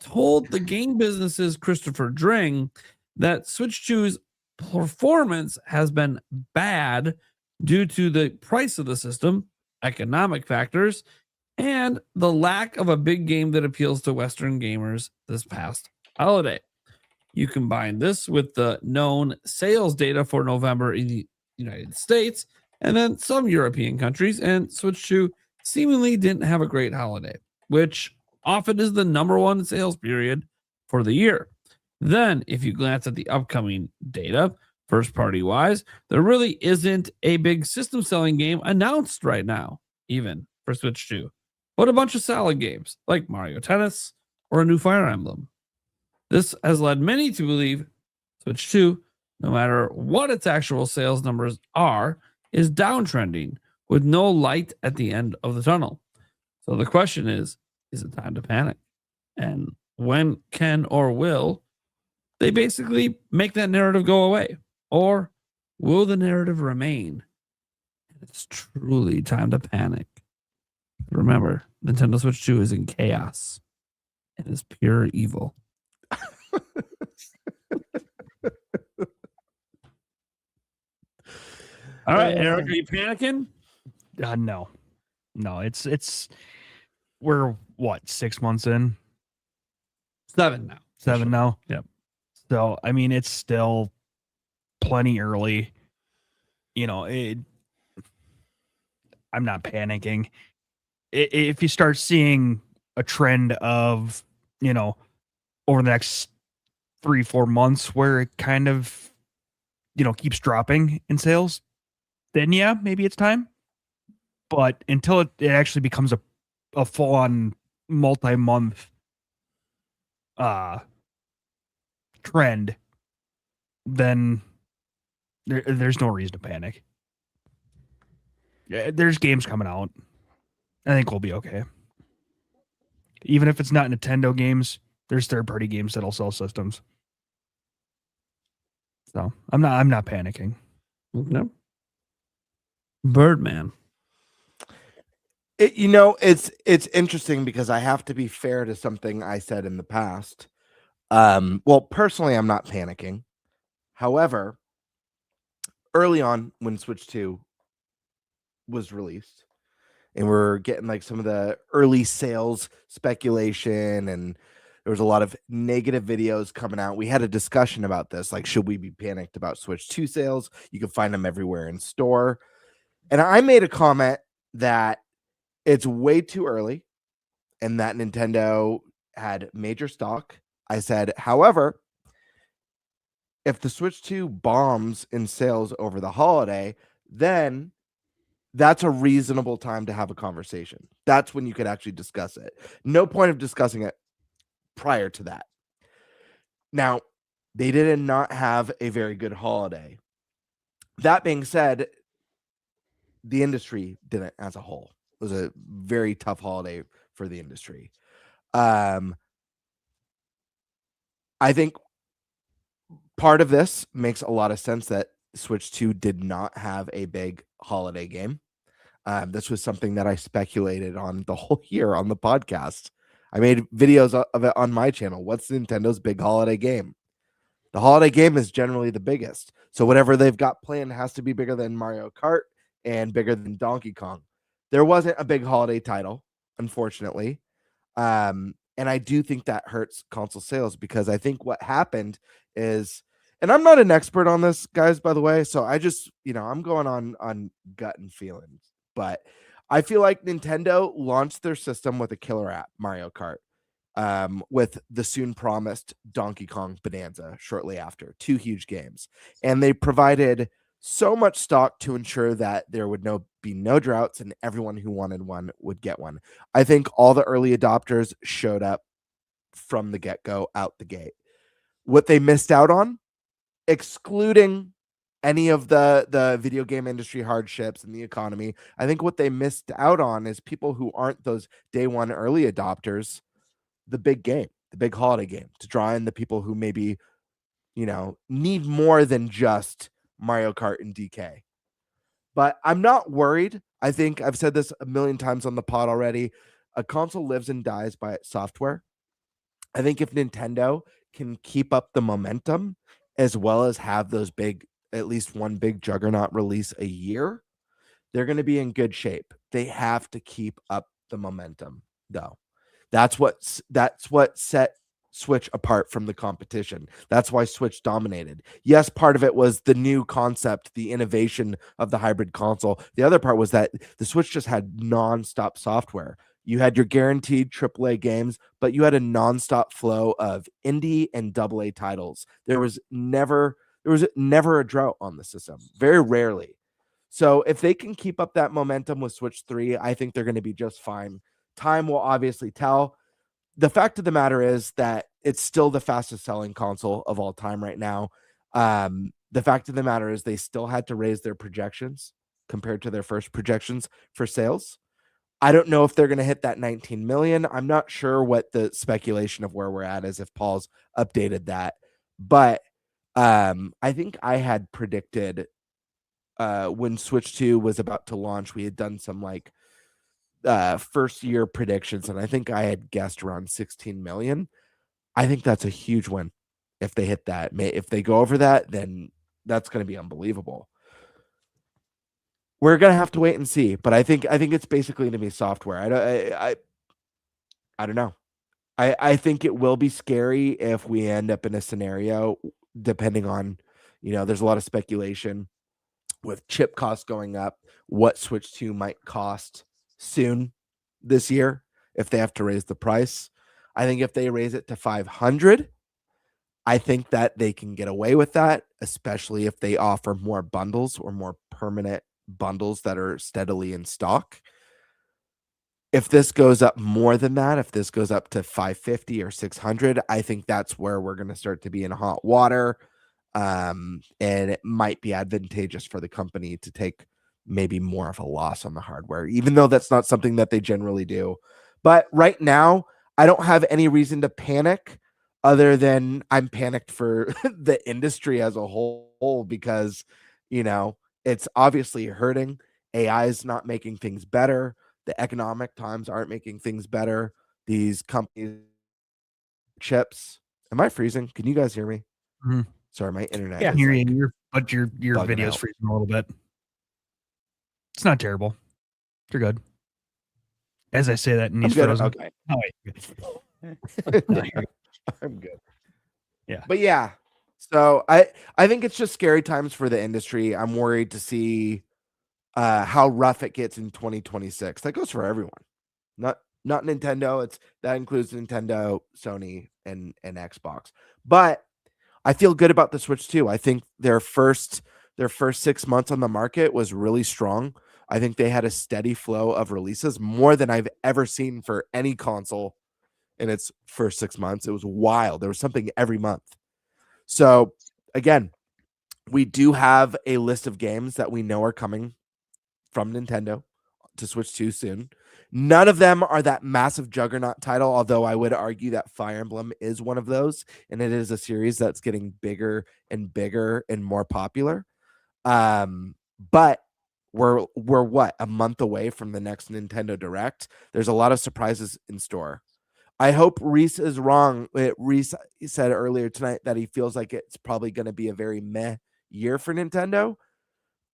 told the game business's Christopher Dring that Switch 2's performance has been bad due to the price of the system, economic factors, and the lack of a big game that appeals to Western gamers this past holiday. You combine this with the known sales data for November in the United States and then some European countries, and Switch 2 seemingly didn't have a great holiday, which often is the number one sales period for the year. Then, if you glance at the upcoming data, first party wise, there really isn't a big system selling game announced right now, even for Switch 2, but a bunch of salad games like Mario Tennis or a new Fire Emblem. This has led many to believe Switch 2, no matter what its actual sales numbers are, is downtrending with no light at the end of the tunnel. So the question is it time to panic? And when can or will they basically make that narrative go away? Or will the narrative remain? It's truly time to panic. Remember, Nintendo Switch 2 is in chaos. It is pure evil. All right, Eric, are you panicking? No. It's we're what, 6 months in? 7 now. 7 now. Yep. So I mean, it's still plenty early. I'm not panicking. If you start seeing a trend of, over the next 3-4 months where it kind of, keeps dropping in sales, then yeah, maybe it's time. But until it actually becomes a full on multi-month trend, then there's no reason to panic. There's games coming out. I think we'll be okay. Even if it's not Nintendo games, there's third-party games that'll sell systems. So I'm not panicking. No. Birdman. It's interesting because I have to be fair to something I said in the past. Well, personally, I'm not panicking. However, early on when Switch 2 was released, and we're getting like some of the early sales speculation, and there was a lot of negative videos coming out. We had a discussion about this, like, should we be panicked about Switch 2 sales? You can find them everywhere in store. And I made a comment that it's way too early and that Nintendo had major stock. I said, however, if the Switch 2 bombs in sales over the holiday, then that's a reasonable time to have a conversation. That's when you could actually discuss it. No point of discussing it prior to that. Now, they did not have a very good holiday. That being said, the industry didn't as a whole. It was a very tough holiday for the industry. I think part of this makes a lot of sense that Switch 2 did not have a big holiday game. This was something that I speculated on the whole year on the podcast. I made videos of it on my channel. What's Nintendo's big holiday game? The holiday game is generally the biggest. So whatever they've got planned has to be bigger than Mario Kart and bigger than Donkey Kong. There wasn't a big holiday title, unfortunately. And I do think that hurts console sales because I think what happened is, and I'm not an expert on this, guys, by the way. So I just, I'm going on gut and feelings. But I feel like Nintendo launched their system with a killer app, Mario Kart, with the soon promised Donkey Kong Bonanza shortly after. 2 huge games. And they provided so much stock to ensure that there would be no droughts and everyone who wanted one would get one. I think all the early adopters showed up from the get-go out the gate. What they missed out on, excluding any of the video game industry hardships and the economy, I think what they missed out on is people who aren't those day one early adopters, the big game, the big holiday game, to draw in the people who maybe, need more than just Mario Kart and DK. But I'm not worried. I think I've said this a million times on the pod already. A console lives and dies by its software. I think if Nintendo can keep up the momentum as well as have those at least one big juggernaut release a year, they're going to be in good shape. They have to keep up the momentum, though. That's what set Switch apart from the competition. That's why Switch dominated. Yes, part of it was the new concept, the innovation of the hybrid console. The other part was that the Switch just had nonstop software. You had your guaranteed AAA games, but you had a nonstop flow of indie and AA titles. There was never a drought on the system, very rarely. So if they can keep up that momentum with Switch 3, I think they're going to be just fine. Time will obviously tell. The fact of the matter is that it's still the fastest selling console of all time right now. The fact of the matter is they still had to raise their projections compared to their first projections for sales. I don't know if they're going to hit that 19 million. I'm not sure what the speculation of where we're at is, if Paul's updated that. But I think I had predicted when Switch 2 was about to launch, we had done some first year predictions, and I think I had guessed around 16 million. I think that's a huge win if they hit that. If they go over that, then that's going to be unbelievable. We're going to have to wait and see, but I think it's basically going to be software. I don't know. I think it will be scary if we end up in a scenario, depending on, there's a lot of speculation with chip costs going up, what Switch 2 might cost soon this year if they have to raise the price. I think if they raise it to 500, I think that they can get away with that, especially if they offer more bundles or more permanent bundles that are steadily in stock. If this goes up more than that, if this goes up to 550 or 600, I think that's where we're going to start to be in hot water. And it might be advantageous for the company to take maybe more of a loss on the hardware, even though that's not something that they generally do. But right now, I don't have any reason to panic other than I'm panicked for the industry as a whole because, you know, it's obviously hurting. AI is not making things better. The economic times aren't making things better. These companies, chips. Am I freezing? Can you guys hear me? Mm-hmm. Sorry, my internet. Yeah, is hearing like you, but your video's out. freezing a little bit. It's not terrible. You're good. As I say that, and he's frozen. Okay. Oh, wait. No, you're good. I'm good. Yeah. But yeah, so I think it's just scary times for the industry. I'm worried to see how rough it gets in 2026. That goes for everyone, not Nintendo. That includes Nintendo, Sony, and Xbox. But I feel good about the Switch too. I think their first 6 months on the market was really strong. I think they had a steady flow of releases, more than I've ever seen for any console in its first 6 months. It was wild. There was something every month. So again, we do have a list of games that we know are coming from Nintendo to Switch 2 soon. None of them are that massive juggernaut title, although I would argue that Fire Emblem is one of those, and it is a series that's getting bigger and bigger and more popular. But we're what, a month away from the next Nintendo Direct. There's a lot of surprises in store. I hope Reese is wrong. Reese said earlier tonight that he feels like it's probably going to be a very meh year for Nintendo.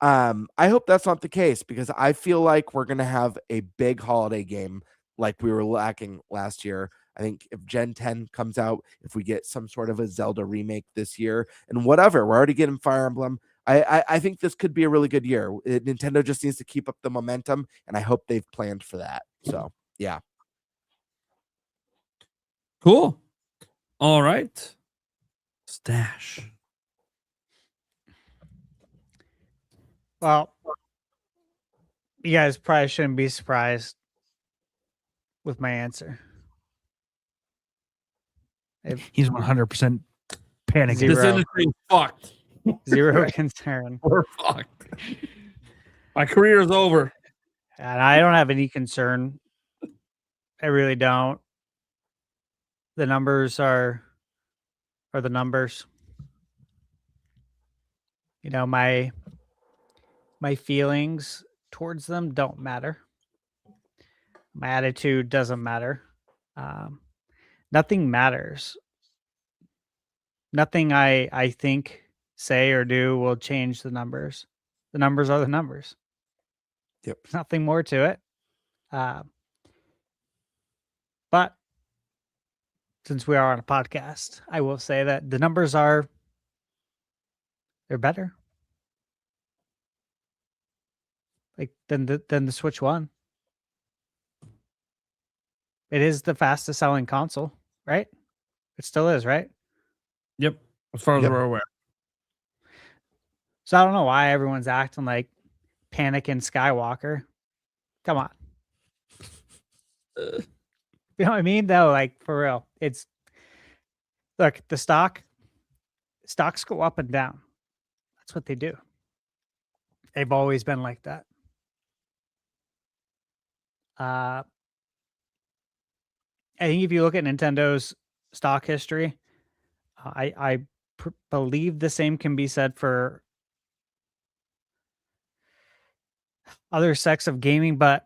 I hope that's not the case because I feel like we're going to have a big holiday game like we were lacking last year. I think if Gen 10 comes out, if we get some sort of a Zelda remake this year and whatever, we're already getting Fire Emblem. I think this could be a really good year. Nintendo just needs to keep up the momentum, and I hope they've planned for that. So, yeah. Cool. All right. Stash. Well, you guys probably shouldn't be surprised with my answer. He's 100% panicking. Zero. This industry is fucked. Zero concern. We're fucked. My career is over. And I don't have any concern. I really don't. The numbers are the numbers. You know, my feelings towards them don't matter. My attitude doesn't matter. Nothing matters. Nothing I think, say, or do will change the numbers. The numbers are the numbers. Yep. There's nothing more to it. But since we are on a podcast, I will say that the numbers they're better. Like than the Switch 1. It is the fastest selling console, right? It still is, right? Yep. As far as we're aware. So I don't know why everyone's acting like Panic and Skywalker. Come on. You know what I mean? Though, like for real. Look, the stocks go up and down. That's what they do. They've always been like that. I think if you look at Nintendo's stock history, I believe the same can be said for other sects of gaming, but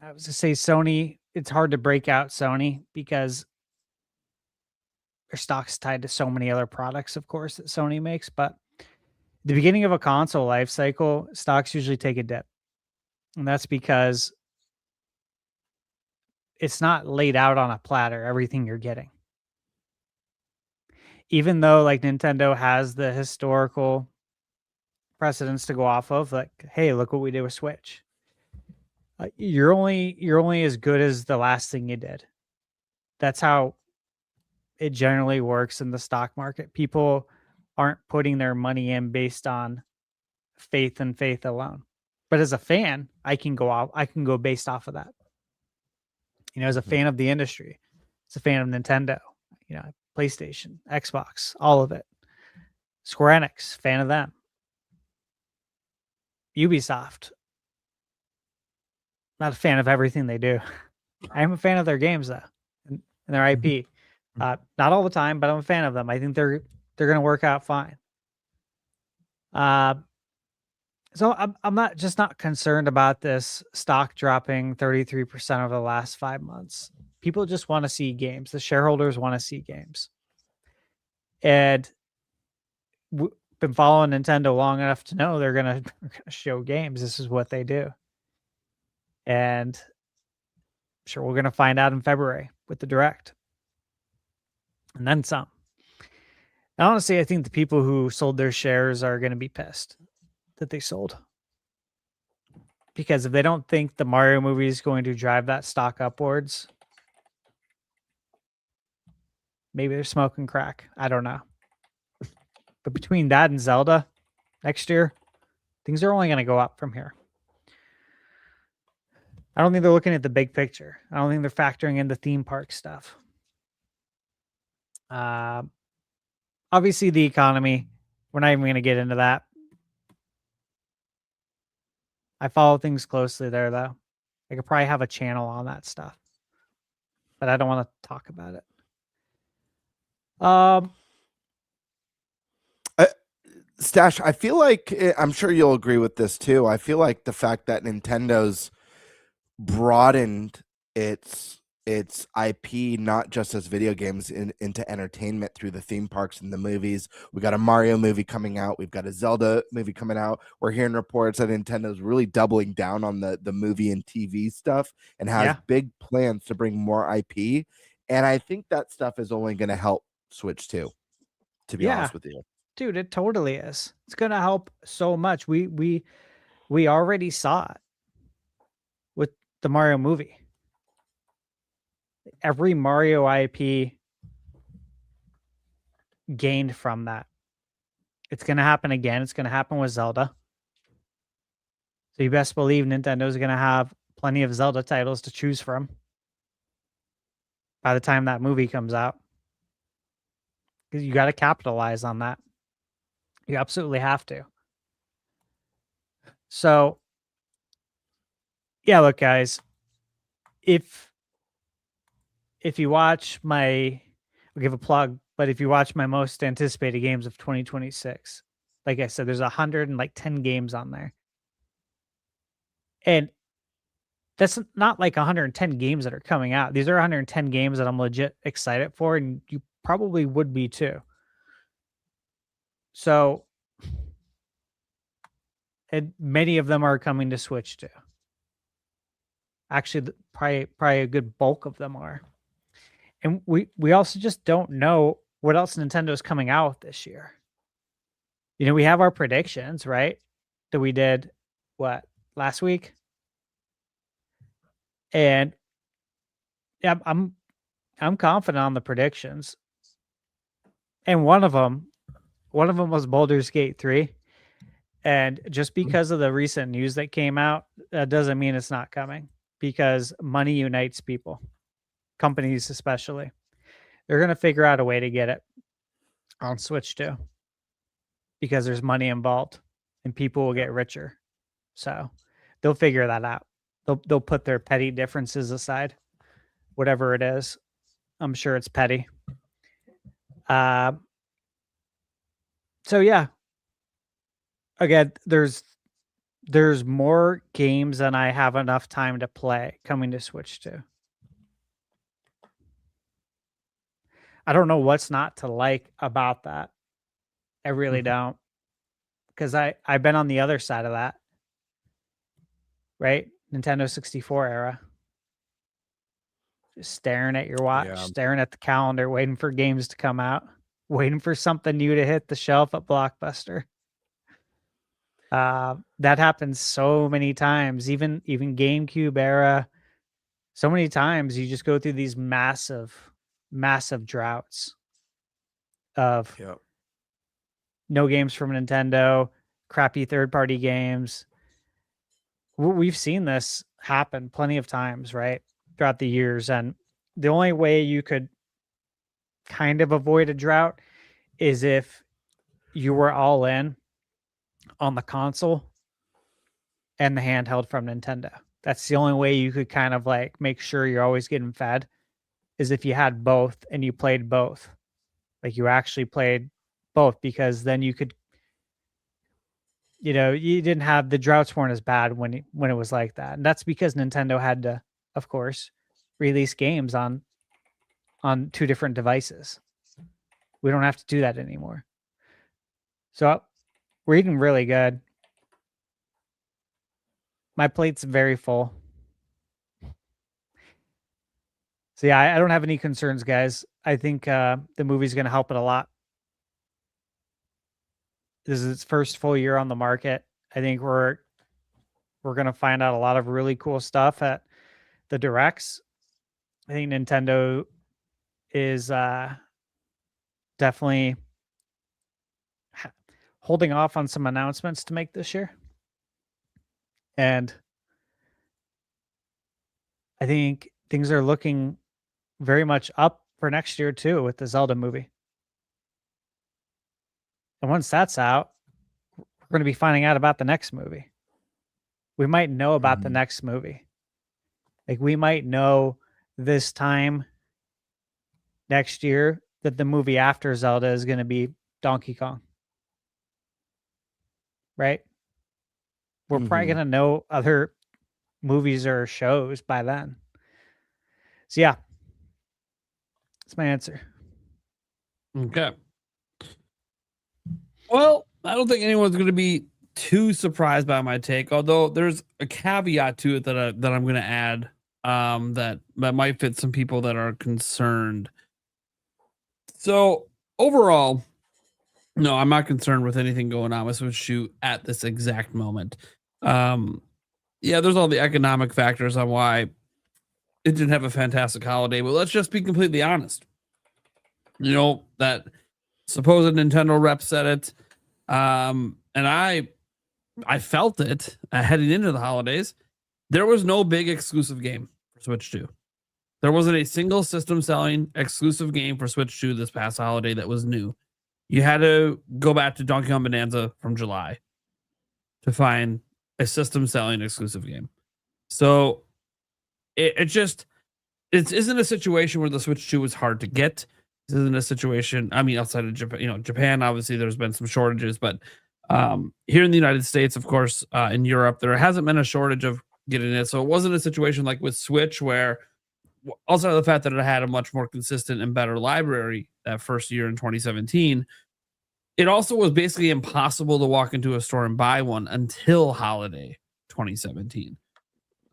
I was to say Sony, it's hard to break out Sony because their stock's tied to so many other products, of course, that Sony makes. But the beginning of a console life cycle, stocks usually take a dip. And that's because it's not laid out on a platter, everything you're getting. Even though like Nintendo has the historical precedents to go off of. Like, hey, look what we did with Switch. You're only as good as the last thing you did. That's how it generally works in the stock market. People aren't putting their money in based on faith and faith alone. But as a fan, I can go based off of that. As a fan of the industry, as a fan of Nintendo, PlayStation, Xbox, all of it. Square Enix, fan of them. Ubisoft, not a fan of everything they do. I am a fan of their games though, and their IP. Not all the time, but I'm a fan of them. I think they're going to work out fine. So I'm not concerned about this stock dropping 33% over the last 5 months. People just want to see games. The shareholders want to see games. And been following Nintendo long enough to know they're gonna show games. This is what they do. And I'm sure we're gonna find out in February with the Direct. And then some. And honestly, I think the people who sold their shares are going to be pissed that they sold. Because if they don't think the Mario movie is going to drive that stock upwards, maybe they're smoking crack. I don't know. But between that and Zelda next year, things are only going to go up from here. I don't think they're looking at the big picture. I don't think they're factoring in the theme park stuff. Obviously, the economy. We're not even going to get into that. I follow things closely there, though. I could probably have a channel on that stuff, but I don't want to talk about it. Stash, I feel like, I'm sure you'll agree with this too. I feel like the fact that Nintendo's broadened its IP, not just as video games, into entertainment through the theme parks and the movies. We got a Mario movie coming out. We've got a Zelda movie coming out. We're hearing reports that Nintendo's really doubling down on the movie and TV stuff and has big plans to bring more IP. And I think that stuff is only going to help Switch 2, to be honest with you. Dude, it totally is. It's going to help so much. We already saw it with the Mario movie. Every Mario IP gained from that. It's going to happen again. It's going to happen with Zelda. So you best believe Nintendo's going to have plenty of Zelda titles to choose from by the time that movie comes out. Because you got to capitalize on that. You absolutely have to. So, yeah, look, guys, if you watch I'll give a plug, but if you watch my most anticipated games of 2026, like I said, there's 110 games on there. And that's not like 110 games that are coming out. These are 110 games that I'm legit excited for, and you probably would be too. So, and many of them are coming to Switch too. Actually, probably a good bulk of them are. And we also just don't know what else Nintendo's coming out with this year. We have our predictions, right? That we did, last week? And yeah, I'm confident on the predictions. And one of them was Baldur's Gate 3. And just because of the recent news that came out, that doesn't mean it's not coming. Because money unites people. Companies especially. They're going to figure out a way to get it on Switch too. Because there's money involved. And people will get richer. So they'll figure that out. They'll put their petty differences aside. Whatever it is. I'm sure it's petty. So yeah. Again, there's more games than I have enough time to play coming to Switch 2. I don't know what's not to like about that. I really don't. Because I've been on the other side of that. Right? Nintendo 64 era. Just staring at your watch, staring at the calendar, waiting for games to come out, waiting for something new to hit the shelf at Blockbuster. That happens so many times, even GameCube era. So many times you just go through these massive droughts of no games from Nintendo, crappy third-party games. We've seen this happen plenty of times, right, throughout the years. And the only way you could kind of avoid a drought is if you were all in on the console and the handheld from Nintendo. That's the only way you could kind of like make sure you're always getting fed, is if you had both and you played both. Like you actually played both, because then you could, you didn't have, the droughts weren't as bad when it was like that. And that's because Nintendo had to, of course, release games on 2 different devices. We don't have to do that anymore. So we're eating really good. My plate's very full. So yeah, I don't have any concerns, guys. I think the movie's going to help it a lot. This is its first full year on the market. I think we're going to find out a lot of really cool stuff at the directs. I think Nintendo is definitely holding off on some announcements to make this year. And I think things are looking very much up for next year too, with the Zelda movie. And once that's out, we're going to be finding out about the next movie. We might know about the next movie. Like we might know this time next year that the movie after Zelda is going to be Donkey Kong. Right? We're probably going to know other movies or shows by then. So yeah, that's my answer. Okay. Well, I don't think anyone's going to be too surprised by my take, although there's a caveat to it that I'm going to add that might fit some people that are concerned. So overall, no, I'm not concerned with anything going on with Switch 2 at this exact moment. Yeah, there's all the economic factors on why it didn't have a fantastic holiday, but let's just be completely honest. That supposed Nintendo rep said it, and I felt it heading into the holidays. There was no big exclusive game for Switch 2. There wasn't a single system selling exclusive game for Switch 2 this past holiday that was new. You had to go back to Donkey Kong Bonanza from July to find a system selling exclusive game. So it isn't a situation where the Switch 2 is hard to get. This isn't a situation, I mean, outside of Japan, Japan, obviously there's been some shortages, but here in the United States, of course, in Europe, there hasn't been a shortage of getting it. So it wasn't a situation like with Switch where, also the fact that it had a much more consistent and better library that first year in 2017, it also was basically impossible to walk into a store and buy one until holiday 2017.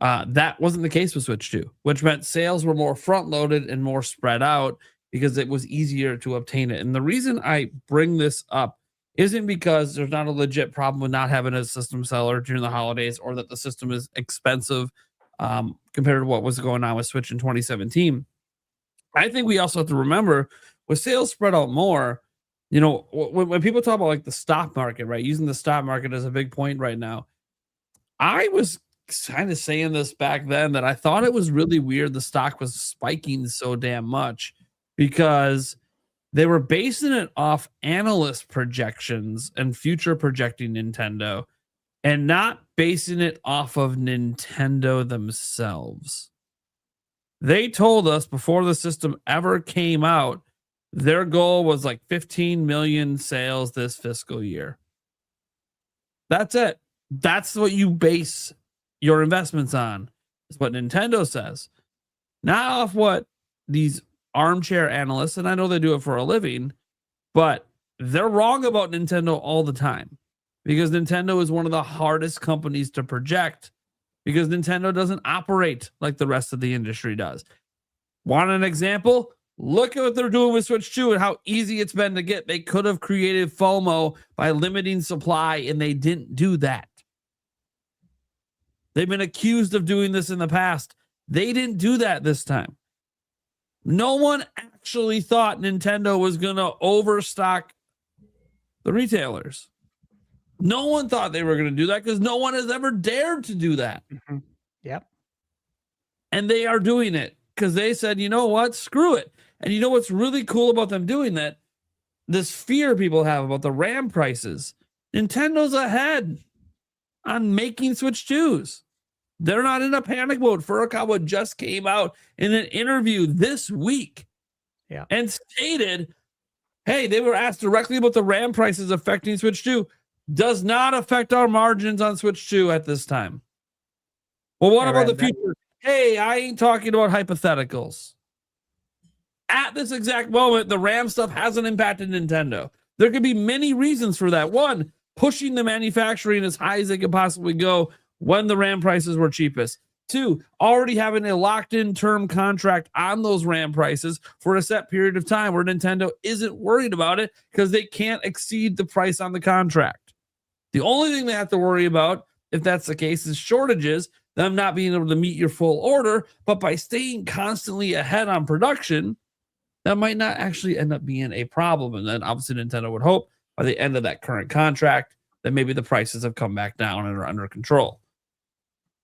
That wasn't the case with Switch 2, which meant sales were more front-loaded and more spread out because it was easier to obtain it. And the reason I bring this up isn't because there's not a legit problem with not having a system seller during the holidays or that the system is expensive compared to what was going on with Switch in 2017. I think we also have to remember, with sales spread out more, when people talk about like the stock market, right, using the stock market as a big point right now, I was kind of saying this back then that I thought it was really weird the stock was spiking so damn much because they were basing it off analyst projections and future projecting Nintendo and not basing it off of Nintendo themselves. They told us before the system ever came out, their goal was like 15 million sales this fiscal year. That's it. That's what you base your investments on. Is what Nintendo says. Not off what these armchair analysts, and I know they do it for a living, but they're wrong about Nintendo all the time because Nintendo is one of the hardest companies to project because Nintendo doesn't operate like the rest of the industry does. Want an example? Look at what they're doing with Switch 2 and how easy it's been to get. They could have created FOMO by limiting supply, and they didn't do that. They've been accused of doing this in the past. They didn't do that this time. No one actually thought Nintendo was going to overstock the retailers. No one thought they were going to do that because no one has ever dared to do that. Mm-hmm. Yep. And they are doing it because they said, you know what? Screw it. And you know what's really cool about them doing that? This fear people have about the RAM prices. Nintendo's ahead on making Switch 2s. They're not in a panic mode. Furukawa just came out in an interview this week and stated, hey, they were asked directly about the RAM prices affecting Switch 2. Does not affect our margins on Switch 2 at this time. Well, what about the future? Hey, I ain't talking about hypotheticals. At this exact moment, the RAM stuff hasn't impacted Nintendo. There could be many reasons for that. One, pushing the manufacturing as high as they could possibly go when the RAM prices were cheapest. Two, already having a locked-in term contract on those RAM prices for a set period of time where Nintendo isn't worried about it because they can't exceed the price on the contract. The only thing they have to worry about, if that's the case, is shortages, them not being able to meet your full order, but by staying constantly ahead on production, that might not actually end up being a problem. And then obviously Nintendo would hope by the end of that current contract that maybe the prices have come back down and are under control.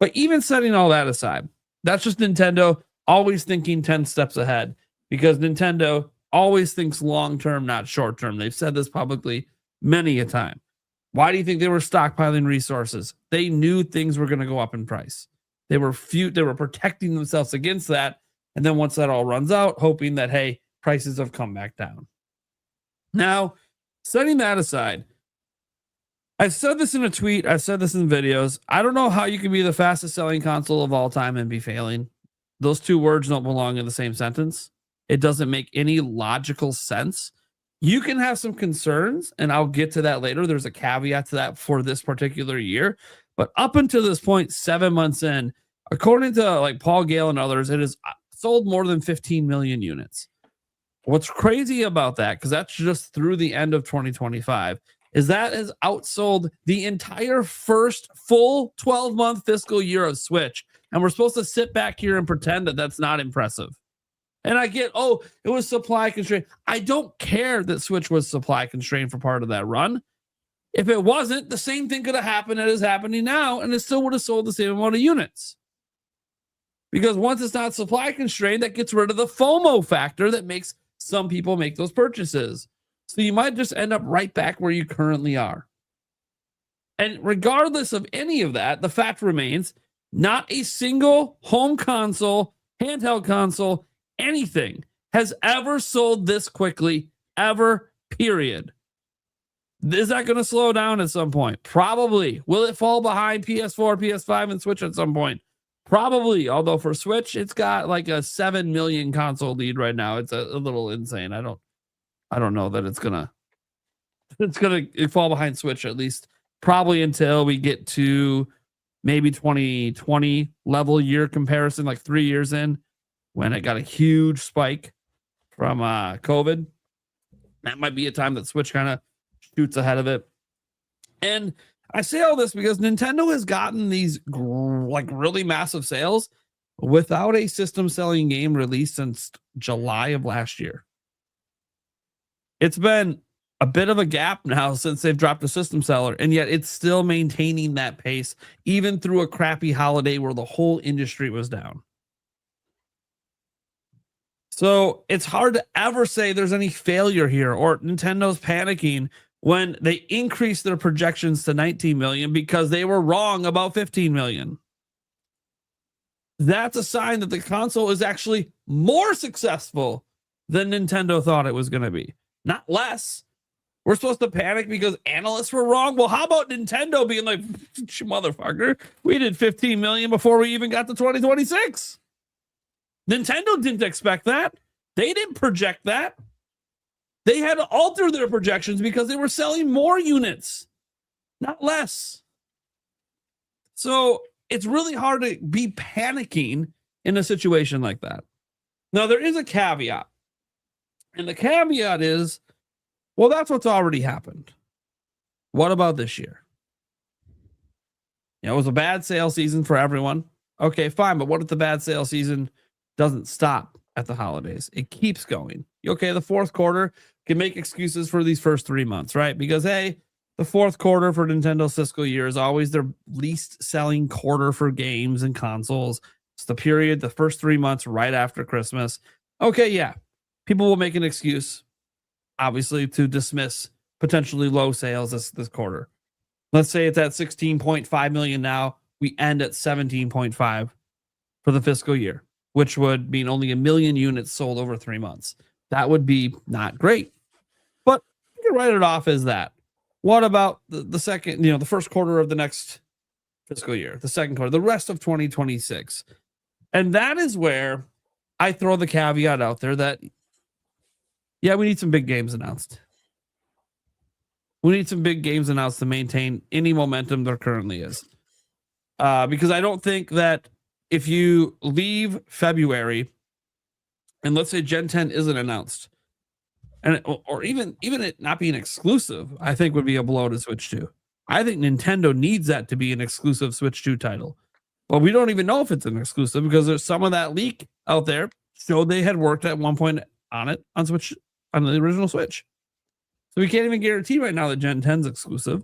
But even setting all that aside, that's just Nintendo always thinking 10 steps ahead because Nintendo always thinks long-term, not short-term. They've said this publicly many a time. Why do you think they were stockpiling resources? They knew things were going to go up in price. They were protecting themselves against that. And then once that all runs out, hoping that, hey, prices have come back down. Now, setting that aside, I've said this in a tweet. I've said this in videos. I don't know how you can be the fastest selling console of all time and be failing. Those two words don't belong in the same sentence. It doesn't make any logical sense. You can have some concerns, and I'll get to that later. There's a caveat to that for this particular year. But up until this point, 7 months in, according to like Paul Gale and others, it has sold more than 15 million units. What's crazy about that, because that's just through the end of 2025, is that has outsold the entire first full 12-month fiscal year of Switch. And we're supposed to sit back here and pretend that that's not impressive. And I get, oh, it was supply constrained. I don't care that Switch was supply constrained for part of that run. If it wasn't, the same thing could have happened that is happening now, and it still would have sold the same amount of units. Because once it's not supply constrained, that gets rid of the FOMO factor that makes some people make those purchases. So you might just end up right back where you currently are. And regardless of any of that, the fact remains, not a single home console, handheld console, anything has ever sold this quickly, ever, period. Is that going to slow down at some point? Probably. Will it fall behind PS4, PS5, and Switch at some point? Probably. Although for Switch, it's got like a 7 million console lead right now. It's a little insane. I don't know that it's gonna fall behind Switch, at least probably until we get to maybe 2020 level year comparison, like 3 years in, when it got a huge spike from COVID. That might be a time that Switch kind of shoots ahead of it. And I say all this because Nintendo has gotten these like really massive sales without a system selling game released since July of last year. It's been a bit of a gap now since they've dropped a system seller, and yet it's still maintaining that pace, even through a crappy holiday where the whole industry was down. So it's hard to ever say there's any failure here or Nintendo's panicking when they increased their projections to 19 million because they were wrong about 15 million. That's a sign that the console is actually more successful than Nintendo thought it was going to be. Not less. We're supposed to panic because analysts were wrong. Well, how about Nintendo being like, motherfucker, we did 15 million before we even got to 2026. Nintendo didn't expect that. They didn't project that. They had to alter their projections because they were selling more units, not less. So it's really hard to be panicking in a situation like that. Now, there is a caveat. And the caveat is, well, that's what's already happened. What about this year? It was a bad sale season for everyone. Okay, fine. But what if the bad sale season doesn't stop at the holidays? It keeps going. Okay, the fourth quarter can make excuses for these first 3 months, right? Because, hey, the fourth quarter for Nintendo's fiscal year is always their least selling quarter for games and consoles. It's the period, the first 3 months right after Christmas. Okay, yeah. People will make an excuse, obviously, to dismiss potentially low sales this quarter. Let's say it's at 16.5 million now. We end at 17.5 for the fiscal year, which would mean only 1 million units sold over 3 months. That would be not great. But you can write it off as that. What about the second, the first quarter of the next fiscal year, the second quarter, the rest of 2026? And that is where I throw the caveat out there that, yeah, we need some big games announced. We need some big games announced to maintain any momentum there currently is. Because I don't think that if you leave February and let's say Gen 10 isn't announced, or even it not being exclusive, I think would be a blow to Switch 2. I think Nintendo needs that to be an exclusive Switch 2 title. But we don't even know if it's an exclusive because there's some of that leak out there showed they had worked at one point on it on Switch, on the original Switch. So we can't even guarantee right now that Gen 10's exclusive.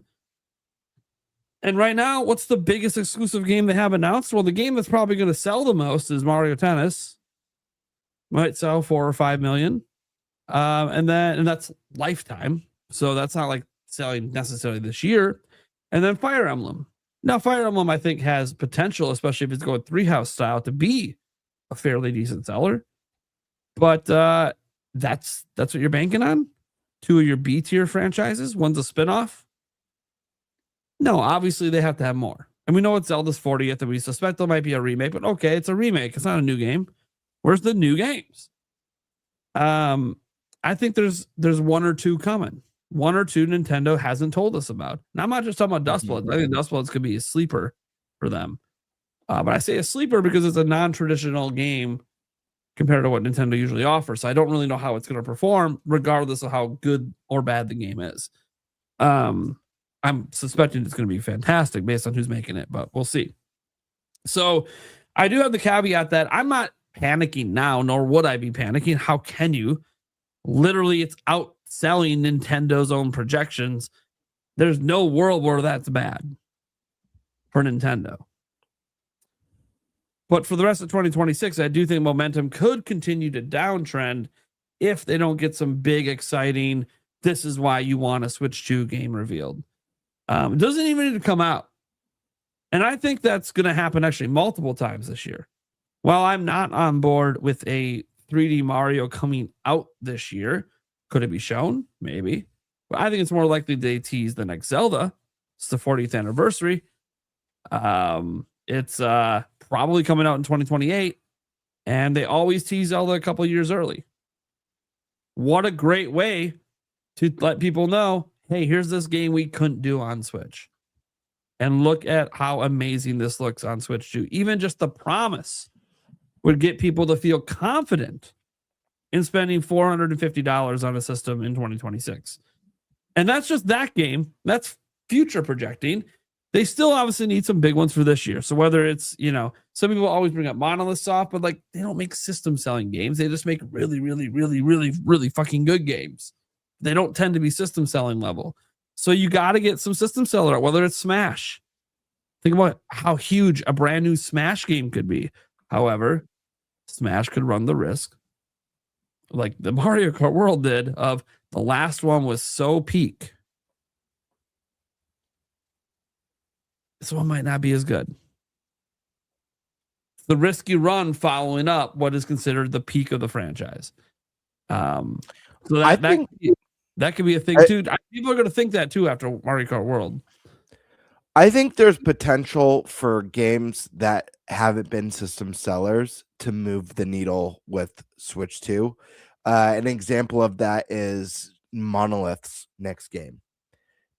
And right now, what's the biggest exclusive game they have announced? Well, the game that's probably going to sell the most is Mario Tennis. Might sell 4 or 5 million. And that's lifetime. So that's not like selling necessarily this year. And then Fire Emblem. Now, Fire Emblem, I think, has potential, especially if it's going 3-house style, to be a fairly decent seller. But that's what you're banking on? 2 of your B tier franchises? One's a spinoff? No, obviously they have to have more. And we know it's Zelda's 40th, and we suspect there might be a remake, but okay, it's a remake. It's not a new game. Where's the new games? I think there's 1 or 2 coming. 1 or 2 Nintendo hasn't told us about. And I'm not just talking about Dustbloods. I think Dustbloods could be a sleeper for them. But I say a sleeper because it's a non-traditional game compared to what Nintendo usually offers. So I don't really know how it's going to perform, regardless of how good or bad the game is. I'm suspecting it's going to be fantastic based on who's making it, but we'll see. So I do have the caveat that I'm not panicking now, nor would I be panicking. How can you? Literally, it's outselling Nintendo's own projections. There's no world where that's bad for Nintendo. But for the rest of 2026, I do think momentum could continue to downtrend if they don't get some big, exciting, this is why you want a Switch 2 game revealed. It doesn't even need to come out. And I think that's going to happen actually multiple times this year. While I'm not on board with a 3D Mario coming out this year, could it be shown? Maybe. But I think it's more likely they tease the next Zelda. It's the 40th anniversary. It's probably coming out in 2028. And they always tease Zelda a couple years early. What a great way to let people know, hey, here's this game we couldn't do on Switch. And look at how amazing this looks on Switch 2. Even just the promise would get people to feel confident in spending $450 on a system in 2026. And that's just that game. That's future projecting. They still obviously need some big ones for this year. So whether it's, some people always bring up Monolith Soft, but like they don't make system selling games. They just make really, really, really, really, really fucking good games. They don't tend to be system selling level. So you got to get some system seller, whether it's Smash. Think about how huge a brand new Smash game could be. However, Smash could run the risk, like the Mario Kart World did, of the last one was so peak. This one might not be as good. The risk you run following up what is considered the peak of the franchise. So that could be a thing too. People are going to think that too after Mario Kart World. I think there's potential for games that haven't been system sellers to move the needle with Switch 2. An example of that is Monolith's next game,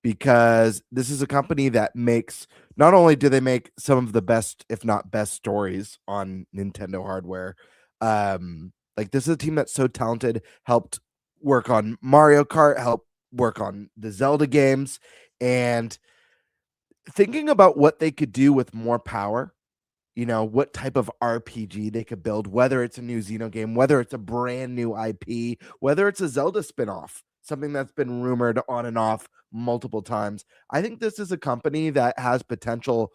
because this is a company that makes, not only do they make some of the best, if not best, stories on Nintendo hardware, like this is a team that's so talented, helped work on Mario Kart, help work on the Zelda games, and thinking about what they could do with more power. What type of RPG they could build, whether it's a new Xeno game, whether it's a brand new IP, whether it's a Zelda spinoff, something that's been rumored on and off multiple times. I think this is a company that has potential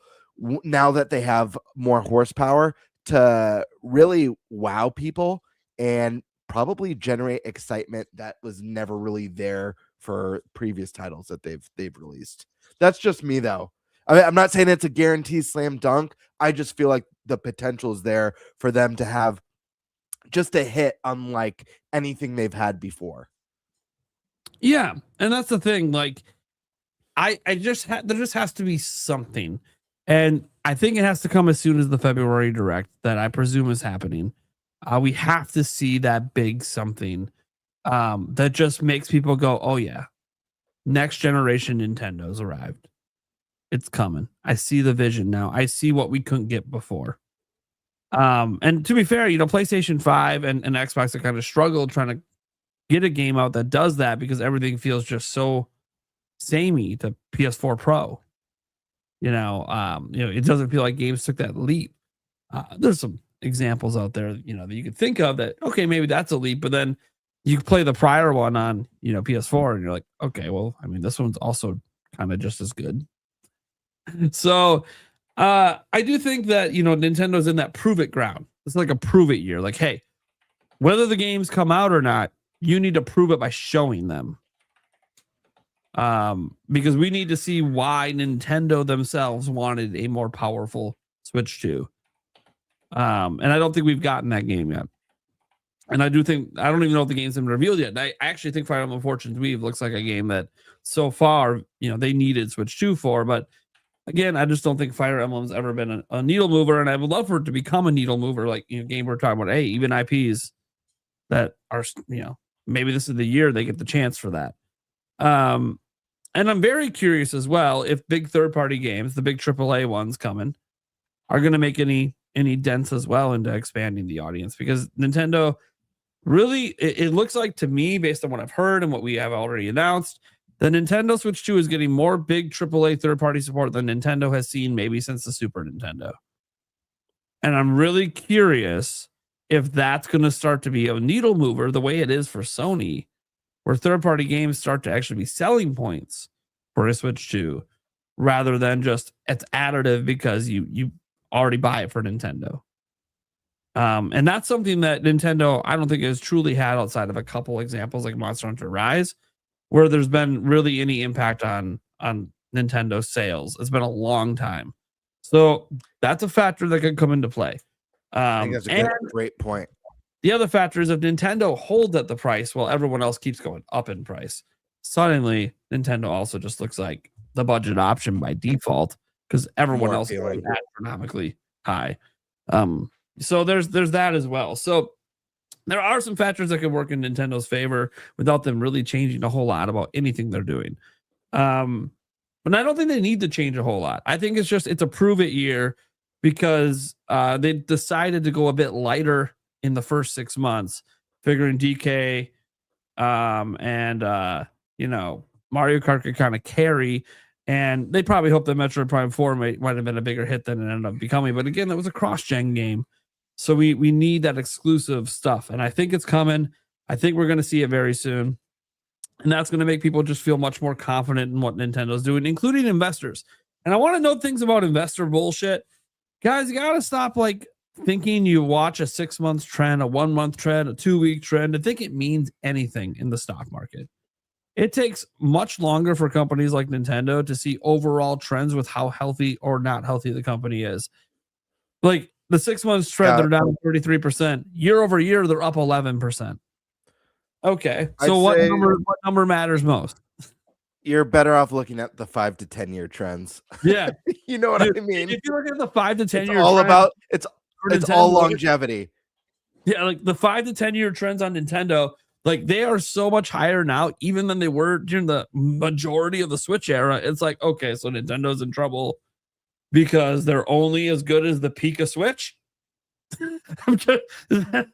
now that they have more horsepower to really wow people and probably generate excitement that was never really there for previous titles that they've released. That's just me, though. I'm not saying it's a guaranteed slam dunk. I just feel like the potential is there for them to have just a hit unlike anything they've had before. Yeah, and that's the thing. Like, there just has to be something, and I think it has to come as soon as the February Direct that I presume is happening. We have to see that big something that just makes people go, "Oh yeah, next generation Nintendo's arrived. It's coming. I see the vision now. I see what we couldn't get before." And to be fair, PlayStation 5 and Xbox have kind of struggled trying to get a game out that does that because everything feels just so samey to PS4 Pro. It doesn't feel like games took that leap. There's some examples out there, that you could think of that, okay, maybe that's a leap, but then you play the prior one on, PS4 and you're like, okay, well, I mean, this one's also kind of just as good. So I do think that, Nintendo's in that prove it ground. It's like a prove it year. Like, hey, whether the games come out or not, you need to prove it by showing them. Because we need to see why Nintendo themselves wanted a more powerful Switch 2. And I don't think we've gotten that game yet. And I don't even know if the game's been revealed yet. I actually think Fire Emblem Fortune's Weave looks like a game that so far, they needed Switch 2 for, but again, I just don't think Fire Emblem's ever been a needle mover, and I would love for it to become a needle mover, like game we're talking about. Hey, even IPs that are, maybe this is the year they get the chance for that. And I'm very curious as well if big third-party games, the big AAA ones coming, are going to make any dents as well into expanding the audience, because Nintendo really, it looks like to me, based on what I've heard and what we have already announced, the Nintendo Switch 2 is getting more big AAA third-party support than Nintendo has seen maybe since the Super Nintendo. And I'm really curious if that's going to start to be a needle mover the way it is for Sony, where third-party games start to actually be selling points for a Switch 2, rather than just it's additive because you already buy it for Nintendo. And that's something that Nintendo, I don't think, has truly had outside of a couple examples like Monster Hunter Rise, where there's been really any impact on Nintendo sales. It's been a long time. So that's a factor that could come into play. I think that's a great point. The other factor is if Nintendo holds at the price while everyone else keeps going up in price, suddenly Nintendo also just looks like the budget option by default because everyone else is astronomically high. So there's that as well. So there are some factors that could work in Nintendo's favor without them really changing a whole lot about anything they're doing. But I don't think they need to change a whole lot. I think it's a prove it year because they decided to go a bit lighter in the first 6 months, figuring DK and Mario Kart could kind of carry. And they probably hope that Metroid Prime 4 might have been a bigger hit than it ended up becoming. But again, that was a cross-gen game. So we need that exclusive stuff. And I think it's coming. I think we're going to see it very soon. And that's going to make people just feel much more confident in what Nintendo's doing, including investors. And I want to know things about investor bullshit. Guys, you got to stop thinking you watch a 6 month trend, a 1 month trend, a 2 week trend, and think it means anything in the stock market. It takes much longer for companies like Nintendo to see overall trends with how healthy or not healthy the company is. Like the 6 months trend, they're down 33%. Year over year, they're up 11%. Okay, so what number matters most? You're better off looking at the 5 to 10 year trends. Yeah, you know what I mean. If you look at the 5 to 10 year, all about it's all longevity. Yeah, like the 5 to 10 year trends on Nintendo. Like they are so much higher now, even than they were during the majority of the Switch era. It's like, okay, so Nintendo's in trouble because they're only as good as the peak of Switch.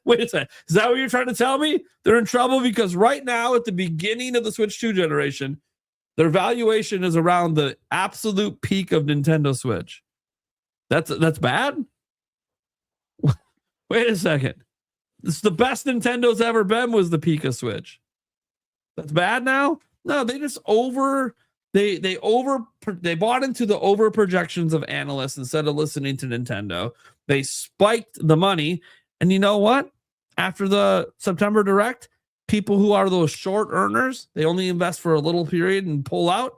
Wait a second. Is that what you're trying to tell me? They're in trouble because right now, at the beginning of the Switch 2 generation, their valuation is around the absolute peak of Nintendo Switch. That's bad? Wait a second. This is the best Nintendo's ever been was the peak of Switch. That's bad now? No, they just they bought into the over projections of analysts instead of listening to Nintendo. They spiked the money, and you know what? After the September Direct, people who are those short earners, they only invest for a little period and pull out.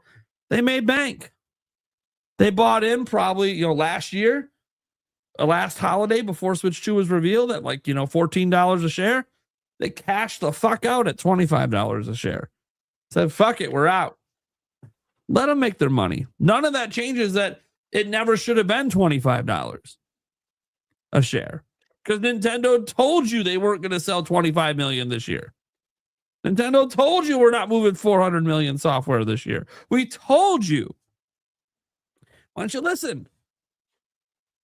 They made bank. They bought in probably last year, last holiday before Switch 2 was revealed at $14 a share. They cashed the fuck out at $25 a share. Said, fuck it, we're out. Let them make their money. None of that changes that it never should have been $25 a share. Because Nintendo told you they weren't going to sell 25 million this year. Nintendo told you we're not moving 400 million software this year. We told you. Why don't you listen?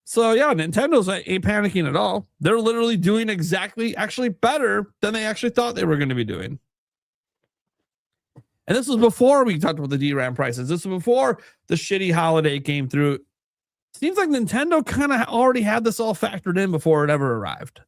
So yeah, Nintendo's ain't panicking at all. They're literally doing actually better than they actually thought they were going to be doing. And this was before we talked about the DRAM prices. This was before the shitty holiday came through. Seems like Nintendo kind of already had this all factored in before it ever arrived.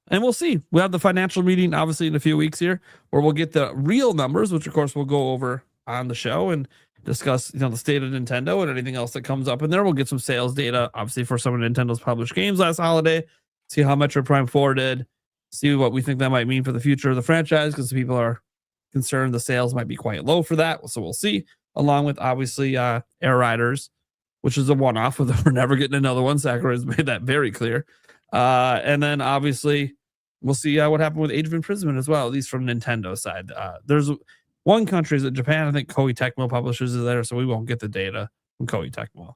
And we'll see. We'll have the financial meeting, obviously, in a few weeks here, where we'll get the real numbers, which, of course, we'll go over on the show and discuss, the state of Nintendo and anything else that comes up in there. We'll get some sales data, obviously, for some of Nintendo's published games last holiday, see how Metroid Prime 4 did, see what we think that might mean for the future of the franchise, because people are concerned the sales might be quite low for that. So we'll see, along with, obviously, Air Riders, which is a one-off. We're never getting another one. Sakurai has made that very clear. And then, obviously, we'll see what happened with Age of Imprisonment as well, at least from Nintendo's side. There's one country is Japan. I think Koei Tecmo publishers is there, so we won't get the data from Koei Tecmo.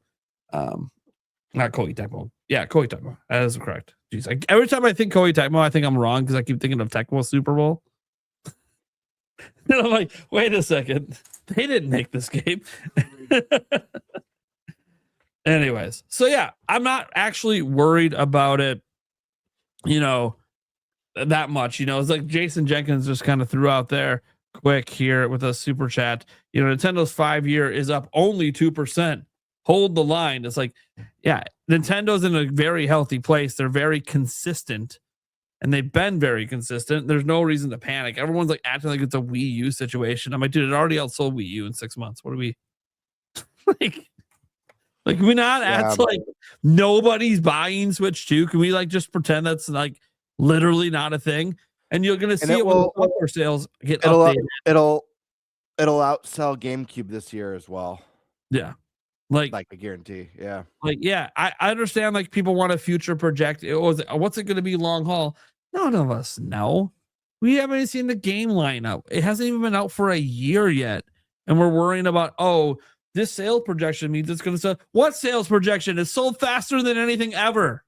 Not Koei Tecmo. Yeah, Koei Tecmo. That is correct. Jeez, every time I think Koei Tecmo, I think I'm wrong because I keep thinking of Tecmo Super Bowl. And I'm like, wait a second. They didn't make this game. Anyways, so yeah, I'm not actually worried about it, that much. It's like Jason Jenkins just kind of threw out there quick here with a super chat. Nintendo's 5-year is up only 2%. Hold the line. It's like, yeah, Nintendo's in a very healthy place. They're very consistent, and they've been very consistent. There's no reason to panic. Everyone's like acting like it's a Wii U situation. I'm like, dude, it already outsold Wii U in 6 months. What are we like we not act like nobody's buying Switch 2? Can we just pretend that's literally not a thing? And you're gonna see it when software sales get updated. It'll outsell GameCube this year as well. Yeah. Like a guarantee. Yeah. I understand people want to future project. What's it going to be long haul? None of us know. We haven't even seen the game lineup. It hasn't even been out for a year yet. And we're worrying about, this sales projection means it's going to sell. What sales projection? It's sold faster than anything ever.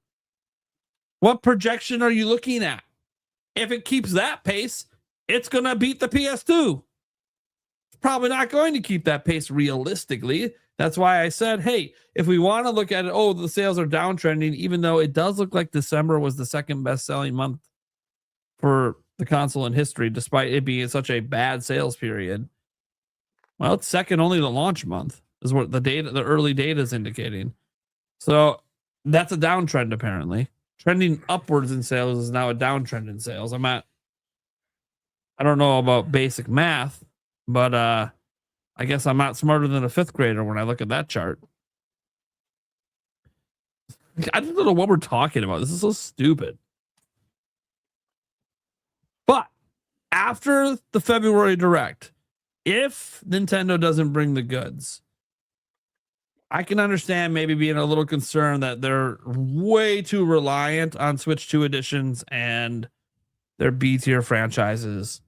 What projection are you looking at? If it keeps that pace, it's going to beat the PS2. It's probably not going to keep that pace realistically. That's why I said, hey, if we want to look at it, the sales are downtrending, even though it does look like December was the second best-selling month for the console in history, despite it being such a bad sales period. Well, it's second only to launch month, is what the early data is indicating. So that's a downtrend, apparently. Trending upwards in sales is now a downtrend in sales. I don't know about basic math, but I guess I'm not smarter than a fifth grader when I look at that chart. I don't know what we're talking about. This is so stupid. But after the February Direct, if Nintendo doesn't bring the goods, I can understand maybe being a little concerned that they're way too reliant on Switch 2 editions and their B-tier franchises.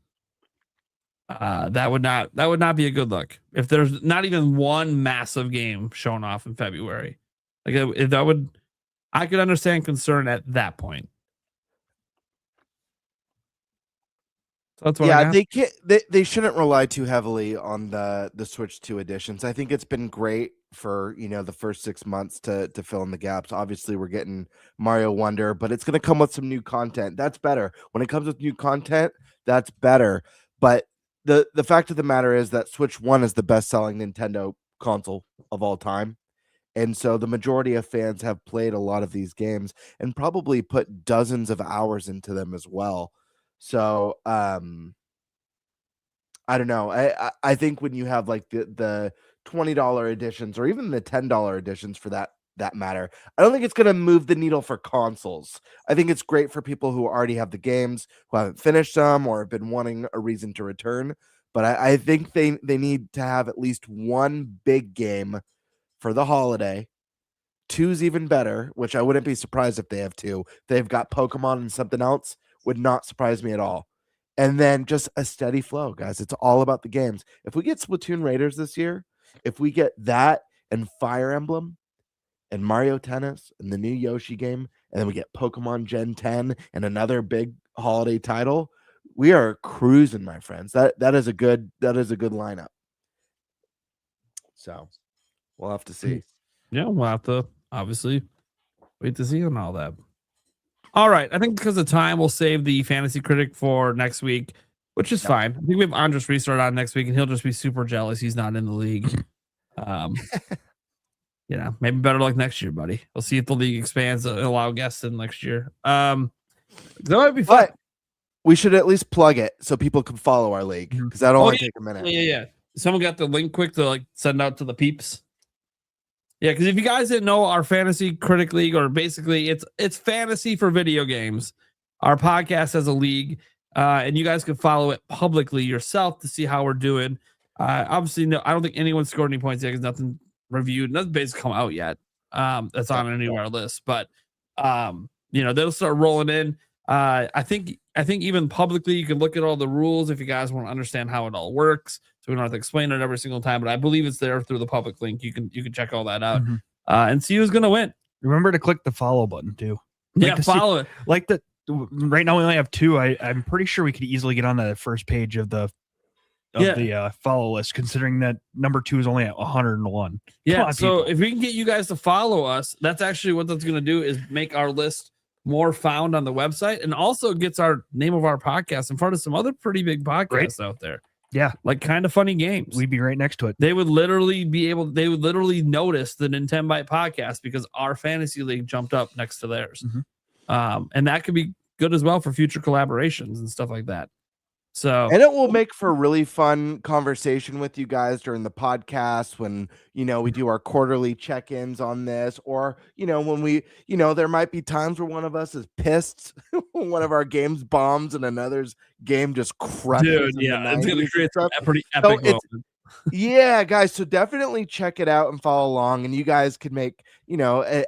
That would not be a good look if there's not even one massive game shown off in February. I could understand concern at that point. So that's what they shouldn't rely too heavily on the Switch 2 editions. I think it's been great for the first 6 months to fill in the gaps. Obviously, we're getting Mario Wonder, but it's going to come with some new content. That's better. When it comes with new content, that's better. But the fact of the matter is that Switch 1 is the best-selling Nintendo console of all time. And so the majority of fans have played a lot of these games and probably put dozens of hours into them as well. So I don't know. I think when you have like the $20 editions or even the $10 editions for that matter, I don't think it's going to move the needle for consoles. I think it's great for people who already have the games, who haven't finished them or have been wanting a reason to return. But I think they need to have at least one big game for the holiday. Two's even better, which I wouldn't be surprised if they have two. They've got Pokemon and something else, would not surprise me at all. And then just a steady flow, guys. It's all about the games. If we get Splatoon Raiders this year, if we get that and Fire Emblem and Mario Tennis and the new Yoshi game, and then we get Pokemon Gen 10 and another big holiday title, we are cruising, my friends. That is a good lineup. So we'll have to see. Yeah, we'll have to obviously wait to see on all that. All right. I think because of time, we'll save the fantasy critic for next week, which is fine. I think we have Andres Restart on next week, and he'll just be super jealous he's not in the league. Maybe better luck next year, buddy. We'll see if the league expands and allow guests in next year. That might be fun. But we should at least plug it so people can follow our league, because that'll only take a minute. Yeah. Someone got the link quick to like send out to the peeps. Yeah, because if you guys didn't know, our fantasy critic league, or basically it's fantasy for video games. Our podcast has a league, and you guys can follow it publicly yourself to see how we're doing. Obviously, no, I don't think anyone scored any points yet because nothing reviewed, nothing basically come out yet. That's on any of our lists, but they'll start rolling in. I think even publicly you can look at all the rules if you guys want to understand how it all works. So we don't have to explain it every single time, but I believe it's there through the public link. You can check all that out and see who's gonna win. Remember to click the follow button too. Follow it. Like right now we only have 2. I'm pretty sure we could easily get on the first page of the follow list, considering that number 2 is only at 101. Yeah. On, so people. if we can get you guys to follow us, that's actually what that's gonna do, is make our list more found on the website, and also gets our name of our podcast in front of some other pretty big podcasts out there. Yeah, like Kind of Funny Games. We'd be right next to it. They would literally notice the NintenByte podcast because our fantasy league jumped up next to theirs. And that could be good as well for future collaborations and stuff like that. And it will make for a really fun conversation with you guys during the podcast when, we do our quarterly check-ins on this, or, when we, there might be times where one of us is pissed when one of our games bombs and another's game just crushes. Dude, yeah, it's going to create a pretty epic moment. Yeah, guys. So definitely check it out and follow along, and you guys could make,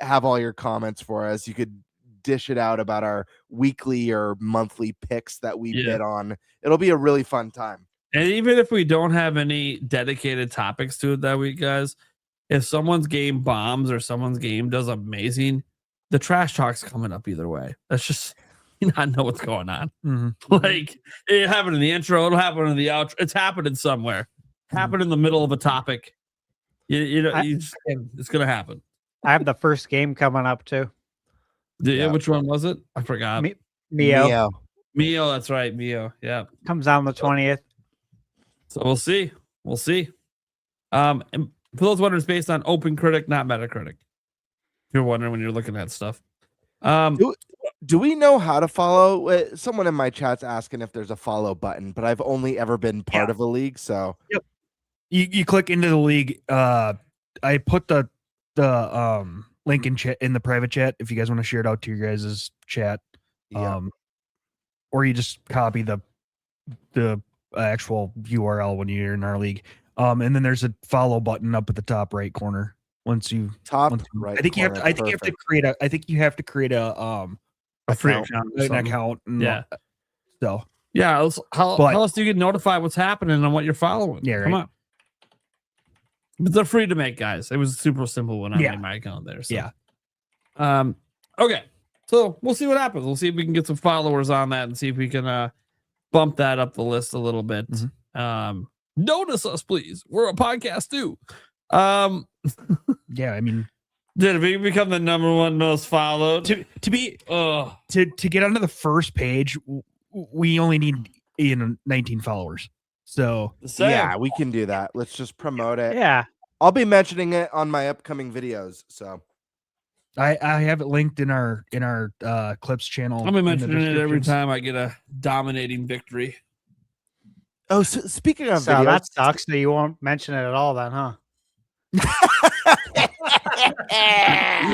have all your comments for us. You could dish it out about our weekly or monthly picks that we bid on. It'll be a really fun time. And even if we don't have any dedicated topics to it that week, guys, if someone's game bombs or someone's game does amazing, the trash talk's coming up either way. That's just, not know what's going on. Like, it happened in the intro, it'll happen in the outro. It's happening somewhere. Happened in the middle of a topic. It's going to happen. I have the first game coming up too. Which one was it? I forgot. Mio, that's right. Mio. Yeah. Comes out on the 20th. So we'll see. And for those wondering, it's based on Open Critic, not Metacritic. If you're wondering when you're looking at stuff. Do we know how to follow? Someone in my chat's asking if there's a follow button, but I've only ever been part of a league. So you click into the league. I put the link in the private chat if you guys want to share it out to your guys' chat. Or you just copy the actual URL when you're in our league. And then there's a follow button up at the top right corner. Right. I think you have to create a free account. So how else do you get notified what's happening and what you're following? Yeah, right. Come on. But they're free to make, guys. It was super simple when I made my account there. So. Yeah. Okay. So we'll see what happens. We'll see if we can get some followers on that and see if we can bump that up the list a little bit. Notice us, please. We're a podcast too. Yeah, I mean, did we become the number one most followed? to get onto the first page, we only need 19 followers. So yeah, we can do that. Let's just promote it. Yeah. I'll be mentioning it on my upcoming videos. So I have it linked in our clips channel. I'll be mentioning it every descriptions. time I get a dominating victory. Oh, so speaking of So videos, that sucks that you won't mention it at all then, huh?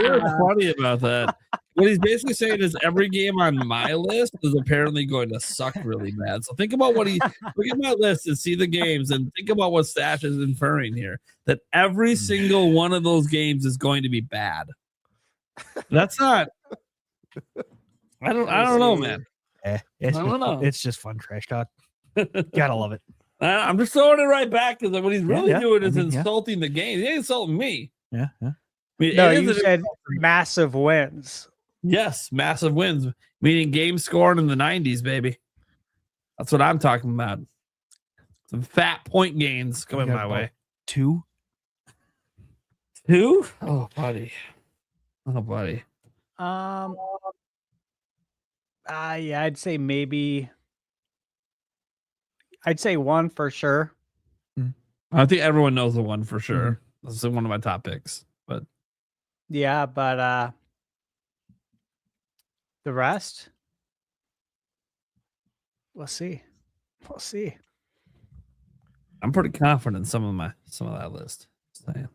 You're funny about that. What he's basically saying is every game on my list is apparently going to suck really bad. So think about look at my list and see the games and think about what Stash is inferring here. That every single one of those games is going to be bad. That's not. I don't know, man. It's just fun trash talk. Gotta love it. I'm just throwing it right back because what he's really doing is I mean, insulting the game. He ain't insulting me. Yeah. I mean, No, it you is said massive wins. yes, massive wins, meaning game scoring in the 90s, baby. That's what I'm talking about. Some fat point gains coming my way. 2? Oh, buddy. Yeah, I'd say maybe. I'd say 1 for sure. I think everyone knows the one for sure. This is one of my top picks, but Yeah, but the rest, we'll see. I'm pretty confident in some of that list. Just saying.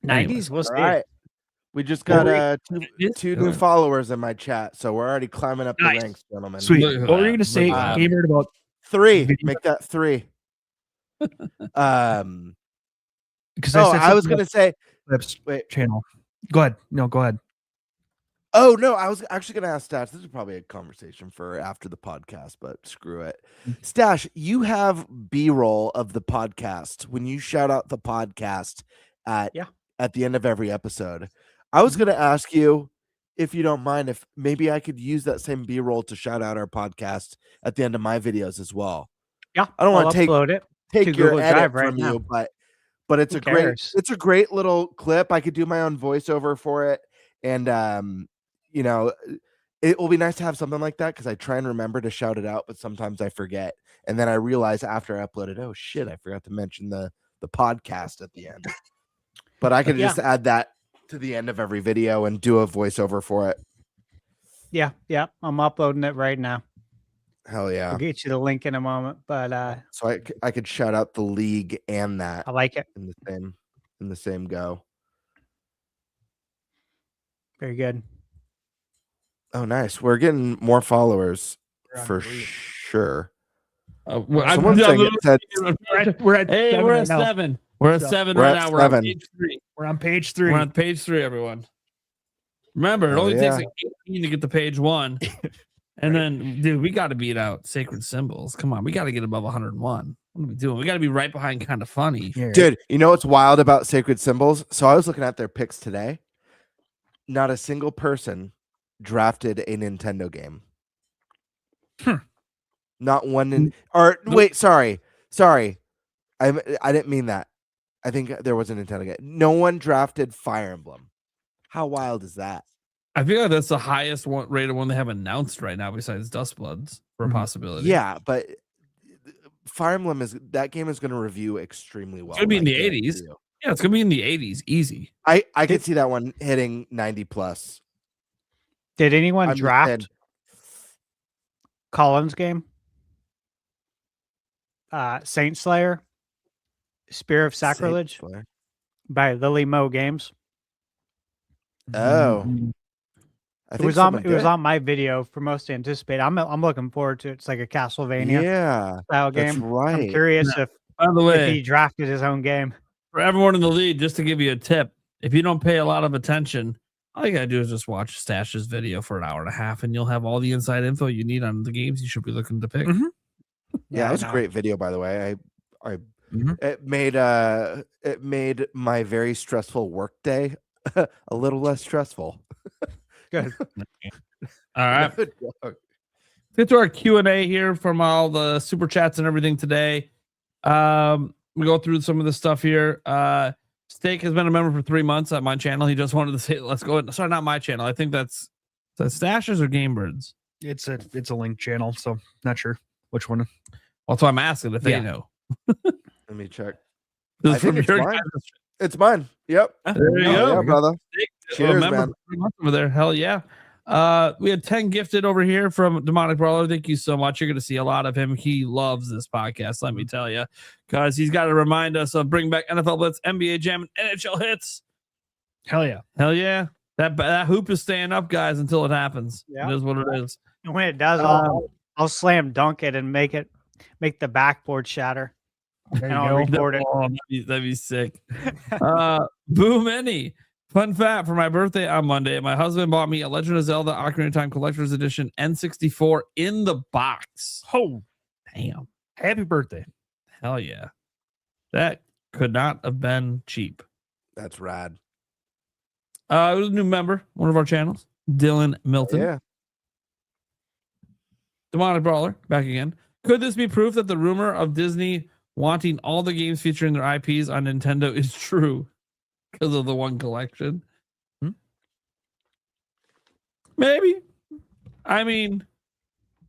90s, we'll see. all right. We just got two new followers in my chat, so we're already climbing up the ranks, gentlemen. Sweet. What were you gonna say, Gamer, about 3? Make that 3. Because I was gonna say wait, channel. Go ahead. No, go ahead. Oh no, I was actually gonna ask Stash. This is probably a conversation for after the podcast, but screw it. Stash, you have B-roll of the podcast when you shout out the podcast at the end of every episode. I was gonna ask you, if you don't mind, if maybe I could use that same B-roll to shout out our podcast at the end of my videos as well. Yeah, I don't want to take your Google edit Drive right from now. you, but it's a great little clip. I could do my own voiceover for it, and you know, it will be nice to have something like that because I try and remember to shout it out, but sometimes I forget, and then I realize after I upload it, oh shit, I forgot to mention the podcast at the end. But I could just add that to the end of every video and do a voiceover for it. Yeah, I'm uploading it right now. Hell yeah! I'll get you the link in a moment, but so I could shout out the league and that. I like it in the same go. Very good. Oh, nice. We're getting more followers for sure. We're at 7. We're at 7 right now. We're on page 3. We're on page 3. We're on page 3, everyone. Remember, it only takes like 18 to get to page 1. And then, dude, we got to beat out Sacred Symbols. Come on, we got to get above 101. What are we doing? We got to be right behind Kind of Funny. Dude, you know what's wild about Sacred Symbols? So I was looking at their picks today. Not a single person drafted a Nintendo game. Not one. Wait, sorry. I didn't mean that. I think there was a Nintendo game. No one drafted Fire Emblem. How wild is that? I feel like that's the highest rated one they have announced right now, besides Dustbloods, for a possibility. Yeah, but Fire Emblem that game is going to review extremely well. It's going to be in the 80s. Yeah, it's going to be in the 80s, easy. I could see that one hitting 90 plus. Did anyone draft Colin's game? Saint Slayer, Spear of Sacrilege by Lily Mo Games. Oh, it was on my video for most anticipated. I'm looking forward to it. It's like a Castlevania style game. That's right. I'm curious if he drafted his own game. For everyone in the lead, just to give you a tip, if you don't pay a lot of attention, all you gotta do is just watch Stash's video for an hour and a half, and you'll have all the inside info you need on the games you should be looking to pick. Yeah, it was a great video, by the way. It made my very stressful work day a little less stressful. Good. All right. Let's get to our Q&A here from all the super chats and everything today. We we go through some of the stuff here. Steak has been a member for 3 months at my channel. He just wanted to say, let's go. Sorry, not my channel. I think that's Stashes or Game Birds. It's a link channel, so not sure which one. Well, that's why I'm asking if they know. Let me check. This I is from think it's your mine. guys' It's mine. Yep. There you go. Yeah, brother. Cheers, Remember, man. 3 months over there. Hell yeah. We had 10 gifted over here from Demonic Brawler. Thank you so much. You're going to see a lot of him. He loves this podcast, let me tell you, because he's got to remind us of bring back NFL Blitz, NBA Jam, and NHL hits. Hell yeah. Hell yeah. That hoop is staying up, guys, until it happens. Yeah. It is what it is. And when it does, I'll slam dunk it and make the backboard shatter. And I'll record it. Oh, that'd be sick. Boo Many. Fun fact, for my birthday on Monday, my husband bought me a Legend of Zelda Ocarina of Time Collector's Edition N64 in the box. Oh, damn. Happy birthday. Hell yeah. That could not have been cheap. That's rad. It was a new member, one of our channels, Dylan Milton. Yeah. Demonic Brawler, back again. Could this be proof that the rumor of Disney wanting all the games featuring their IPs on Nintendo is true because of the one collection? Maybe. I mean,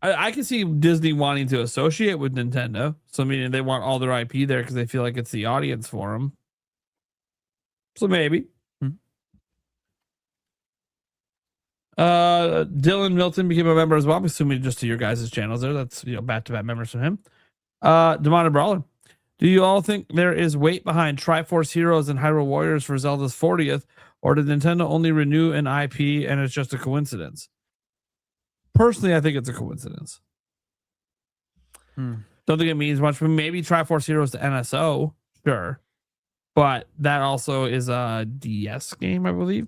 I can see Disney wanting to associate with Nintendo. So, meaning they want all their IP there because they feel like it's the audience for them. So, maybe. Dylan Milton became a member as well. I'm assuming just to your guys' channels there. That's, back-to-back members from him. Demonic Brawler. Do you all think there is weight behind Triforce Heroes and Hyrule Warriors for Zelda's 40th, or did Nintendo only renew an IP and it's just a coincidence? Personally, I think it's a coincidence. Don't think it means much, but maybe Triforce Heroes to NSO, sure. But that also is a DS game, I believe.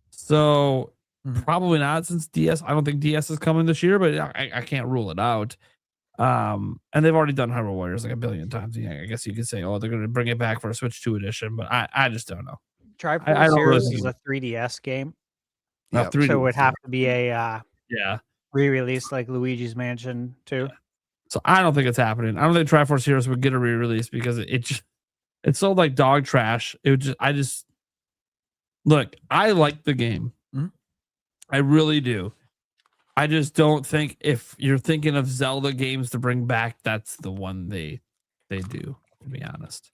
So probably not, since DS. I don't think DS is coming this year, but I can't rule it out. And they've already done Hyrule Warriors like a billion times. Yeah, I guess you could say, they're going to bring it back for a Switch 2 edition, but I just don't know. Triforce Heroes is a 3DS game. Yep. So it would have to be a yeah re-release like Luigi's Mansion 2. So I don't think it's happening. I don't think Triforce Heroes would get a re-release because it sold like dog trash. Look, I like the game. I really do. I just don't think if you're thinking of Zelda games to bring back, that's the one they do, to be honest.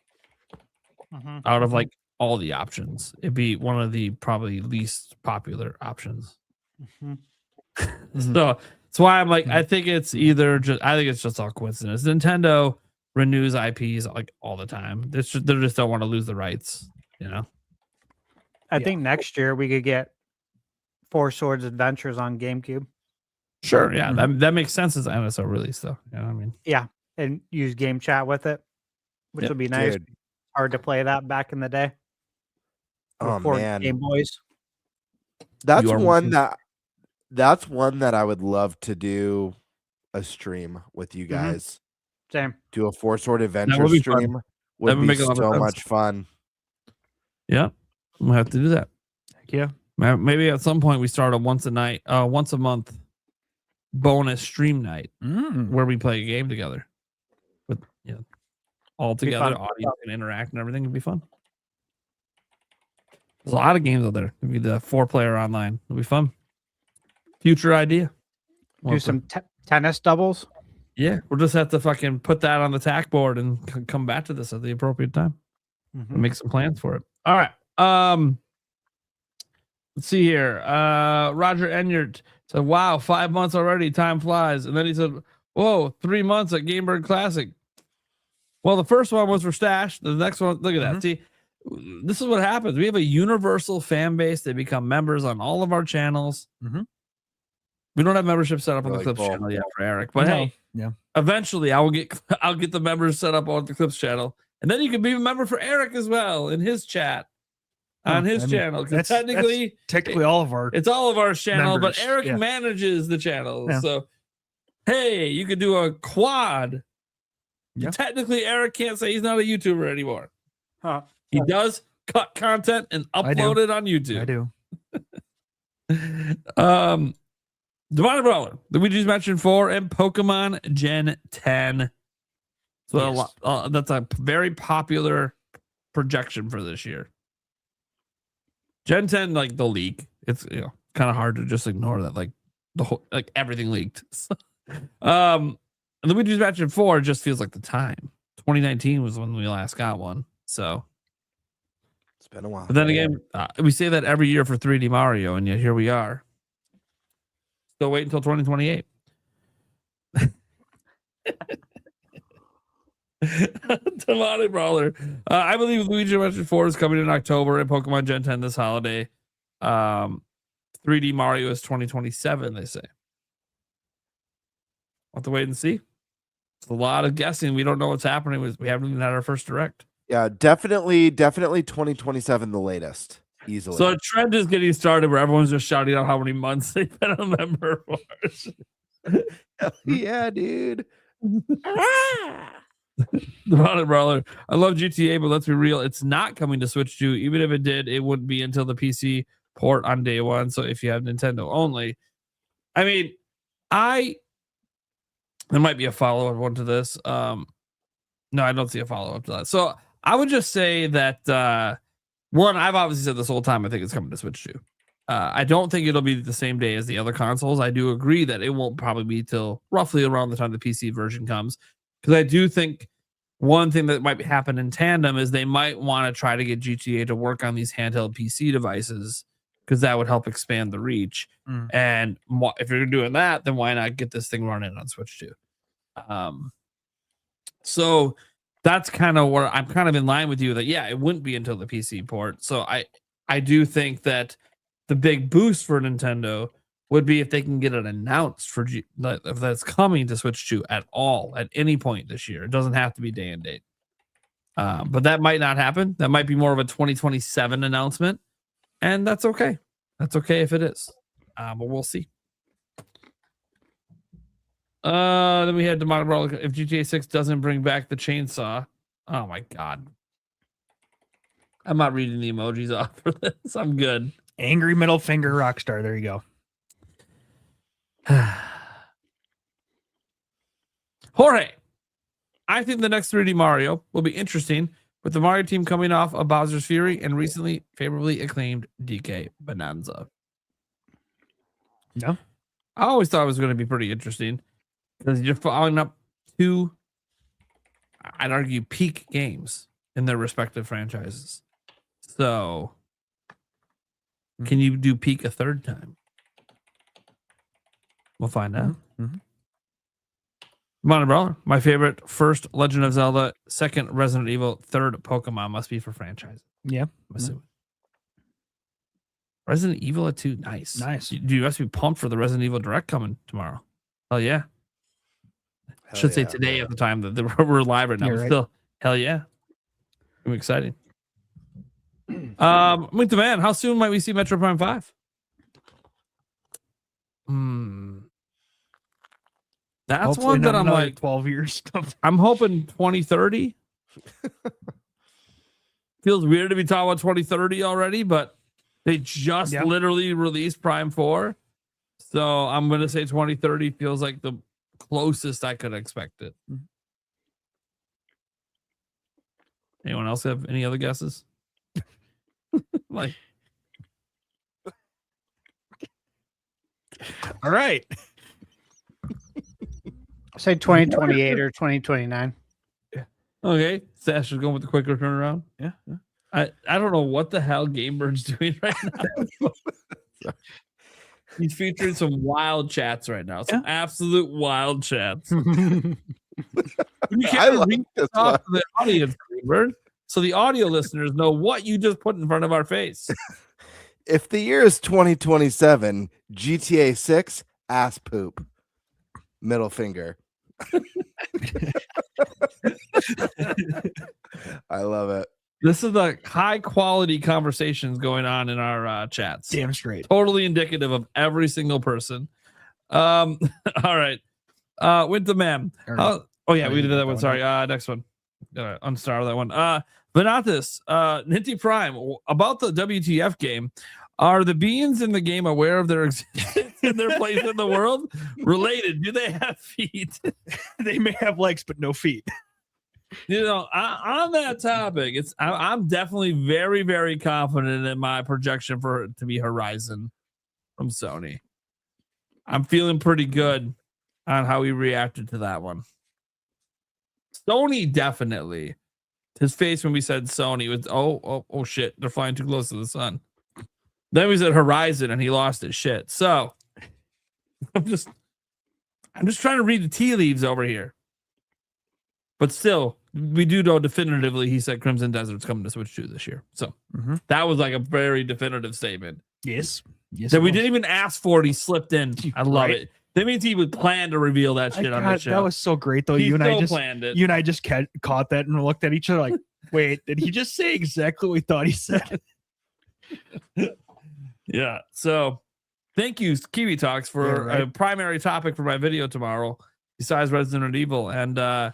Out of like all the options, it'd be one of the probably least popular options. So that's why I'm like, I think it's just all coincidence. Nintendo renews IPs like all the time. They just don't want to lose the rights, I think next year we could get Four Swords Adventures on GameCube. Sure, yeah, that makes sense as an NSO release, though. You know what I mean? Yeah, and use game chat with it, which would be nice. Dude. Hard to play that back in the day. Oh Before man, Game Boys. That's one that I would love to do a stream with you guys. Same. Do a Four Sword That Adventure would be stream. fun. Would be make a lot of so sense. much fun. Yeah, we'll have to do that. Heck yeah. Maybe at some point we start a once a month bonus stream night where we play a game together with all together, audience can interact and everything. Would be fun. There's a lot of games out there. It'd be the 4-player online. It'll be fun. Future idea. Do some tennis doubles. Yeah, we'll just have to fucking put that on the tack board and come back to this at the appropriate time. And make some plans for it. All right. Let's see here. Roger Enyart said, wow, 5 months already. Time flies. And then he said, whoa, 3 months at Gamebird Classic. Well, the first one was for Stash. The next one, look at that. See, this is what happens. We have a universal fan base. They become members on all of our channels. We don't have membership set up on the Clips channel yet for Eric. But hey, eventually I'll get the members set up on the Clips channel. And then you can be a member for Eric as well in his chat. On his channel, because technically all of our it's all of our channel, members, but Eric manages the channel. So hey, you could do a quad. Technically, Eric can't say he's not a YouTuber anymore. He does cut content and upload it on YouTube. I do. Demonic Brawler, that we just mentioned 4, and Pokemon Gen 10. That's So that's a very popular projection for this year. Gen 10, like the leak, it's kind of hard to just ignore that. Like the whole, like everything leaked. And Luigi's Mansion 4 just feels like the time. 2019 was when we last got one. So it's been a while. But then again, we say that every year for 3D Mario, and yet here we are. Still wait until 2028. Tamale Brawler. I believe Luigi Mansion 4 is coming in October and Pokemon Gen 10 this holiday. 3D Mario is 2027, they say. We'll have to wait and see. It's a lot of guessing. We don't know what's happening. We haven't even had our first direct. Yeah, definitely 2027 the latest. Easily. So a trend is getting started where everyone's just shouting out how many months they've been a member for. Yeah, dude. The Brawler. I love GTA, but let's be real, it's not coming to Switch 2. Even if it did, it wouldn't be until the PC port on day one. So if you have Nintendo only, I mean, there might be a follow-up one to this. No, I don't see a follow-up to that. So I would just say that one, I've obviously said this whole time, I think it's coming to Switch 2. I don't think it'll be the same day as the other consoles. I do agree that it won't probably be till roughly around the time the PC version comes. Because I do think one thing that might happen in tandem is they might want to try to get GTA to work on these handheld PC devices, because that would help expand the reach. And if you're doing that, then why not get this thing running on Switch 2? So that's kind of where I'm kind of in line with you that, yeah, it wouldn't be until the PC port. So I do think that the big boost for Nintendo would be if they can get it announced for if that's coming to Switch 2 at all, at any point this year. It doesn't have to be day and date. But that might not happen. That might be more of a 2027 announcement. And that's okay. That's okay if it is. But we'll see. Then we had Demonic Brawler. If GTA 6 doesn't bring back the chainsaw, oh my God. I'm not reading the emojis off for this. I'm good. Angry middle finger Rockstar. There you go. Jorge, I think the next 3D Mario will be interesting with the Mario team coming off of Bowser's Fury and recently favorably acclaimed DK Bonanza. Yeah. I always thought it was going to be pretty interesting because you're following up two, I'd argue, peak games in their respective franchises. So, can you do peak a third time? We'll find out. Demonic Brawler, my favorite, first Legend of Zelda, second Resident Evil, third Pokemon must be for franchise. Yeah. I'm assuming. Resident Evil at 2, nice. Nice. You must be pumped for the Resident Evil Direct coming tomorrow. Oh yeah. I should say today at the time that we're live right now. But still, hell yeah. I'm excited. With the man, how soon might we see Metro Prime 5? That's Hopefully one that not I'm another like 12 years. I'm hoping 2030. Feels weird to be talking about 2030 already, but they just literally released Prime 4. So I'm going to say 2030 feels like the closest I could expect it. Anyone else have any other guesses? Like, all right. Say 2028 or 2029. Okay, Sash is going with the quicker turnaround. Yeah. I don't know what the hell Gamebird's doing right now. He's featuring some wild chats right now. Some absolute wild chats. You I like this talk to the audience, Gamebird, so the audio listeners know what you just put in front of our face. If the year is 2027, GTA 6, ass poop. Middle finger. I love it. This is the high quality conversations going on in our chats. Damn straight. Totally indicative of every single person. All right. With the man. Oh yeah, we did that one. Sorry. Next one. Unstar that one. Venatus, Ninty Prime, about the WTF game. Are the beings in the game aware of their existence and their place in the world? Related? Do they have feet? They may have legs, but no feet. On that topic, I'm definitely very, very confident in my projection for it to be Horizon from Sony. I'm feeling pretty good on how he reacted to that one. Sony definitely. His face when we said Sony was oh shit, they're flying too close to the sun. Then we said Horizon and he lost his shit. So I'm just trying to read the tea leaves over here. But still, we do know definitively he said Crimson Desert's coming to Switch 2 this year. So that was like a very definitive statement. Yes. That we didn't even ask for it. He slipped in. I love it. That means he would plan to reveal that shit on the show. That was so great, though. You and I just caught that and looked at each other like, wait, did he just say exactly what we thought he said? Yeah. So thank you, Kiwi Talks, for a primary topic for my video tomorrow, besides Resident Evil. And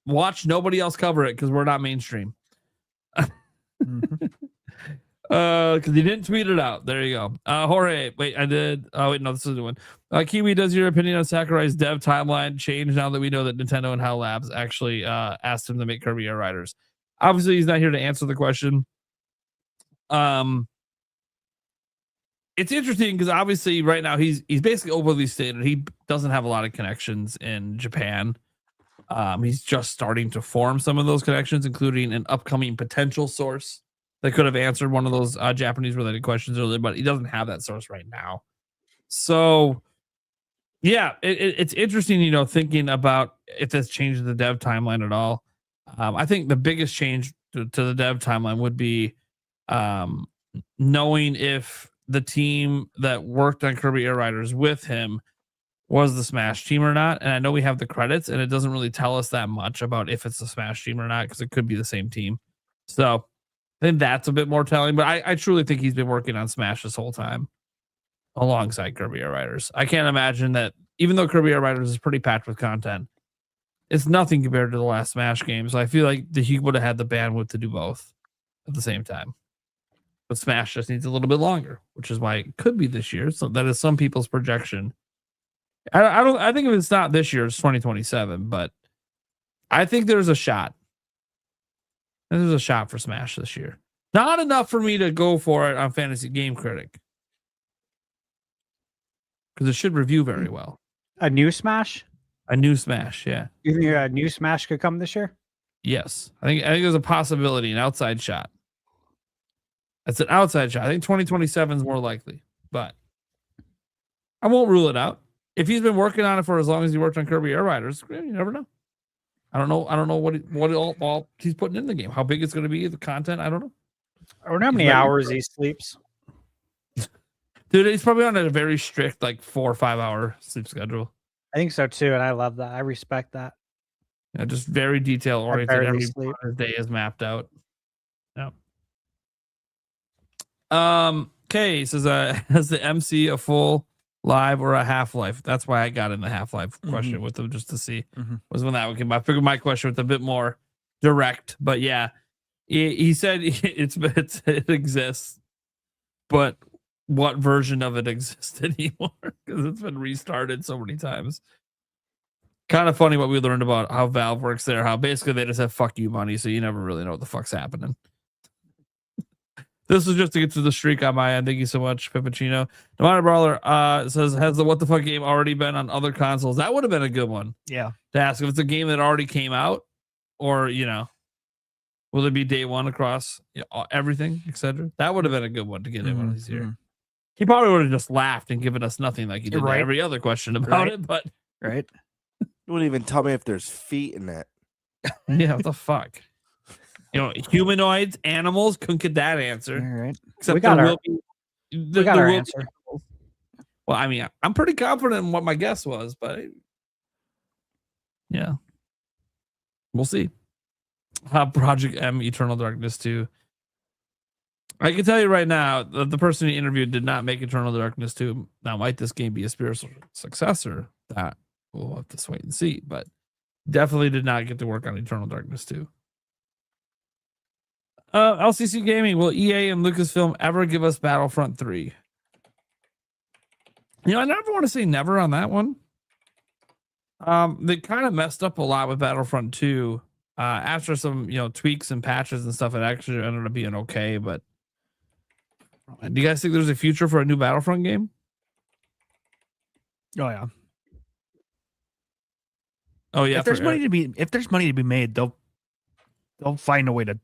watch nobody else cover it because we're not mainstream. Because he didn't tweet it out. There you go. Jorge, wait, I did. Oh, wait, no, this is the one. Kiwi, does your opinion on Sakurai's dev timeline change now that we know that Nintendo and HAL Labs actually asked him to make Kirby Air Riders? Obviously, he's not here to answer the question. It's interesting because obviously right now he's basically overly stated. He doesn't have a lot of connections in Japan. He's just starting to form some of those connections, including an upcoming potential source that could have answered one of those Japanese related questions earlier, but he doesn't have that source right now. So yeah, it's interesting, thinking about if this changes the dev timeline at all. I think the biggest change to the dev timeline would be knowing if the team that worked on Kirby Air Riders with him was the Smash team or not. And I know we have the credits and it doesn't really tell us that much about if it's the Smash team or not, because it could be the same team. So I think that's a bit more telling, but I truly think he's been working on Smash this whole time alongside Kirby Air Riders. I can't imagine that, even though Kirby Air Riders is pretty packed with content, it's nothing compared to the last Smash game. So I feel like he would have had the bandwidth to do both at the same time. But Smash just needs a little bit longer, which is why it could be this year. So that is some people's projection. I think if it's not this year, it's 2027, but I think there's a shot. There's a shot for Smash this year. Not enough for me to go for it on Fantasy Game Critic, because it should review very well. A new Smash? A new Smash, yeah. You think a new Smash could come this year? Yes. I think there's a possibility, an outside shot. That's an outside shot. I think 2027 is more likely, but I won't rule it out. If he's been working on it for as long as he worked on Kirby Air Riders, you never know. I don't know what all he's putting in the game. How big it's going to be, the content, I don't know. I don't know how many hours he sleeps. Dude, he's probably on a very strict, 4 or 5 hour sleep schedule. I think so too, and I love that. I respect that. Yeah, just very detail oriented. Every sleep. day is mapped out. Yeah. Okay, says has the MC a full live or a Half-Life? That's why I got in the Half-Life question with them, just to see was when that one came. I figured my question was a bit more direct, but yeah, he said it exists, but what version of it exists anymore? Because it's been restarted so many times. Kind of funny what we learned about how Valve works there. How basically they just have fuck you money, so you never really know what the fuck's happening. This was just to get to the streak on my end. Thank you so much, Pippuccino. Demonic Brawler says, has the What the Fuck game already been on other consoles? That would have been a good one. Yeah. To ask if it's a game that already came out, or, will it be day one across everything, etc.? That would have been a good one to get in one of these here. He probably would have just laughed and given us nothing like he did to every other question about it, but... Right. You wouldn't even tell me if there's feet in it. Yeah, what the fuck? Humanoids, animals, couldn't get that answer. All right. Except we got our answer. Well, I mean, I'm pretty confident in what my guess was, but yeah, we'll see. Project M Eternal Darkness 2. I can tell you right now that the person he interviewed did not make Eternal Darkness 2. Now, might this game be a spiritual successor? That we'll have to wait and see, but definitely did not get to work on Eternal Darkness 2. LCC Gaming, will EA and Lucasfilm ever give us Battlefront 3? I never want to say never on that one. They kind of messed up a lot with Battlefront 2. After some, tweaks and patches and stuff, it actually ended up being okay. But do you guys think there's a future for a new Battlefront game? Oh yeah. Oh yeah. If there's money to be made, they'll find a way to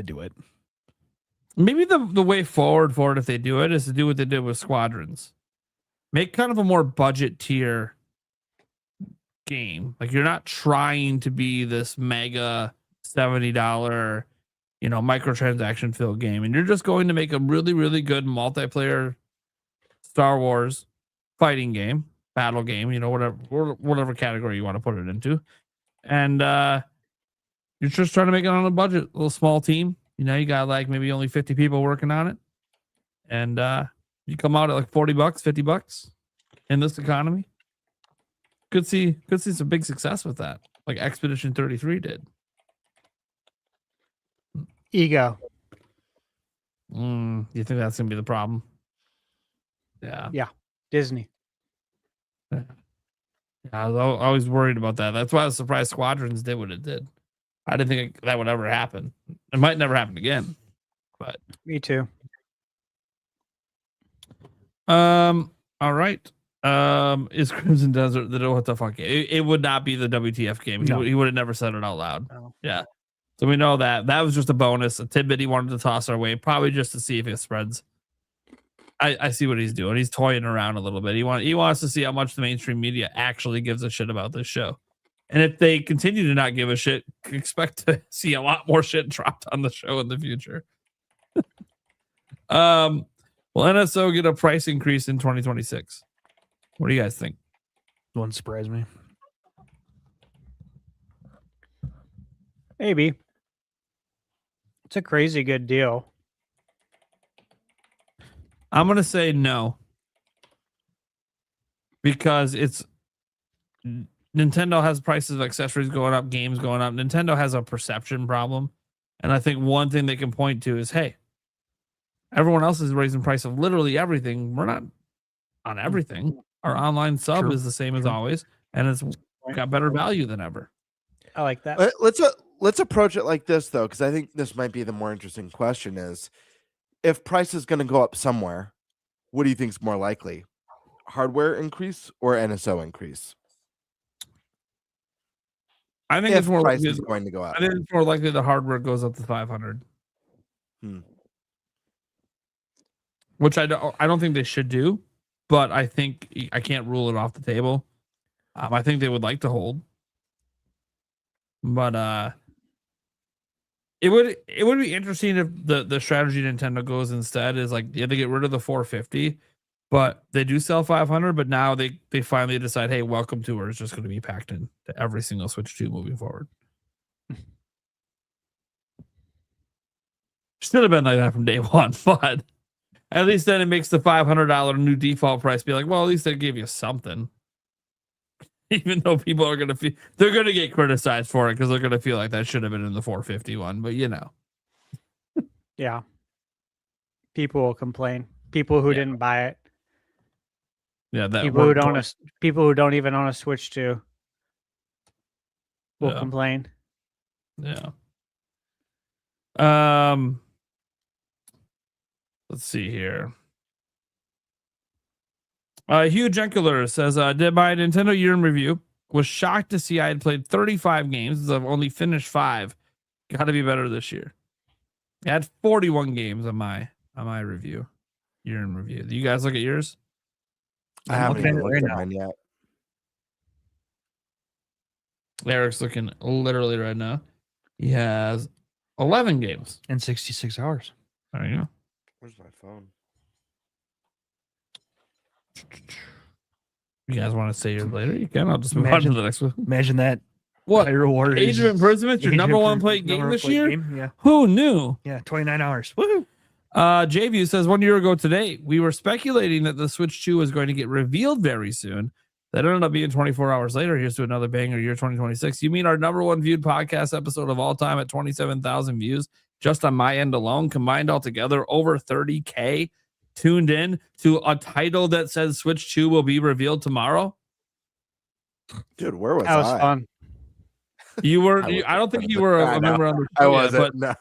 do it. Maybe the way forward for it, if they do it, is to do what they did with Squadrons. Make kind of a more budget tier game. Like, you're not trying to be this mega $70, microtransaction filled game, and you're just going to make a really, really good multiplayer Star Wars fighting game, battle game, whatever category you want to put it into. And you're just trying to make it on a budget, a little small team. You got like maybe only 50 people working on it. And you come out at like $40, $50 in this economy. Could see some big success with that, like Expedition 33 did. Ego. You think that's gonna be the problem? Yeah. Disney. Yeah, I was always worried about that. That's why I was surprised Squadrons did what it did. I didn't think that would ever happen. It might never happen again. But me too. All right. Is Crimson Desert the what the fuck? It would not be the WTF game. No. He would have never said it out loud. No. Yeah. So we know that was just a bonus, a tidbit he wanted to toss our way, probably just to see if it spreads. I see what he's doing. He's toying around a little bit. He wants to see how much the mainstream media actually gives a shit about this show. And if they continue to not give a shit, expect to see a lot more shit dropped on the show in the future. Will NSO get a price increase in 2026? What do you guys think? Wouldn't surprise me. Maybe. It's a crazy good deal. I'm going to say no. Because Nintendo has prices of accessories going up, games going up. Nintendo has a perception problem. And I think one thing they can point to is, hey, everyone else is raising price of literally everything. We're not on everything. Our online sub is the same as always, and it's got better value than ever. I like that. Let's approach it like this, though, because I think this might be the more interesting question is, if price is going to go up somewhere, what do you think is more likely? Hardware increase or NSO increase? I think it's more price likely is going to go up. I think it's more likely the hardware goes up to 500. Which I don't think they should do, but I think I can't rule it off the table. I think they would like to hold, but it would be interesting if the strategy Nintendo goes instead is like, they get rid of the 450, but they do sell 500. But now they finally decide, hey, Welcome Tour is just going to be packed into every single Switch 2 moving forward. Should have been like that from day one, but at least then it makes the $500 new default price be like, well, at least they gave you something. Even though people are going to they're going to get criticized for it because they're going to feel like that should have been in the 451, but Yeah. People will complain. People who didn't buy it. Yeah, that people who don't even own a Switch 2 will complain. Yeah. Let's see here. Hugh Jenkuler says, did my Nintendo year in review. Was shocked to see I had played 35 games. I've only finished 5. Got to be better this year. I had 41 games on my review. Year in review. Do you guys look at yours? I haven't even looked at mine yet. Eric's looking literally right now. He has 11 games in 66 hours. There you go. Where's my phone? You guys want to say yours later? You can. I'll just move on to the next one. Imagine that. What? Reward Age of Imprisonment, your number one played game this year? Yeah. Who knew? Yeah, 29 hours. Woohoo! JView says 1 year ago today, we were speculating that the Switch 2 was going to get revealed very soon. That ended up being 24 hours later. Here's to another banger year 2026. You mean our number one viewed podcast episode of all time at 27,000 views just on my end alone, combined all together, over 30K tuned in to a title that says Switch 2 will be revealed tomorrow? Dude, where was That was I? fun. You were. I I don't think you were a member on the I show yet, wasn't. but No.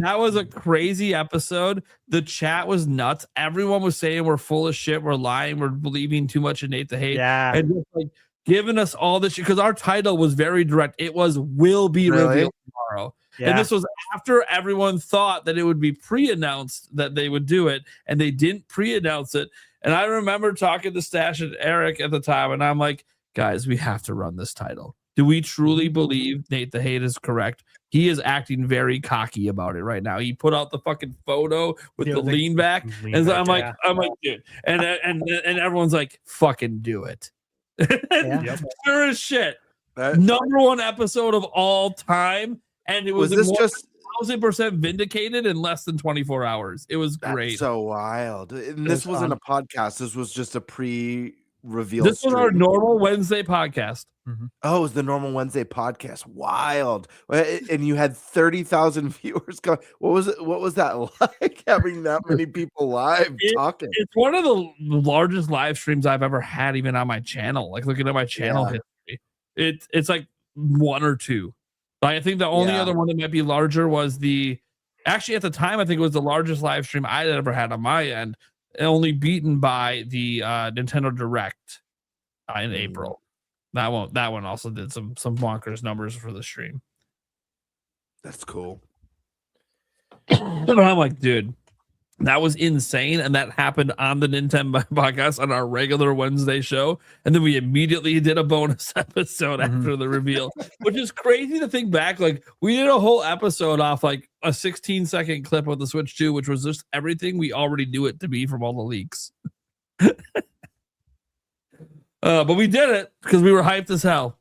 that was a crazy episode. The chat was nuts. Everyone was saying we're full of shit. We're lying. We're believing too much in Nate the Hate. Yeah. And just like giving us all this shit because our title was very direct. It was will be Really? revealed tomorrow. Yeah. And this was after everyone thought that it would be pre-announced that they would do it, and they didn't pre-announce it. And I remember talking to Stash and Eric at the time, and I'm like, guys, we have to run this title. Do we truly believe Nate the Hate is correct? He is acting very cocky about it right now. He put out the fucking photo with the lean back, and so I'm like, dude, and everyone's like, fucking do it. Sure as shit. Number one episode of all time, and it was this just 1,000% vindicated in less than 24 hours. It was great. That's so wild. And this wasn't a podcast. This was just a pre-reveal. This was our stream. normal Wednesday podcast. Oh, it was the normal Wednesday podcast. Wild. And you had 30,000 viewers going. What was it? What was that like having that many people live talking? It's one of the largest live streams I've ever had, even on my channel. Like looking at my channel history, it's like one or two. I think the only other one that might be larger was actually at the time I think it was the largest live stream I'd ever had on my end, only beaten by the Nintendo Direct in April. That one also did some bonkers numbers for the stream. That's cool. But I'm like, dude, that was insane, and that happened on the NintenByte Podcast on our regular Wednesday show, and then we immediately did a bonus episode after the reveal, which is crazy to think back. Like we did a whole episode off like a 16-second clip of the Switch 2, which was just everything we already knew it to be from all the leaks. But we did it because we were hyped as hell,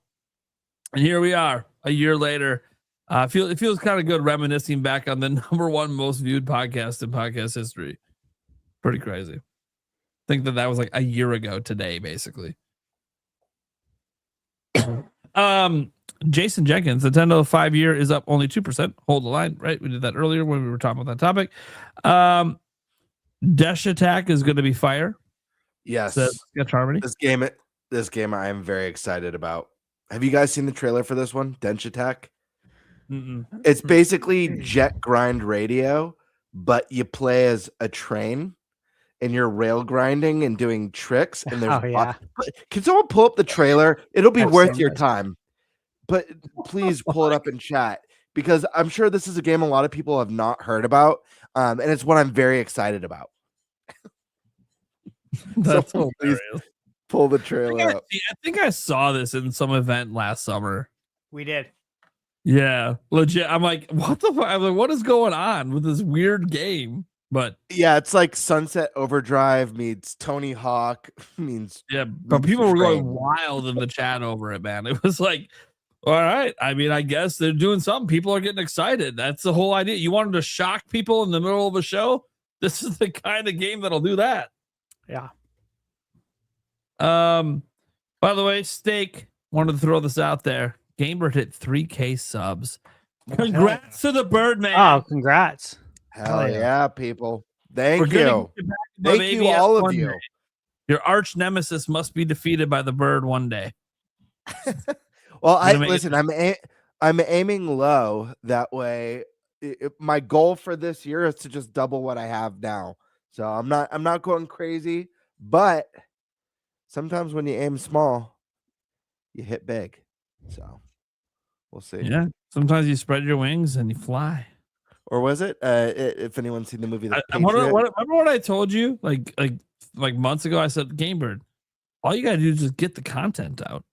and here we are a year later. It feels kind of good reminiscing back on the number one most viewed podcast in podcast history. Pretty crazy. I think that was like a year ago today, basically. Jason Jenkins, Nintendo 5-year is up only 2%. Hold the line, right? We did that earlier when we were talking about that topic. Dash Attack is going to be fire. Yes. Sketch Harmony. This game I am very excited about. Have you guys seen the trailer for this one? Dench Attack? It's basically jet grind radio, but you play as a train and you're rail grinding and doing tricks. And there's can someone pull up the trailer? It'll be worth your time. But please pull it up in chat because I'm sure this is a game a lot of people have not heard about. And it's what I'm very excited about. That's so please pull the trailer up. I think I saw this in some event last summer. We did. Yeah, legit. I'm like, what the fuck? I'm like, what is going on with this weird game? But yeah, it's like Sunset Overdrive meets Tony Hawk means but people were going wild in the chat over it, man. It was like, all right. I mean, I guess they're doing something. People are getting excited. That's the whole idea. You wanted to shock people in the middle of a show? This is the kind of game that'll do that. Yeah. By the way, Steak wanted to throw this out there. Gamebird hit 3K subs. Congrats to the Birdman. Oh, congrats. Hell yeah, people. Thank you. Thank you, all of you. Your arch nemesis must be defeated by the bird one day. Well, I'm aiming low. That way, my goal for this year is to just double what I have now. So I'm not going crazy, but sometimes when you aim small, you hit big. So we'll see. Yeah. Sometimes you spread your wings and you fly. Or was it? If anyone's seen the movie, remember what I told you like months ago? I said, Gamebird, all you gotta do is just get the content out,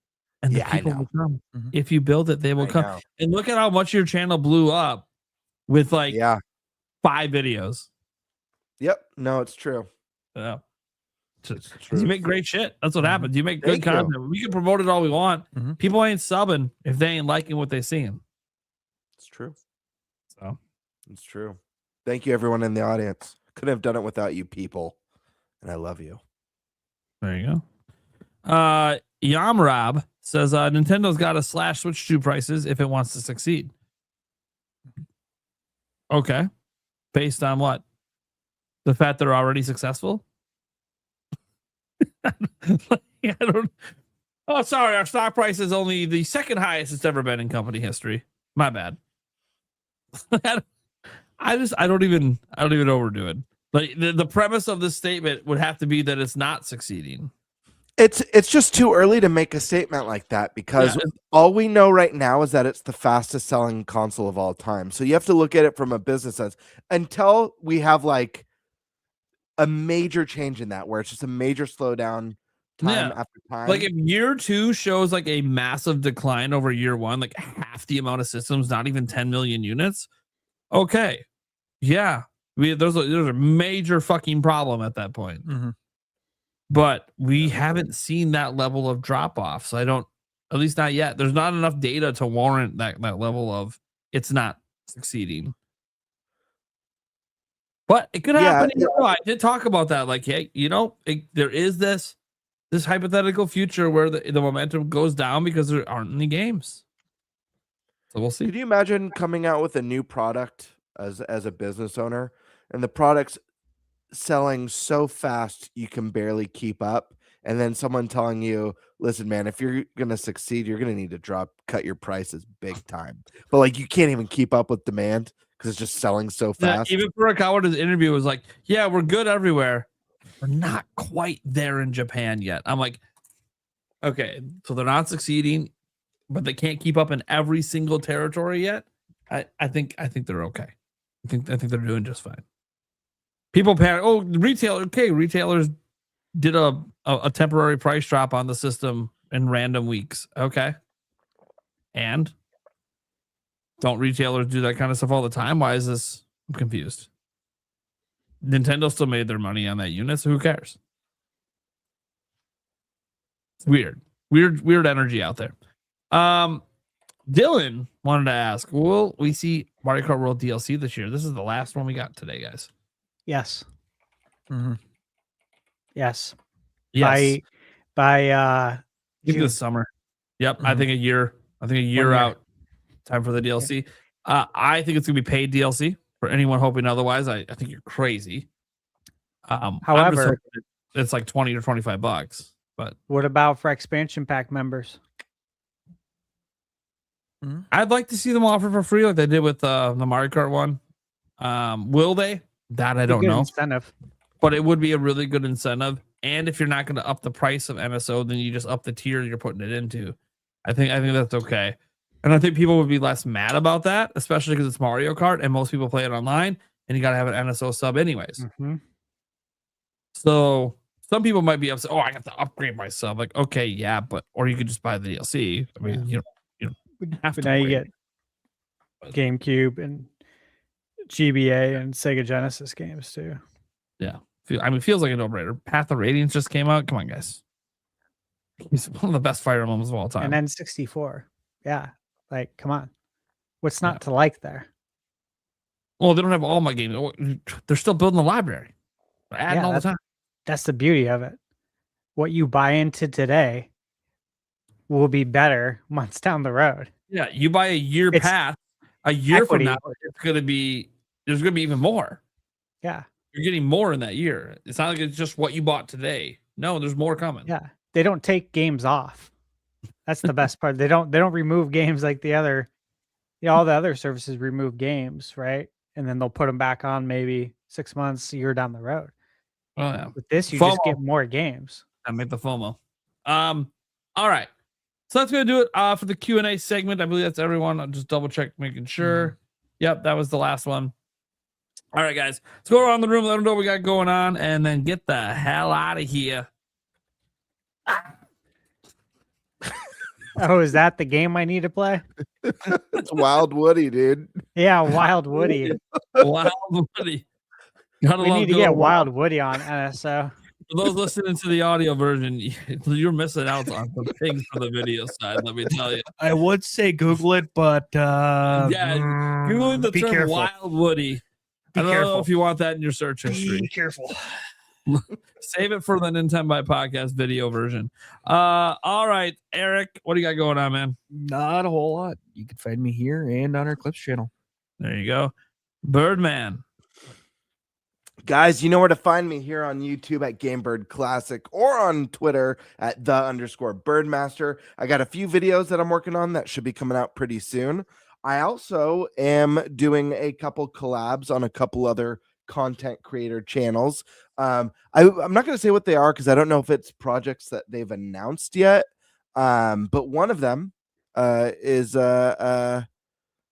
and the people will come. If you build it, they will come. And look at how much your channel blew up with 5 videos. Yep. No, it's true. Yeah. You make great shit. That's what happens. You make good content. We can promote it all we want. People ain't subbing if they ain't liking what they seeing. It's true. So it's true. Thank you, everyone in the audience. Couldn't have done it without you people, and I love you. There you go. Yamrob says Nintendo's got to slash Switch 2 prices if it wants to succeed. Okay, based on what? The fact they're already successful. I don't. Oh, sorry, our stock price is only the second highest it's ever been in company history. My bad. I don't even know what we're doing. Like the premise of this statement would have to be that it's not succeeding. It's just too early to make a statement like that because all we know right now is that it's the fastest selling console of all time. So you have to look at it from a business sense until we have like a major change in that, where it's just a major slowdown time after time. Like if year 2 shows like a massive decline over year 1, like half the amount of systems, not even 10 million units. Okay. Yeah. There's a major fucking problem at that point. Mm-hmm. But we haven't seen that level of drop off. So I don't, at least not yet. There's not enough data to warrant that level of it's not succeeding. But it could happen. I did talk about that. Like, hey, there is this hypothetical future where the momentum goes down because there aren't any games. So we'll see. Could you imagine coming out with a new product as a business owner and the product's selling so fast you can barely keep up, and then someone telling you, listen man, if you're gonna succeed, you're gonna need to cut your prices big time, but like you can't even keep up with demand because it's just selling so fast. Even Furukawa's interview was like, yeah, we're good everywhere, we're not quite there in Japan yet. I'm like, okay, so they're not succeeding, but they can't keep up in every single territory yet. I think they're okay. I think they're doing just fine. People panic. Oh, retailers did a temporary price drop on the system in random weeks. Okay. And don't retailers do that kind of stuff all the time? Why is this? I'm confused. Nintendo still made their money on that unit, so who cares? It's weird energy out there. Dylan wanted to ask, will we see Mario Kart World DLC this year? This is the last one we got today, guys. Yes. Mm-hmm. Yes. Yes. By this summer. Yep. Mm-hmm. I think a year out. Time for the DLC. Yeah. I think it's gonna be paid DLC for anyone hoping otherwise. I think you're crazy. However, it's like $20 or $25. But what about for expansion pack members? I'd like to see them offer for free like they did with the Mario Kart one. Will they? That I don't know. Incentive. But it would be a really good incentive. And if you're not going to up the price of MSO, then you just up the tier you're putting it into. I think that's okay. And I think people would be less mad about that, especially because it's Mario Kart and most people play it online and you got to have an NSO sub anyways. Mm-hmm. So some people might be upset. Oh, I have to upgrade my sub. Like, okay, yeah, or you could just buy the DLC. I mean, you don't have to. Now you get GameCube and GBA and Sega Genesis games too. Yeah. It feels like a no-brainer. Path of Radiance just came out. Come on, guys. He's one of the best Fire Emblems of all time. And then 64. Yeah. Like, come on. What's not to like there? Well, they don't have all my games. They're still building the library. They're adding all the time. That's the beauty of it. What you buy into today will be better months down the road. Yeah. You buy a year pass. A year from now, there's going to be even more. Yeah. You're getting more in that year. It's not like it's just what you bought today. No, there's more coming. Yeah. They don't take games off. That's the best part. They don't remove games like the other, all the other services remove games, right? And then they'll put them back on maybe 6 months, a year down the road. Oh yeah. With this, you just get more games. I make the FOMO. All right. So that's going to do it for the Q&A segment. I believe that's everyone. I'll just double check, making sure. Mm-hmm. Yep, that was the last one. All right, guys. Let's go around the room, let them know what we got going on, and then get the hell out of here. Oh, is that the game I need to play? It's Wild Woody, dude. Yeah, Wild Woody. Wild Woody. We need to get Wild Woody on NSO. For those listening to the audio version, you're missing out on some things for the video side, let me tell you. I would say Google it, but Googling the term careful. Wild Woody. I don't know if you want that in your search history. Be careful. Save it for the NintenByte Podcast video version. All right, Eric, what do you got going on, man? Not a whole lot. You can find me here and on our Clips channel. There you go. Birdman. Guys, you know where to find me here on YouTube at GameBird Classic or on Twitter at _Birdmaster. I got a few videos that I'm working on that should be coming out pretty soon. I also am doing a couple collabs on a couple other content creator channels. I'm not going to say what they are because I don't know if it's projects that they've announced yet. But one of them is well,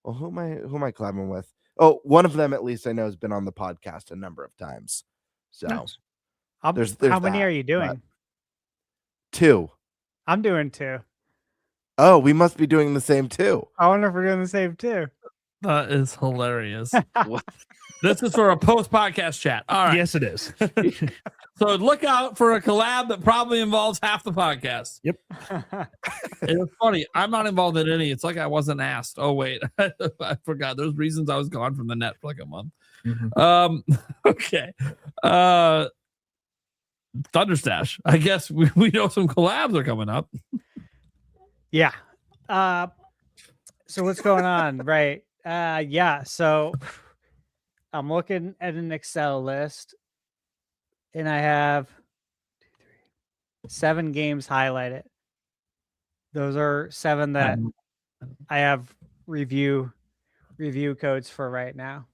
who am I collabing with? Oh, one of them at least I know has been on the podcast a number of times. So Nice. there's How many that, are you doing? but 2. I'm doing 2. Oh, we must be doing the same too. I wonder if we're doing the same too. That is hilarious. This is for a post-podcast chat. All right. Yes, it is. So look out for a collab that probably involves half the podcast. Yep. It's funny. I'm not involved in any. It's like I wasn't asked. Oh, wait. I forgot. There's reasons I was gone from the net for like a month. Okay. Thunderstash. I guess we know some collabs are coming up. Yeah. So what's going on? Right. Yeah. So I'm looking at an Excel list and I have 7 games highlighted. Those are 7 that I have review codes for right now.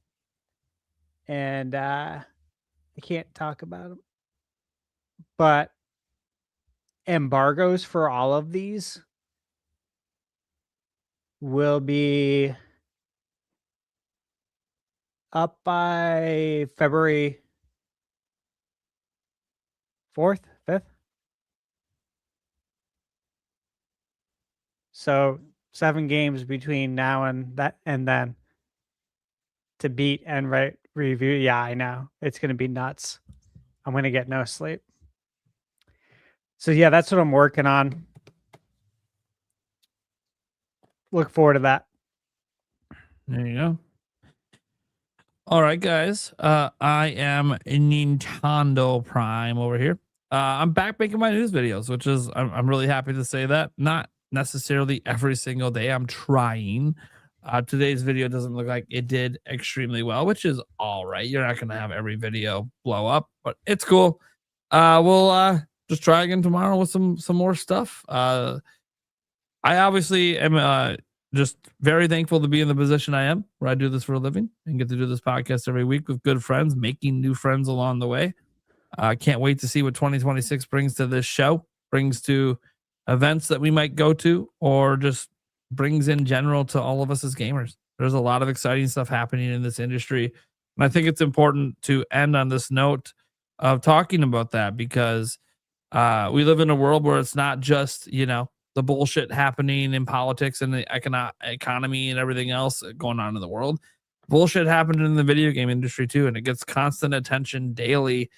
And I can't talk about them. But embargoes for all of these will be up by February 4th, 5th. So 7 games between now and then to beat and review. Yeah, I know. It's going to be nuts. I'm going to get no sleep. So yeah, that's what I'm working on. Look forward to that. There you go. All right, guys. I am Nintendo Prime over here. I'm back making my news videos, which is I'm really happy to say that. Not necessarily every single day. I'm trying. Today's video doesn't look like it did extremely well, which is all right. You're not going to have every video blow up, but it's cool. We'll just try again tomorrow with some more stuff. I obviously am just very thankful to be in the position I am, where I do this for a living and get to do this podcast every week with good friends, making new friends along the way. I can't wait to see what 2026 brings to this show, brings to events that we might go to, or just brings in general to all of us as gamers. There's a lot of exciting stuff happening in this industry. And I think it's important to end on this note of talking about that, because we live in a world where it's not just, the bullshit happening in politics and the economy and everything else going on in the world. Bullshit happened in the video game industry too, and it gets constant attention daily.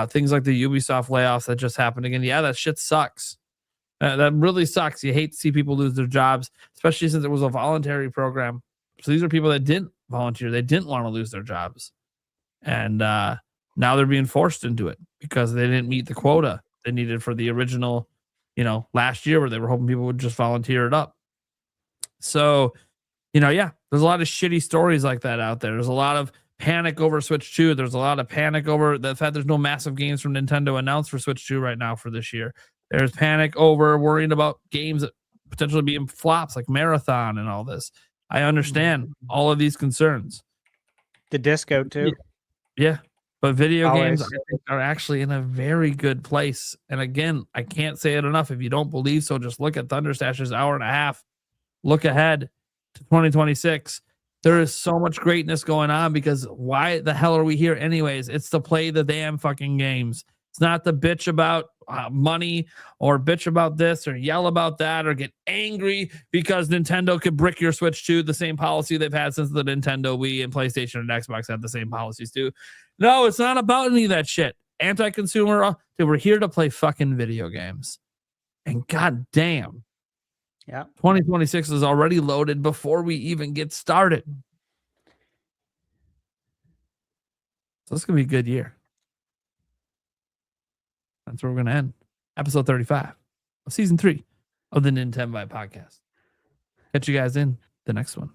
Things like the Ubisoft layoffs that just happened again. Yeah, that shit sucks. That really sucks. You hate to see people lose their jobs, especially since it was a voluntary program. So these are people that didn't volunteer. They didn't want to lose their jobs. And now they're being forced into it because they didn't meet the quota they needed for the original, last year, where they were hoping people would just volunteer it up. So, yeah, there's a lot of shitty stories like that out there. There's a lot of panic over Switch 2. There's a lot of panic over the fact there's no massive games from Nintendo announced for Switch 2 right now for this year. There's panic over worrying about games that potentially being flops like Marathon and all this. I understand all of these concerns. The disco too. Yeah. But video Always. games, I think, are actually in a very good place. And again, I can't say it enough. If you don't believe so, just look at Thunderstash's hour and a half. Look ahead to 2026. There is so much greatness going on, because why the hell are we here anyways? It's to play the damn fucking games. It's not to bitch about money or bitch about this or yell about that or get angry because Nintendo could brick your Switch 2, the same policy they've had since the Nintendo Wii, and PlayStation and Xbox had the same policies too. No, it's not about any of that shit. Anti-consumer. We're here to play fucking video games. And god damn. Yeah. 2026 is already loaded before we even get started. So it's going to be a good year. That's where we're going to end. Episode 35 of season 3 of the NintenByte Podcast. Catch you guys in the next one.